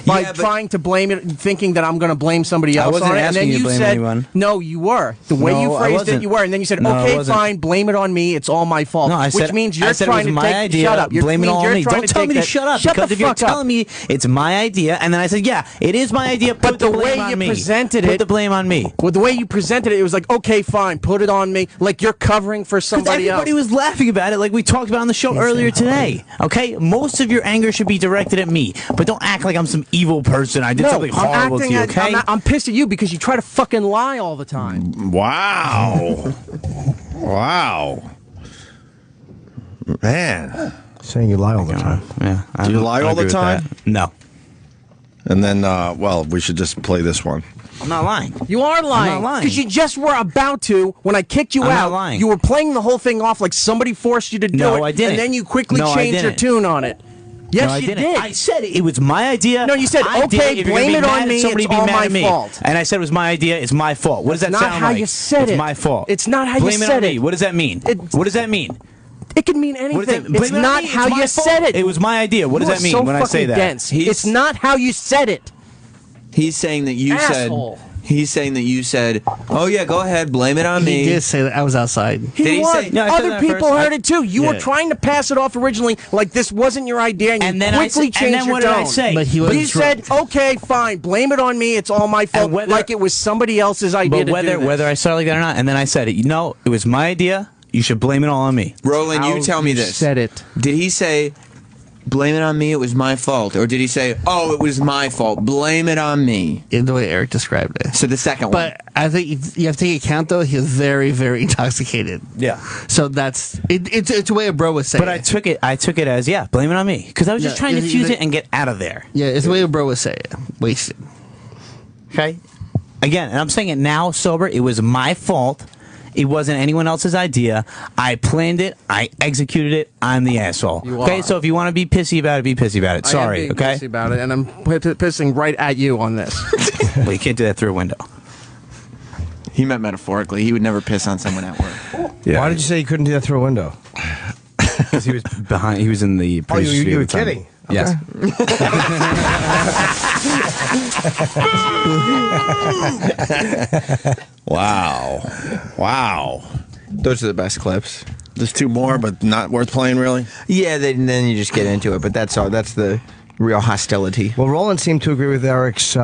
Speaker 3: By trying to blame it, thinking that I'm going to blame somebody else on it, and then you said,
Speaker 5: anyone.
Speaker 3: "No, you were." The way you phrased it, you were, and then you said, "Okay, fine, blame it on me. It's all my fault."
Speaker 5: No, I said,
Speaker 3: which means you're
Speaker 5: I said
Speaker 3: trying
Speaker 5: it was
Speaker 3: to
Speaker 5: my
Speaker 3: take.
Speaker 5: idea.
Speaker 3: Shut up!
Speaker 5: Blame it all on me. Don't tell me to shut up.
Speaker 3: Shut
Speaker 5: because
Speaker 3: the
Speaker 5: if you're
Speaker 3: fuck
Speaker 5: telling me it's my idea, and then I said, "Yeah, it is my idea,"
Speaker 3: but the way you presented it,
Speaker 5: put the blame on me.
Speaker 3: Well, the way you presented it, it was like, "Okay, fine, put it on me." Like you're covering for somebody else.
Speaker 5: Everybody was laughing about it, like we talked about on the show earlier today. Okay, most of your anger should be directed at me, but don't act like I'm some evil person. I did something horrible to you. Okay,
Speaker 3: I'm pissed at you because you try to fucking lie all the time.
Speaker 1: Wow. Wow. Man.
Speaker 2: Saying you lie all the time.
Speaker 5: Yeah.
Speaker 1: Do you lie all the time?
Speaker 5: No.
Speaker 1: And then, well, we should just play this one.
Speaker 5: I'm not lying.
Speaker 3: You are lying.
Speaker 5: I'm not lying.
Speaker 3: Because you just were about to, when I kicked you
Speaker 5: I'm
Speaker 3: out,
Speaker 5: not lying.
Speaker 3: you were playing the whole thing off like somebody forced you to do it.
Speaker 5: No, I didn't.
Speaker 3: And then you quickly
Speaker 5: No, I
Speaker 3: changed your
Speaker 5: didn't.
Speaker 3: tune on it. Yes,
Speaker 5: No, I
Speaker 3: you
Speaker 5: didn't.
Speaker 3: did.
Speaker 5: I said it was my idea.
Speaker 3: No, you said,
Speaker 5: I did
Speaker 3: okay,
Speaker 5: it. If you're
Speaker 3: blame
Speaker 5: gonna
Speaker 3: it
Speaker 5: be
Speaker 3: on
Speaker 5: mad at
Speaker 3: me,
Speaker 5: somebody,
Speaker 3: it's
Speaker 5: be
Speaker 3: all
Speaker 5: mad
Speaker 3: my
Speaker 5: at me.
Speaker 3: fault.
Speaker 5: And I said it was my idea, it's my fault. What does that
Speaker 3: That's
Speaker 5: sound
Speaker 3: not how
Speaker 5: like?
Speaker 3: you said
Speaker 5: it's
Speaker 3: it.
Speaker 5: my fault.
Speaker 3: It's not how
Speaker 5: blame
Speaker 3: you
Speaker 5: it
Speaker 3: said
Speaker 5: on
Speaker 3: it.
Speaker 5: me. What does that mean? What does that mean?
Speaker 3: It could mean
Speaker 5: What does
Speaker 3: anything.
Speaker 5: that, blame
Speaker 3: It's
Speaker 5: it on
Speaker 3: not
Speaker 5: me.
Speaker 3: how
Speaker 5: It's my
Speaker 3: you
Speaker 5: fault.
Speaker 3: said it.
Speaker 5: It was my idea. What does that mean
Speaker 3: so
Speaker 5: when I say
Speaker 3: fucking
Speaker 5: that?
Speaker 3: Dense. It's not how you said it.
Speaker 4: He's saying that you
Speaker 3: Asshole.
Speaker 4: said. He's saying that you said, "Oh yeah, go ahead, blame it on me."
Speaker 10: He did say that. I was outside.
Speaker 3: Did he
Speaker 10: was.
Speaker 3: say?
Speaker 10: Yeah, I said
Speaker 3: Other
Speaker 10: that
Speaker 3: people
Speaker 10: first.
Speaker 3: heard it too. You
Speaker 10: Yeah.
Speaker 3: were trying to pass it off originally like this wasn't your idea, and you
Speaker 5: then
Speaker 3: quickly
Speaker 5: and
Speaker 3: changed
Speaker 5: then
Speaker 3: your
Speaker 5: what
Speaker 3: tone.
Speaker 5: did I say?
Speaker 10: But he
Speaker 3: You
Speaker 10: wasn't
Speaker 3: said, "Okay, fine, blame it on me. It's all my fault." Like it was somebody else's idea.
Speaker 5: But
Speaker 3: to do this.
Speaker 5: whether I saw it like that or not, and then I said it. You know, it was my idea. You should blame it all on me.
Speaker 4: Roland, you tell me this.
Speaker 3: Said it.
Speaker 4: Did he say, blame it on me, it was my fault? Or did he say, oh, it was my fault, blame it on me?
Speaker 11: In the way Eric described it.
Speaker 4: So the second one.
Speaker 11: But I think you have to take account, though, he was very, very intoxicated.
Speaker 2: Yeah.
Speaker 11: So that's, it's a way a bro was saying.
Speaker 5: But I took it as, yeah, blame it on me. Because I was just trying to fuse it and get out of there.
Speaker 11: Yeah, it's the way a bro was saying. Wasted.
Speaker 5: Okay? Again, and I'm saying it now, sober, it was my fault. It wasn't anyone else's idea. I planned it. I executed it. I'm the asshole. Okay, so if you want to be pissy about it, be pissy about it. Sorry,
Speaker 3: I am being
Speaker 5: okay?
Speaker 3: pissy about it, and I'm pissing right at you on this.
Speaker 5: Well, you can't do that through a window.
Speaker 4: He meant metaphorically. He would never piss on someone at work.
Speaker 2: Yeah. Why did you say you couldn't do that through a window?
Speaker 5: Because he was behind. He was in the.
Speaker 2: Oh, you were kidding?
Speaker 5: Yes.
Speaker 1: Wow.
Speaker 4: Those are the best clips.
Speaker 1: There's two more, but not worth playing, really?
Speaker 4: Yeah, then you just get into it, but that's all. That's the real hostility.
Speaker 2: Well, Roland seemed to agree with Eric's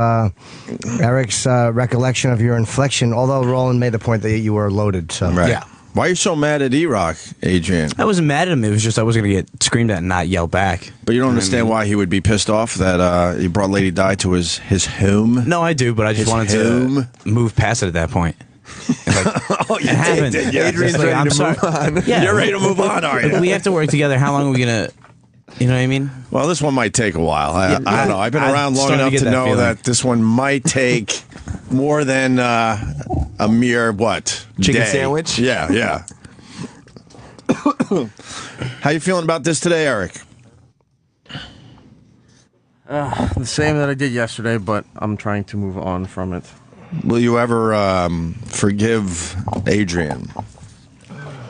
Speaker 2: recollection of your inflection, although Roland made the point that you were loaded. So.
Speaker 1: Right.
Speaker 2: Yeah.
Speaker 1: Why are you so mad at Erock, Adrian?
Speaker 5: I wasn't mad at him. It was just I was going to get screamed at and not yell back.
Speaker 1: But you don't understand why he would be pissed off that he brought Lady Di to his home?
Speaker 5: No, I do, but I just wanted to move past it at that point.
Speaker 1: Oh, you
Speaker 5: it happened.
Speaker 1: did, yeah.
Speaker 4: Adrian's ready to move on.
Speaker 5: Yeah.
Speaker 1: You're ready to move on, are you?
Speaker 5: We have to work together. How long are we going to... You know what I mean?
Speaker 1: Well, this one might take a while. I don't know. I've been around long enough to know that this one might take more than a mere,
Speaker 4: Chicken
Speaker 1: day.
Speaker 4: sandwich?
Speaker 1: Yeah. How you feeling about this today, Eric?
Speaker 3: The same that I did yesterday, but I'm trying to move on from it.
Speaker 1: Will you ever forgive Adrian?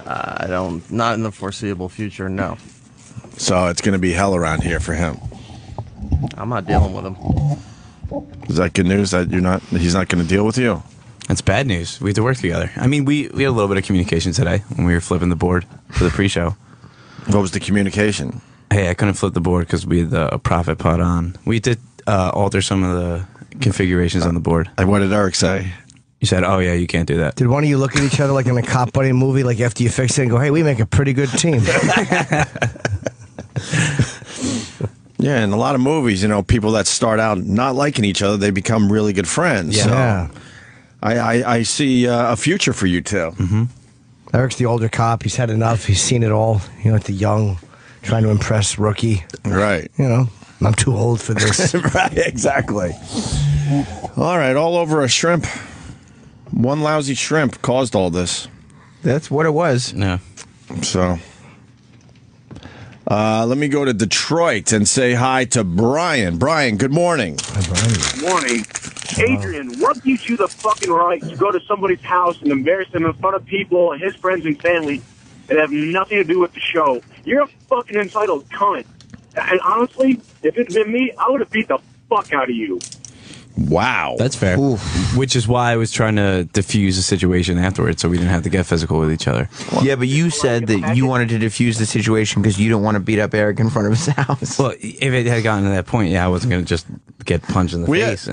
Speaker 3: I don't. Not in the foreseeable future, no.
Speaker 1: So it's going to be hell around here for him.
Speaker 3: I'm not dealing with him.
Speaker 1: Is that good news that he's not going to deal with you?
Speaker 5: That's bad news. We have to work together. I mean, we had a little bit of communication today when we were flipping the board for the pre-show.
Speaker 1: What was the communication?
Speaker 5: Hey, I couldn't flip the board because we had a profit pot on. We did alter some of the configurations on the board.
Speaker 1: And what did Eric say?
Speaker 5: You said, oh, yeah, you can't do that.
Speaker 2: Did one of you look at each other like in a cop buddy movie, like after you fix it and go, hey, we make a pretty good team?
Speaker 1: Yeah, in a lot of movies, people that start out not liking each other, they become really good friends.
Speaker 2: Yeah.
Speaker 1: So I see a future for you two.
Speaker 2: Mm-hmm. Eric's the older cop. He's had enough. He's seen it all. Like the young, trying to impress rookie.
Speaker 1: Right.
Speaker 2: I'm too old for this.
Speaker 1: Right, exactly. All right, all over a shrimp. One lousy shrimp caused all this.
Speaker 4: That's what it was.
Speaker 5: Yeah.
Speaker 1: So, let me go to Detroit and say hi to Brian. Brian, good morning.
Speaker 2: Hi, Brian.
Speaker 14: Morning. Adrian, what gives you the fucking right to go to somebody's house and embarrass them in front of people, his friends and family, that have nothing to do with the show? You're a fucking entitled cunt. And honestly, if it had been me, I would have beat the fuck out of you.
Speaker 1: Wow.
Speaker 5: That's fair. Oof. Which is why I was trying to diffuse the situation afterwards so we didn't have to get physical with each other.
Speaker 4: Yeah, but you said that you wanted to diffuse the situation because you don't want to beat up Eric in front of his house.
Speaker 5: Well, if it had gotten to that point, I wasn't going to just get punched in the face.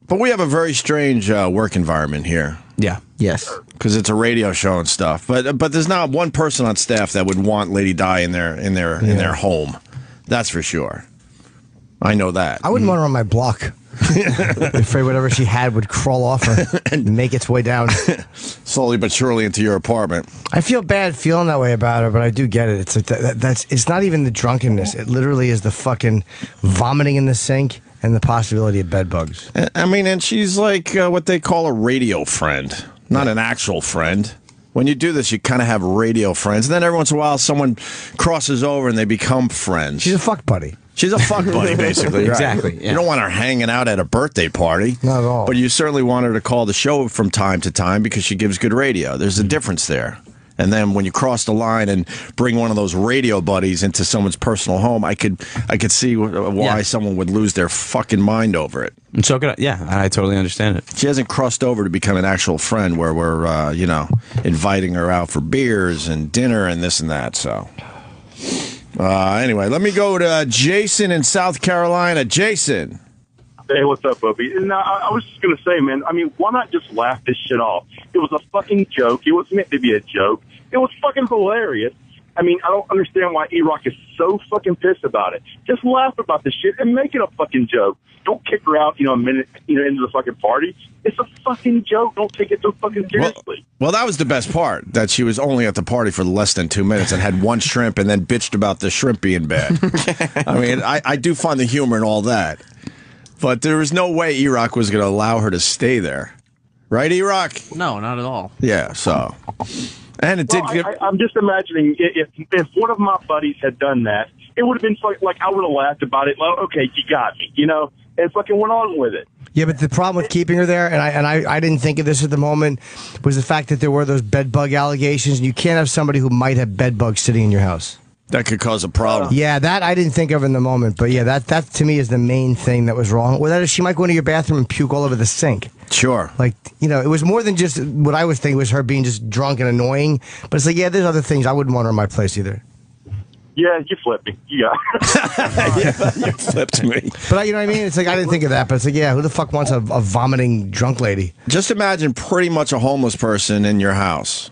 Speaker 1: But we have a very strange work environment here.
Speaker 5: Yeah.
Speaker 4: Yes.
Speaker 1: Because it's a radio show and stuff. But there's not one person on staff that would want Lady Di in their home. That's for sure. I know that.
Speaker 2: I wouldn't want her on my block. Afraid whatever she had would crawl off her and make its way down
Speaker 1: slowly but surely into your apartment.
Speaker 2: I feel bad feeling that way about her, but I do get it. It's like it's not even the drunkenness. It literally is the fucking vomiting in the sink and the possibility of bed bugs.
Speaker 1: I mean, and she's like what they call a radio friend, not an actual friend. When you do this, you kind of have radio friends, and then every once in a while, someone crosses over and they become friends.
Speaker 2: She's a fuck buddy.
Speaker 1: She's a fuck buddy, basically.
Speaker 5: Exactly.
Speaker 1: Right?
Speaker 5: Yeah.
Speaker 1: You don't want her hanging out at a birthday party.
Speaker 2: Not at all.
Speaker 1: But you certainly want her to call the show from time to time because she gives good radio. There's a difference there. And then when you cross the line and bring one of those radio buddies into someone's personal home, I could see why someone would lose their fucking mind over it.
Speaker 5: And so could I. Yeah, I totally understand it.
Speaker 1: She hasn't crossed over to become an actual friend where we're, inviting her out for beers and dinner and this and that. So, anyway, let me go to Jason in South Carolina. Jason.
Speaker 14: Hey, what's up, Opie? And I was just going to say, man, I mean, why not just laugh this shit off? It was a fucking joke. It was meant to be a joke. It was fucking hilarious. I mean, I don't understand why Erock is so fucking pissed about it. Just laugh about the shit and make it a fucking joke. Don't kick her out, a minute, into the fucking party. It's a fucking joke. Don't take it so fucking seriously.
Speaker 1: Well, that was the best part, that she was only at the party for less than 2 minutes and had one shrimp and then bitched about the shrimp being bad. I mean, I do find the humor in all that. But there was no way Erock was going to allow her to stay there. Right, Erock?
Speaker 3: No, not at all.
Speaker 1: Yeah, so. And it did give...
Speaker 14: I'm just imagining if one of my buddies had done that, it would have been like I would have laughed about it. Like, okay, you got me, and fucking went on with it.
Speaker 2: Yeah, but the problem with keeping her there, and I didn't think of this at the moment, was the fact that there were those bed bug allegations, and you can't have somebody who might have bed bugs sitting in your house.
Speaker 1: That could cause a problem.
Speaker 2: Yeah, that I didn't think of in the moment, but yeah, that to me is the main thing that was wrong. Well, that is, she might go into your bathroom and puke all over the sink.
Speaker 1: Sure.
Speaker 2: Like, it was more than just what I was thinking was her being just drunk and annoying, but it's like, yeah, there's other things. I wouldn't want her in my place either.
Speaker 14: Yeah, you flipped me. Yeah.
Speaker 1: Yeah, you flipped me.
Speaker 2: But you know what I mean? It's like, I didn't think of that, but it's like, yeah, who the fuck wants a vomiting drunk lady?
Speaker 1: Just imagine pretty much a homeless person in your house.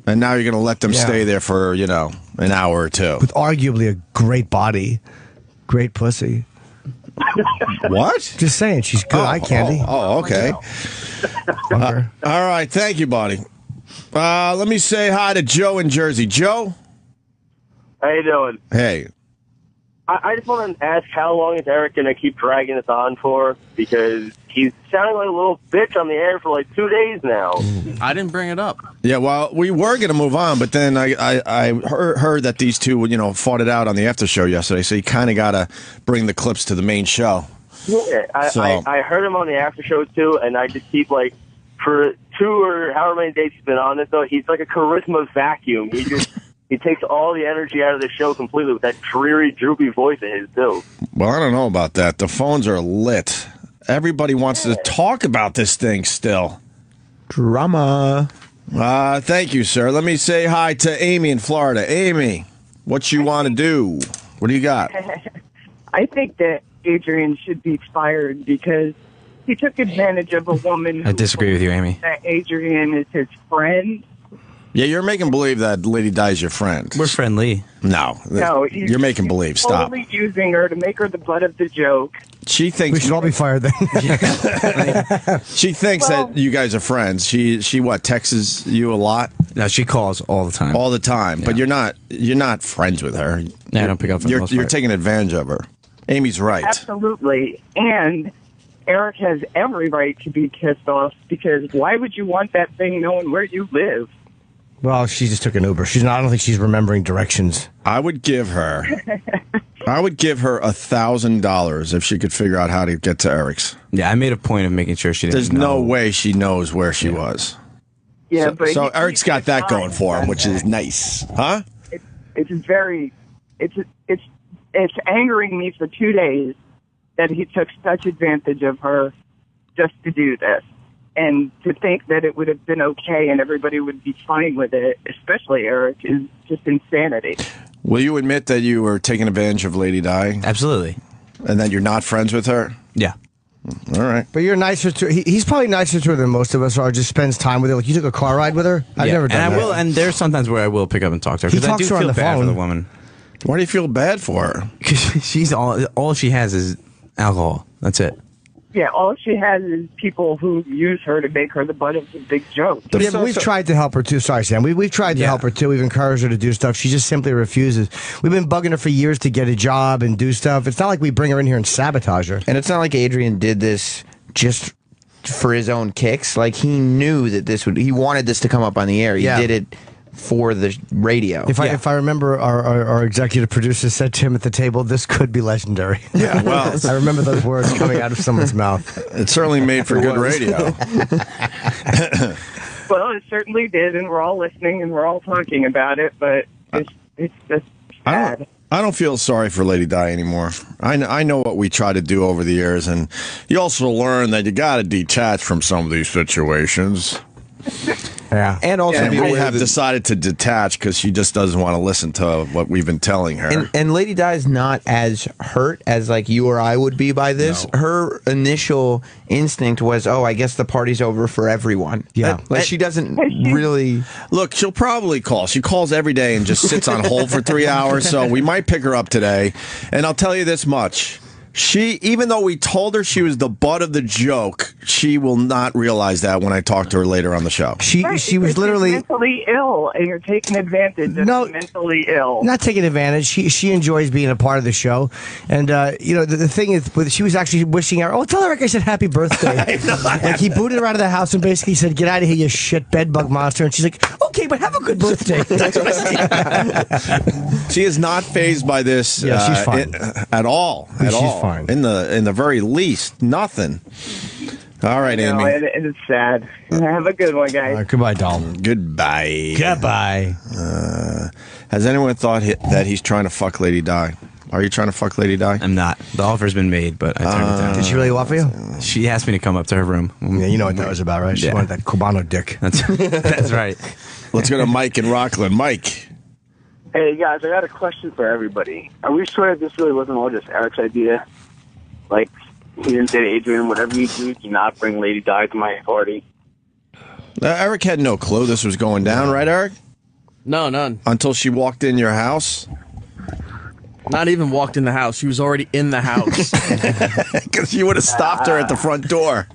Speaker 1: And now you're going to let them stay there for, an hour or two.
Speaker 2: With arguably a great body, great pussy.
Speaker 1: What?
Speaker 2: Just saying, she's good eye candy.
Speaker 1: Oh, okay. All right, thank you, buddy. Let me say hi to Joe in Jersey. Joe?
Speaker 16: How you doing?
Speaker 1: Hey.
Speaker 16: I just want to ask, how long is Erik going to keep dragging this on for? Because he's sounding like a little bitch on the air for like 2 days now.
Speaker 3: I didn't bring it up.
Speaker 1: Yeah, well, we were going to move on, but then I heard that these two, fought it out on the after show yesterday, so you kind of got to bring the clips to the main show.
Speaker 16: Yeah, I heard him on the after show, too, and I just keep, for 2 or however many days he's been on it, though, he's like a charisma vacuum. He takes all the energy out of the show completely with that dreary, droopy voice of his, too.
Speaker 1: Well, I don't know about that. The phones are lit. Everybody wants to talk about this thing still.
Speaker 4: Drama.
Speaker 1: Thank you, sir. Let me say hi to Amy in Florida. Amy, what you want to do? What do you got?
Speaker 18: I think that Adrian should be fired because he took advantage of a woman.
Speaker 5: I disagree with you, Amy.
Speaker 18: That Adrian is his friend.
Speaker 1: Yeah, you're making believe that Lady Di's your friend.
Speaker 5: We're friendly.
Speaker 1: No, you're making believe. Stop.
Speaker 18: Totally using her to make her the butt of the joke.
Speaker 1: She thinks
Speaker 2: we should all be fired then.
Speaker 1: She thinks that you guys are friends. She what, texts you a lot?
Speaker 5: No, she calls all the time.
Speaker 1: All the time. Yeah. But you're not friends with her.
Speaker 5: Yeah, I don't pick up.
Speaker 1: You're taking advantage of her. Amy's right.
Speaker 18: Absolutely. And Erik has every right to be pissed off because why would you want that thing knowing where you live?
Speaker 2: Well, she just took an Uber. I don't think she's remembering directions.
Speaker 1: I would give her $1,000 if she could figure out how to get to Eric's.
Speaker 5: Yeah, I made a point of making sure she didn't.
Speaker 1: There's no way she knows where she was.
Speaker 18: Yeah,
Speaker 1: so Eric's got that going for him, which is nice, huh?
Speaker 18: It's angering me for 2 days that he took such advantage of her just to do this. And to think that it would have been okay and everybody would be fine with it, especially Erik, is just insanity.
Speaker 1: Will you admit that you were taking advantage of Lady Di?
Speaker 5: Absolutely.
Speaker 1: And that you're not friends with her?
Speaker 5: Yeah.
Speaker 2: All right. But you're nicer to he's probably nicer to her than most of us are, just spends time with her. Like, you took a car ride with her? I've never done that.
Speaker 5: And I will, and there's sometimes where I will pick up and talk to her.
Speaker 2: He
Speaker 5: Because I
Speaker 2: talks
Speaker 5: do
Speaker 2: to her on
Speaker 5: feel
Speaker 2: the
Speaker 5: bad
Speaker 2: phone.
Speaker 5: for the woman.
Speaker 1: Why do you feel bad for her?
Speaker 5: Because she's all she has is alcohol. That's it.
Speaker 18: Yeah, all she has is people who use her to make her the butt of the big joke.
Speaker 2: Yeah, but we've tried to help her too. Sorry, Sam. We've tried to help her too. We've encouraged her to do stuff. She just simply refuses. We've been bugging her for years to get a job and do stuff. It's not like we bring her in here and sabotage her.
Speaker 4: And it's not like Adrian did this just for his own kicks. Like, he knew that he wanted this to come up on the air. He did it for the radio.
Speaker 2: If I remember, our executive producer said to him at the table, "This could be legendary."
Speaker 1: Yeah, well,
Speaker 2: I remember those words coming out of someone's mouth.
Speaker 1: It certainly made for good radio.
Speaker 18: Well, it certainly did, and we're all listening and we're all talking about it. But it's just sad.
Speaker 1: I don't feel sorry for Lady Di anymore. I know what we try to do over the years, and you also learn that you got to detach from some of these situations.
Speaker 2: Yeah.
Speaker 4: And also
Speaker 1: and
Speaker 4: be
Speaker 1: we
Speaker 4: aware
Speaker 1: have
Speaker 4: that-
Speaker 1: decided to detach because she just doesn't want to listen to what we've been telling her.
Speaker 4: And Lady Di is not as hurt as like you or I would be by this. Her initial instinct was, "Oh, I guess the party's over for everyone."
Speaker 2: Yeah.
Speaker 4: Like she doesn't really
Speaker 1: Look, she'll probably call. She calls every day and just sits on hold for 3 hours, so we might pick her up today. And I'll tell you this much. She, even though we told her she was the butt of the joke, she will not realize that when I talk to her later on the show.
Speaker 2: She was literally
Speaker 18: mentally ill, and you're taking advantage of mentally ill.
Speaker 2: not taking advantage. She enjoys being a part of the show, and the thing is, she was actually wishing her. Oh, tell Erik I said happy birthday. Like he booted her out of the house and basically said, "Get out of here, you shit bedbug monster." And she's like, "Okay, but have a good birthday."
Speaker 1: She is not fazed by this.
Speaker 2: Yeah, she's fine.
Speaker 1: At all.
Speaker 2: She's
Speaker 1: all.
Speaker 2: fine.
Speaker 1: In the very least, nothing. All right, Amy.
Speaker 18: It's sad. Have a good one, guys.
Speaker 2: Goodbye, doll.
Speaker 1: Goodbye.
Speaker 2: Goodbye.
Speaker 1: Has anyone thought that he's trying to fuck Lady Di? Are you trying to fuck Lady Di?
Speaker 5: I'm not. The offer's been made, but I turned it down.
Speaker 2: Did she really offer you?
Speaker 5: She asked me to come up to her room.
Speaker 2: Yeah, you know what that was about, right? She wanted that Cubano dick.
Speaker 5: That's right.
Speaker 1: Let's go to Mike in Rockland. Mike.
Speaker 6: Hey guys, I got a question for everybody. Are we sure this really wasn't all just Eric's idea? Like, he didn't say to Adrian, whatever you do not bring Lady Di to my party.
Speaker 1: Eric had no clue this was going down, right, Eric?
Speaker 3: No, none.
Speaker 1: Until she walked in your house?
Speaker 3: Not even walked in the house. She was already in the house.
Speaker 1: Because you would have stopped her at the front door.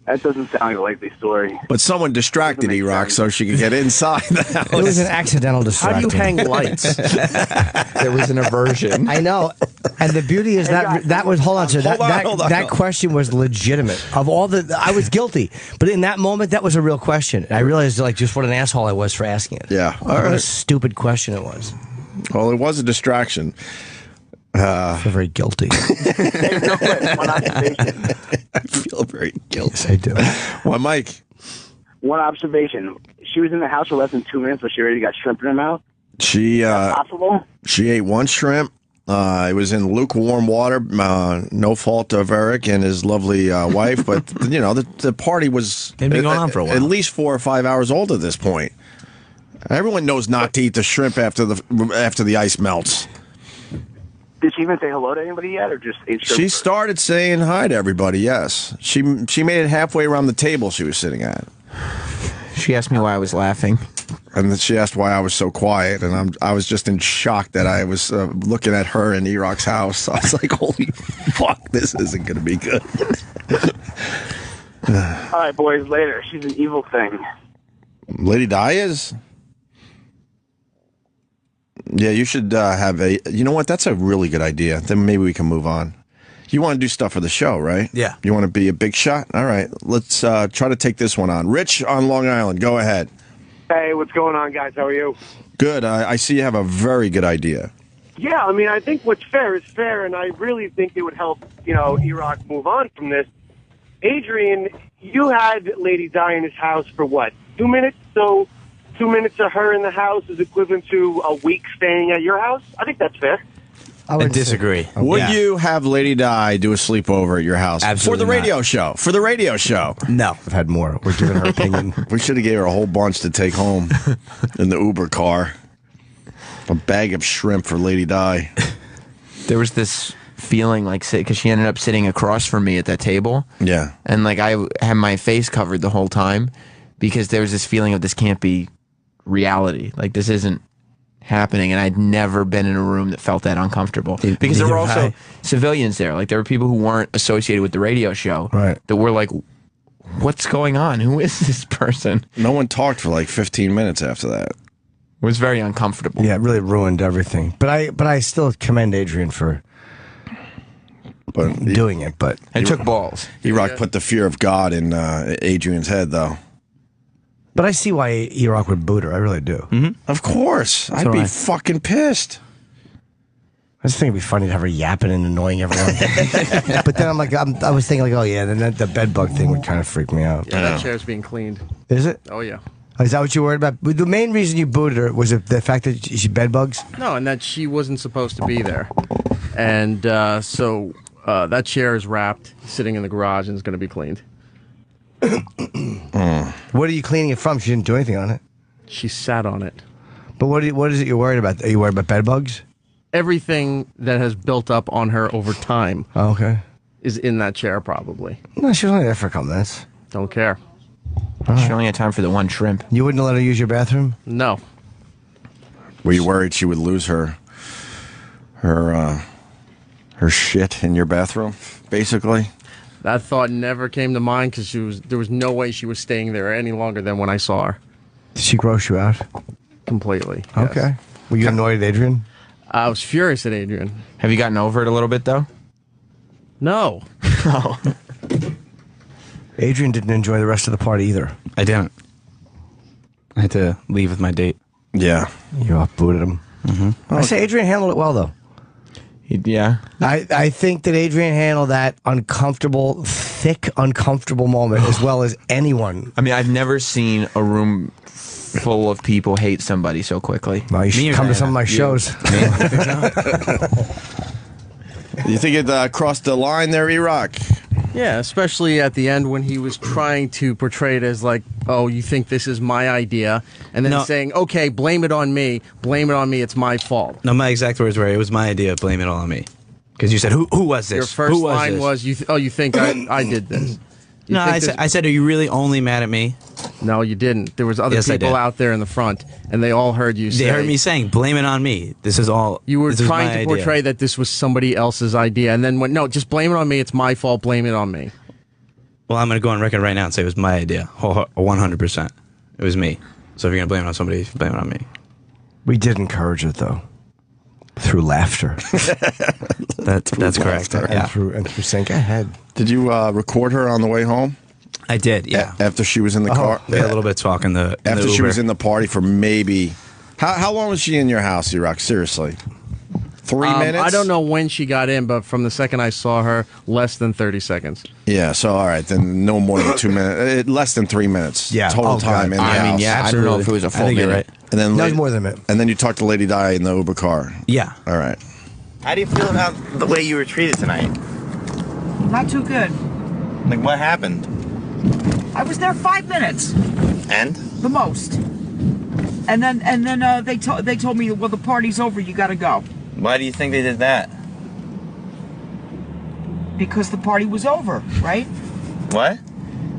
Speaker 6: That doesn't sound like a likely story.
Speaker 1: But someone distracted Erock so she could get inside the house.
Speaker 2: It was an accidental distraction.
Speaker 3: How do you hang lights?
Speaker 4: there was an aversion.
Speaker 2: I know. And the beauty is that was, hold on, sir. That question was legitimate. Of all I was guilty. But in that moment, that was a real question. I realized, like, just what an asshole I was for asking it.
Speaker 1: Yeah.
Speaker 2: What a stupid question it was.
Speaker 1: Well, it was a distraction.
Speaker 2: I feel very guilty.
Speaker 6: Hey, real quick, one observation.
Speaker 1: I feel very guilty.
Speaker 2: Yes, I do.
Speaker 1: Well, Mike.
Speaker 6: One observation. She was in the house for less than 2 minutes, but she already got shrimp in her mouth.
Speaker 1: She
Speaker 6: possible?
Speaker 1: She ate one shrimp. It was in lukewarm water. No fault of Eric and his lovely wife, but you know the party was
Speaker 5: It'd been going on for a while.
Speaker 1: At least 4 or 5 hours old at this point. Everyone knows not to eat the shrimp after the ice melts.
Speaker 6: Did she even say hello to anybody yet, or just ate shrimp?
Speaker 1: She started saying hi to everybody. Yes, she made it halfway around the table she was sitting at.
Speaker 4: She asked me why I was laughing,
Speaker 1: and then she asked why I was so quiet, and I was just in shock that I was looking at her in Erock's house. I was like, "Holy fuck, this isn't going to be good."
Speaker 6: All right, boys, later. She's an evil thing.
Speaker 1: Lady Di is. Yeah, you should have a. You know what? That's a really good idea. Then maybe we can move on. You want to do stuff for the show, right?
Speaker 5: Yeah.
Speaker 1: You want to be a big shot? All right. Let's try to take this one on. Rich on Long Island. Go ahead.
Speaker 14: Hey, what's going on, guys? How are you?
Speaker 1: Good. I see you have a very good idea.
Speaker 14: Yeah, I mean, I think what's fair is fair, and I really think it would help, Erock move on from this. Adrian, you had Lady Di in his house for what, 2 minutes? So 2 minutes of her in the house is equivalent to a week staying at your house? I think that's fair.
Speaker 5: I disagree.
Speaker 1: Would you have Lady Di do a sleepover at your house?
Speaker 5: Absolutely
Speaker 1: For the radio
Speaker 5: not.
Speaker 1: show. For the radio show.
Speaker 5: No.
Speaker 2: I've had more. We're giving her opinion.
Speaker 1: We should have gave her a whole bunch to take home in the Uber car. A bag of shrimp for Lady Di.
Speaker 4: There was this feeling like, because she ended up sitting across from me at that table.
Speaker 1: Yeah.
Speaker 4: And like I had my face covered the whole time because there was this feeling of this can't be reality. Like this isn't happening, and I'd never been in a room that felt that uncomfortable because there were also civilians there. Like there were people who weren't associated with the radio show that were like, what's going on? Who is this person?
Speaker 1: No one talked for like 15 minutes after that.
Speaker 4: It was very uncomfortable.
Speaker 2: Yeah, it really ruined everything. But I still commend Adrian for doing it. But
Speaker 4: it took balls.
Speaker 1: Erock put the fear of God in Adrian's head, though.
Speaker 2: But I see why Erock would boot her. I really do.
Speaker 1: Mm-hmm. Of course. I'd be fucking pissed.
Speaker 2: I just think it'd be funny to have her yapping and annoying everyone. But then I was thinking like, oh yeah, then the bed bug thing would kind of freak me out.
Speaker 3: Yeah, that chair's being cleaned.
Speaker 2: Is it?
Speaker 3: Oh, yeah.
Speaker 2: Is that what you worried about? The main reason you booted her was the fact that she bed bugs?
Speaker 3: No, and that she wasn't supposed to be there. And so that chair is wrapped, sitting in the garage, and is going to be cleaned.
Speaker 2: What are you cleaning it from? She didn't do anything on it.
Speaker 3: She sat on it.
Speaker 2: But what is it you're worried about? Are you worried about bed bugs?
Speaker 3: Everything that has built up on her over time
Speaker 2: Okay.
Speaker 3: is in that chair, probably.
Speaker 2: No, she was only there for a couple minutes.
Speaker 3: Don't care.
Speaker 4: She only had time for the one shrimp.
Speaker 2: You wouldn't let her use your bathroom?
Speaker 3: No.
Speaker 1: Were you worried she would lose her shit in your bathroom, basically?
Speaker 3: That thought never came to mind because there was no way she was staying there any longer than when I saw her.
Speaker 2: Did she gross you out?
Speaker 3: Completely. Yes.
Speaker 2: Okay. Were you annoyed at Adrian?
Speaker 3: I was furious at Adrian.
Speaker 4: Have you gotten over it a little bit, though?
Speaker 3: No.
Speaker 4: Oh.
Speaker 2: Adrian didn't enjoy the rest of the party either.
Speaker 5: I didn't. I had to leave with my date.
Speaker 1: Yeah.
Speaker 2: You off-booted him. I say Adrian handled it well, though.
Speaker 4: Yeah.
Speaker 2: I think that Adrian handled that thick, uncomfortable moment as well as anyone.
Speaker 4: I mean, I've never seen a room full of people hate somebody so quickly.
Speaker 2: Well, you should come to some of my shows.
Speaker 1: You think it crossed the line there, Erock?
Speaker 3: Yeah, especially at the end when he was trying to portray it as like, oh, you think this is my idea, and then saying, okay, blame it on me, it's my fault.
Speaker 5: No, my exact words were, it was my idea, blame it all on me. Because you said, who was this?
Speaker 3: Your first line was, you think I did this.
Speaker 5: No, I said, are you really only mad at me?
Speaker 3: No, you didn't. There was other people out there in the front, and they all heard you say...
Speaker 5: They heard me saying, blame it on me. This is all...
Speaker 3: You were trying to portray that this was somebody else's idea, and then went, no, just blame it on me, it's my fault, blame it on me.
Speaker 5: Well, I'm going to go on record right now and say it was my idea, 100%. It was me. So if you're going to blame it on somebody, blame it on me.
Speaker 2: We did encourage it, though. Through laughter.
Speaker 5: That's correct.
Speaker 2: And through saying, go ahead.
Speaker 1: Did you record her on the way home?
Speaker 5: I did, yeah.
Speaker 1: After she was in the car?
Speaker 5: We had a little bit of talk in the
Speaker 1: After she
Speaker 5: Uber.
Speaker 1: was in the party for maybe... How long was she in your house, Erock? Seriously? 3 minutes?
Speaker 3: I don't know when she got in, but from the second I saw her, less than 30 seconds.
Speaker 1: Yeah, so all right, then no more than 2 minutes. Less than 3 minutes.
Speaker 2: Yeah.
Speaker 1: Total time in the house.
Speaker 4: I mean, yeah,
Speaker 5: Absolutely.
Speaker 4: I don't know if it was a full minute.
Speaker 5: You're right.
Speaker 1: And then
Speaker 2: No, more than a minute.
Speaker 1: And then you talked to Lady Di in the Uber car.
Speaker 5: Yeah.
Speaker 1: All right.
Speaker 21: How do you feel about the way you were treated tonight?
Speaker 8: Not too good.
Speaker 21: Like, what happened?
Speaker 8: I was there 5 minutes,
Speaker 21: And?
Speaker 8: the most. And then they told me, well, the party's over, you gotta go.
Speaker 21: Why do you think they did that?
Speaker 8: Because the party was over, right?
Speaker 21: What?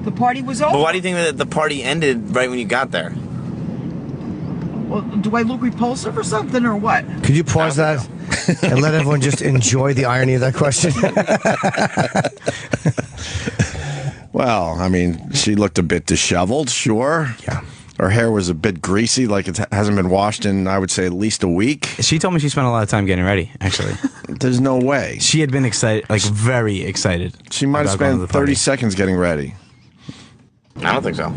Speaker 8: The party was over.
Speaker 21: But why do you think that the party ended right when you got there?
Speaker 8: Well, do I look repulsive or something, or what?
Speaker 2: Could you pause that and let everyone just enjoy the irony of that question?
Speaker 1: Well, I mean, she looked a bit disheveled, sure.
Speaker 2: Yeah.
Speaker 1: Her hair was a bit greasy, like it hasn't been washed in, I would say, at least a week.
Speaker 5: She told me she spent a lot of time getting ready, actually.
Speaker 1: There's no way.
Speaker 5: She had been excited, like very excited.
Speaker 1: She might have
Speaker 5: about going to
Speaker 1: spent
Speaker 5: the party.
Speaker 1: 30 seconds getting ready.
Speaker 21: I don't think so.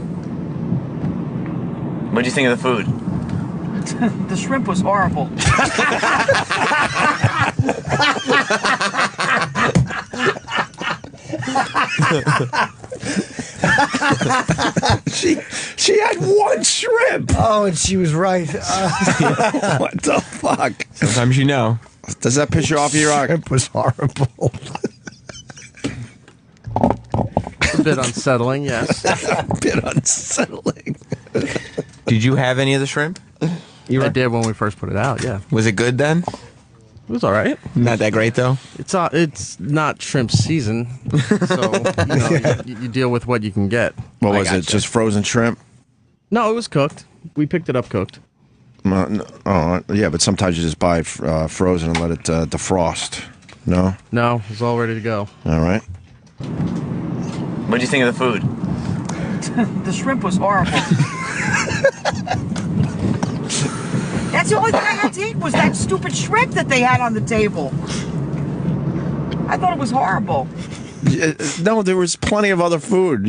Speaker 21: What do you think of the food?
Speaker 8: The shrimp was horrible.
Speaker 1: She had one shrimp.
Speaker 2: Oh, and she was right.
Speaker 1: What the fuck?
Speaker 4: Sometimes you know.
Speaker 1: Does that piss you off, Erock?
Speaker 2: Shrimp was horrible.
Speaker 3: A bit unsettling, yes.
Speaker 1: A bit unsettling.
Speaker 4: Did you have any of the shrimp?
Speaker 3: I did when we first put it out, yeah.
Speaker 4: Was it good then?
Speaker 3: It was all right.
Speaker 4: Not that great, though?
Speaker 3: It's not shrimp season, so you deal with what you can get.
Speaker 1: What was it? Just frozen shrimp?
Speaker 3: No, it was cooked. We picked it up cooked.
Speaker 1: Yeah, but sometimes you just buy frozen and let it defrost. No?
Speaker 3: No, it's all ready to go.
Speaker 1: All right.
Speaker 21: What do you think of the food?
Speaker 8: The shrimp was horrible. That's the only thing I had to eat was that stupid shrimp that they had on the table. I thought it was horrible.
Speaker 1: No, there was plenty of other food.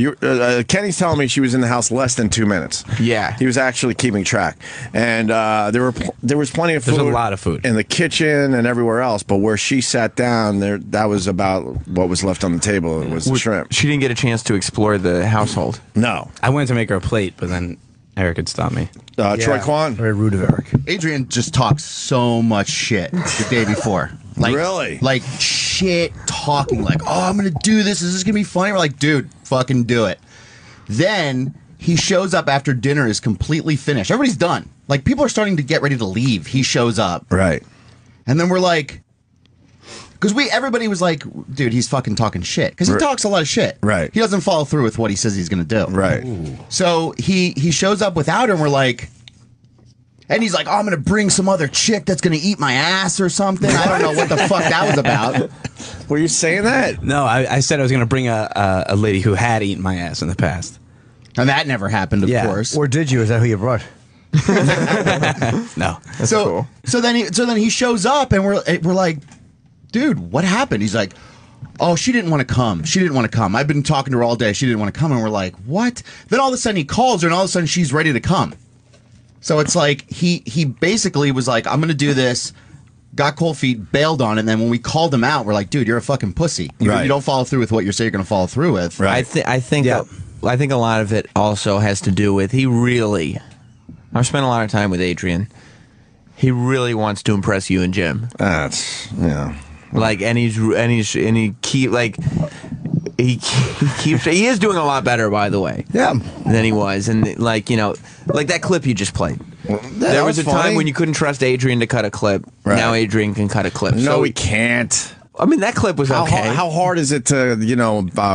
Speaker 1: Kenny's telling me she was in the house less than 2 minutes.
Speaker 4: Yeah.
Speaker 1: He was actually keeping track. And there was plenty of food.
Speaker 5: There's a lot of food.
Speaker 1: In the kitchen and everywhere else, but where she sat down, that was about what was left on the table. It was the shrimp.
Speaker 4: She didn't get a chance to explore the household.
Speaker 1: No.
Speaker 5: I went to make her a plate, but then Eric had stopped me.
Speaker 1: Troy Kwan?
Speaker 2: Very rude of Eric.
Speaker 13: Adrian just talks so much shit the day before. Like,
Speaker 1: really?
Speaker 13: Like shit talking. Like, oh, I'm going to do this. Is this going to be funny? We're like, dude, fucking do it. Then he shows up after dinner is completely finished. Everybody's done. Like, people are starting to get ready to leave. He shows up.
Speaker 1: Right.
Speaker 13: And then we're like, because everybody was like, dude, he's fucking talking shit. Because he talks a lot of shit.
Speaker 1: Right.
Speaker 13: He doesn't follow through with what he says he's going to do.
Speaker 1: Right.
Speaker 13: Ooh. So he shows up without her, and we're like, and he's like, oh, I'm going to bring some other chick that's going to eat my ass or something. I don't know what the fuck that was about.
Speaker 1: Were you saying that?
Speaker 5: No, I said I was going to bring a lady who had eaten my ass in the past.
Speaker 13: And that never happened, of course.
Speaker 2: Or did you? Is that who you brought?
Speaker 5: No.
Speaker 1: That's cool.
Speaker 13: So then he shows up, and we're like, dude, what happened? He's like, oh, she didn't want to come. She didn't want to come. I've been talking to her all day. She didn't want to come. And we're like, what? Then all of a sudden he calls her, and all of a sudden she's ready to come. So it's like he basically was like, I'm going to do this, got cold feet, bailed on it. And then when we called him out, we're like, dude, you're a fucking pussy. You don't follow through with what you say you're going to follow through with.
Speaker 1: Right.
Speaker 4: I think a lot of it also has to do with I've spent a lot of time with Adrian. He really wants to impress you and Jim.
Speaker 1: That's
Speaker 4: Like, he is doing a lot better, by the way.
Speaker 2: Yeah.
Speaker 4: Than he was, and like that clip you just played. There was a time when you couldn't trust Adrian to cut a clip.
Speaker 1: Right.
Speaker 4: Now Adrian can cut a clip.
Speaker 1: No,
Speaker 4: so
Speaker 1: he can't.
Speaker 4: I mean, that clip was okay.
Speaker 1: How hard is it to,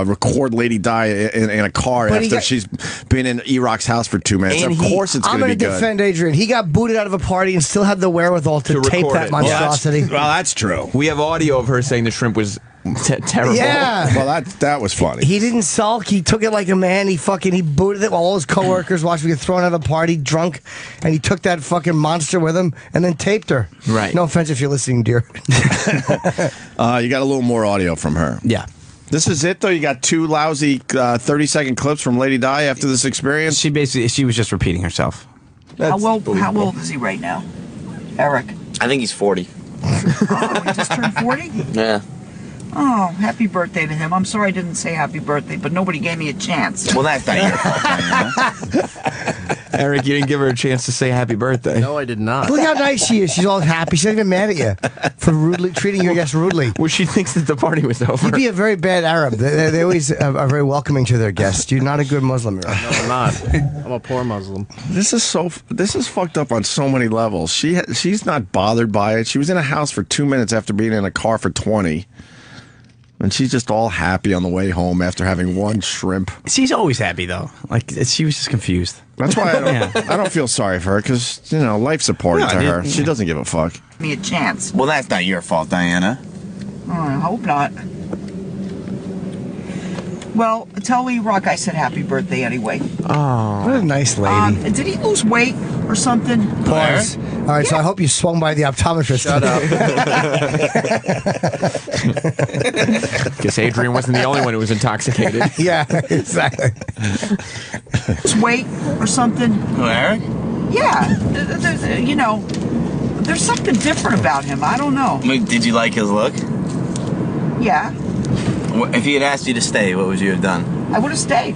Speaker 1: record Lady Di in a car after she's been in Erock's house for 2 minutes? Of course it's going to be good.
Speaker 2: I'm going to defend Adrian. He got booted out of a party and still had the wherewithal to tape that monstrosity.
Speaker 1: Well, that's true.
Speaker 4: We have audio of her saying the shrimp was terrible.
Speaker 2: Yeah.
Speaker 1: Well, that was funny.
Speaker 2: He didn't sulk. He took it like a man. He booted it while all his coworkers watched me get thrown out of a party drunk, and he took that fucking monster with him and then taped her.
Speaker 4: Right.
Speaker 2: No offense if you're listening, dear.
Speaker 1: You got a little more audio from her.
Speaker 5: Yeah.
Speaker 1: This is it, though? You got 2 lousy 30-second clips from Lady Di after this experience?
Speaker 5: She was just repeating herself.
Speaker 7: How old is he right now, Erik?
Speaker 19: I think he's 40.
Speaker 7: Oh, he just turned 40?
Speaker 19: Yeah.
Speaker 7: Oh, happy birthday to him. I'm sorry I didn't say happy birthday, but nobody gave me a chance.
Speaker 19: Well, that's not your fault.
Speaker 4: Erik, you didn't give her a chance to say happy birthday.
Speaker 3: No, I did not.
Speaker 2: Look how nice she is. She's all happy. She's not even mad at you for treating your guests rudely.
Speaker 4: Well, she thinks that the party was over.
Speaker 2: You'd be a very bad Arab. They always are very welcoming to their guests. You're not a good Muslim.
Speaker 3: No, I'm not. I'm a poor Muslim.
Speaker 1: This is fucked up on so many levels. She's not bothered by it. She was in a house for 2 minutes after being in a car for 20. And she's just all happy on the way home after having 1 shrimp.
Speaker 5: She's always happy, though. Like, she was just confused.
Speaker 1: That's why I don't feel sorry for her, because, life's important to her. She doesn't give a fuck.
Speaker 7: Give me a chance.
Speaker 19: Well, that's not your fault, Diana.
Speaker 7: Oh, I hope not. Well, tell Erock I said happy birthday anyway.
Speaker 2: Oh, what a nice lady.
Speaker 7: Did he lose weight or something?
Speaker 2: Pause. All right, so I hope you swung by the optometrist.
Speaker 3: Shut up.
Speaker 4: Guess Adrian wasn't the only one who was intoxicated.
Speaker 2: Yeah, exactly.
Speaker 7: Lose weight or something?
Speaker 19: Who, Erik?
Speaker 7: Yeah. There's something different about him. I don't know.
Speaker 19: I mean, did you like his look?
Speaker 7: Yeah.
Speaker 19: If he had asked you to stay, what would you have done?
Speaker 7: I would have stayed.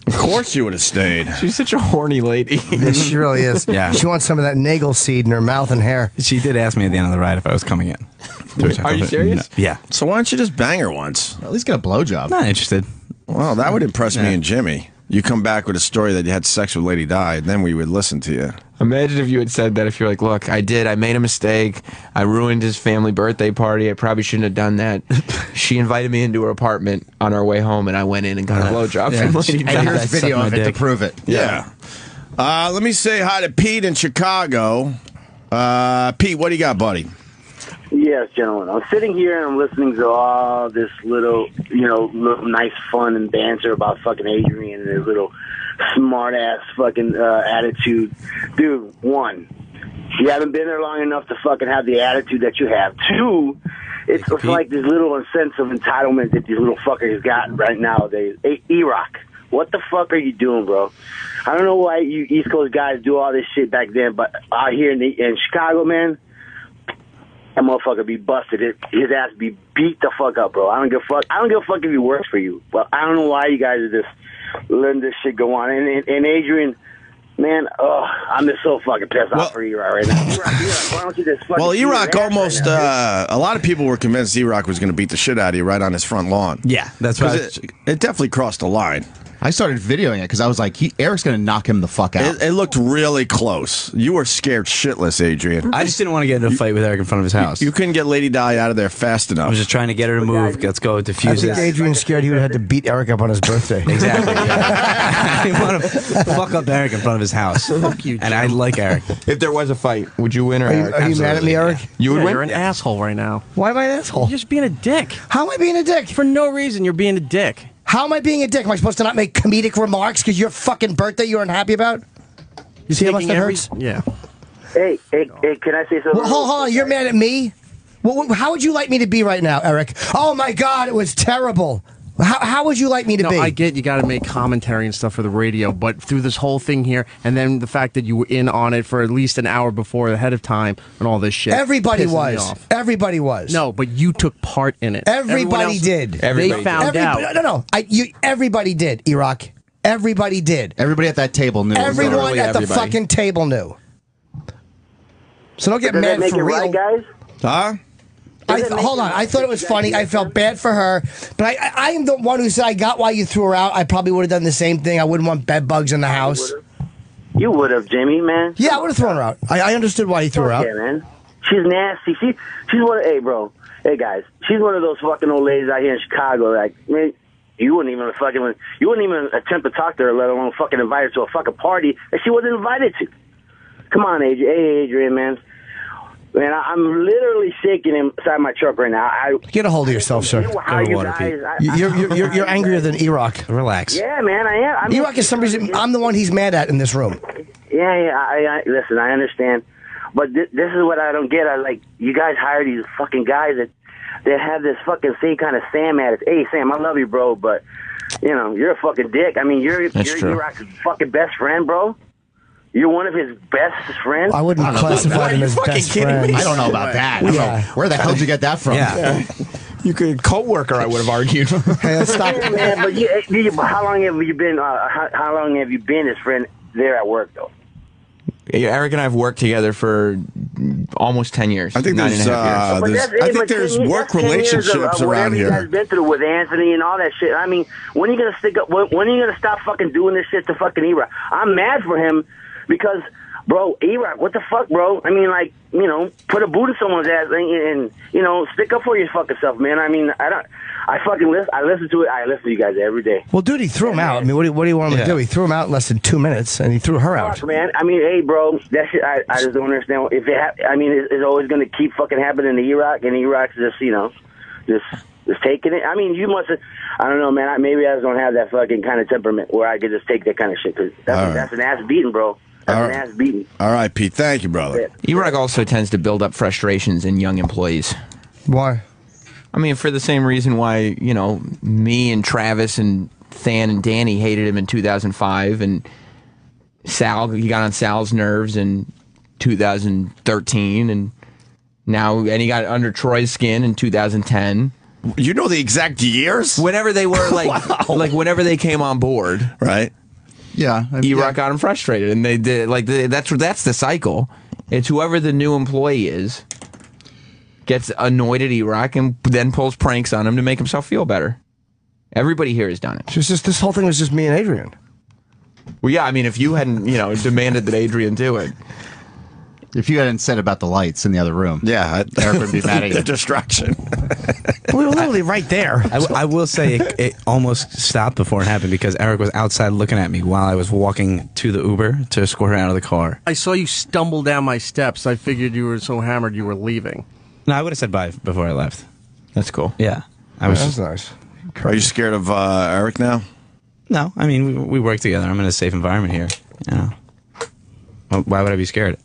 Speaker 1: Of course you would have stayed.
Speaker 4: She's such a horny lady.
Speaker 2: Yes, she really is.
Speaker 5: Yeah.
Speaker 2: She wants some of that Nagel seed in her mouth and hair.
Speaker 5: She did ask me at the end of the ride if I was coming in.
Speaker 4: Are you serious?
Speaker 5: Yeah.
Speaker 1: So why don't you just bang her once?
Speaker 13: At least get a blowjob.
Speaker 5: Not interested.
Speaker 1: Well, that would impress me and Jimmy. You come back with a story that you had sex with Lady Di, and then we would listen to you.
Speaker 4: Imagine if you had said that. If you're like, look, I made a mistake. I ruined his family birthday party. I probably shouldn't have done that. She invited me into her apartment on our way home, and I went in and got a blowjob from Lady Di.
Speaker 13: And here's video of it to prove it.
Speaker 1: Yeah. Let me say hi to Pete in Chicago. Pete, what do you got, buddy?
Speaker 6: Yes, gentlemen. I'm sitting here and I'm listening to all this little nice fun and banter about fucking Adrian and his little smart-ass fucking attitude. Dude, 1, you haven't been there long enough to fucking have the attitude that you have. 2, it's like this little sense of entitlement that these little fuckers got right nowadays. Hey, Erock, what the fuck are you doing, bro? I don't know why you East Coast guys do all this shit back then, but out here in Chicago, man, that motherfucker be busted. His ass be beat the fuck up, bro. I don't give a fuck. I don't give a fuck if he works for you. But I don't know why you guys are just letting this shit go on. And Adrian, man, I'm just so fucking pissed off for Erock right now. Erock, why don't you just fucking...
Speaker 1: Well, Erock almost... a lot of people were convinced Erock was going to beat the shit out of you right on his front lawn.
Speaker 5: Yeah, that's right.
Speaker 1: It definitely crossed the line.
Speaker 13: I started videoing it because I was like, Eric's going to knock him the fuck out.
Speaker 1: It looked really close. You were scared shitless, Adrian.
Speaker 5: I just didn't want to get into a fight with Erik in front of his house.
Speaker 1: You couldn't get Lady Di out of there fast enough.
Speaker 5: I was just trying to get her to move. Let's go diffuse
Speaker 2: I
Speaker 5: it.
Speaker 2: think Adrian's scared he would have had to beat Erik up on his birthday.
Speaker 5: Exactly. Yeah. I didn't want to fuck up Erik in front of his house.
Speaker 3: Fuck you,
Speaker 5: And I like Erik.
Speaker 4: If there was a fight, would you win or Erik?
Speaker 2: Are you mad at me, Erik?
Speaker 4: You would win?
Speaker 3: You're an asshole right now.
Speaker 2: Why am I an asshole?
Speaker 3: You're just being a dick.
Speaker 2: How am I being a dick?
Speaker 3: For no reason, you're being a dick.
Speaker 2: How am I being a dick? Am I supposed to not make comedic remarks because your fucking birthday you're unhappy about? You see how much that hurts?
Speaker 3: Yeah.
Speaker 6: Hey, can I say something?
Speaker 2: Well, hold on. You're mad at me? Well, how would you like me to be right now, Erik? Oh, my God, it was terrible. How would you like me to be?
Speaker 3: I get you got to make commentary and stuff for the radio, but through this whole thing here, and then the fact that you were in on it for at least an hour before, ahead of time, and all this shit.
Speaker 2: Everybody
Speaker 3: pisses me
Speaker 2: was.
Speaker 3: off.
Speaker 2: Everybody was.
Speaker 3: No, but you took part in it.
Speaker 2: Everybody did.
Speaker 3: They found out.
Speaker 2: No. Everybody did, Erock. Everybody did.
Speaker 13: Everybody at that table knew.
Speaker 2: Everyone at the fucking table knew. So don't get
Speaker 6: Does
Speaker 2: mad
Speaker 6: that make
Speaker 2: for
Speaker 6: it
Speaker 2: real.
Speaker 6: right, guys?
Speaker 1: Huh?
Speaker 2: Hold on. I thought it was funny. I felt bad for her. But I am the one who said I got why you threw her out. I probably would have done the same thing. I wouldn't want bed bugs in the house.
Speaker 6: You would have, Jimmy, man.
Speaker 2: Yeah, I would have thrown her out. I understood why you threw her out.
Speaker 6: Yeah, man. She's nasty. She's one of, hey, bro. Hey, guys. She's one of those fucking old ladies out here in Chicago. Like, man, you wouldn't even attempt to talk to her, let alone fucking invite her to a fucking party that she wasn't invited to. Come on, Adrian. Hey, Adrian, man. Man, I'm literally shaking inside my truck right now.
Speaker 2: Get a hold of yourself, sir.
Speaker 6: How you guys,
Speaker 2: You're angrier than Erock.
Speaker 5: Relax.
Speaker 6: Yeah, man, I am.
Speaker 2: Erock is some reason I'm the one he's mad at in this room.
Speaker 6: Yeah. Listen, I understand, but this is what I don't get. You guys hire these fucking guys that have this fucking same kind of Sam attitude. Hey, Sam, I love you, bro, but you're a fucking dick. I mean, you're Erock's fucking best friend, bro. You're one of his best friends?
Speaker 2: I wouldn't classify him as best friend.
Speaker 13: I don't know about that. Where the hell did you get that from?
Speaker 4: Yeah. You could co-worker, I would have argued.
Speaker 2: Hey, stop.
Speaker 6: Yeah, man, but how long have you been? How long have you been his friend there at work, though?
Speaker 4: Erik and I have worked together for almost 10 years.
Speaker 1: I think there's there's work relationships around here.
Speaker 6: You guys been through with Anthony and all that shit. I mean, when are you gonna stick up? When are you gonna stop fucking doing this shit to fucking Erock? I'm mad for him. Because, bro, Erock, what the fuck, bro? I mean, put a boot in someone's ass and stick up for your fucking self, man. I mean, I listen to it. I listen to you guys every day.
Speaker 2: Well, dude, he threw him out. I mean, what do you want him to do? He threw him out in less than 2 minutes, and he threw her out.
Speaker 6: Fuck, man. I mean, hey, bro, that shit, I just don't understand. If it's always going to keep fucking happening to Erock, and Erock's just taking it. I mean, you must have, I don't know, man. Maybe I just don't have that fucking kind of temperament where I could just take that kind of shit. Cause that's an ass beating, bro. That's an ass beating.
Speaker 1: All right, Pete. Thank you, brother.
Speaker 4: Erock also tends to build up frustrations in young employees.
Speaker 2: Why?
Speaker 4: I mean, for the same reason why, me and Travis and Than and Danny hated him in 2005, and he got on Sal's nerves in 2013, and he got under Troy's skin in 2010.
Speaker 1: You know the exact years?
Speaker 4: Whenever they were whenever they came on board,
Speaker 1: right?
Speaker 13: Yeah,
Speaker 4: Erock got him frustrated, and they did that's the cycle. It's whoever the new employee is gets annoyed at Erock and then pulls pranks on him to make himself feel better. Everybody here has done it.
Speaker 2: This whole thing was just me and Adrian.
Speaker 4: Well, yeah, I mean, if you hadn't demanded that Adrian do it.
Speaker 13: If you hadn't said about the lights in the other room,
Speaker 1: Erik
Speaker 13: would be mad at you.
Speaker 1: The distraction.
Speaker 2: We were literally right there.
Speaker 5: I will say it almost stopped before it happened because Erik was outside looking at me while I was walking to the Uber to escort her out of the car.
Speaker 3: I saw you stumble down my steps. I figured you were so hammered you were leaving.
Speaker 5: No, I would have said bye before I left.
Speaker 4: That's cool.
Speaker 5: Yeah.
Speaker 2: That's nice.
Speaker 1: Are you scared of Erik now?
Speaker 5: No, I mean, we work together. I'm in a safe environment here. Why would I be scared?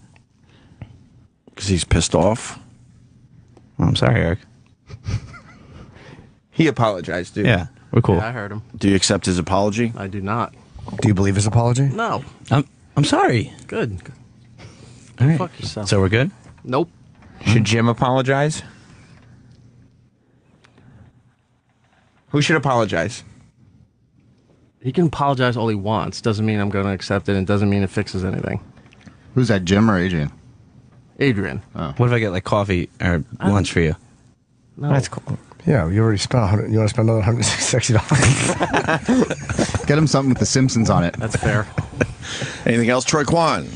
Speaker 1: Because he's pissed off.
Speaker 5: Well, I'm sorry, Erik.
Speaker 4: He apologized, dude.
Speaker 5: Yeah, we're cool.
Speaker 3: Yeah, I heard him.
Speaker 1: Do you accept his apology?
Speaker 3: I do not.
Speaker 2: Do you believe his apology?
Speaker 3: No.
Speaker 5: I'm sorry.
Speaker 3: Good.
Speaker 5: All right.
Speaker 3: Fuck yourself.
Speaker 5: So we're good?
Speaker 3: Nope.
Speaker 4: Should Jim apologize? Who should apologize?
Speaker 3: He can apologize all he wants. Doesn't mean I'm going to accept it, and doesn't mean it fixes anything.
Speaker 13: Who's that, Jim or Adrian?
Speaker 3: Adrian.
Speaker 5: Oh. What if I get coffee or lunch for you?
Speaker 3: No.
Speaker 2: That's cool. Yeah, you already spent 100. You want to spend another $160?
Speaker 13: Get him something with The Simpsons on it.
Speaker 3: That's fair.
Speaker 1: Anything else, Troy Kwan?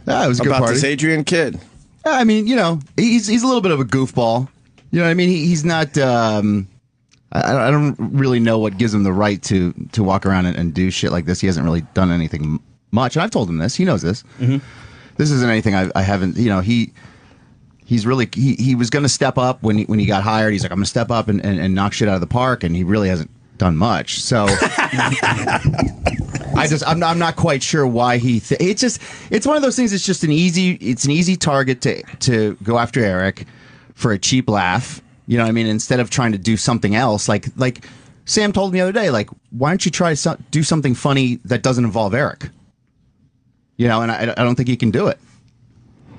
Speaker 13: Yeah, it was a good
Speaker 1: about
Speaker 13: party.
Speaker 1: this Adrian kid.
Speaker 13: Yeah, I mean, he's a little bit of a goofball. You know what I mean? He's not. I don't really know what gives him the right to walk around and do shit like this. He hasn't really done anything much, and I've told him this. He knows this.
Speaker 5: Mm-hmm.
Speaker 13: This isn't anything I haven't. He's really he was going to step up when he got hired. He's like, I'm going to step up and knock shit out of the park, and he really hasn't done much. So I'm not quite sure why it's one of those things. It's just an easy target to go after Erik for a cheap laugh. You know what I mean? Instead of trying to do something else, like Sam told me the other day, like, why don't you try to do something funny that doesn't involve Erik? And I don't think he can do it.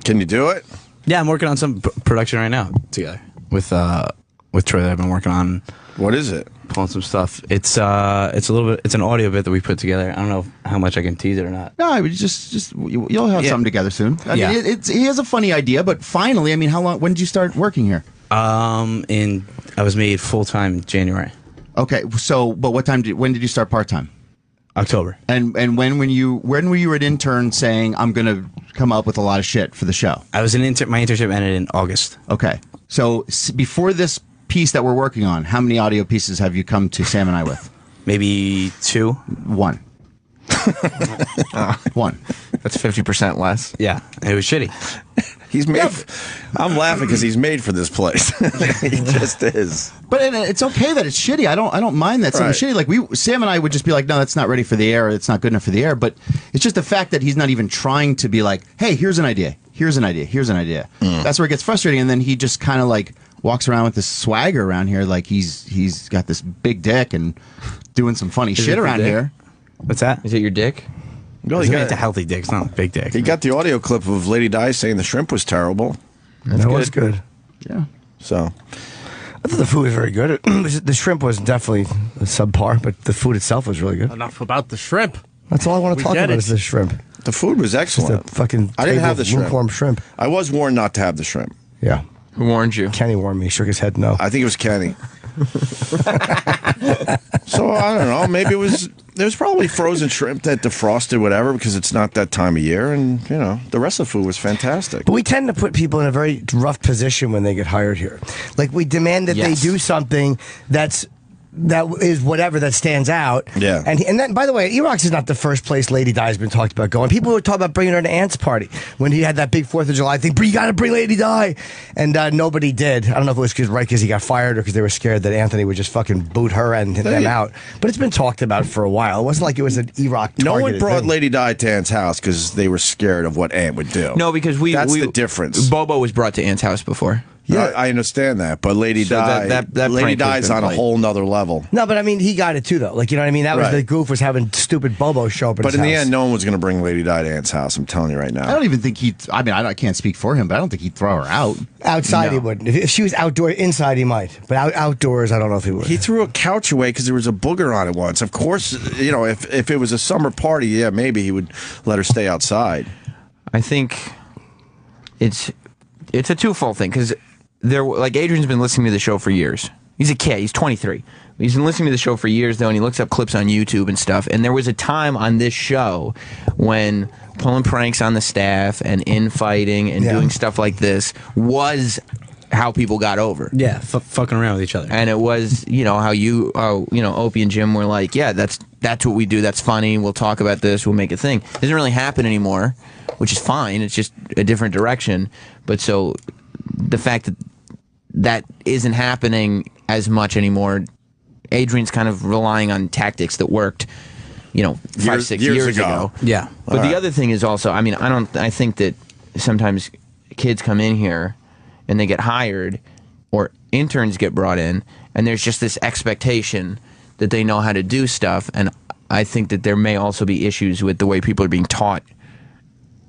Speaker 1: Can you do it?
Speaker 5: Yeah, I'm working on some production right now together with Troy that I've been working on.
Speaker 1: What is it?
Speaker 5: Pulling some stuff. It's a little bit. It's an audio bit that we put together. I don't know how much I can tease it or not.
Speaker 13: No, I would you'll have something together soon. I mean, he has a funny idea, but finally, I mean, how long? When did you start working here?
Speaker 5: I was made full time January.
Speaker 13: Okay, so but when did you start part time?
Speaker 5: October.
Speaker 13: And when were you an intern saying I'm going to come up with a lot of shit for the show?
Speaker 5: I was an intern. My internship ended in August.
Speaker 13: Okay, so before this piece that we're working on, how many audio pieces have you come to Sam and I with?
Speaker 5: Maybe 2.
Speaker 13: 1. 1.
Speaker 4: That's 50% less.
Speaker 5: Yeah, it was shitty.
Speaker 1: He's made. I'm laughing because he's made for this place. He just is.
Speaker 13: But it's okay that it's shitty. I don't mind that something's shitty. Like Sam and I would just be like, no, that's not ready for the air. It's not good enough for the air. But it's just the fact that he's not even trying to be like, hey, here's an idea. Here's an idea. Here's an idea. That's where it gets frustrating. And then he just kind of like walks around with this swagger around here, like he's got this big dick and doing some funny shit around here.
Speaker 5: What's that?
Speaker 4: Is it your dick?
Speaker 1: No,
Speaker 5: it's a healthy dick. It's not a big dick.
Speaker 1: He got the audio clip of Lady Di saying the shrimp was terrible.
Speaker 2: That was good.
Speaker 13: Yeah.
Speaker 1: So
Speaker 2: I thought the food was very good. The shrimp was definitely subpar, but the food itself was really good.
Speaker 3: Enough about the shrimp.
Speaker 2: That's all I want to talk about is the shrimp.
Speaker 1: The food was excellent.
Speaker 2: Just a fucking
Speaker 1: I didn't have the shrimp.
Speaker 2: lukewarm shrimp.
Speaker 1: I was warned not to have the shrimp.
Speaker 2: Yeah.
Speaker 4: Who warned you?
Speaker 2: Kenny warned me. He shook his head no.
Speaker 1: I think it was Kenny. So I don't know. Maybe there was probably frozen shrimp that defrosted, whatever, because it's not that time of year, and the rest of the food was fantastic.
Speaker 2: But we tend to put people in a very rough position when they get hired here. Like we demand that they do something that is whatever that stands out.
Speaker 1: Yeah.
Speaker 2: And then, by the way, Erock's is not the first place Lady Di has been talked about going. People were talking about bringing her to Ant's party when he had that big 4th of July thing. You got to bring Lady Di. And nobody did. I don't know if it was because he got fired or because they were scared that Anthony would just fucking boot her and them out. But it's been talked about for a while. It wasn't like it was an Erock targeted
Speaker 1: No one brought
Speaker 2: thing.
Speaker 1: Lady Di to Ant's house because they were scared of what Ant would do.
Speaker 4: No, because
Speaker 1: that's the difference.
Speaker 4: Bobo was brought to Ant's house before.
Speaker 1: Yeah, I understand that, but Lady Di,
Speaker 4: that
Speaker 1: Lady
Speaker 4: prank has
Speaker 1: Di's
Speaker 4: been
Speaker 1: on a
Speaker 4: played.
Speaker 1: whole nother level.
Speaker 2: No, but I mean, he got it too, though. Like, you know what I mean? That was the goof was having stupid Bobo show up at
Speaker 1: But
Speaker 2: his
Speaker 1: in the
Speaker 2: house.
Speaker 1: end, no one was going to bring Lady Di to Ant's house. I'm telling you right now.
Speaker 13: I don't even think I can't speak for him, but I don't think he'd throw her out.
Speaker 2: Outside, he wouldn't. If she was outdoor, inside, he might. But outdoors, I don't know if he would.
Speaker 1: He threw a couch away because there was a booger on it once. Of course, if it was a summer party, yeah, maybe he would let her stay outside.
Speaker 4: I think it's a twofold thing because Adrian's been listening to the show for years. He's a kid. He's 23. He's been listening to the show for years, though, and he looks up clips on YouTube and stuff. And there was a time on this show when pulling pranks on the staff and infighting and doing stuff like this was how people got over.
Speaker 5: Yeah, fucking around with each other.
Speaker 4: And it was, how Opie and Jim were like, yeah, that's what we do. That's funny. We'll talk about this. We'll make a thing. It doesn't really happen anymore, which is fine. It's just a different direction. But so the fact that isn't happening as much anymore, Adrian's kind of relying on tactics that worked, 5-6 years ago.
Speaker 5: Yeah.
Speaker 4: But the other thing is also, I think that sometimes kids come in here and they get hired or interns get brought in and there's just this expectation that they know how to do stuff. And I think that there may also be issues with the way people are being taught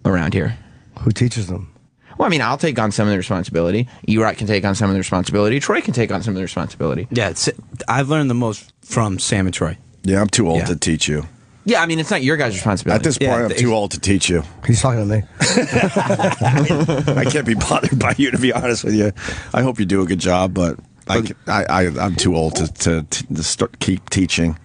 Speaker 4: around here.
Speaker 2: Who teaches them?
Speaker 4: Well, I'll take on some of the responsibility. Erock can take on some of the responsibility. Troy can take on some of the responsibility.
Speaker 5: Yeah, I've learned the most from Sam and Troy.
Speaker 1: Yeah, I'm too old to teach you.
Speaker 4: Yeah, it's not your guys' responsibility.
Speaker 1: At this point, I'm too old to teach you.
Speaker 2: He's talking to me.
Speaker 1: I can't be bothered by you, to be honest with you. I hope you do a good job, but I'm too old to keep teaching.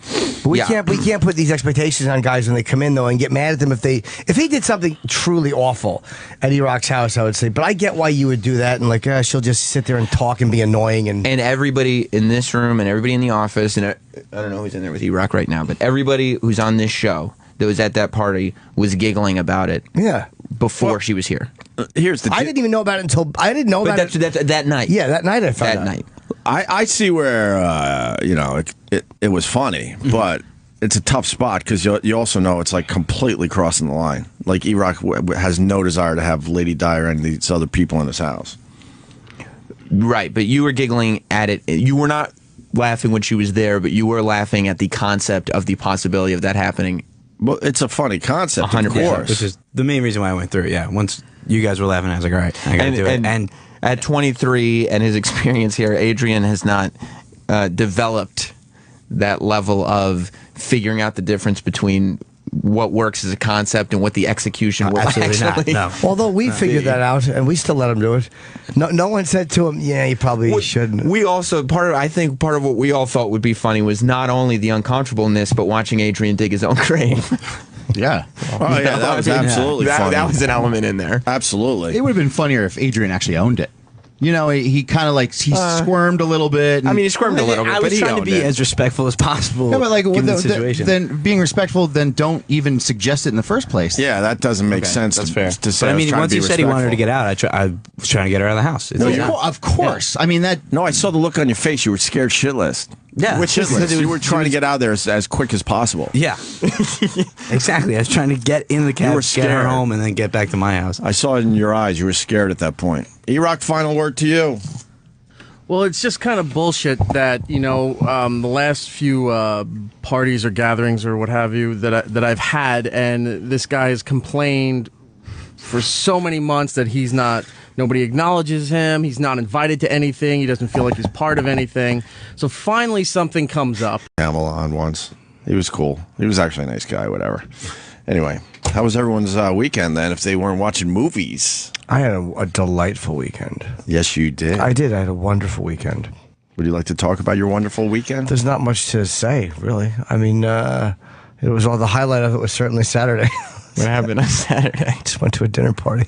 Speaker 2: But we can't put these expectations on guys when they come in though and get mad at them if he did something truly awful at Erock's house. I would say, but I get why you would do that and like she'll just sit there and talk and be annoying and
Speaker 4: everybody in this room and everybody in the office and I don't know who's in there with Erock right now, but everybody who's on this show that was at that party was giggling about it.
Speaker 2: Yeah,
Speaker 4: before she was here.
Speaker 1: Here's the.
Speaker 2: I didn't even know about it until I didn't know about it.
Speaker 4: That night.
Speaker 2: Yeah, that night I found out.
Speaker 4: That night.
Speaker 1: I see where it was funny, but it's a tough spot because you also know it's like completely crossing the line. Like Erock has no desire to have Lady Di or any of these other people in his house.
Speaker 4: Right, but you were giggling at it. You were not laughing when she was there, but you were laughing at the concept of the possibility of that happening.
Speaker 1: Well, it's a funny concept,
Speaker 4: 100%.
Speaker 1: of course.
Speaker 5: Which is the main reason why I went through it. Yeah, once you guys were laughing, I was like, all right, I got to do it.
Speaker 4: And at 23 and his experience here, Adrian has not developed that level of figuring out the difference between what works as a concept and what the execution will actually.
Speaker 2: No. Although we figured that out and we still let him do it. No one said to him, "Yeah, you probably shouldn't."
Speaker 4: We also I think part of what we all thought would be funny was not only the uncomfortableness, but watching Adrian dig his own grave.
Speaker 13: Yeah.
Speaker 1: Oh yeah, that was absolutely funny.
Speaker 4: That was an element in there.
Speaker 1: Absolutely.
Speaker 13: It would have been funnier if Adrian actually owned it. You know, he kind of like squirmed a little bit.
Speaker 4: I mean, he squirmed a little bit.
Speaker 5: I was trying to be as respectful as possible.
Speaker 13: Yeah, but like
Speaker 5: given the situation.
Speaker 13: then being respectful, then don't even suggest it in the first place.
Speaker 1: Yeah, that doesn't make sense.
Speaker 5: That's
Speaker 1: to,
Speaker 5: fair.
Speaker 1: To say
Speaker 5: But I mean, once he said he wanted her to get out, I was trying to get her out of the house.
Speaker 13: Of course. Yeah. I mean that.
Speaker 1: No, I saw the look on your face. You were scared shitless.
Speaker 5: Yeah,
Speaker 1: which is you were trying to get out there as quick as possible.
Speaker 5: Yeah, exactly. I was trying to get in the cab, get her home, and then get back to my house.
Speaker 1: I saw it in your eyes. You were scared at that point. Erock, final word to you.
Speaker 3: Well, it's just kind of bullshit that the last few parties or gatherings or what have you that I've had, and this guy has complained for so many months that nobody acknowledges him. He's not invited to anything. He doesn't feel like he's part of anything. So finally, something comes up.
Speaker 1: Hamill on once. He was cool. He was actually a nice guy. Whatever. Anyway, how was everyone's weekend then? If they weren't watching movies.
Speaker 2: I had a delightful weekend.
Speaker 1: Yes, you did.
Speaker 2: I did. I had a wonderful weekend.
Speaker 1: Would you like to talk about your wonderful weekend?
Speaker 2: There's not much to say, really. I mean, it was all the highlight of it was certainly Saturday.
Speaker 4: What happened on Saturday?
Speaker 2: Just went to a dinner party.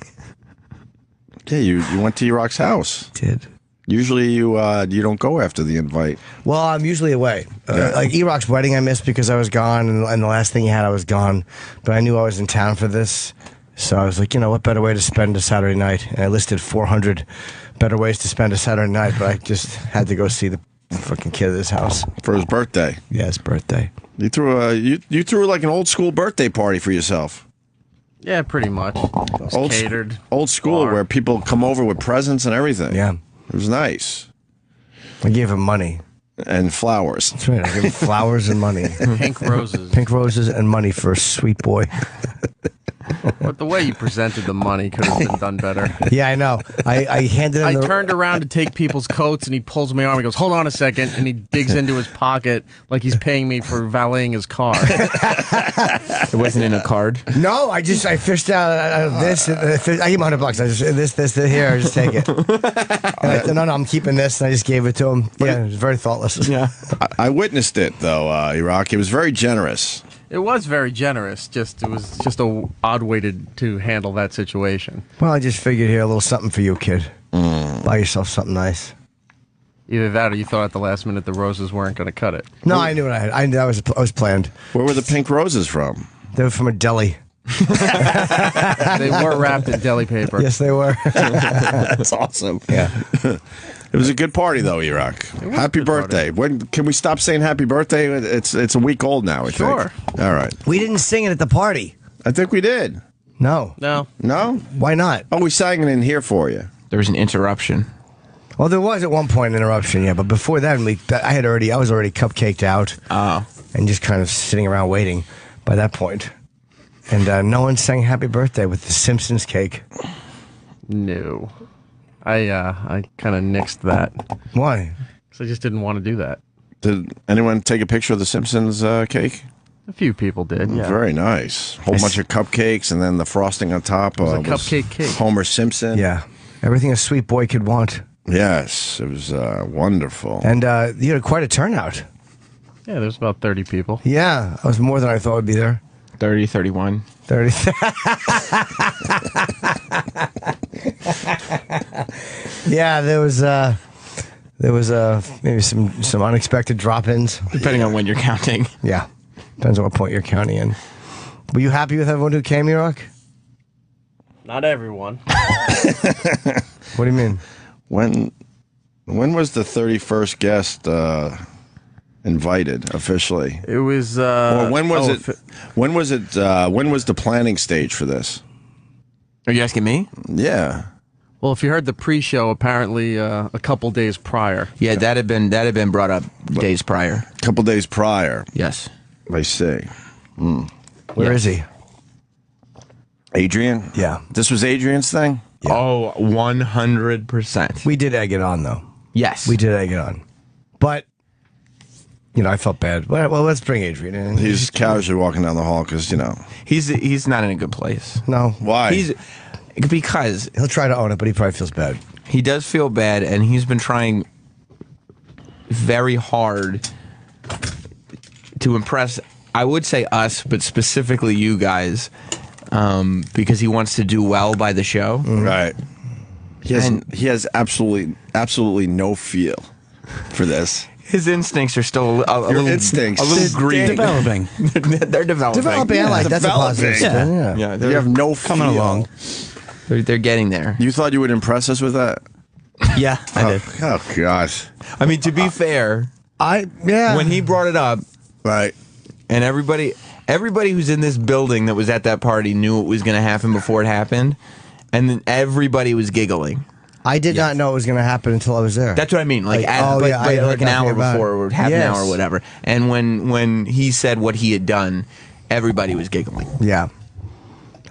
Speaker 1: Yeah, you went to Erock's house.
Speaker 2: Did.
Speaker 1: Usually you don't go after the invite.
Speaker 2: Well, I'm usually away. Like Erock's wedding I missed because I was gone, and the last thing he had I was gone. But I knew I was in town for this. So I was like, what better way to spend a Saturday night? And I listed 400 better ways to spend a Saturday night, but I just had to go see the fucking kid at his house.
Speaker 1: For his birthday.
Speaker 2: Yeah, his birthday.
Speaker 1: You threw you threw like an old school birthday party for yourself.
Speaker 3: Yeah, pretty much. Catered.
Speaker 1: Old school
Speaker 3: bar.
Speaker 1: where people come over with presents and everything.
Speaker 2: Yeah.
Speaker 1: It was nice.
Speaker 2: I gave him money.
Speaker 1: And flowers.
Speaker 2: That's right. I gave him flowers and money.
Speaker 3: Pink roses.
Speaker 2: Pink roses and money for a sweet boy.
Speaker 3: But the way you presented the money could have been done better.
Speaker 2: Yeah, I know. I handed him
Speaker 3: I turned around to take people's coats, and he pulls my arm. He goes, "Hold on a second," and he digs into his pocket like he's paying me for valeting his car.
Speaker 4: It wasn't in a card.
Speaker 2: No, I fished out this. I gave him $100. I just this here. Just take it. No, I'm keeping this. And I just gave it to him. Yeah, it was very thoughtless.
Speaker 4: Yeah,
Speaker 1: I witnessed it though, Erock. It was very generous.
Speaker 3: It was very generous. It was just a odd way to handle that situation.
Speaker 2: Well, I just figured here a little something for you, kid. Buy yourself something nice.
Speaker 3: Either that, or you thought at the last minute the roses weren't going to cut it.
Speaker 2: No, I knew what I had. I was planned.
Speaker 1: Where were the pink roses from?
Speaker 2: They were from a deli.
Speaker 3: They were wrapped in deli paper.
Speaker 2: Yes, they were.
Speaker 1: That's awesome.
Speaker 2: Yeah.
Speaker 1: It was a good party, though, Erock. Happy birthday. When can we stop saying happy birthday? It's a week old now, I think.
Speaker 3: Sure.
Speaker 1: All right.
Speaker 2: We didn't sing it at the party.
Speaker 1: I think we did.
Speaker 2: No.
Speaker 3: No?
Speaker 2: Why not?
Speaker 1: Oh, we sang it in here for you.
Speaker 4: There was an interruption.
Speaker 2: Well, there was at one point an interruption, yeah, but before that, I was already cupcaked out.
Speaker 4: Oh.
Speaker 2: And just kind of sitting around waiting by that point. And no one sang happy birthday with the Simpsons cake.
Speaker 3: No. I kind of nixed that.
Speaker 2: Why?
Speaker 3: Because I just didn't want to do that.
Speaker 1: Did anyone take a picture of the Simpsons cake?
Speaker 3: A few people did, yeah.
Speaker 1: Very nice. Whole bunch of cupcakes and then the frosting on top.
Speaker 3: It was a cupcake cake.
Speaker 1: Homer Simpson.
Speaker 2: Yeah. Everything a sweet boy could want.
Speaker 1: Yes, it was wonderful.
Speaker 2: And you had quite a turnout.
Speaker 3: Yeah, there's about 30 people.
Speaker 2: Yeah, it was more than I thought would be there.
Speaker 4: 30, 31.
Speaker 2: 30. Yeah, there was maybe some unexpected drop-ins.
Speaker 4: Depending on when you're counting.
Speaker 2: Yeah, depends on what point you're counting in. Were you happy with everyone who came, Erock?
Speaker 3: Not everyone.
Speaker 2: What do you mean?
Speaker 1: When was the 31st guest invited officially?
Speaker 3: It was.
Speaker 1: Or when was it? When was it? When was the planning stage for this?
Speaker 4: Are you asking me?
Speaker 1: Yeah.
Speaker 3: Well, if you heard the pre-show, apparently a couple days prior.
Speaker 4: Yeah, that had been brought up days prior.
Speaker 1: A couple days prior.
Speaker 4: Yes.
Speaker 1: I see.
Speaker 2: Where is he?
Speaker 1: Adrian?
Speaker 2: Yeah.
Speaker 1: This was Adrian's thing?
Speaker 2: Yeah.
Speaker 4: Oh, 100%.
Speaker 2: We did egg it on, though.
Speaker 4: Yes.
Speaker 2: We did egg it on. But, I felt bad. Well, let's bring Adrian in.
Speaker 1: He's casually walking down the hall because,
Speaker 4: He's not in a good place.
Speaker 2: No.
Speaker 1: Why?
Speaker 4: Because
Speaker 2: he'll try to own it, but he probably feels bad.
Speaker 4: He does feel bad, and he's been trying very hard to impress, I would say us, but specifically you guys, because he wants to do well by the show.
Speaker 1: Right. He has absolutely no feel for this.
Speaker 4: His instincts are still a little green.
Speaker 5: Developing.
Speaker 4: They're developing.
Speaker 2: Developing, I like that's a positive spin.
Speaker 4: Yeah,
Speaker 1: You have no feel.
Speaker 5: coming along.
Speaker 4: They're getting there.
Speaker 1: You thought you would impress us with that?
Speaker 5: Yeah, I did.
Speaker 1: Oh gosh.
Speaker 4: I mean, to be fair, when he brought it up,
Speaker 1: right,
Speaker 4: and everybody who's in this building that was at that party knew it was going to happen before it happened, and then everybody was giggling.
Speaker 2: I did not know it was going to happen until I was there.
Speaker 4: That's what I mean. Like an hour before, or half an hour, or whatever. And when he said what he had done, everybody was giggling.
Speaker 2: Yeah,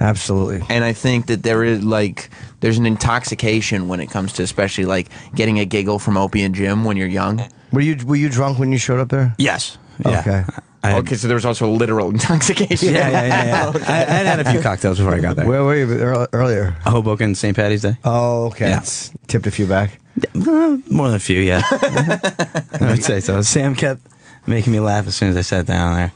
Speaker 2: absolutely.
Speaker 4: And I think that there's an intoxication when it comes to especially like getting a giggle from Opie and Jim when you're young.
Speaker 2: Were you drunk when you showed up there?
Speaker 4: Yes.
Speaker 5: Yeah.
Speaker 2: Okay.
Speaker 4: Okay, so there was also literal intoxication.
Speaker 5: Yeah.
Speaker 4: Okay.
Speaker 5: I had a few cocktails before I got there.
Speaker 2: Where were you earlier?
Speaker 5: Hoboken, St. Patty's Day.
Speaker 2: Oh, okay.
Speaker 5: Yeah.
Speaker 2: Tipped a few back.
Speaker 5: More than a few, yeah. I would say so. Sam kept making me laugh as soon as I sat down there.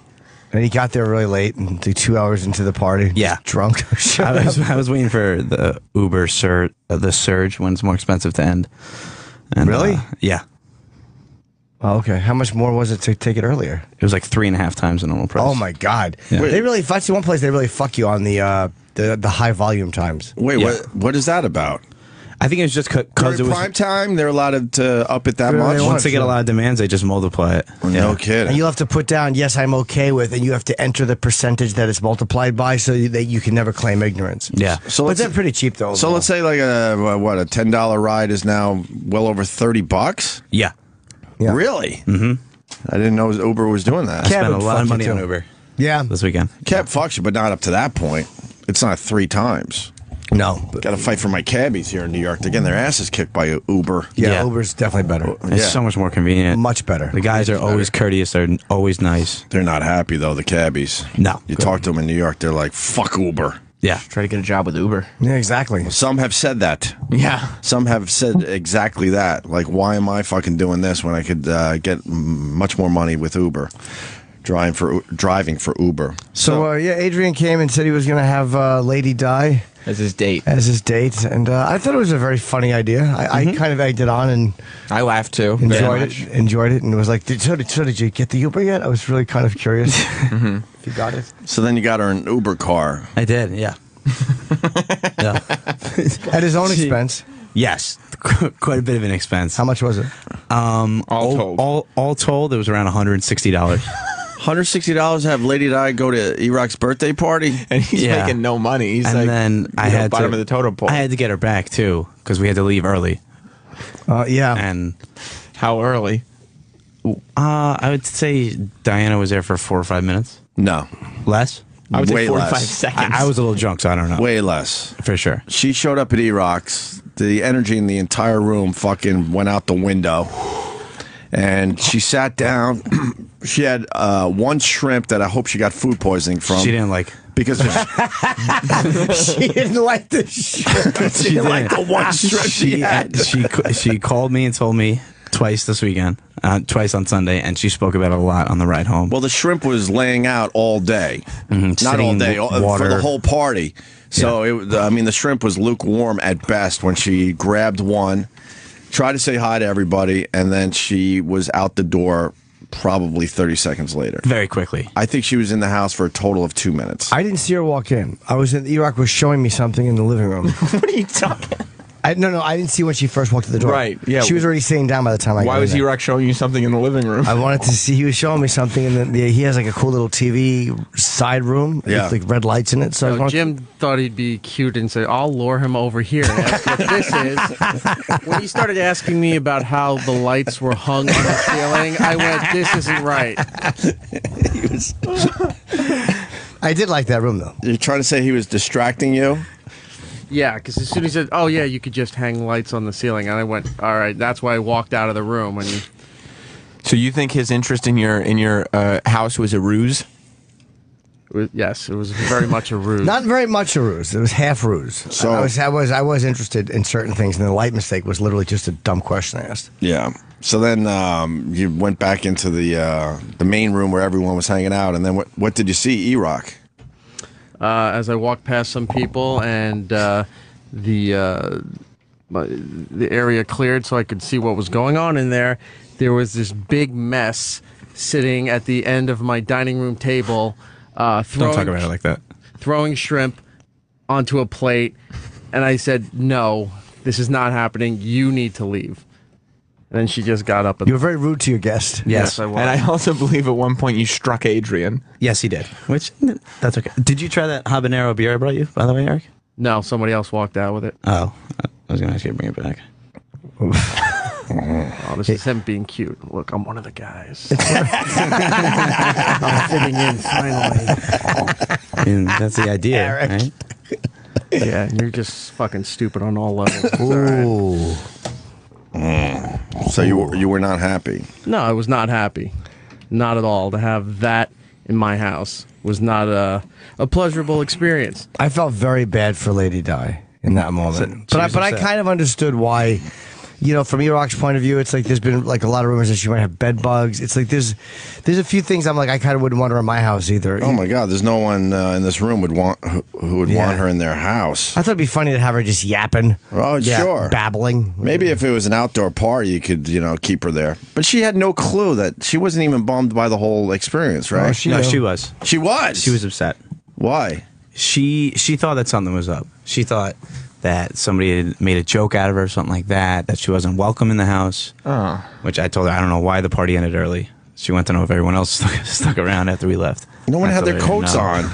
Speaker 2: And he got there really late, and 2 hours into the party,
Speaker 5: yeah,
Speaker 2: drunk.
Speaker 5: I was waiting for the Uber the surge when it's more expensive to end. And,
Speaker 2: really?
Speaker 5: Yeah.
Speaker 2: Oh, okay. How much more was it to take it earlier?
Speaker 5: It was like 3.5 times the normal price.
Speaker 2: Oh my God!
Speaker 5: Yeah.
Speaker 2: They really. That's the one place they really fuck you on the high volume times.
Speaker 1: Wait, what is that about?
Speaker 5: I think it was just because it was
Speaker 1: prime time. They're allowed to up it that much.
Speaker 5: Once they get a lot of demands, they just multiply it.
Speaker 1: No kidding.
Speaker 2: And you'll have to put down, yes, I'm okay with, and you have to enter the percentage that it's multiplied by, so that you can never claim ignorance.
Speaker 5: Yeah.
Speaker 2: But they're pretty cheap though.
Speaker 1: So let's say like a $10 ride is now well over $30.
Speaker 5: Yeah.
Speaker 1: Really?
Speaker 5: Mm-hmm.
Speaker 1: I didn't know Uber was doing that.
Speaker 5: I spent a lot of money on Uber.
Speaker 2: Yeah.
Speaker 5: This weekend.
Speaker 1: Cab fucks you, but not up to that point. It's not 3 times.
Speaker 2: No.
Speaker 1: Got to fight for my cabbies here in New York. They're getting their asses kicked by Uber.
Speaker 2: Yeah, Uber's definitely better.
Speaker 5: It's so much more convenient.
Speaker 2: Much better.
Speaker 5: The guys are always courteous. They're always nice.
Speaker 1: They're not happy, though, the cabbies.
Speaker 5: No.
Speaker 1: You talk to them in New York, they're like, fuck Uber.
Speaker 5: Yeah.
Speaker 4: Try to get a job with Uber.
Speaker 2: Yeah, exactly.
Speaker 1: Some have said that.
Speaker 4: Yeah.
Speaker 1: Some have said exactly that. Like, why am I fucking doing this when I could get much more money with Uber? Driving for Uber.
Speaker 2: So Adrian came and said he was going to have Lady die
Speaker 4: as his date.
Speaker 2: And I thought it was a very funny idea. I kind of egged it on, and
Speaker 4: I laughed too.
Speaker 2: Enjoyed it, and was like, did you get the Uber yet? I was really kind of curious if you got it.
Speaker 1: So then you got her an Uber car.
Speaker 5: I did, yeah. Yeah.
Speaker 2: At his own expense.
Speaker 5: Yes, quite a bit of an expense.
Speaker 2: How much was it?
Speaker 5: All told, it was around $160.
Speaker 1: $160 to have Lady Di go to Erock's birthday party,
Speaker 4: and he's making no money. He's
Speaker 5: and
Speaker 4: like,
Speaker 5: then I had
Speaker 4: bottom of the totem pole.
Speaker 5: I had to get her back too because we had to leave early.
Speaker 2: Yeah.
Speaker 5: And
Speaker 4: how early?
Speaker 5: I would say Diana was there for 4 or 5 minutes.
Speaker 1: No,
Speaker 5: less.
Speaker 4: I would
Speaker 1: way
Speaker 4: say 4 or 5
Speaker 1: less.
Speaker 4: seconds.
Speaker 5: I was a little drunk, so I don't know.
Speaker 1: Way less.
Speaker 5: For sure.
Speaker 1: She showed up at Erock's. The energy in the entire room fucking went out the window. And she sat down. She had one shrimp that I hope she got food poisoning from.
Speaker 5: She didn't like.
Speaker 1: Because
Speaker 2: she didn't like the shrimp.
Speaker 1: she didn't like the one shrimp she had.
Speaker 5: She called me and told me twice this weekend, twice on Sunday, and she spoke about it a lot on the ride home.
Speaker 1: Well, the shrimp was laying out all day. Not all day, for the whole party. So, the shrimp was lukewarm at best when she grabbed one, tried to say hi to everybody, and then she was out the door probably 30 seconds later.
Speaker 5: Very quickly.
Speaker 1: I think she was in the house for a total of 2 minutes.
Speaker 2: I didn't see her walk in. Erock was showing me something in the living room.
Speaker 21: What are you talking?
Speaker 2: No, I didn't see when she first walked to the door.
Speaker 4: Right, yeah.
Speaker 2: She was already sitting down by the time I got
Speaker 4: Why
Speaker 2: in
Speaker 4: was
Speaker 2: there.
Speaker 4: Erock showing you something in the living room?
Speaker 2: I wanted to see. He was showing me something, and he has like a cool little TV side room with like red lights in it. So
Speaker 3: Jim thought he'd be cute and say, "I'll lure him over here and ask what this is." When he started asking me about how the lights were hung on the ceiling, I went, "This isn't right."
Speaker 2: I did like that room though.
Speaker 1: You're trying to say he was distracting you?
Speaker 3: Yeah, because as soon as he said, "Oh yeah, you could just hang lights on the ceiling," and I went, "All right." That's why I walked out of the room. And
Speaker 4: so you think his interest in your house was a ruse?
Speaker 3: Yes, it was very much a ruse.
Speaker 2: Not very much a ruse. It was half ruse. So I was interested in certain things, and the light mistake was literally just a dumb question I asked.
Speaker 1: Yeah. So then you went back into the main room where everyone was hanging out, and then what did you see, Erock?
Speaker 3: As I walked past some people, and the area cleared so I could see what was going on in there, there was this big mess sitting at the end of my dining room table.
Speaker 5: Don't talk about it like that.
Speaker 3: Throwing shrimp onto a plate, and I said, "No, this is not happening. You need to leave." And then she just got up.
Speaker 2: You were very rude to your guest.
Speaker 3: Yes, I was.
Speaker 4: And I also believe at one point you struck Adrian.
Speaker 5: Yes, he did. Which, that's okay. Did you try that habanero beer I brought you, by the way, Eric?
Speaker 3: No, somebody else walked out with it.
Speaker 5: Oh, I was going to ask you to bring it back.
Speaker 3: Oh, this is him being cute. Look, I'm one of the guys. I'm fitting in finally.
Speaker 5: And that's the idea,
Speaker 2: Eric.
Speaker 5: right?
Speaker 3: Yeah, and you're just fucking stupid on all levels.
Speaker 2: Ooh.
Speaker 1: So you were not happy?
Speaker 3: No, I was not happy. Not at all. To have that in my house was not a pleasurable experience.
Speaker 2: I felt very bad for Lady Di in that moment. But I kind of understood why. You know, from Erock's point of view, it's like there's been like a lot of rumors that she might have bed bugs. It's like there's a few things I'm like I kind of wouldn't want her in my house either.
Speaker 1: Oh my God, there's no one in this room who would want her in their house.
Speaker 2: I thought it'd be funny to have her just yapping.
Speaker 1: Oh, sure.
Speaker 2: Babbling.
Speaker 1: Maybe if it was an outdoor party, you could, keep her there. But she had no clue that she wasn't even bummed by the whole experience, right?
Speaker 5: She was.
Speaker 1: She was?
Speaker 5: She was upset.
Speaker 1: Why?
Speaker 5: She thought that something was up. She thought that somebody had made a joke out of her or something like that she wasn't welcome in the house.
Speaker 4: Oh.
Speaker 5: Which I told her, I don't know why the party ended early. She went to know if everyone else stuck around after we left.
Speaker 1: No one had their coats on.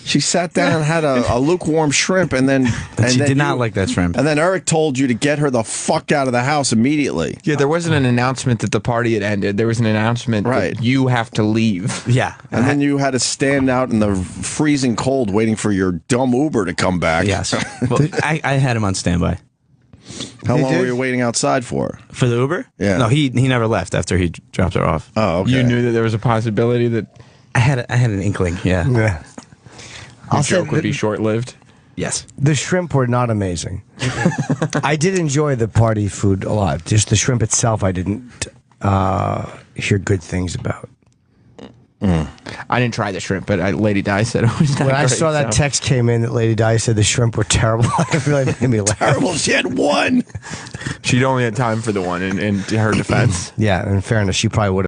Speaker 1: She sat down and had a lukewarm shrimp, and then
Speaker 5: she did not like that shrimp.
Speaker 1: And then Eric told you to get her the fuck out of the house immediately.
Speaker 4: Yeah, there wasn't an announcement that the party had ended. There was an announcement that you have to leave.
Speaker 5: Yeah.
Speaker 1: And then you had to stand out in the freezing cold waiting for your dumb Uber to come back.
Speaker 5: Yes. Well, I had him on standby.
Speaker 1: How long were you waiting outside for?
Speaker 5: For the Uber?
Speaker 1: Yeah.
Speaker 5: No, he never left after he dropped her off.
Speaker 1: Oh, okay.
Speaker 4: You knew that there was a possibility that
Speaker 5: I had an inkling. Yeah.
Speaker 4: The joke would be short-lived.
Speaker 5: Yes.
Speaker 2: The shrimp were not amazing. I did enjoy the party food a lot. Just the shrimp itself, I didn't hear good things about.
Speaker 4: I didn't try the shrimp, but Lady Di said it was not
Speaker 2: When I
Speaker 4: great,
Speaker 2: saw that
Speaker 4: so.
Speaker 2: text came in that Lady Di said the shrimp were terrible, it really made me laugh.
Speaker 1: Terrible. She had one.
Speaker 4: She'd only had time for the one in her defense.
Speaker 2: Yeah, in fairness, she probably would have.